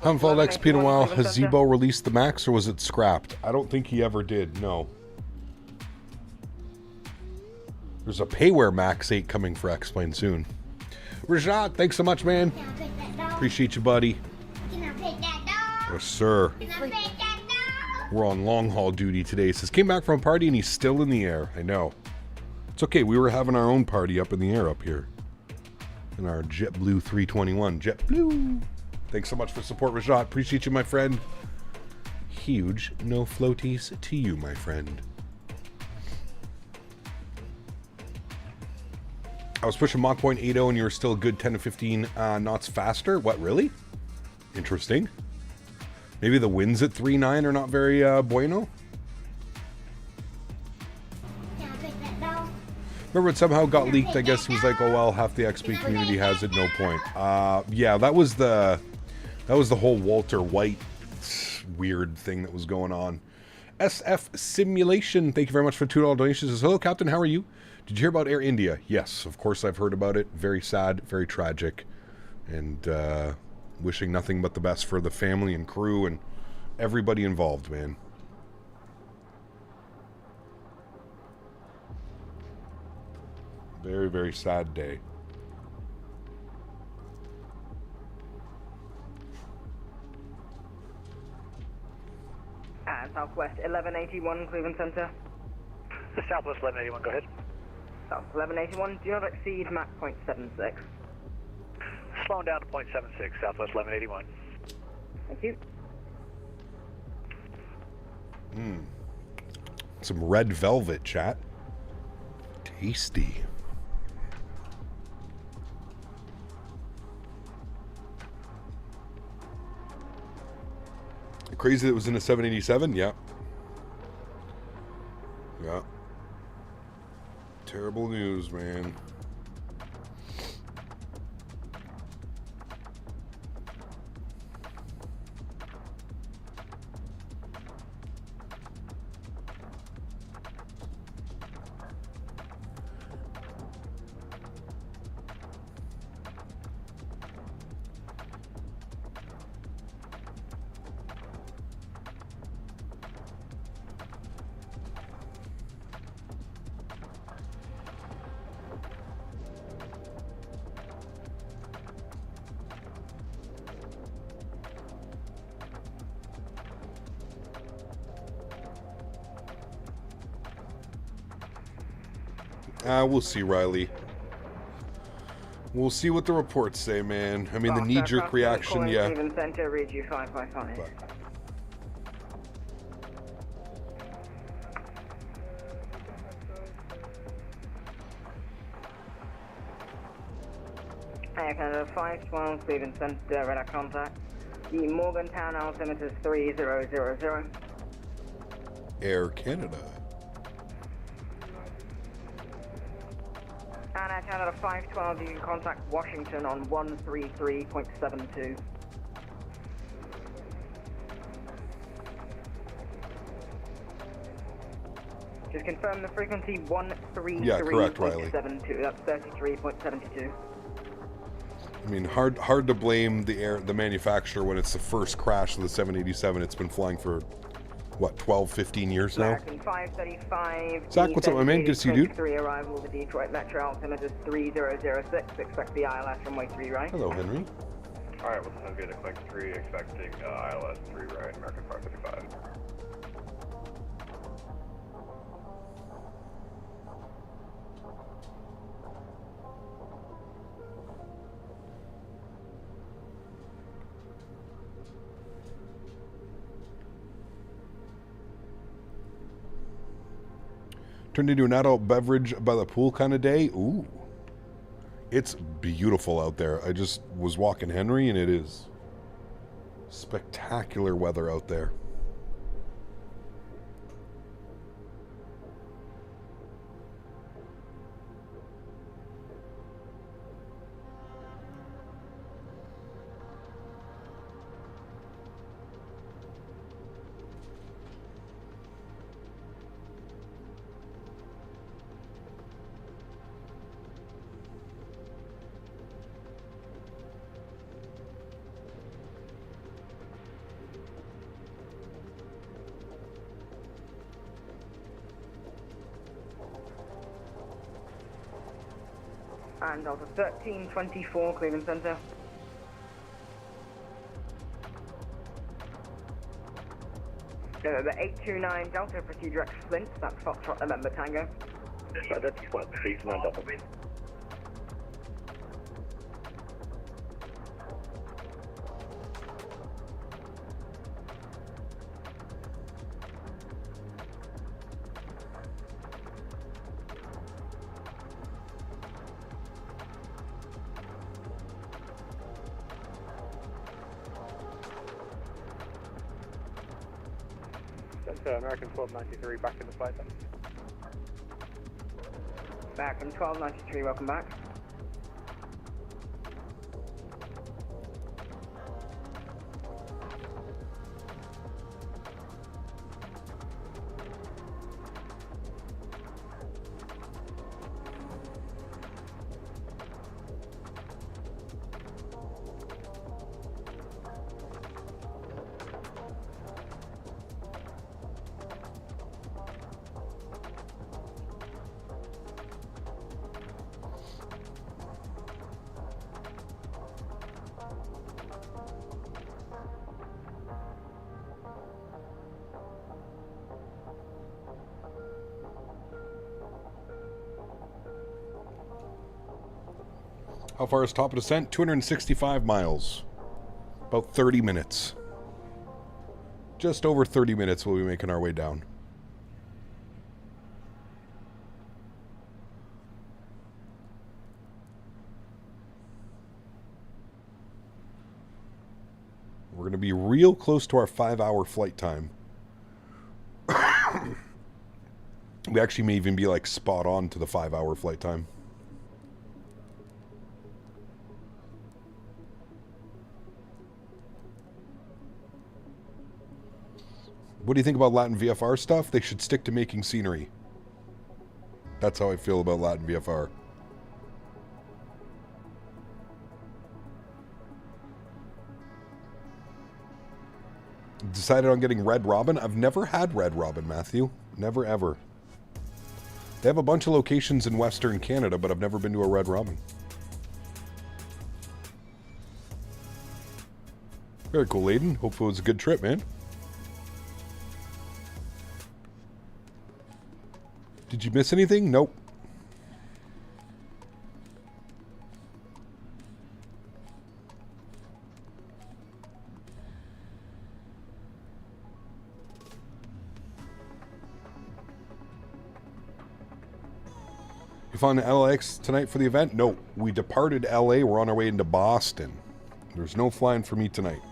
Haven't followed XP in a while. Has Zebo released the Max or was it scrapped? I don't think he ever did, no. There's a Payware Max 8 coming for X-Plane soon. Rajat, thanks so much, man. Appreciate you, buddy. Yes, sir. We're on long haul duty today. Says, came back from a party and he's still in the air. I know. It's okay. We were having our own party up in the air up here. In our JetBlue 321. JetBlue. Thanks so much for support, Rajat. Appreciate you, my friend. Huge no floaties to you, my friend. I was pushing Mach 0.80 and you were still a good 10 to 15 knots faster. What, really? Interesting. Maybe the winds at 3.9 are not very bueno? Remember it somehow got leaked. I guess he was like, oh well, half the XP community has it, no point. Yeah, that was the whole Walter White weird thing that was going on. SF Simulation, thank you very much for $2 donations. Says, hello, Captain, how are you? Did you hear about Air India? Yes, of course I've heard about it. Very sad, very tragic, and wishing nothing but the best for the family and crew and everybody involved, man. Very, very sad day. Southwest 1181, Cleveland Center. Southwest 1181, go ahead. South 1181, do not exceed Mach 0.76. Slowing down to 0.76, Southwest 1181. Thank you. Some red velvet, chat. Tasty. Crazy that it was in a 787? Yeah. Yeah. Terrible news, man. We'll see, Riley. We'll see what the reports say, man. I mean, the knee-jerk reaction, yeah. Cleveland Center, read you 555. Air Canada 512, Cleveland Center, radar contact. The Morgantown altimeter is 3000. Air Canada. And Air Canada 512, you can contact Washington on 133.72. Just confirm the frequency 133.72. Yeah, correct, Riley. That's 33.72. I mean, hard to blame the manufacturer when it's the first crash of the 787. It's been flying for, what, 12, 15 years now? American 535. Zach, what's up, my man? Good to see you, dude. 3 arrival to Detroit Metro, altimeter 3006. Expect the ILS runway 3 right. Hello, Henry. Alright, well, sounds good. Expect 3, expecting ILS 3 right, American 555. Turned into an adult beverage by the pool kind of day. Ooh. It's beautiful out there. I just was walking Henry and it is spectacular weather out there. And Delta 1324, Cleveland Center. The 829 Delta, procedure X Flint, that's Foxtrot November Tango. That's what, 321 double. That's American 1293 back in the flight then. Back from 1293, welcome back. How far is top of descent? 265 miles. About 30 minutes. Just over 30 minutes we'll be making our way down. We're going to be real close to our 5-hour flight time. We actually may even be like spot on to the 5-hour flight time. What do you think about Latin VFR stuff? They should stick to making scenery. That's how I feel about Latin VFR. Decided on getting Red Robin. I've never had Red Robin, Matthew. Never, ever. They have a bunch of locations in Western Canada, but I've never been to a Red Robin. Very cool, Aiden. Hope it was a good trip, man. Did you miss anything? Nope. You flying to LAX tonight for the event? No. We departed LA. We're on our way into Boston. There's no flying for me tonight.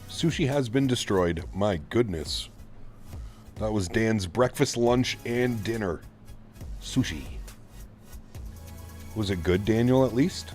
Sushi has been destroyed. My goodness. That was Dan's breakfast, lunch, and dinner. Sushi. Was it good, Daniel, at least?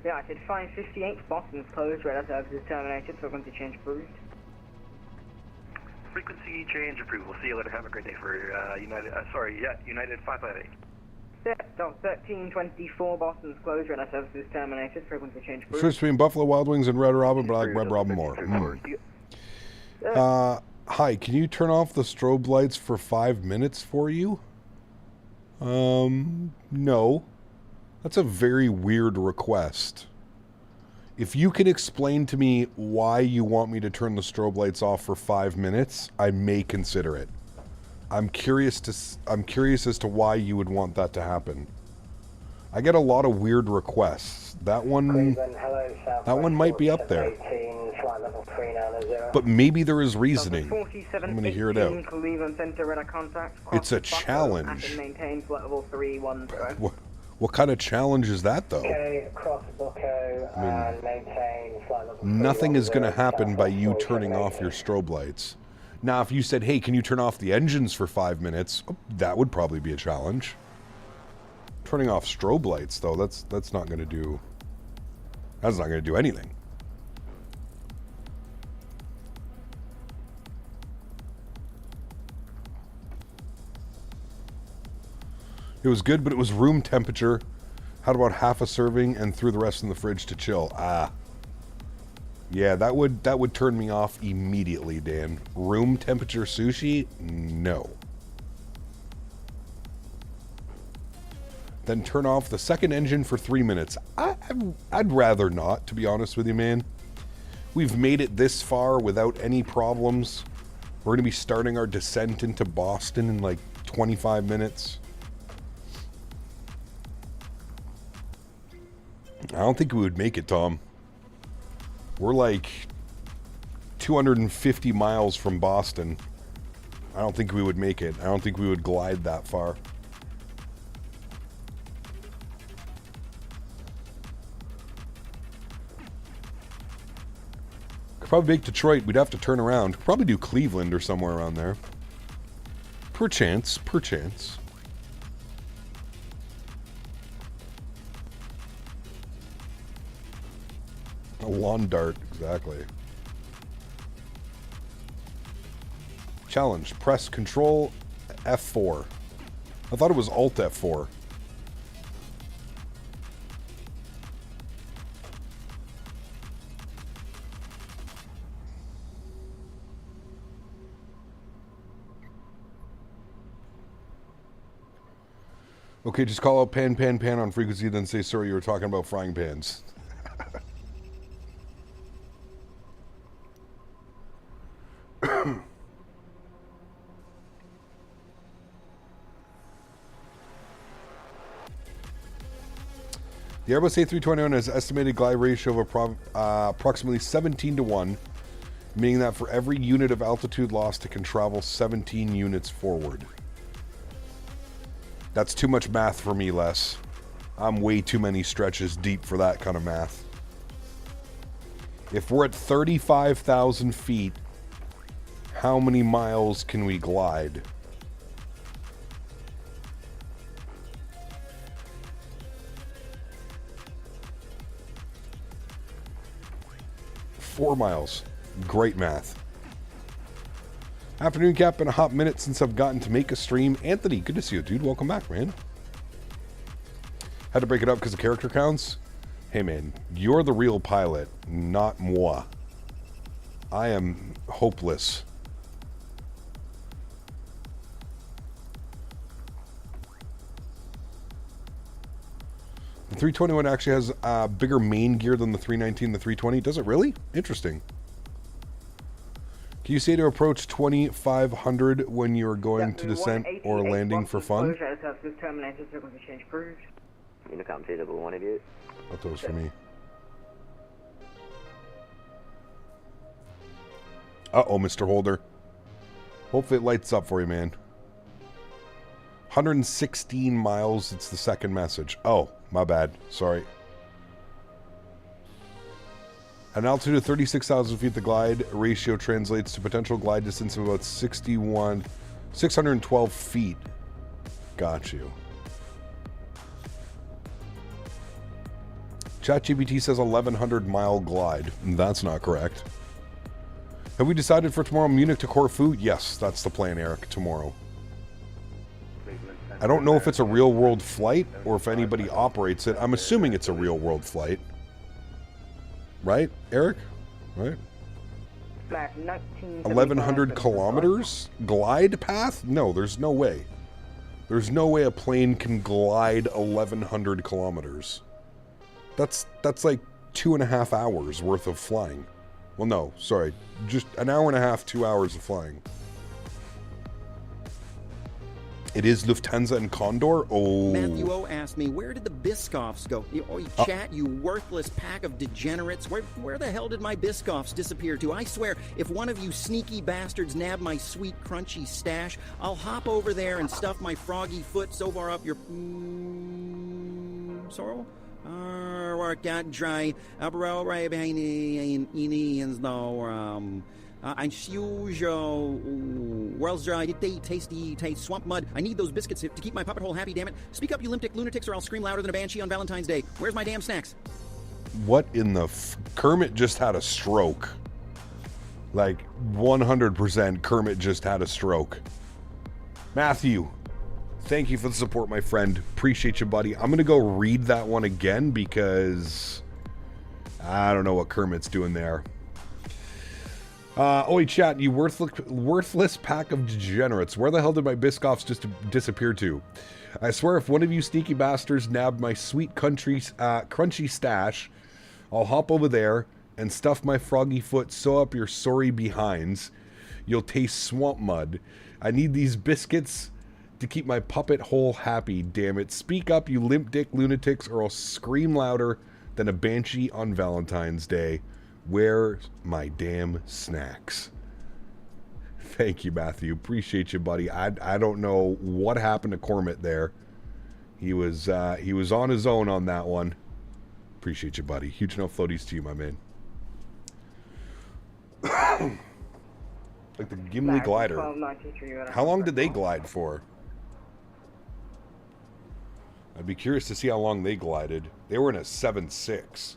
Yeah, I said fine 58, Boston's closed, radar services terminated, frequency change approved. Frequency change approved. We'll see you later. Have a great day for United, United 558. Set, dot 1324, Boston's closed, radar services terminated, frequency change approved. Switch between Buffalo Wild Wings and Red Robin, but I like Red Robin more. Hi, can you turn off the strobe lights for 5 minutes for you? No. That's a very weird request. If you can explain to me why you want me to turn the strobe lights off for 5 minutes, I may consider it. I'm curious as to why you would want that to happen. I get a lot of weird requests. That one might be up there. But maybe there is reasoning. I'm going to hear it out. Cleveland Center, radar contact. It's a challenge. What kind of challenge is that, though? Okay, cross Bucco and maintain flight level 3. Nothing is going to happen by you turning off your strobe lights. Now, if you said, hey, can you turn off the engines for 5 minutes? That would probably be a challenge. Turning off strobe lights, though, that's not going to do... That's not going to do anything. It was good, but it was room temperature. Had about half a serving and threw the rest in the fridge to chill. Ah. Yeah, that would turn me off immediately, Dan. Room temperature sushi? No. Then turn off the second engine for 3 minutes. I'd rather not, to be honest with you, man. We've made it this far without any problems. We're going to be starting our descent into Boston in like 25 minutes. I don't think we would make it, Tom. We're like 250 miles from Boston. I don't think we would make it. I don't think we would glide that far. Could probably make Detroit. We'd have to turn around. Could probably do Cleveland or somewhere around there. Perchance. Perchance. A lawn dart, exactly. Challenge. Press Control F4. I thought it was Alt F4. Okay, just call out pan, pan, pan on frequency, then say, sorry, you were talking about frying pans. The Airbus A321 has estimated glide ratio of approximately 17 to 1, meaning that for every unit of altitude lost, it can travel 17 units forward. That's too much math for me, Les. I'm way too many stretches deep for that kind of math. If we're at 35,000 feet, how many miles can we glide? Four miles. Great math. Afternoon, Cap. Been a hot minute since I've gotten to make a stream. Anthony, good to see you, dude. Welcome back, man. Had to break it up because of character counts. Hey, man, you're the real pilot, not moi. I am hopeless. The 321 actually has bigger main gear than the 319 and the 320. Does it really? Interesting. Can you say to approach 2,500 when you're going to descent or landing for fun? Unicom TW188. That was for me. Uh-oh, Mr. Holder. Hopefully it lights up for you, man. 116 miles. It's the second message. Oh, my bad. Sorry. At an altitude of 36,000 feet, the glide ratio translates to potential glide distance of about 612 feet. Got you. ChatGPT says 1,100 mile glide. That's not correct. Have we decided for tomorrow Munich to Corfu? Yes, that's the plan, Eric, tomorrow. I don't know if it's a real world flight or if anybody operates it. I'm assuming it's a real world flight. Right, Eric? Right? 1,100 kilometers? Glide path? No, there's no way. There's no way a plane can glide 1,100 kilometers. That's like 2.5 hours worth of flying. Well, no, sorry. Just an hour and a half, 2 hours of flying. It is Lufthansa and Condor? Oh. MatthewO asked me, where did the Biscoffs go? Chat, you worthless pack of degenerates. Where the hell did my Biscoffs disappear to? I swear, if one of you sneaky bastards nab my sweet, crunchy stash, I'll hop over there and stuff my froggy foot so far up your... Sorrel? Work out dry. Bro, right behind the ends now. I'm Souza. World's dry. Tasty swamp mud. I need those biscuits to keep my puppet hole happy, damn it. Speak up, you lunatics, or I'll scream louder than a banshee on Valentine's Day. Where's my damn snacks? What in the Kermit just had a stroke. Like 100% Kermit just had a stroke. Matthew, thank you for the support, my friend. Appreciate you, buddy. I'm going to go read that one again because I don't know what Kermit's doing there. Oi, chat, you worthless pack of degenerates. Where the hell did my Biscoffs just disappear to? I swear if one of you sneaky bastards nabbed my sweet crunchy stash, I'll hop over there and stuff my froggy foot, sew up your sorry behinds. You'll taste swamp mud. I need these biscuits to keep my puppet hole happy, damn it. Speak up, you limp dick lunatics, or I'll scream louder than a banshee on Valentine's Day. Where's my damn snacks? Thank you, Matthew. Appreciate you, buddy. I don't know what happened to Kermit there. He was on his own on that one. Appreciate you, buddy. Huge no floaties to you, my man. Like the Gimli glider. How long did they glide for? I'd be curious to see how long they glided. They were in a 7.6.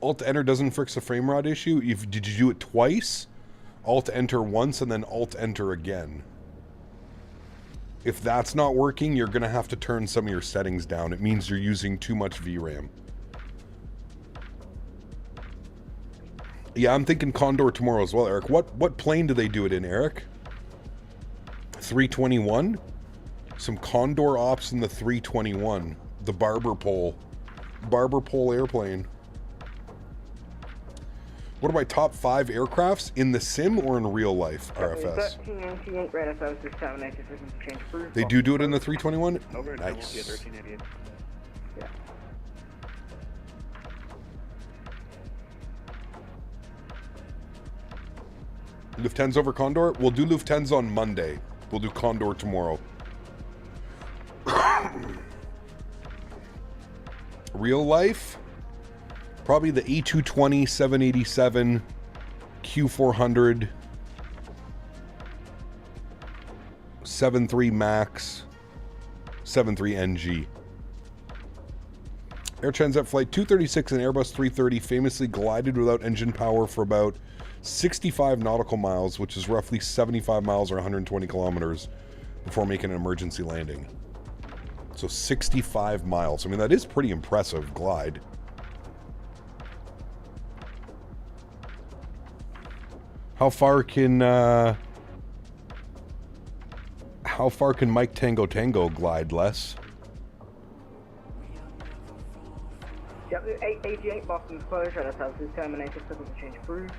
Alt-Enter doesn't fix the frame rate issue? Did you do it twice? Alt-Enter once and then Alt-Enter again. If that's not working, you're going to have to turn some of your settings down. It means you're using too much VRAM. Yeah, I'm thinking Condor tomorrow as well, Eric. What plane do they do it in, Eric? 321? Some Condor ops in the 321. The Barber Pole airplane. What are my top 5 aircrafts in the sim or in real life, RFS? They do it in the 321? Nice. Yeah. Lufthansa over Condor? We'll do Lufthansa on Monday. We'll do Condor tomorrow. Real life? Probably the A220, 787, Q400, 73 Max, 73 NG. Air Transat Flight 236 and Airbus 330 famously glided without engine power for about 65 nautical miles, which is roughly 75 miles or 120 kilometers, before making an emergency landing. So 65 miles. I mean, that is pretty impressive glide. How far can Mike Tango Tango glide, Les? Yep, 88 Boston's closure. That's how it's terminated. Frequency change approved.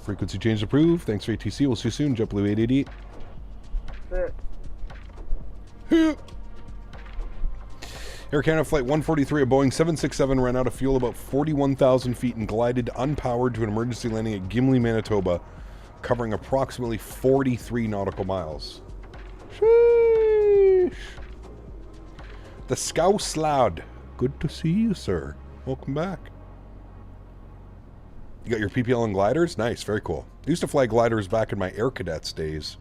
Frequency change approved. Thanks for ATC. We'll see you soon. JetBlue 888. Air Canada Flight 143, a Boeing 767 ran out of fuel about 41,000 feet and glided unpowered to an emergency landing at Gimli, Manitoba, covering approximately 43 nautical miles. Sheesh. The Scouse Lad. Good to see you, sir. Welcome back. You got your PPL and gliders? Nice, very cool. I used to fly gliders back in my Air Cadets days.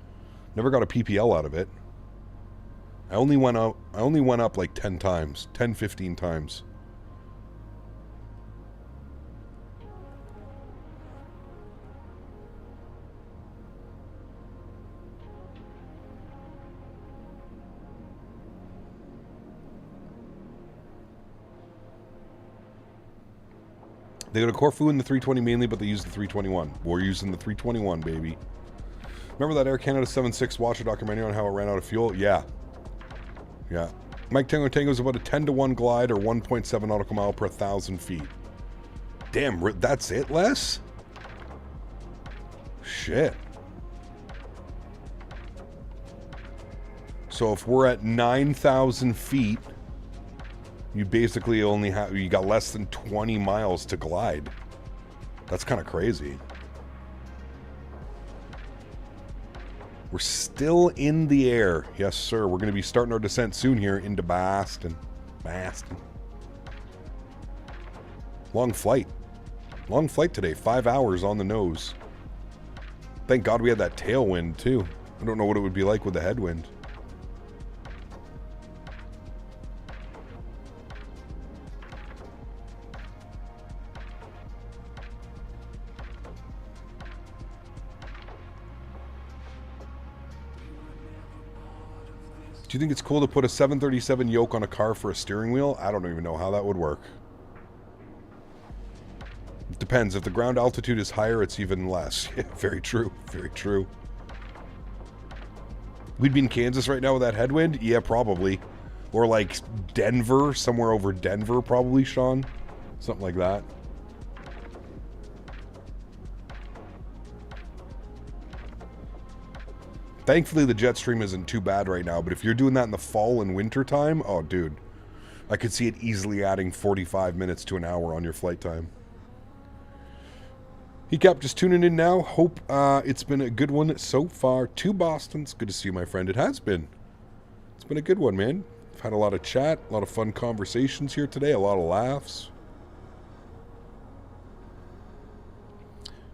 Never got a PPL out of it. I only went up like 10 times, 10, 15 times. They go to Corfu in the 320 mainly, but they use the 321. We're using the 321, baby. Remember that Air Canada 76 watch a documentary on how it ran out of fuel? Yeah. Yeah. Mike Tango Tango is about a 10-to-1 glide or 1.7 nautical mile per 1,000 feet. Damn, that's it, Les? Shit. So if we're at 9,000 feet, you basically only have, you got less than 20 miles to glide. That's kind of crazy. We're still in the air. Yes, sir. We're going to be starting our descent soon here into Boston. Long flight. Long flight today. 5 hours on the nose. Thank God we had that tailwind, too. I don't know what it would be like with the headwind. Do you think it's cool to put a 737 yoke on a car for a steering wheel? I don't even know how that would work. It depends. If the ground altitude is higher, it's even less. Yeah, very true. Very true. We'd be in Kansas right now with that headwind? Yeah, probably. Or like Denver, somewhere over Denver probably, Sean. Something like that. Thankfully, the jet stream isn't too bad right now, but if you're doing that in the fall and winter time, oh, dude, I could see it easily adding 45 minutes to an hour on your flight time. He kept just tuning in now. Hope it's been a good one so far. To Boston's. Good to see you, my friend. It has been. It's been a good one, man. I've had a lot of chat, a lot of fun conversations here today, a lot of laughs.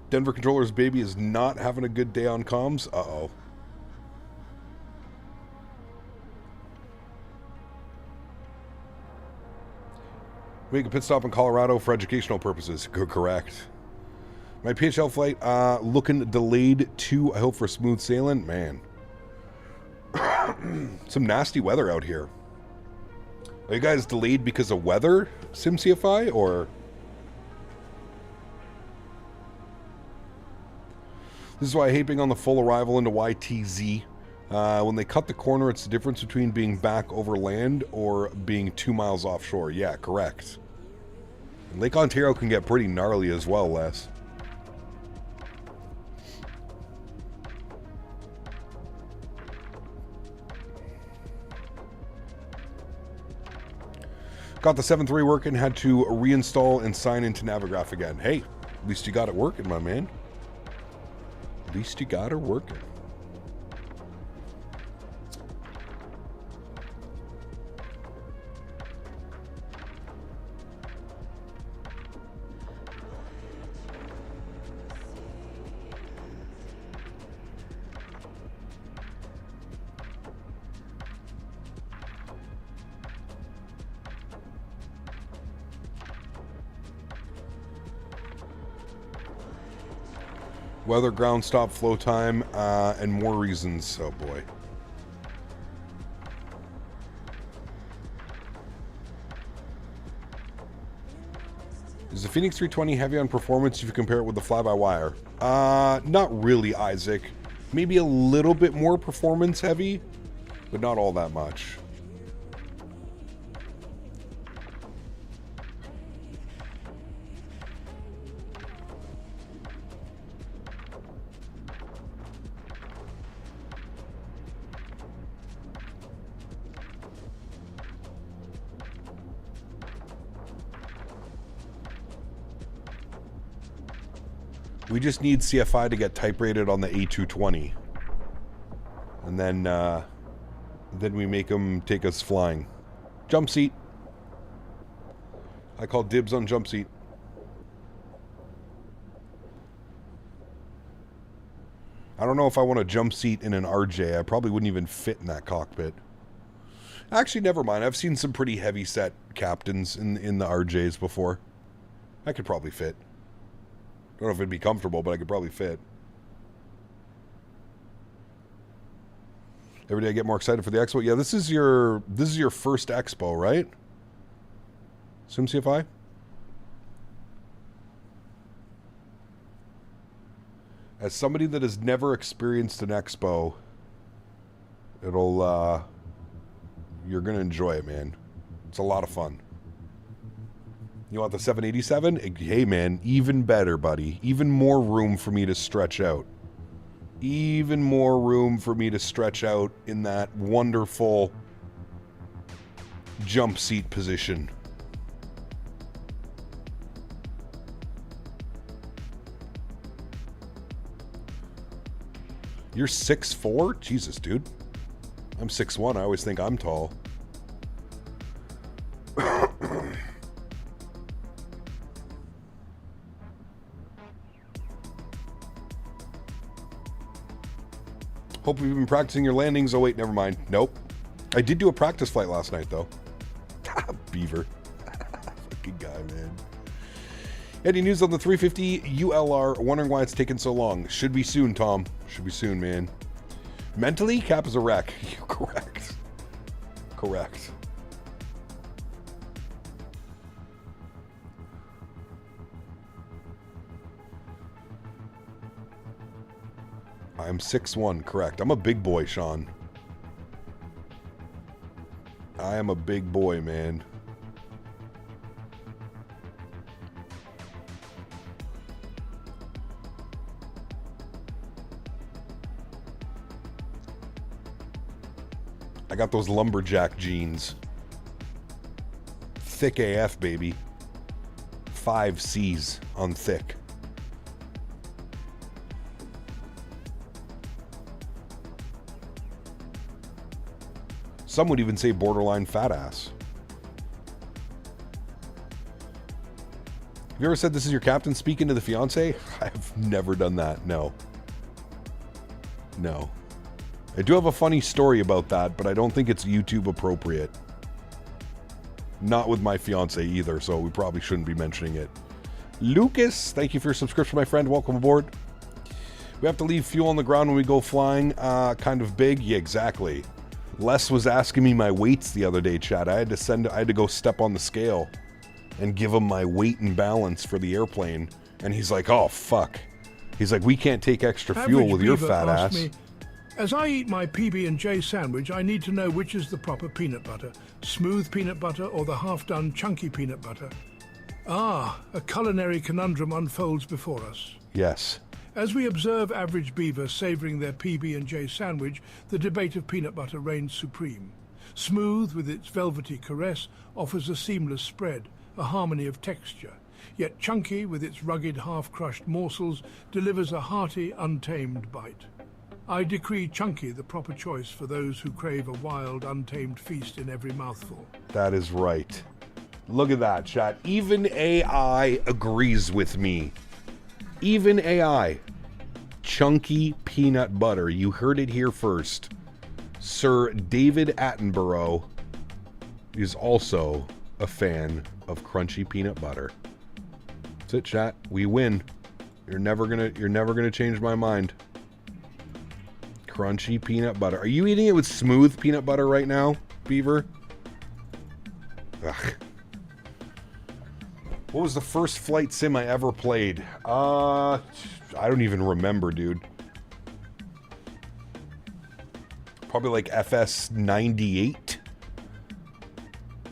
Denver Controller's baby is not having a good day on comms. Uh-oh. Make a pit stop in Colorado for educational purposes. Good, correct. My PHL flight looking delayed too. I hope for smooth sailing. Man. Some nasty weather out here. Are you guys delayed because of weather, SimCFI, or? This is why I hate being on the full arrival into YTZ. When they cut the corner, it's the difference between being back over land or being 2 miles offshore. Yeah, correct. And Lake Ontario can get pretty gnarly as well, Les. Got the 7.3 working, had to reinstall and sign into Navigraph again. Hey, at least you got it working, my man. At least you got her working. Weather, ground stop, flow time, and more reasons. Oh boy. Is the Fenix 320 heavy on performance if you compare it with the fly-by-wire? Not really, Isaac. Maybe a little bit more performance heavy, but not all that much. We just need CFI to get type rated on the A220. And then we make them take us flying. Jump seat. I call dibs on jump seat. I don't know if I want a jump seat in an RJ. I probably wouldn't even fit in that cockpit. Actually, never mind. I've seen some pretty heavy set captains in the RJs before. I could probably fit. Don't know if it'd be comfortable, but I could probably fit. Every day I get more excited for the expo. Yeah, this is your first expo, right? SimCFI? As somebody that has never experienced an expo, it'll you're gonna enjoy it, man. It's a lot of fun. You want the 787? Hey, man, even better, buddy. Even more room for me to stretch out. Even more room for me to stretch out in that wonderful jump seat position. You're 6'4"? Jesus, dude. I'm 6'1". I always think I'm tall. Hope you've been practicing your landings. Oh, wait, never mind. Nope. I did do a practice flight last night, though. Beaver. Fucking guy, man. Any news on the 350 ULR? Wondering why it's taken so long. Should be soon, Tom. Should be soon, man. Mentally, Cap is a wreck. Correct. Correct. I'm 6'1", correct. I'm a big boy, Sean. I am a big boy, man. I got those lumberjack jeans. Thick AF, baby. 5 C's on thick. Some would even say borderline fat ass. Have you ever said this is your captain speaking to the fiance? I've never done that, no. No. I do have a funny story about that, but I don't think it's YouTube appropriate. Not with my fiance either, so we probably shouldn't be mentioning it. Lucas, thank you for your subscription, my friend. Welcome aboard. We have to leave fuel on the ground when we go flying. Kind of big? Yeah, exactly. Les was asking me my weights the other day, Chad. I had to go step on the scale and give him my weight and balance for the airplane. And he's like, oh, fuck. He's like, we can't take extra fuel with your fat ass. Me, as I eat my PB&J sandwich, I need to know which is the proper peanut butter. Smooth peanut butter or the half-done chunky peanut butter. Ah, a culinary conundrum unfolds before us. Yes. As we observe average beaver savouring their PB&J sandwich, the debate of peanut butter reigns supreme. Smooth, with its velvety caress, offers a seamless spread, a harmony of texture. Yet chunky, with its rugged half-crushed morsels, delivers a hearty, untamed bite. I decree chunky the proper choice for those who crave a wild, untamed feast in every mouthful. That is right. Look at that, chat. Even AI agrees with me. Even AI. Chunky peanut butter. You heard it here first. Sir David Attenborough is also a fan of crunchy peanut butter. That's it, chat. We win. You're never gonna change my mind. Crunchy peanut butter. Are you eating it with smooth peanut butter right now, Beaver? Ugh. What was the first flight sim I ever played? I don't even remember, dude. Probably like FS98?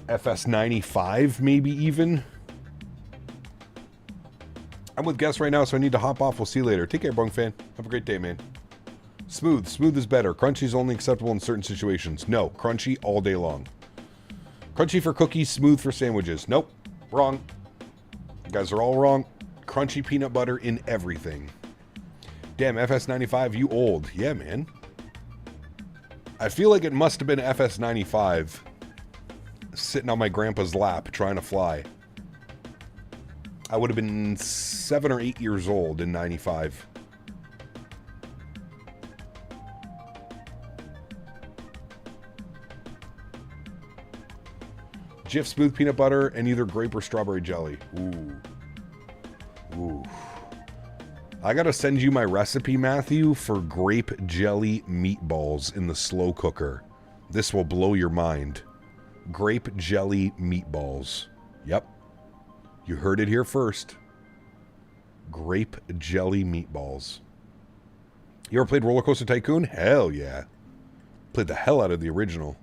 FS95, maybe even? I'm with guests right now, so I need to hop off. We'll see you later. Take care, Bung fan. Have a great day, man. Smooth. Smooth is better. Crunchy is only acceptable in certain situations. No. Crunchy all day long. Crunchy for cookies, smooth for sandwiches. Nope. Wrong. You guys are all wrong. Crunchy peanut butter in everything. Damn, FS95, you old. Yeah, man. I feel like it must have been FS95 sitting on my grandpa's lap trying to fly. I would have been 7 or 8 years old in 95. Jif smooth peanut butter and either grape or strawberry jelly. Ooh. Ooh. I gotta send you my recipe, Matthew, for grape jelly meatballs in the slow cooker. This will blow your mind. Grape jelly meatballs. Yep. You heard it here first. Grape jelly meatballs. You ever played Roller Coaster Tycoon? Hell yeah. Played the hell out of the original.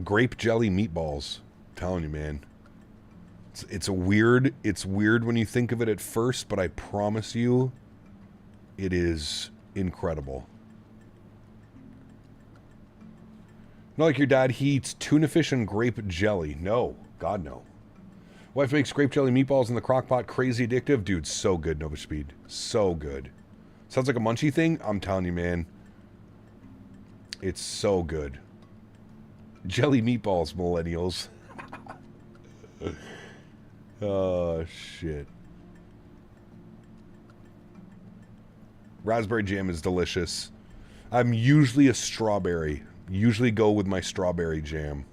Grape jelly meatballs. I'm telling you, man. It's weird when you think of it at first, but I promise you, it is incredible. Not like your dad, he eats tuna fish and grape jelly. No, God no. Wife makes grape jelly meatballs in the crock pot. Crazy addictive. Dude, so good, Nova Speed. So good. Sounds like a munchie thing? I'm telling you, man. It's so good. Jelly meatballs, millennials. Oh, shit. Raspberry jam is delicious. I'm usually a strawberry. Usually go with my strawberry jam.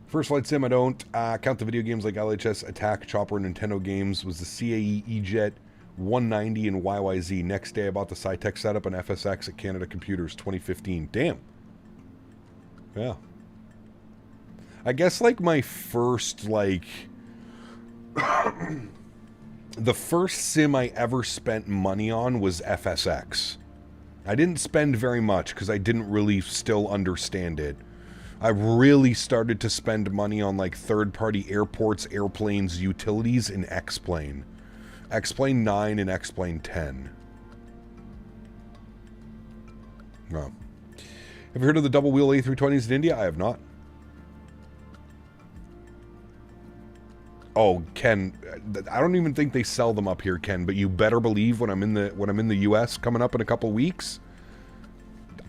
First flight sim, I don't count the video games like LHS, Attack, Chopper, and Nintendo games. Was the CAE E-Jet 190 and YYZ. Next day, I bought the SciTech setup and FSX at Canada Computers 2015. Damn. Yeah. I guess, like, my first, like... the first sim I ever spent money on was FSX. I didn't spend very much because I didn't really still understand it. I really started to spend money on like third-party airports, airplanes, utilities, and X-Plane. X-Plane 9 and X-Plane 10. Oh. Have you heard of the double-wheel A320s in India? I have not. Oh, Ken, I don't even think they sell them up here, Ken, but you better believe when I'm in the US coming up in a couple weeks,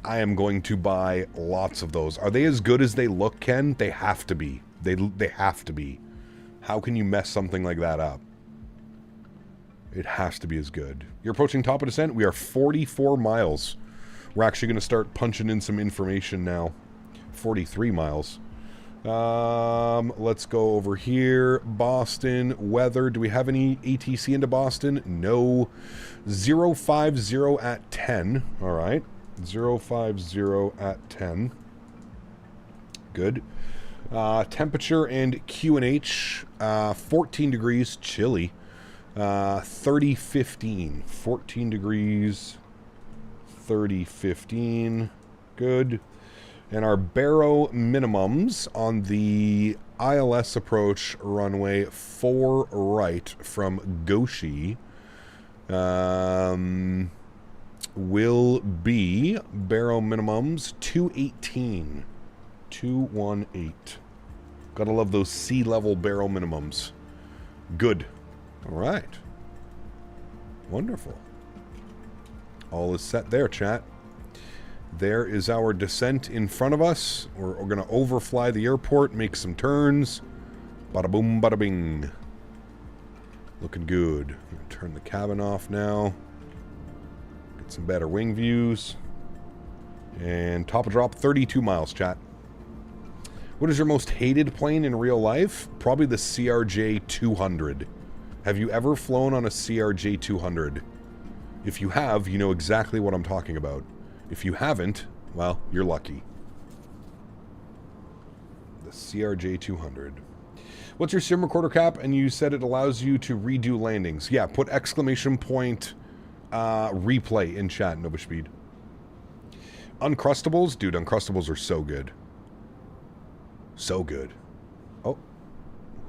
I am going to buy lots of those. Are they as good as they look, Ken? They have to be. They have to be. How can you mess something like that up? It has to be as good. You're approaching top of descent. We are 44 miles. We're actually going to start punching in some information now. 43 miles. Let's go over here. Boston weather. Do we have any ATC into Boston? No. 050 at 10. All right. 050 at 10. Good. Temperature and QNH. 14 degrees. Chilly. 30-15. 14 degrees. 30-15. Good. And our baro minimums on the ILS approach runway 4 right from Goshi will be baro minimums 218. 218. Gotta love those sea level baro minimums. Good. All right. Wonderful. All is set there, chat. There is our descent in front of us. We're going to overfly the airport, make some turns. Bada boom, bada bing. Looking good. Turn the cabin off now. Get some better wing views. And top of drop, 32 miles, chat. What is your most hated plane in real life? Probably the CRJ 200. Have you ever flown on a CRJ 200? If you have, you know exactly what I'm talking about. If you haven't, well, you're lucky. The CRJ 200. What's your sim recorder cap? And you said it allows you to redo landings. Yeah, put exclamation point replay in chat, Nova Speed. Uncrustables? Dude, Uncrustables are so good. So good. Oh,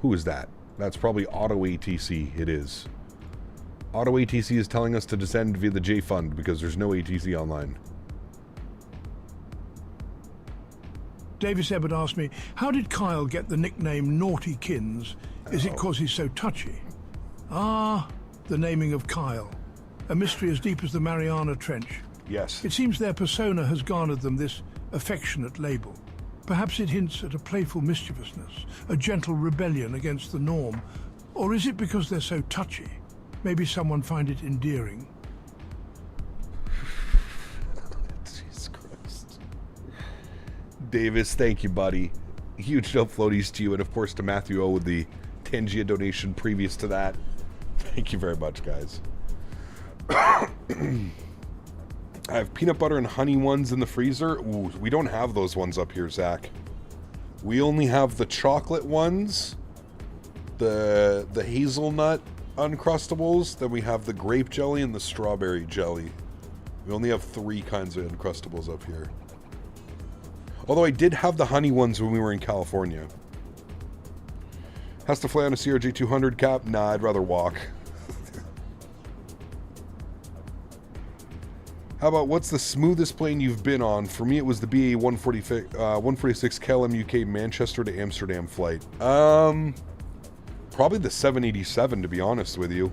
who is that? That's probably Auto ATC. It is. Auto ATC is telling us to descend via the J Fund because there's no ATC online. Davis Ebbard asked me, how did Kyle get the nickname Naughty Kins? Is it because he's so touchy? Ah, the naming of Kyle. A mystery as deep as the Mariana Trench. Yes. It seems their persona has garnered them this affectionate label. Perhaps it hints at a playful mischievousness, a gentle rebellion against the norm. Or is it because they're so touchy? Maybe someone find it endearing. Jesus Christ. Davis, thank you, buddy. Huge dope floaties to you, and of course to MatthewO with the Tangia donation previous to that. Thank you very much, guys. I have peanut butter and honey ones in the freezer. Ooh, we don't have those ones up here, Zach. We only have the chocolate ones, the hazelnut Uncrustables, then we have the grape jelly and the strawberry jelly. We only have 3 kinds of Uncrustables up here. Although I did have the honey ones when we were in California. Has to fly on a CRJ 200 cap? Nah, I'd rather walk. How about what's the smoothest plane you've been on? For me, it was the BA 146 KLM UK Manchester to Amsterdam flight. Probably the 787, to be honest with you.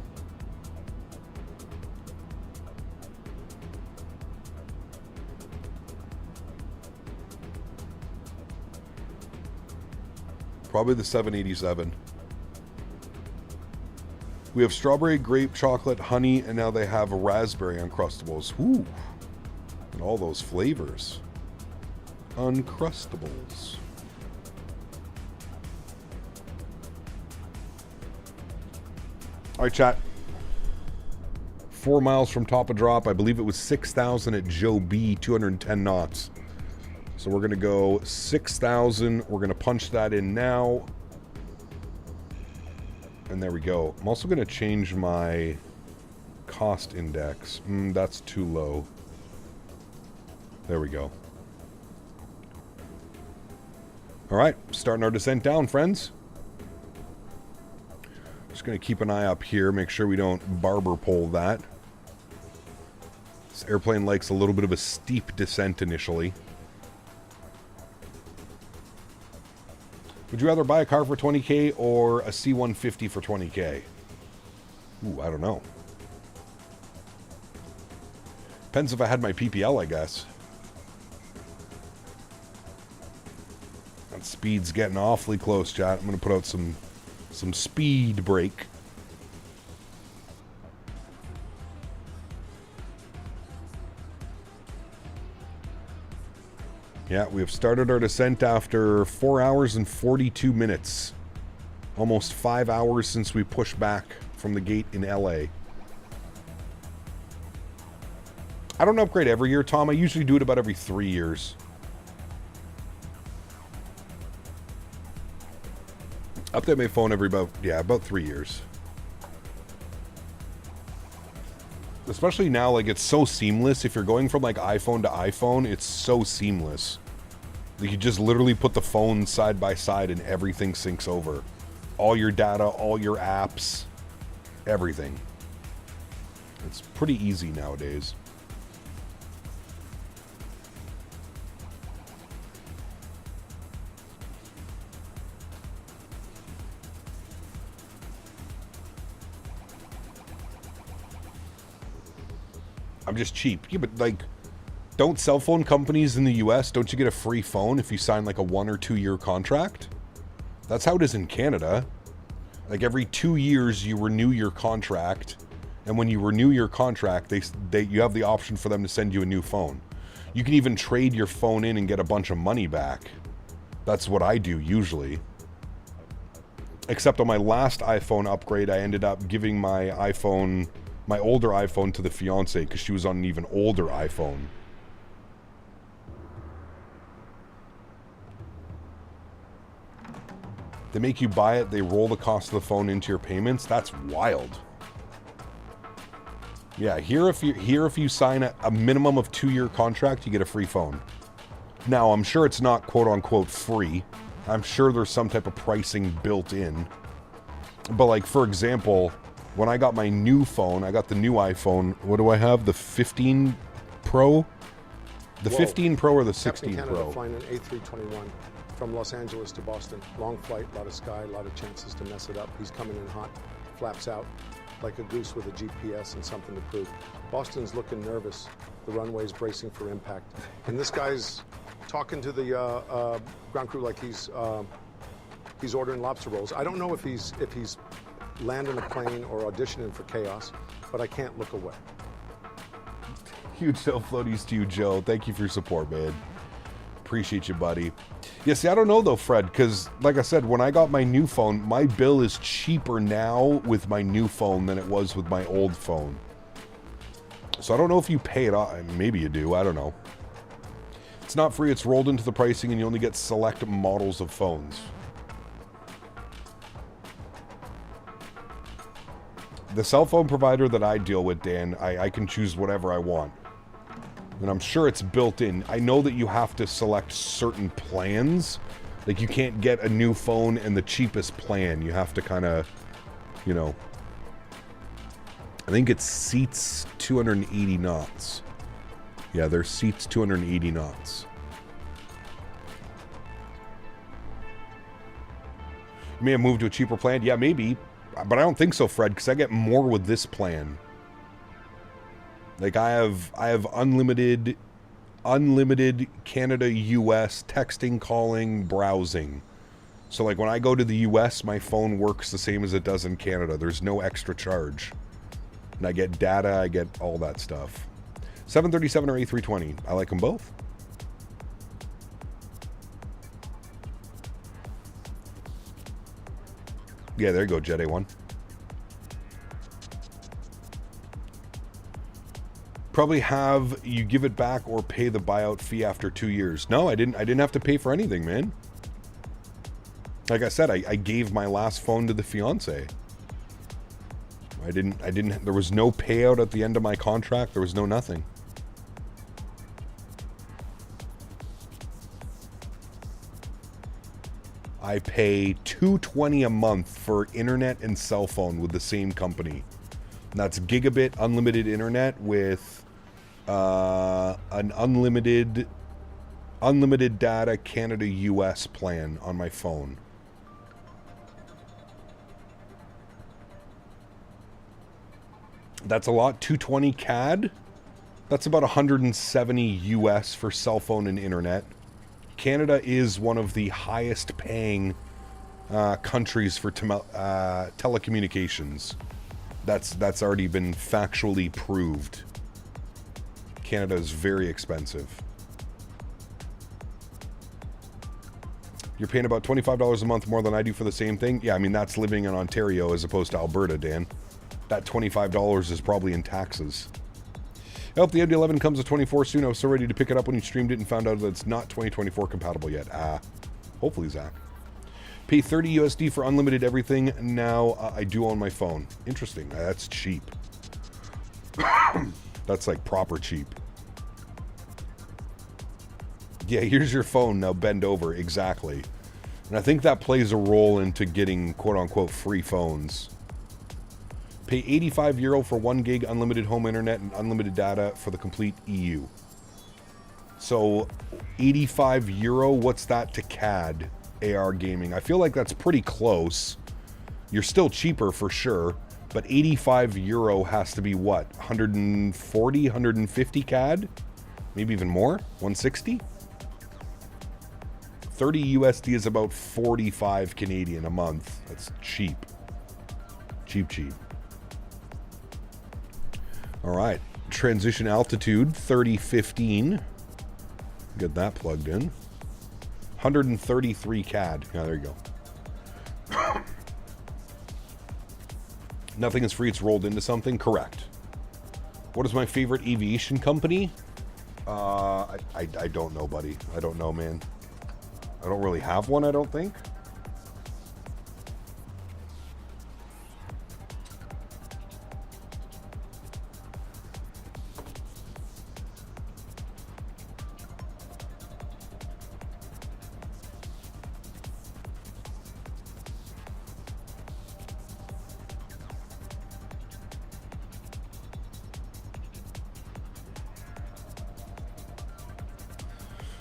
Probably the 787. We have strawberry, grape, chocolate, honey, and now they have raspberry Uncrustables. Ooh. And all those flavors. Uncrustables. Alright, chat. 4 miles from top of drop. I believe it was 6,000 at Joe B, 210 knots. So we're going to go 6,000. We're going to punch that in now. And there we go. I'm also going to change my cost index. That's too low. There we go. All right, starting our descent down, friends. Just going to keep an eye up here, make sure we don't barber pole that. This airplane likes a little bit of a steep descent initially. Would you rather buy a car for 20K or a C-150 for 20K? Ooh, I don't know. Depends if I had my PPL, I guess. That speed's getting awfully close, chat. I'm going to put out some speed brake. Yeah, we have started our descent after 4 hours and 42 minutes. Almost 5 hours since we pushed back from the gate in LA. I don't upgrade every year, Tom. I usually do it about every 3 years. Update my phone every about 3 years. Especially now, like, it's so seamless. If you're going from, like, iPhone to iPhone, it's so seamless. Like, you just literally put the phone side by side and everything syncs over. All your data, all your apps, everything. It's pretty easy nowadays. I'm just cheap. Yeah, but like, don't cell phone companies in the US, don't you get a free phone if you sign like a 1 or 2 year contract? That's how it is in Canada. Like every 2 years you renew your contract, and when you renew your contract, you have the option for them to send you a new phone. You can even trade your phone in and get a bunch of money back. That's what I do usually. Except on my last iPhone upgrade, I ended up giving my older iPhone to the fiance because she was on an even older iPhone. They make you buy it, they roll the cost of the phone into your payments. That's wild. Yeah, here if you sign a minimum of 2 year contract, you get a free phone. Now, I'm sure it's not quote unquote free. I'm sure there's some type of pricing built in. But like, for example, when I got my new phone, I got the new iPhone. What do I have? The 15 Pro? The 15 Pro or the 16 Captain Canada Pro? flying an A321 from Los Angeles to Boston. Long flight, a lot of sky, a lot of chances to mess it up. He's coming in hot, flaps out like a goose with a GPS and something to prove. Boston's looking nervous. The runway's bracing for impact. And this guy's talking to the ground crew like he's ordering lobster rolls. I don't know if he's landing a plane or auditioning for chaos, but I can't look away. Huge self floaties to you, Joe. Thank you for your support, man. Appreciate you, buddy. Yeah, see, I don't know though, Fred, because like I said, when I got my new phone, my bill is cheaper now with my new phone than it was with my old phone. So I don't know if you pay it off. Maybe you do. I don't know. It's not free. It's rolled into the pricing, and you only get select models of phones. The cell phone provider that I deal with, Dan, I can choose whatever I want. And I'm sure it's built in. I know that you have to select certain plans. Like, you can't get a new phone and the cheapest plan. You have to kind of, you know... I think it seats 280 knots. Yeah, there's seats 280 knots. You may have moved to a cheaper plan. Yeah, maybe. But I don't think so, Fred, because I get more with this plan. Like, I have unlimited Canada, US, texting, calling, browsing. So, like, when I go to the US, my phone works the same as it does in Canada. There's no extra charge. And I get data, I get all that stuff. 737 or A320. I like them both. Yeah, there you go, Jet A1. Probably have you give it back or pay the buyout fee after 2 years. No, I didn't have to pay for anything, man. Like I said, I gave my last phone to the fiance. There was no payout at the end of my contract. There was no nothing. I pay $220 a month for internet and cell phone with the same company. And that's gigabit unlimited internet with an unlimited data Canada US plan on my phone. That's a lot. 220 CAD. That's about 170 US for cell phone and internet. Canada is one of the highest paying countries for telecommunications. That's already been factually proved. Canada is very expensive. You're paying about $25 a month more than I do for the same thing? Yeah, I mean, that's living in Ontario as opposed to Alberta, Dan. That $25 is probably in taxes. I hope the MD-11 comes to 24 soon. I was so ready to pick it up when you streamed it and found out that it's not 2024 compatible yet. Hopefully, Zach. Pay 30 USD for unlimited everything. Now I do own my phone. Interesting. That's cheap. That's like proper cheap. Yeah, here's your phone. Now bend over. Exactly. And I think that plays a role into getting quote-unquote free phones. Pay €85 for 1 gig unlimited home internet and unlimited data for the complete EU. So, €85, what's that to CAD AR gaming? I feel like that's pretty close. You're still cheaper for sure, but €85 has to be what? 140, 150 CAD? Maybe even more? 160? 30 USD is about 45 Canadian a month. That's cheap. Cheap. All right, transition altitude 3015. Get that plugged in. 133 CAD. Yeah, there you go. Nothing is free. It's rolled into something. Correct. What is my favorite aviation company? I don't know, buddy. I don't know, man. I don't really have one, I don't think.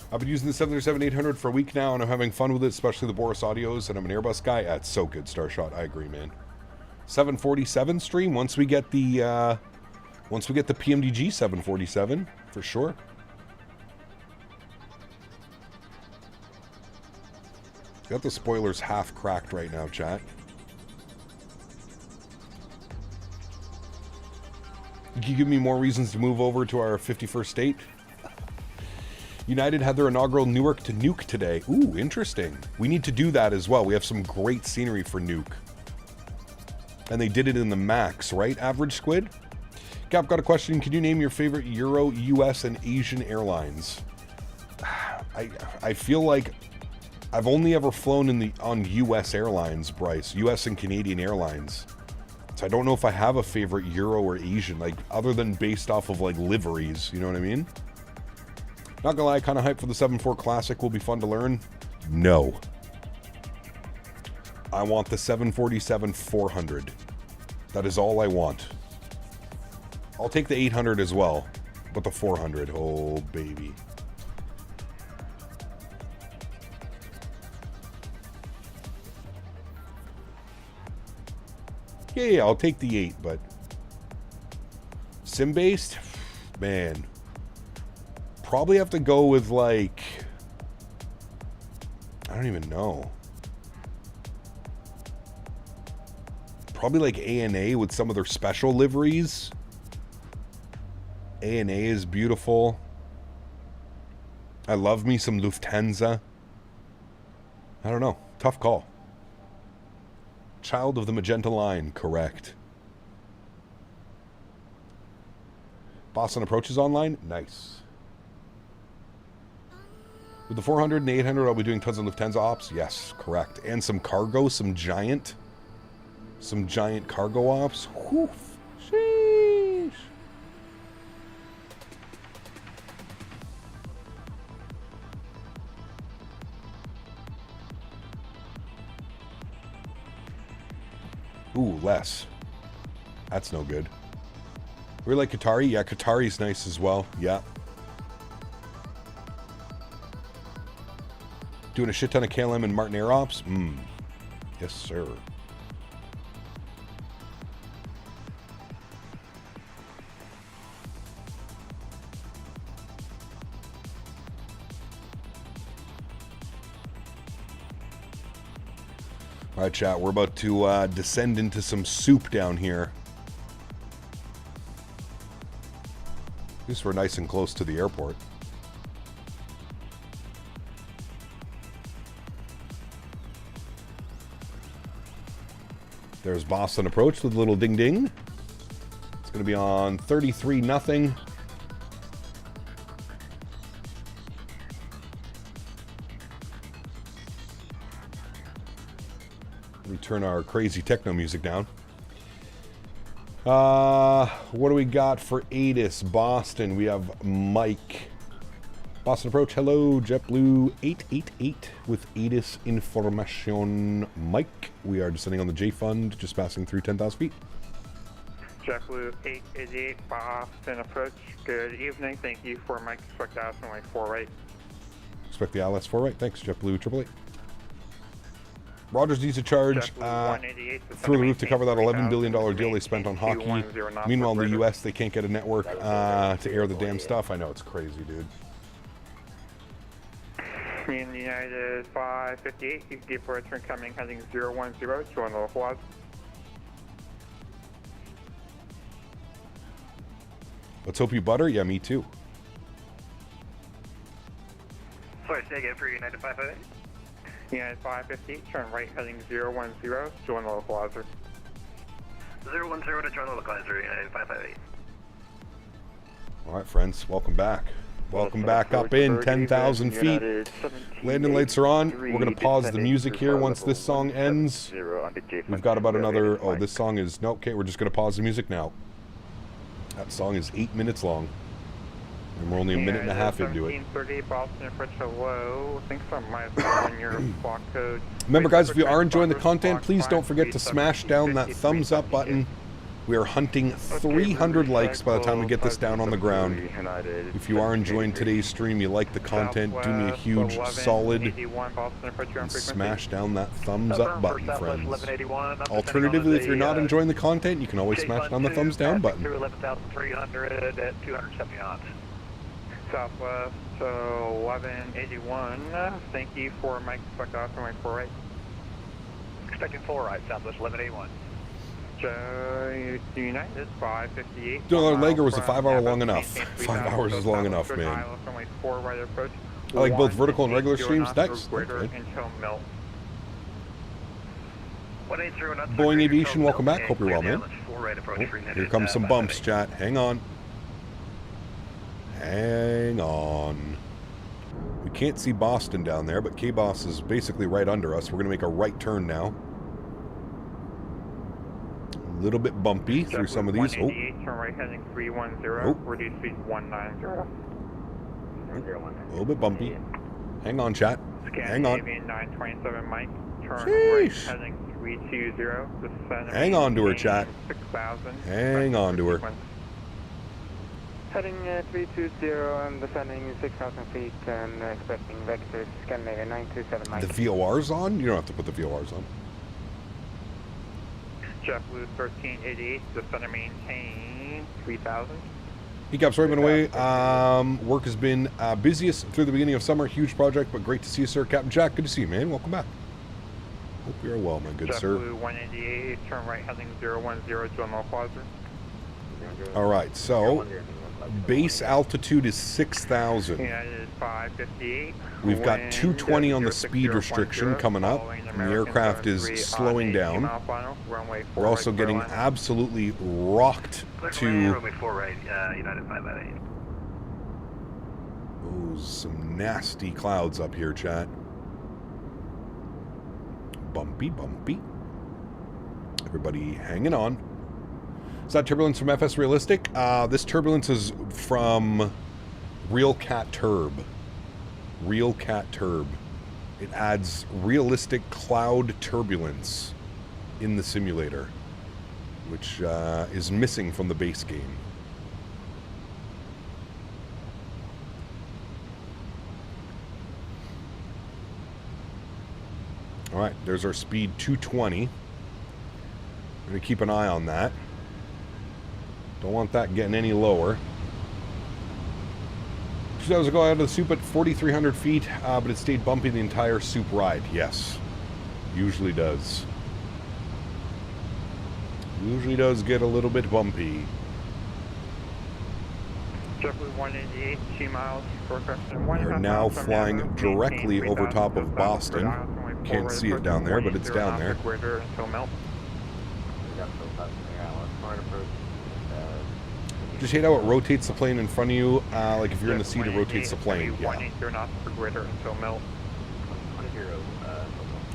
I've been using the 737-800 for a week now, and I'm having fun with it, especially the Boris Audios, and I'm an Airbus guy. It's so good, Starshot. I agree, man. 747 stream once we get the PMDG 747 for sure. Got the spoilers half cracked right now, chat. Can you give me more reasons to move over to our 51st state? United had their inaugural Newark to Nuke today. Ooh, interesting. We need to do that as well. We have some great scenery for Nuke. And they did it in the MAX, right? Average Squid? Cap, got a question. Can you name your favorite Euro, US, and Asian airlines? I feel like I've only ever flown on US airlines, Bryce. US and Canadian airlines. So I don't know if I have a favorite Euro or Asian, like, other than based off of, like, liveries. You know what I mean? Not gonna lie, kind of hyped for the 7.4 Classic. Will be fun to learn. No. I want the 747-400. That is all I want. I'll take the 800 as well, but the 400, oh baby. Yeah, I'll take the 8, but sim-based, man, probably have to go with like, I don't even know. Probably like A&A with some of their special liveries. A&A is beautiful. I love me some Lufthansa. I don't know. Tough call. Child of the magenta line, correct. Boston approaches online? Nice. With the 400 and the 800, I'll be doing tons of Lufthansa ops? Yes, correct. And some cargo, some giant cargo ops. Whew. Sheesh. Ooh, less. That's no good. We like Qatari? Yeah, Qatari's nice as well. Yeah. Doing a shit ton of KLM and Martin Air Ops? Yes, sir. All right, chat, we're about to descend into some soup down here. At least we're nice and close to the airport. There's Boston approach with a little ding ding. It's going to be on 33-0. We turn our crazy techno music down. What do we got for ATIS Boston? We have Mike. Boston approach, hello, JetBlue 888 with ATIS information. Mike, we are descending on the J Fund, just passing through 10,000 feet. JetBlue 888 Boston approach, good evening. Thank you for Mike. Expect to ask my 4 right. Expect the ILS 4 right. Thanks, JetBlue 888. Rogers needs to charge through the roof to cover that $11 billion deal they spent on hockey. Meanwhile, in the U.S., they can't get a network to air the damn stuff. I know, it's crazy, dude. In United 558, you can get return coming heading 010, join the local odds. Let's hope you butter. Yeah, me too. Sorry, say again for United 558. United 558, turn right heading 010, join the localizer. 010 to join the localizer, United 558. All right, friends, welcome back. Welcome back up in 10,000 feet. Landing lights are on. We're going to pause the music here once this song ends. We've got about another... Oh, this song is... No, okay, we're just going to pause the music now. That song is 8 minutes long. And we're only a minute and a half into it. Remember, guys, if you are enjoying the content, please don't forget to smash down that thumbs up button. We are hunting 300 likes by the time we get this down on the ground. If you are enjoying today's stream, you like the content, do me a huge solid and smash down that thumbs up button, friends. Alternatively, if you're not enjoying the content, you can always smash down the thumbs down button. 11,300 at 270 knots. Southwest 1181. Thank you for Mike. Expect off for Mike 4 right. Expecting 4 right, Southwest 1181. United 558. Doing another leg, or was the 5 hour long enough? 5 hours is long enough, man. I like both vertical and regular streams. Nice. Okay. Boeing Aviation, welcome back. Hope you're well, man. Oh, here comes some bumps, chat. Hang on. Hang on. We can't see Boston down there, but K-Boss is basically right under us. We're going to make a right turn now. A little bit bumpy through some of these. Oh. Turn right heading 310. Reduce speed 190. A little bit bumpy. Hang on, chat. Hang on. 927 Mike. Turn Sheesh. right heading 320. Descend Hang on to her, chat. 6,000. Hang on to her. Heading 320 and descending 6,000 feet and expecting vectors Scandinavia 927 Mike. The VOR's on? You don't have to put the VOR's on. JetBlue 1388. Descend and maintain 3,000. Hecaps right been away. Work has been busiest through the beginning of summer. Huge project, but great to see you, sir. Captain Jack, good to see you, man. Welcome back. Hope you're well, my good sir. JetBlue 188, turn right heading 010 to a Plaza. All right, so base altitude is 6,000. United 558. We've got 220 on the speed restriction coming up, and the aircraft is slowing down. We're also getting absolutely rocked to... Runway 4 right, United 558. Oh, some nasty clouds up here, chat. Bumpy, bumpy. Everybody hanging on. Is that turbulence from FS Realistic? This turbulence is from Real Cat Turb. Real Cat Turb. It adds realistic cloud turbulence in the simulator, which is missing from the base game. All right, there's our speed 220. We're going to keep an eye on that. Don't want that getting any lower. 2 hours ago, out of the soup at 4,300 feet, but it stayed bumpy the entire soup ride. Yes, usually does. Usually does get a little bit bumpy. JetBlue 188, 2 miles. We're now flying directly over top of Boston. Can't see it down there, but it's down there. Just hate how it rotates the plane in front of you. Like if you're in the seat, it rotates the plane. Yeah.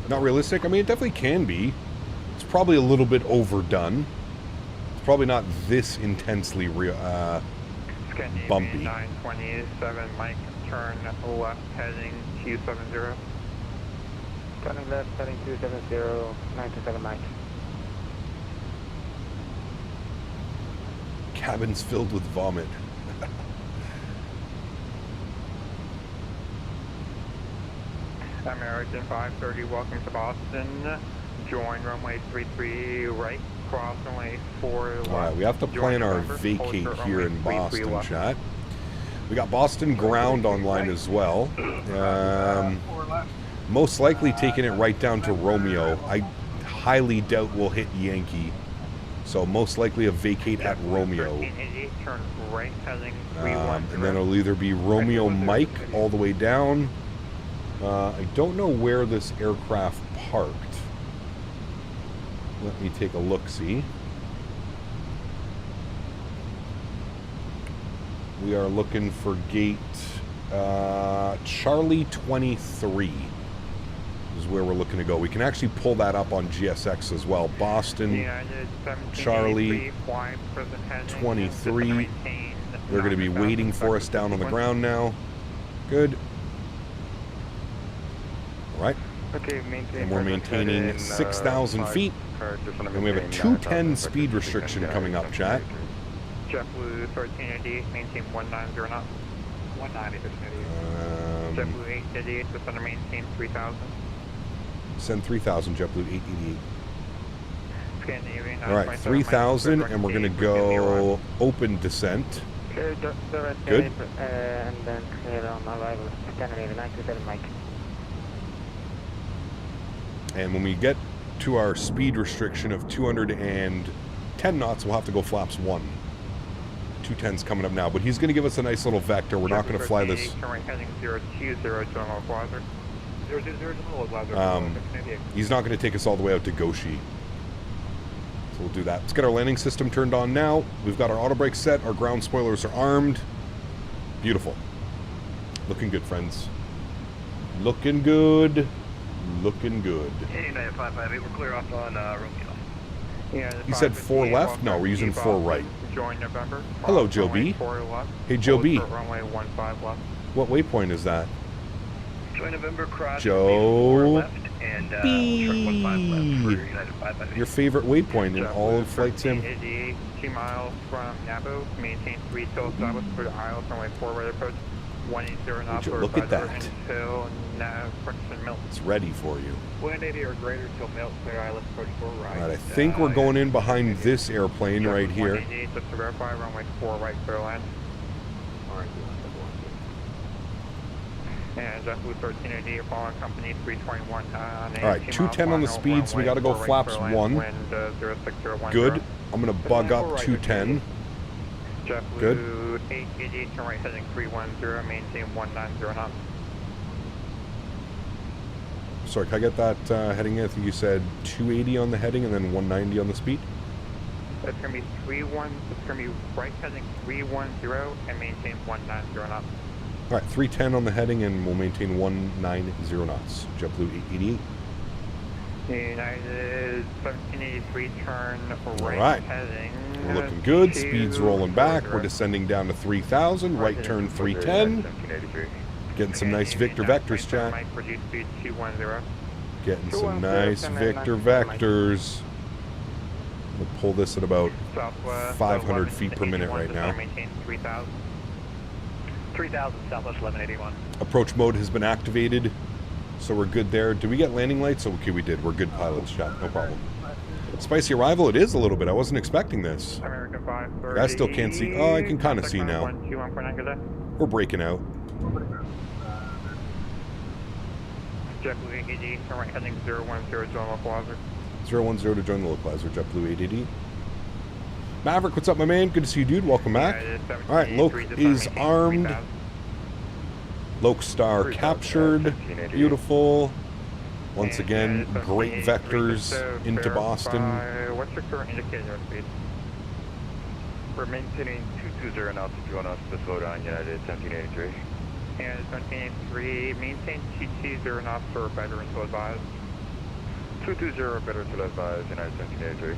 Not realistic? I mean, it definitely can be. It's probably a little bit overdone. It's probably not this intensely bumpy. 927 Mike, turn left heading 270. Turning left heading 270, 927 Mike. Cabins filled with vomit. American 530, welcome to Boston. Join runway 33 right, cross runway 4 left. Alright, we have to plan our vacate here in Boston, chat. We got Boston ground online as well. Most likely taking it right down to Romeo. I highly doubt we'll hit Yankee. So most likely a vacate at Romeo. And then it'll either be Romeo Mike all the way down. I don't know where this aircraft parked. Let me take a look-see. We are looking for gate Charlie 23 is where we're looking to go. We can actually pull that up on GSX as well. Boston, Charlie 23. They're going to be waiting for us down on the ground now. Good. All right. And we're maintaining 6,000 feet. And we have a 210 speed restriction coming up, chat. JetBlue 1388, maintain 190 knots. 190, JetBlue 888, descend and maintain 3,000. Send 3,000, JetBlue 888. Scandinavian. All right, 3,000, and we're going to go open descent. Good. And then clear on arrival, Scandinavian 927 Mike. And when we get to our speed restriction of 210 knots, we'll have to go flaps 1. 210's coming up now, but he's going to give us a nice little vector. We're not going to fly this. He's not going to take us all the way out to Goshi. So we'll do that. Let's get our landing system turned on now. We've got our auto brake set. Our ground spoilers are armed. Beautiful. Looking good, friends. Looking good. Looking good. Hey, United 558, we're clear off on Romeo. Yeah, He said 4 left? No, we're using 4 right. Join November. Hello, Joe B. Hey, Joe B. Runway 15 left. What waypoint is that? Join November cross. Joe left and short 15 left for United 558. Your favorite waypoint in all of Flight Sim? 88, 2 miles from Nabo. Maintain 3 till southwest for the aisle, runway 4 right approach. 180 knots. Look at that. Until Milt. It's ready for you. 180 or greater till Milt. Clear island approach 4 right. All right, I think we're going in behind this airplane right here. 188, just to verify, runway 4 right, clear land. And JetBlue 1380, you're following company 321. All right, 210 on the speed, so we got to go flaps 1. Good. I'm going to bug up 210. Good. JetBlue 888, turn right heading 310, maintain 190 knots. Sorry, can I get that heading in? I think you said 280 on the heading and then 190 on the speed. It's going to be 31. It's going to be right heading 310 and maintain 190 knots. All right, 310 on the heading and we'll maintain 190 knots. JetBlue 888. United 1783, turn right, All right. heading. We're looking good. Speed's rolling back. We're descending down to 3,000. Right turn 310. Getting some nice Victor vectors, chat. Getting some nice Victor vectors. We'll pull this at about 500 feet per minute right now. 3000 Southwest 1181. Approach mode has been activated, so we're good there. Did we get landing lights? Okay, we did. We're good pilots, chat. No problem. Spicy arrival, it is a little bit. I wasn't expecting this. I still can't see. Oh, I can kind of see now. We're breaking out. JetBlue 888, turn right heading 010, join localizer. 010 to join the localizer, JetBlue 888. Maverick, what's up, my man? Good to see you, dude. Welcome back. All right, Loke is armed. Loke Star captured. Beautiful. Once again, great vectors into Boston. What's your current indicator speed? We're maintaining 220 knots if you want us to slow down United 1783. And 1783, maintain 220 knots or better until advised. 220 or better until advised, United 1783.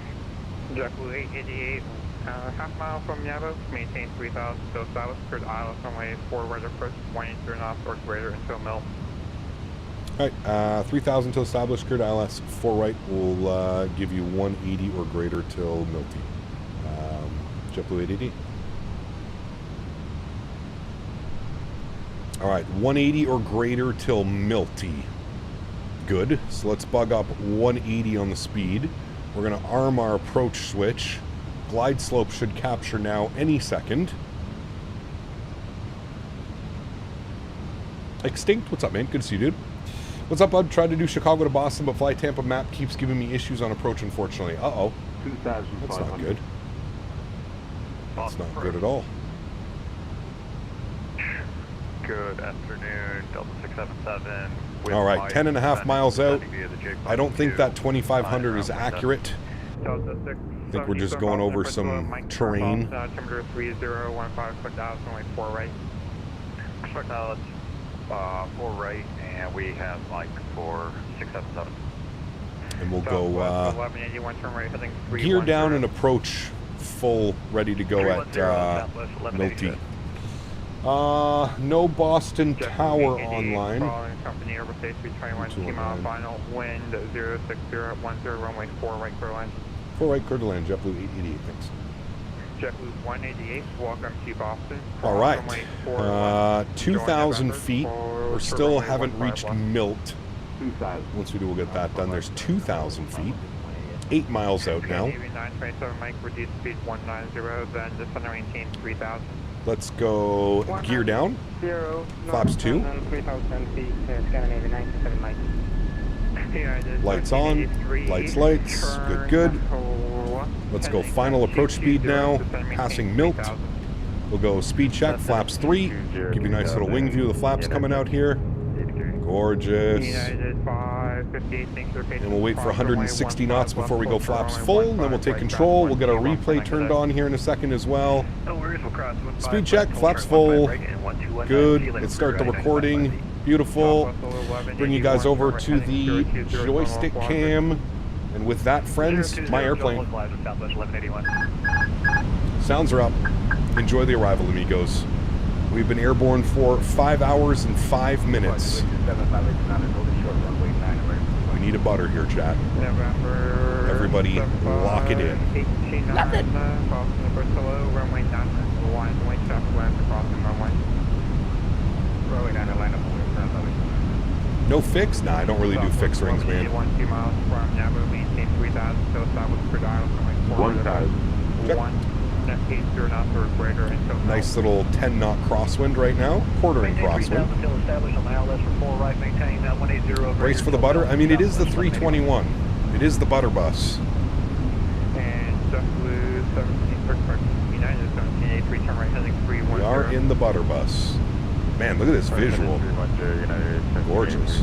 JetBlue 888, half mile from Nabo, maintain 3000 till southwest, cleared island runway 4 right approach, 180 knots or greater until Milt. All right, 3,000 till established, cleared ILS 4 right. We'll give you 180 or greater till Milty. JetBlue 888. All right, 180 or greater till Milty. Good. So let's bug up 180 on the speed. We're going to arm our approach switch. Glide slope should capture now any second. Extinct, what's up, man? Good to see you, dude. What's up, bud? Tried to do Chicago to Boston, but Fly Tampa map keeps giving me issues on approach, unfortunately. Uh-oh. That's not good. That's not good at all. Good afternoon, Delta 677. All right, 10.5 miles out. I don't think that 2,500 is accurate. I think we're just going over some terrain. Altimeter 3015, foot down, only 4 right. Expect now, 4 right, and we have Mike for 677. And we'll go gear down and approach full, ready to go at Milty. No Boston Tower online. Company overstate 321, 2 mile final, wind 06010, runway 4 right, clear line. 4 right, clear to land, JetBlue 888, thanks. JetBlue 188, welcome to Boston. All right, 2,000 feet. We still haven't reached Milt. Once we do, we'll get that done. There's 2,000 feet. 8 miles out now. 927 Mike, reduce speed 190, then descend and maintain 3,000. Let's go gear down. Flaps 2. 3,000 feet, Scandinavia 927 Mike. Lights on. Lights. Good, good. Let's go final approach speed now. Passing Milt. We'll go speed check, flaps 3. Give you a nice little wing view of the flaps coming out here. Gorgeous. And we'll wait for 160 knots before we go flaps full. And then we'll take control. We'll get our replay turned on here in a second as well. Speed check, flaps full. Good. Let's start the recording. Beautiful. Bring you guys over to the joystick cam. And with that, friends, my airplane. Sounds are up. Enjoy the arrival, amigos. We've been airborne for 5 hours and 5 minutes. We need a butter here, chat. November. Everybody, lock it in. 18 Lock it. Boston approach hello, runway 9, line away, southwest, crossing runway. Runway 9, line up. No fix? Nah, I don't really do fix rings, man. 2 miles from Yabo, maintain 3000, still southwest per dial, runway 4. 1.80 knots or greater until Nice little 10 knot crosswind right now. Quartering crosswind. Brace for the butter. I mean, it is the 321. It is the butter bus. And JetBlue 17 for correction, United 1783, turn right heading 310. We are in the butter bus. Man, look at this visual. Gorgeous.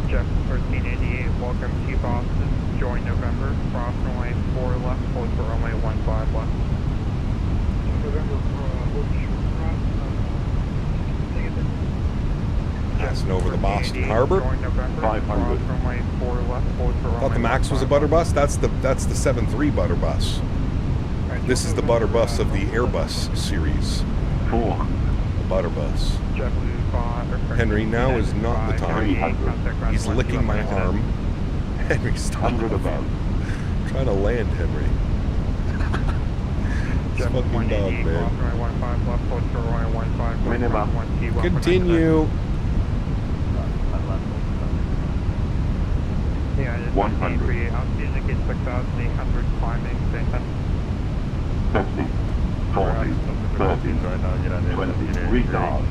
Jet 1388, welcome to Boston. Join November, cross runway 4 left, hold for runway 15 left. Passing over the Boston Harbor. 500. Runway 4 left, hold for runway Thought the Max was a butter bus. That's the 7.3 butter bus. This is the butter bus of the Airbus series. Cool. The butter bus. Henry, now is not the time. He's licking my arm. Henry, stop. Trying to land, Henry. This fucking dog, man. Continue. 100. Altitude 6,800 climbing. 50, 40, 30, 20, retard.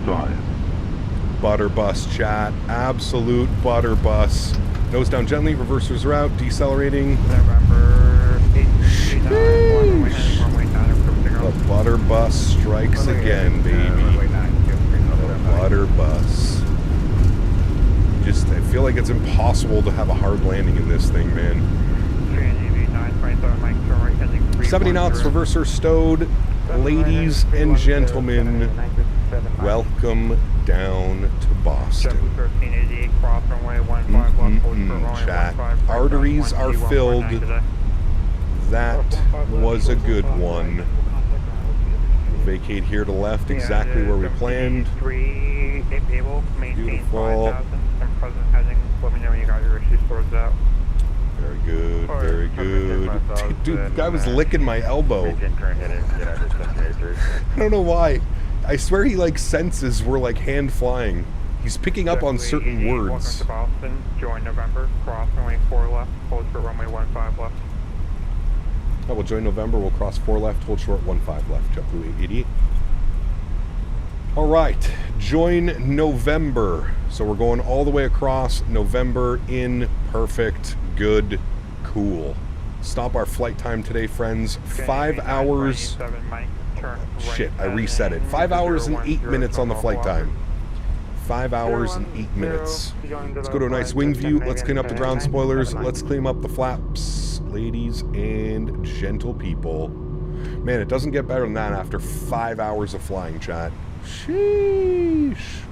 5. Butter bus, chat. Absolute butter bus. Nose down gently, reversers are out, decelerating. November 839, the butter bus strikes again, baby. The butter bus. I feel like it's impossible to have a hard landing in this thing, man. 70 knots, reverser stowed. Ladies and gentlemen, welcome down to Boston. Chat. Arteries are filled. That was a good one. Vacate here to left, exactly where we planned. Beautiful. Very good, very good. Dude, the guy was licking my elbow. I don't know why. I swear he like senses we're like hand flying. He's picking up on certain words. Boston, join November, cross runway 4 left, hold short runway 15 left. Oh, we'll join November, we'll cross 4 left, hold short 15 left, JetBlue 888. All right, join November. So we're going all the way across November in perfect, good, cool. Stop our flight time today, friends. 5 hours. Shit, I reset it. 5 hours and 8 minutes on the flight time. 5 hours and 8 minutes. Let's go to a nice wing view. Let's clean up the ground spoilers. Let's clean up the flaps, ladies and gentle people. Man, it doesn't get better than that after 5 hours of flying, chat. Sheesh.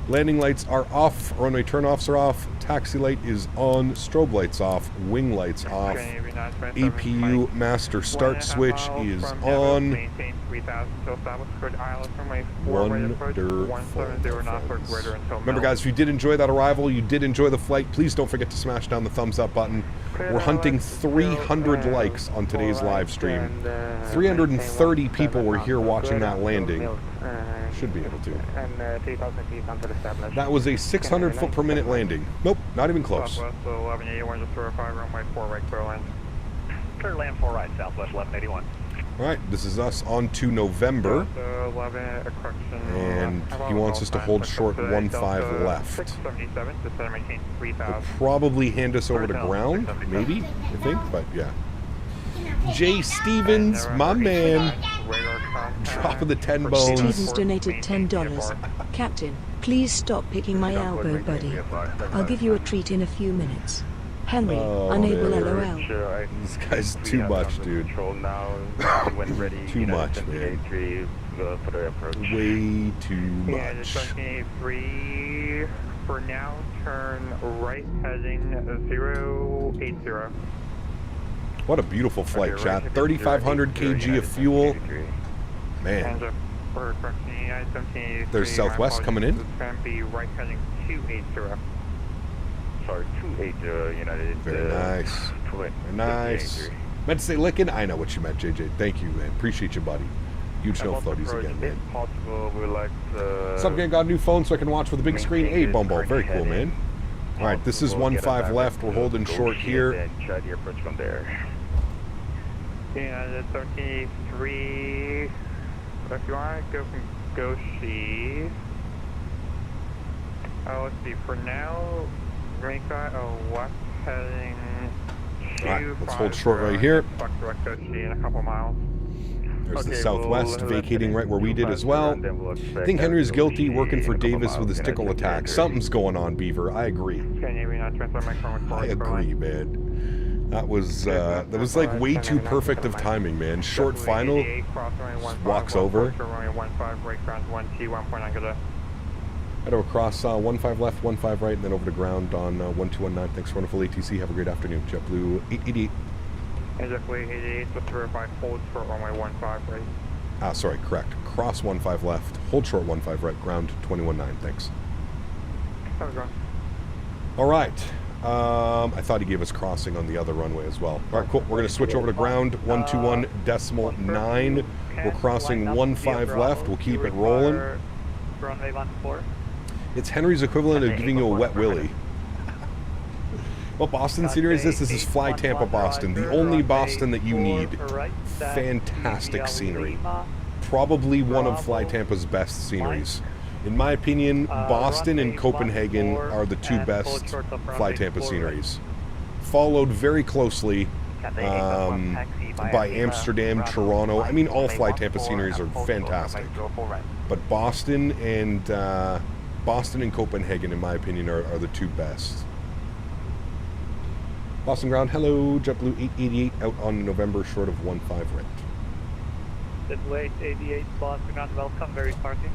Landing lights are off. Runway turnoffs are off. Taxi light is on. Strobe lights off. Wing lights off. APU master start switch is on. Wonderful. Remember, guys, if you did enjoy that arrival, you did enjoy the flight, please don't forget to smash down the thumbs up button. We're hunting 300 likes on today's live stream. 330 people were here watching that landing. Should be able to. That was a 600 foot per minute landing. Nope, not even close. Southwest 1181, just 5 runway 4 right, clear land. Clear land 4 right, Southwest 1181. Alright, this is us on to November. And he wants us to hold short 15 left. He'll probably hand us over to ground, maybe, I think, but yeah. Jay Stevens, my man. Dropping the 10 bones. Stevens donated $10. Captain, please stop picking my elbow, buddy. I'll give you a treat in a few minutes. Henry, unable LOL. This guy's too much, dude. Too much, man. Way too much. For now, turn right heading 080. What a beautiful flight, chat. 3,500 kg of fuel. Man. There's Southwest coming in. It's going to be right heading 280. Sorry, 280 United. Very nice. Very nice. Meant to say licking? I know what you meant, JJ. Thank you, man. Appreciate you, buddy. Huge no floaties again, man. If possible, we would like to... What's up, gang? Got a new phone so I can watch with the big screen. Hey, Bumble. Very cool, man. All right, this is 1-5 left. We're holding short here. And try the approach from there. United 33. If you want to go from Goshi. Let's see. For now, make that a left heading. Alright, let's hold short right here. Direct Goshi in a couple miles. There's the Southwest vacating right where we did as well. I think Henry's guilty working for Davis with his tickle attack. Something's going on, Beaver. I agree. I agree, man. That was like way too perfect of timing, man. Short final, walks over. Head over across 15 left, 15 right, and then over to ground on 1219. Thanks for wonderful ATC. Have a great afternoon. JetBlue 888. Exactly 88 with verified hold short runway 15 right. Sorry, correct. Cross 15 left, hold short 15 right, ground 219. Thanks. All right. I thought he gave us crossing on the other runway as well. All right, cool. We're going to switch over to ground 121.9. We're crossing 15 left. We'll keep it rolling. Runway 14. It's Henry's equivalent of giving you a wet willy. What Boston scenery is this? This is Fly Tampa Boston, the only Boston that you need. Fantastic scenery. Probably one of Fly Tampa's best sceneries. In my opinion, Boston and Copenhagen are the two best Fly Tampa sceneries. Followed very closly by Amsterdam, Toronto. I mean, all Fly Tampa sceneries are fantastic. But Boston and Copenhagen, in my opinion, are the two best. Boston ground, hello, JetBlue 888 out on November short of 15 right. JetBlue 888 Boston ground, welcome, very parking.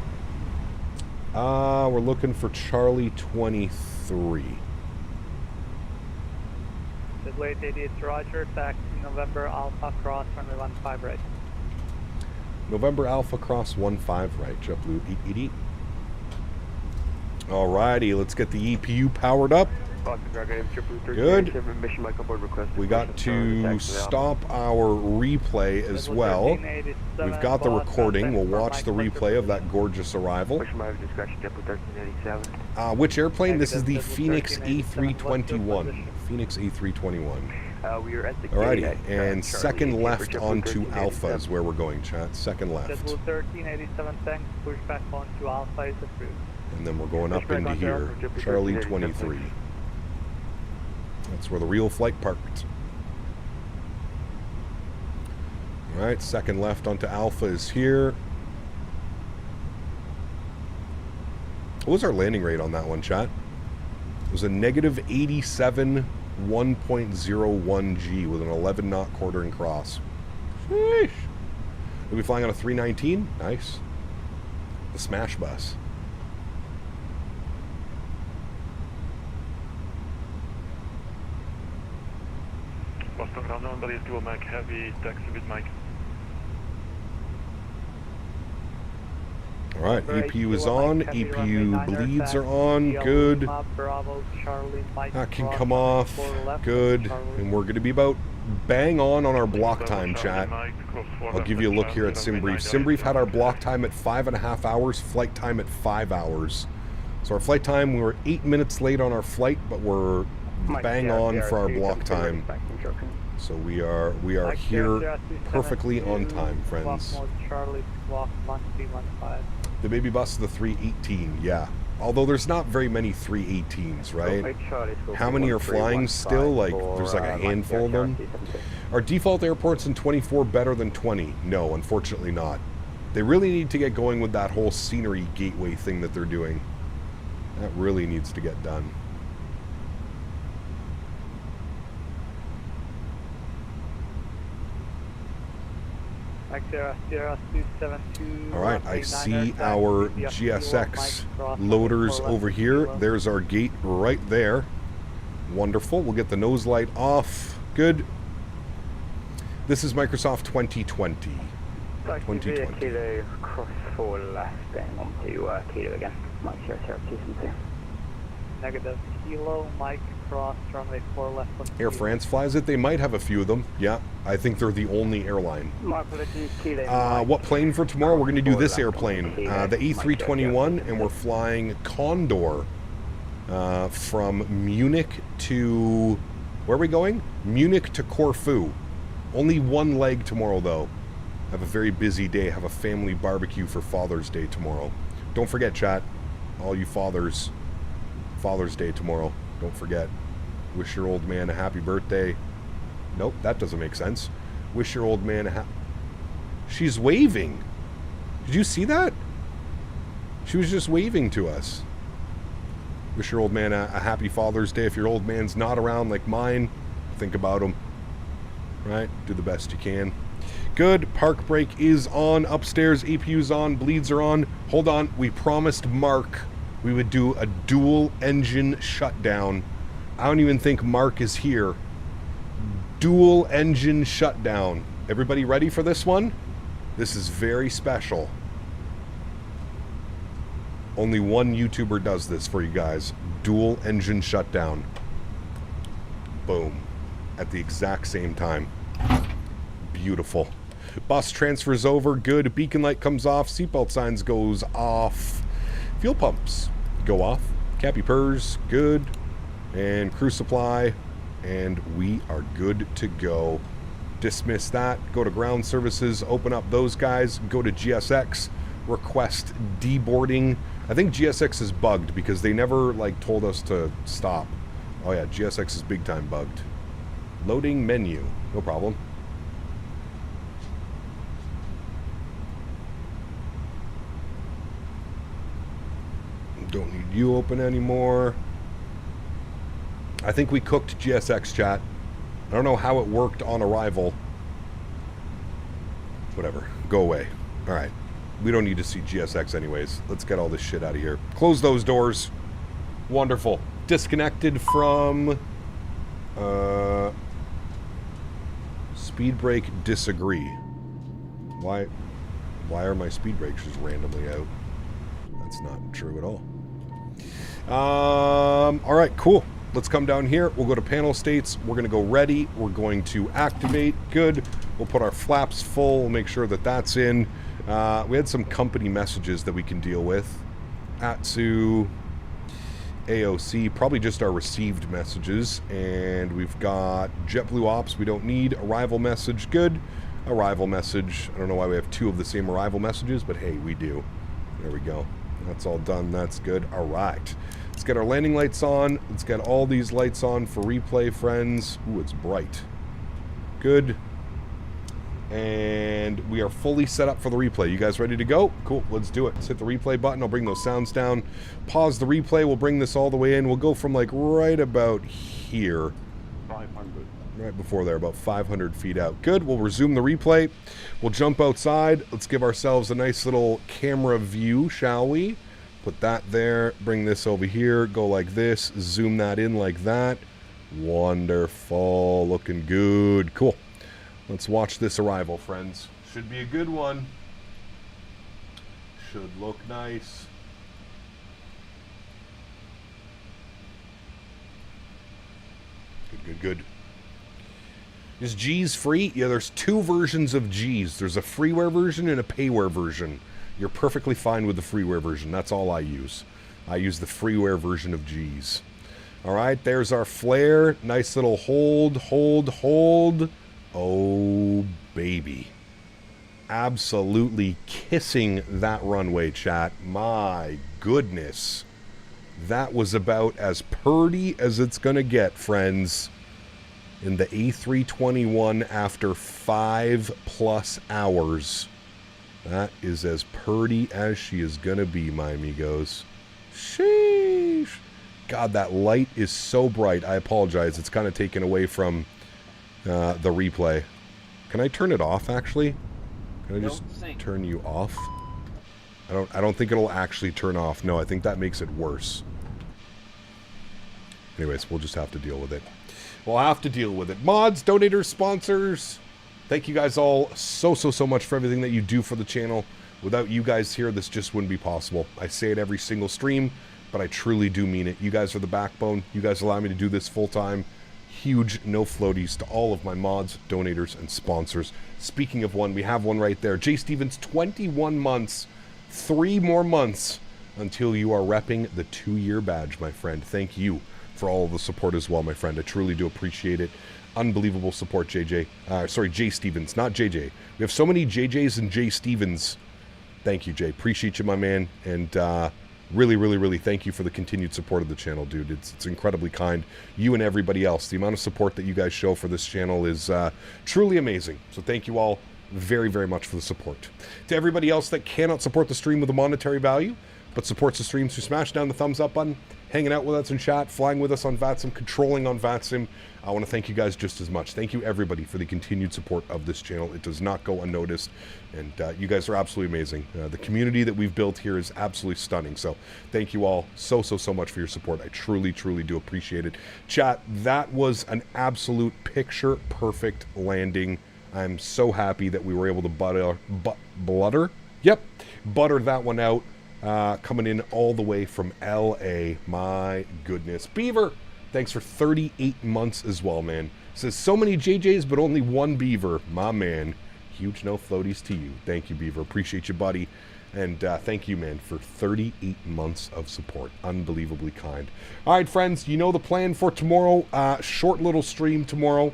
We're looking for Charlie 23. JetBlue 888 Roger, taxi November Alpha cross runway 15 right. November Alpha cross 15 right, JetBlue 888. Alrighty, let's get the EPU powered up. Good. We got to stop our replay as well. We've got the recording. We'll watch the replay of that gorgeous arrival. Which airplane? This is the Fenix A321. Fenix A321. Alrighty, and second left onto Alpha is where we're going, chat. Second left. 1387 tank, push back onto Alpha is approved. And then we're going up into here. Charlie 23. That's where the real flight parked. Alright, second left onto Alpha is here. What was our landing rate on that one, chat? It was a negative 87 1.01 G with an 11 knot quartering cross. Sheesh. We'll be flying on a 319. Nice. The smash bus. Boston ground, nobody is dual mic, heavy, taxi with mic. Alright, EPU is on, EPU bleeds are on, good. That can come off, good. And we're going to be about bang on our block time, chat. I'll give you a look here at SimBrief. SimBrief had our block time at 5.5 hours, flight time at 5 hours. So our flight time, we were 8 minutes late on our flight, but we're bang on for our block time. So we are here perfectly on time, friends. The baby bus is the 318, yeah. Although there's not very many 318s, right? How many are flying still? Like, there's like a handful of them. Are default airports in 24 better than 20? No, unfortunately not. They really need to get going with that whole scenery gateway thing that they're doing. That really needs to get done. Alright, I see our GSX loaders over here. There's our gate right there. Wonderful. We'll get the nose light off. Good. This is Microsoft 2020. 2020. Kilo cross 4 left and on to Kilo again. Mike 00272. Negative. Kilo, Mike cross, runway 4 left. Air France flies it. They might have a few of them. Yeah, I think they're the only airline. What plane for tomorrow? We're going to do this airplane, the A321, and we're flying Condor from Munich to... Where are we going? Munich to Corfu. Only one leg tomorrow, though. Have a very busy day. Have a family barbecue for Father's Day tomorrow. Don't forget, chat. All you fathers, Father's Day tomorrow. Don't forget. Wish your old man a happy birthday. Nope, that doesn't make sense. Wish your old man a She's waving. Did you see that? She was just waving to us. Wish your old man a happy Father's Day. If your old man's not around like mine, think about him. Right? Do the best you can. Good. Park brake is on. Upstairs, APU's on. Bleeds are on. Hold on. We promised Mark we would do a dual engine shutdown. I don't even think Mark is here. Dual engine shutdown. Everybody ready for this one? This is very special. Only one YouTuber does this for you guys. Dual engine shutdown. Boom. At the exact same time. Beautiful. Bus transfers over. Good. Beacon light comes off. Seatbelt signs goes off. Fuel pumps go off. Cappy purrs. Good. And crew supply. And we are good to go. Dismiss that. Go to ground services. Open up those guys. Go to GSX. Request deboarding. I think GSX is bugged because they never told us to stop. Oh yeah, GSX is big time bugged. Loading menu. No problem. Don't need you open anymore. I think we cooked GSX, chat. I don't know how it worked on arrival. Whatever. Go away. Alright. We don't need to see GSX anyways. Let's get all this shit out of here. Close those doors. Wonderful. Disconnected from... speed brake disagree. Why are my speed brakes just randomly out? That's not true at all. Alright, cool. Let's come down here. We'll go to panel states. We're going to go ready. We're going to activate. Good. We'll put our flaps full. We'll make sure that that's in. We had some company messages that we can deal with. AtSiu, AOC, probably just our received messages. And we've got JetBlue Ops. We don't need. Arrival message. Good. Arrival message. I don't know why we have two of the same arrival messages, but hey, we do. There we go. That's all done. That's good. All right. Let's get our landing lights on. Let's get all these lights on for replay, friends. Ooh, it's bright. Good. And we are fully set up for the replay. You guys ready to go? Cool. Let's do it. Let's hit the replay button. I'll bring those sounds down. Pause the replay. We'll bring this all the way in. We'll go from right about here. 500. Right before there, about 500 feet out. Good. We'll resume the replay. We'll jump outside. Let's give ourselves a nice little camera view, shall we? Put that there. Bring this over here. Go like this. Zoom that in like that. Wonderful. Looking good. Cool. Let's watch this arrival, friends. Should be a good one. Should look nice. Good, good, good. Is G's free? Yeah, there's two versions of G's. There's a freeware version and a payware version. You're perfectly fine with the freeware version. That's all I use. I use the freeware version of G's. All right, there's our flare. Nice little hold, hold, hold. Oh, baby. Absolutely kissing that runway, chat. My goodness. That was about as purdy as it's going to get, friends. In the A321 after 5+ hours. That is as purdy as she is going to be, my amigos. Sheesh. God, that light is so bright. I apologize. It's kind of taken away from the replay. Can I turn it off, actually? Can I just turn you off? I don't think it'll actually turn off. No, I think that makes it worse. Anyways, we'll just have to deal with it. We'll have to deal with it. Mods, donators, sponsors, Thank you guys all so much for everything that you do for the channel. Without you guys here, this just wouldn't be possible. I say it every single stream, but I truly do mean it. You guys are the backbone. You guys allow me to do this full time. Huge no floaties to all of my mods, donators, and sponsors. Speaking of one, we have one right there. J. Stevens, 21 months, 3 more months until you are repping the 2-year badge, my friend. Thank you for all of the support as well, my friend. I truly do appreciate it. Unbelievable support, JJ. Sorry, J. Stevens, not JJ. We have so many JJs and J. Stevens. Thank you, Jay. Appreciate you, my man. And really thank you for the continued support of the channel, dude. It's incredibly kind. You and everybody else. The amount of support that you guys show for this channel is truly amazing. So thank you all very much for the support. To everybody else that cannot support the stream with a monetary value, but supports the stream, so smash down the thumbs up button, hanging out with us in chat, flying with us on VATSIM, controlling on VATSIM. I want to thank you guys just as much. Thank you, everybody, for the continued support of this channel. It does not go unnoticed, and you guys are absolutely amazing. The community that we've built here is absolutely stunning, so thank you all so much for your support. I truly do appreciate it. Chat, that was an absolute picture-perfect landing. I'm so happy that we were able to butter that one out. Coming in all the way from LA. My goodness. Beaver, thanks for 38 months as well, man. Says so many JJs, but only one Beaver. My man. Huge no floaties to you. Thank you, Beaver. Appreciate you, buddy. And thank you, man, for 38 months of support. Unbelievably kind. All right, friends, you know the plan for tomorrow. Short little stream tomorrow.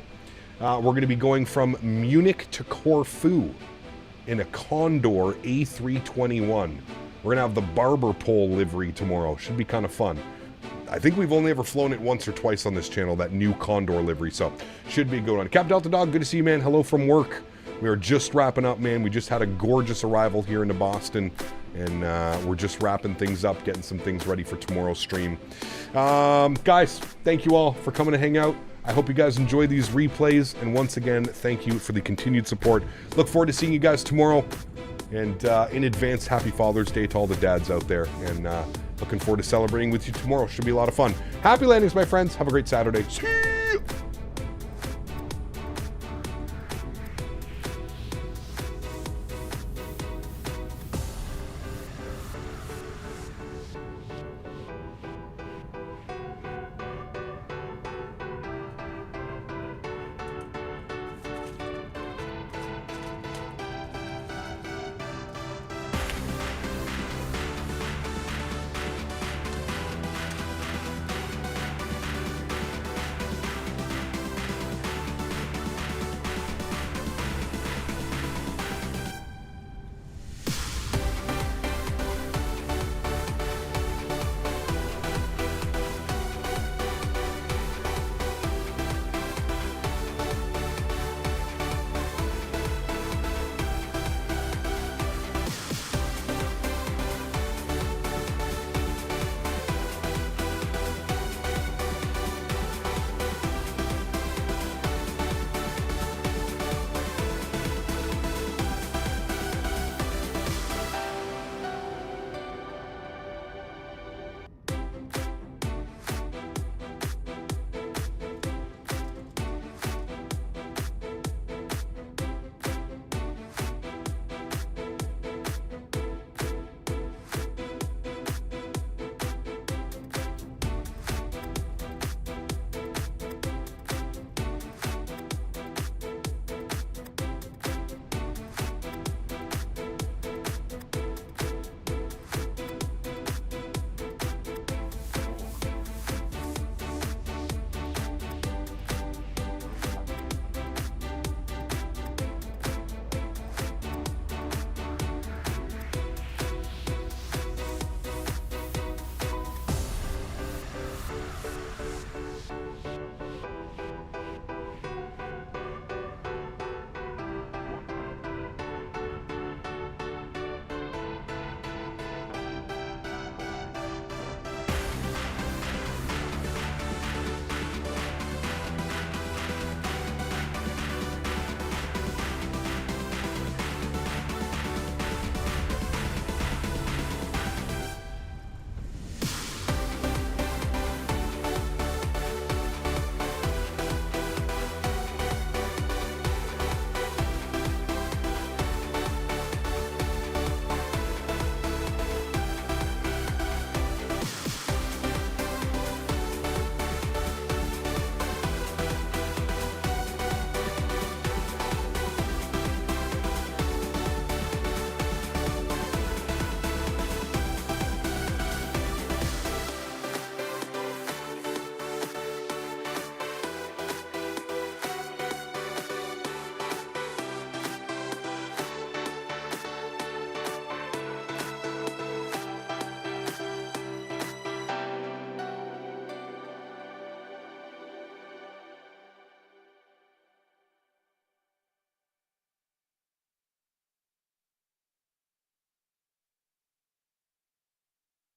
We're going to be going from Munich to Corfu in a Condor A321. We're going to have the barber pole livery tomorrow. Should be kind of fun. I think we've only ever flown it once or twice on this channel, that new Condor livery, so should be a good one. Cap Delta Dog, good to see you, man. Hello from work. We are just wrapping up, man. We just had a gorgeous arrival here into Boston, and we're just wrapping things up, getting some things ready for tomorrow's stream. Guys, thank you all for coming to hang out. I hope you guys enjoy these replays, and once again, thank you for the continued support. Look forward to seeing you guys tomorrow. And in advance, happy Father's Day to all the dads out there. And looking forward to celebrating with you tomorrow. Should be a lot of fun. Happy landings, my friends. Have a great Saturday.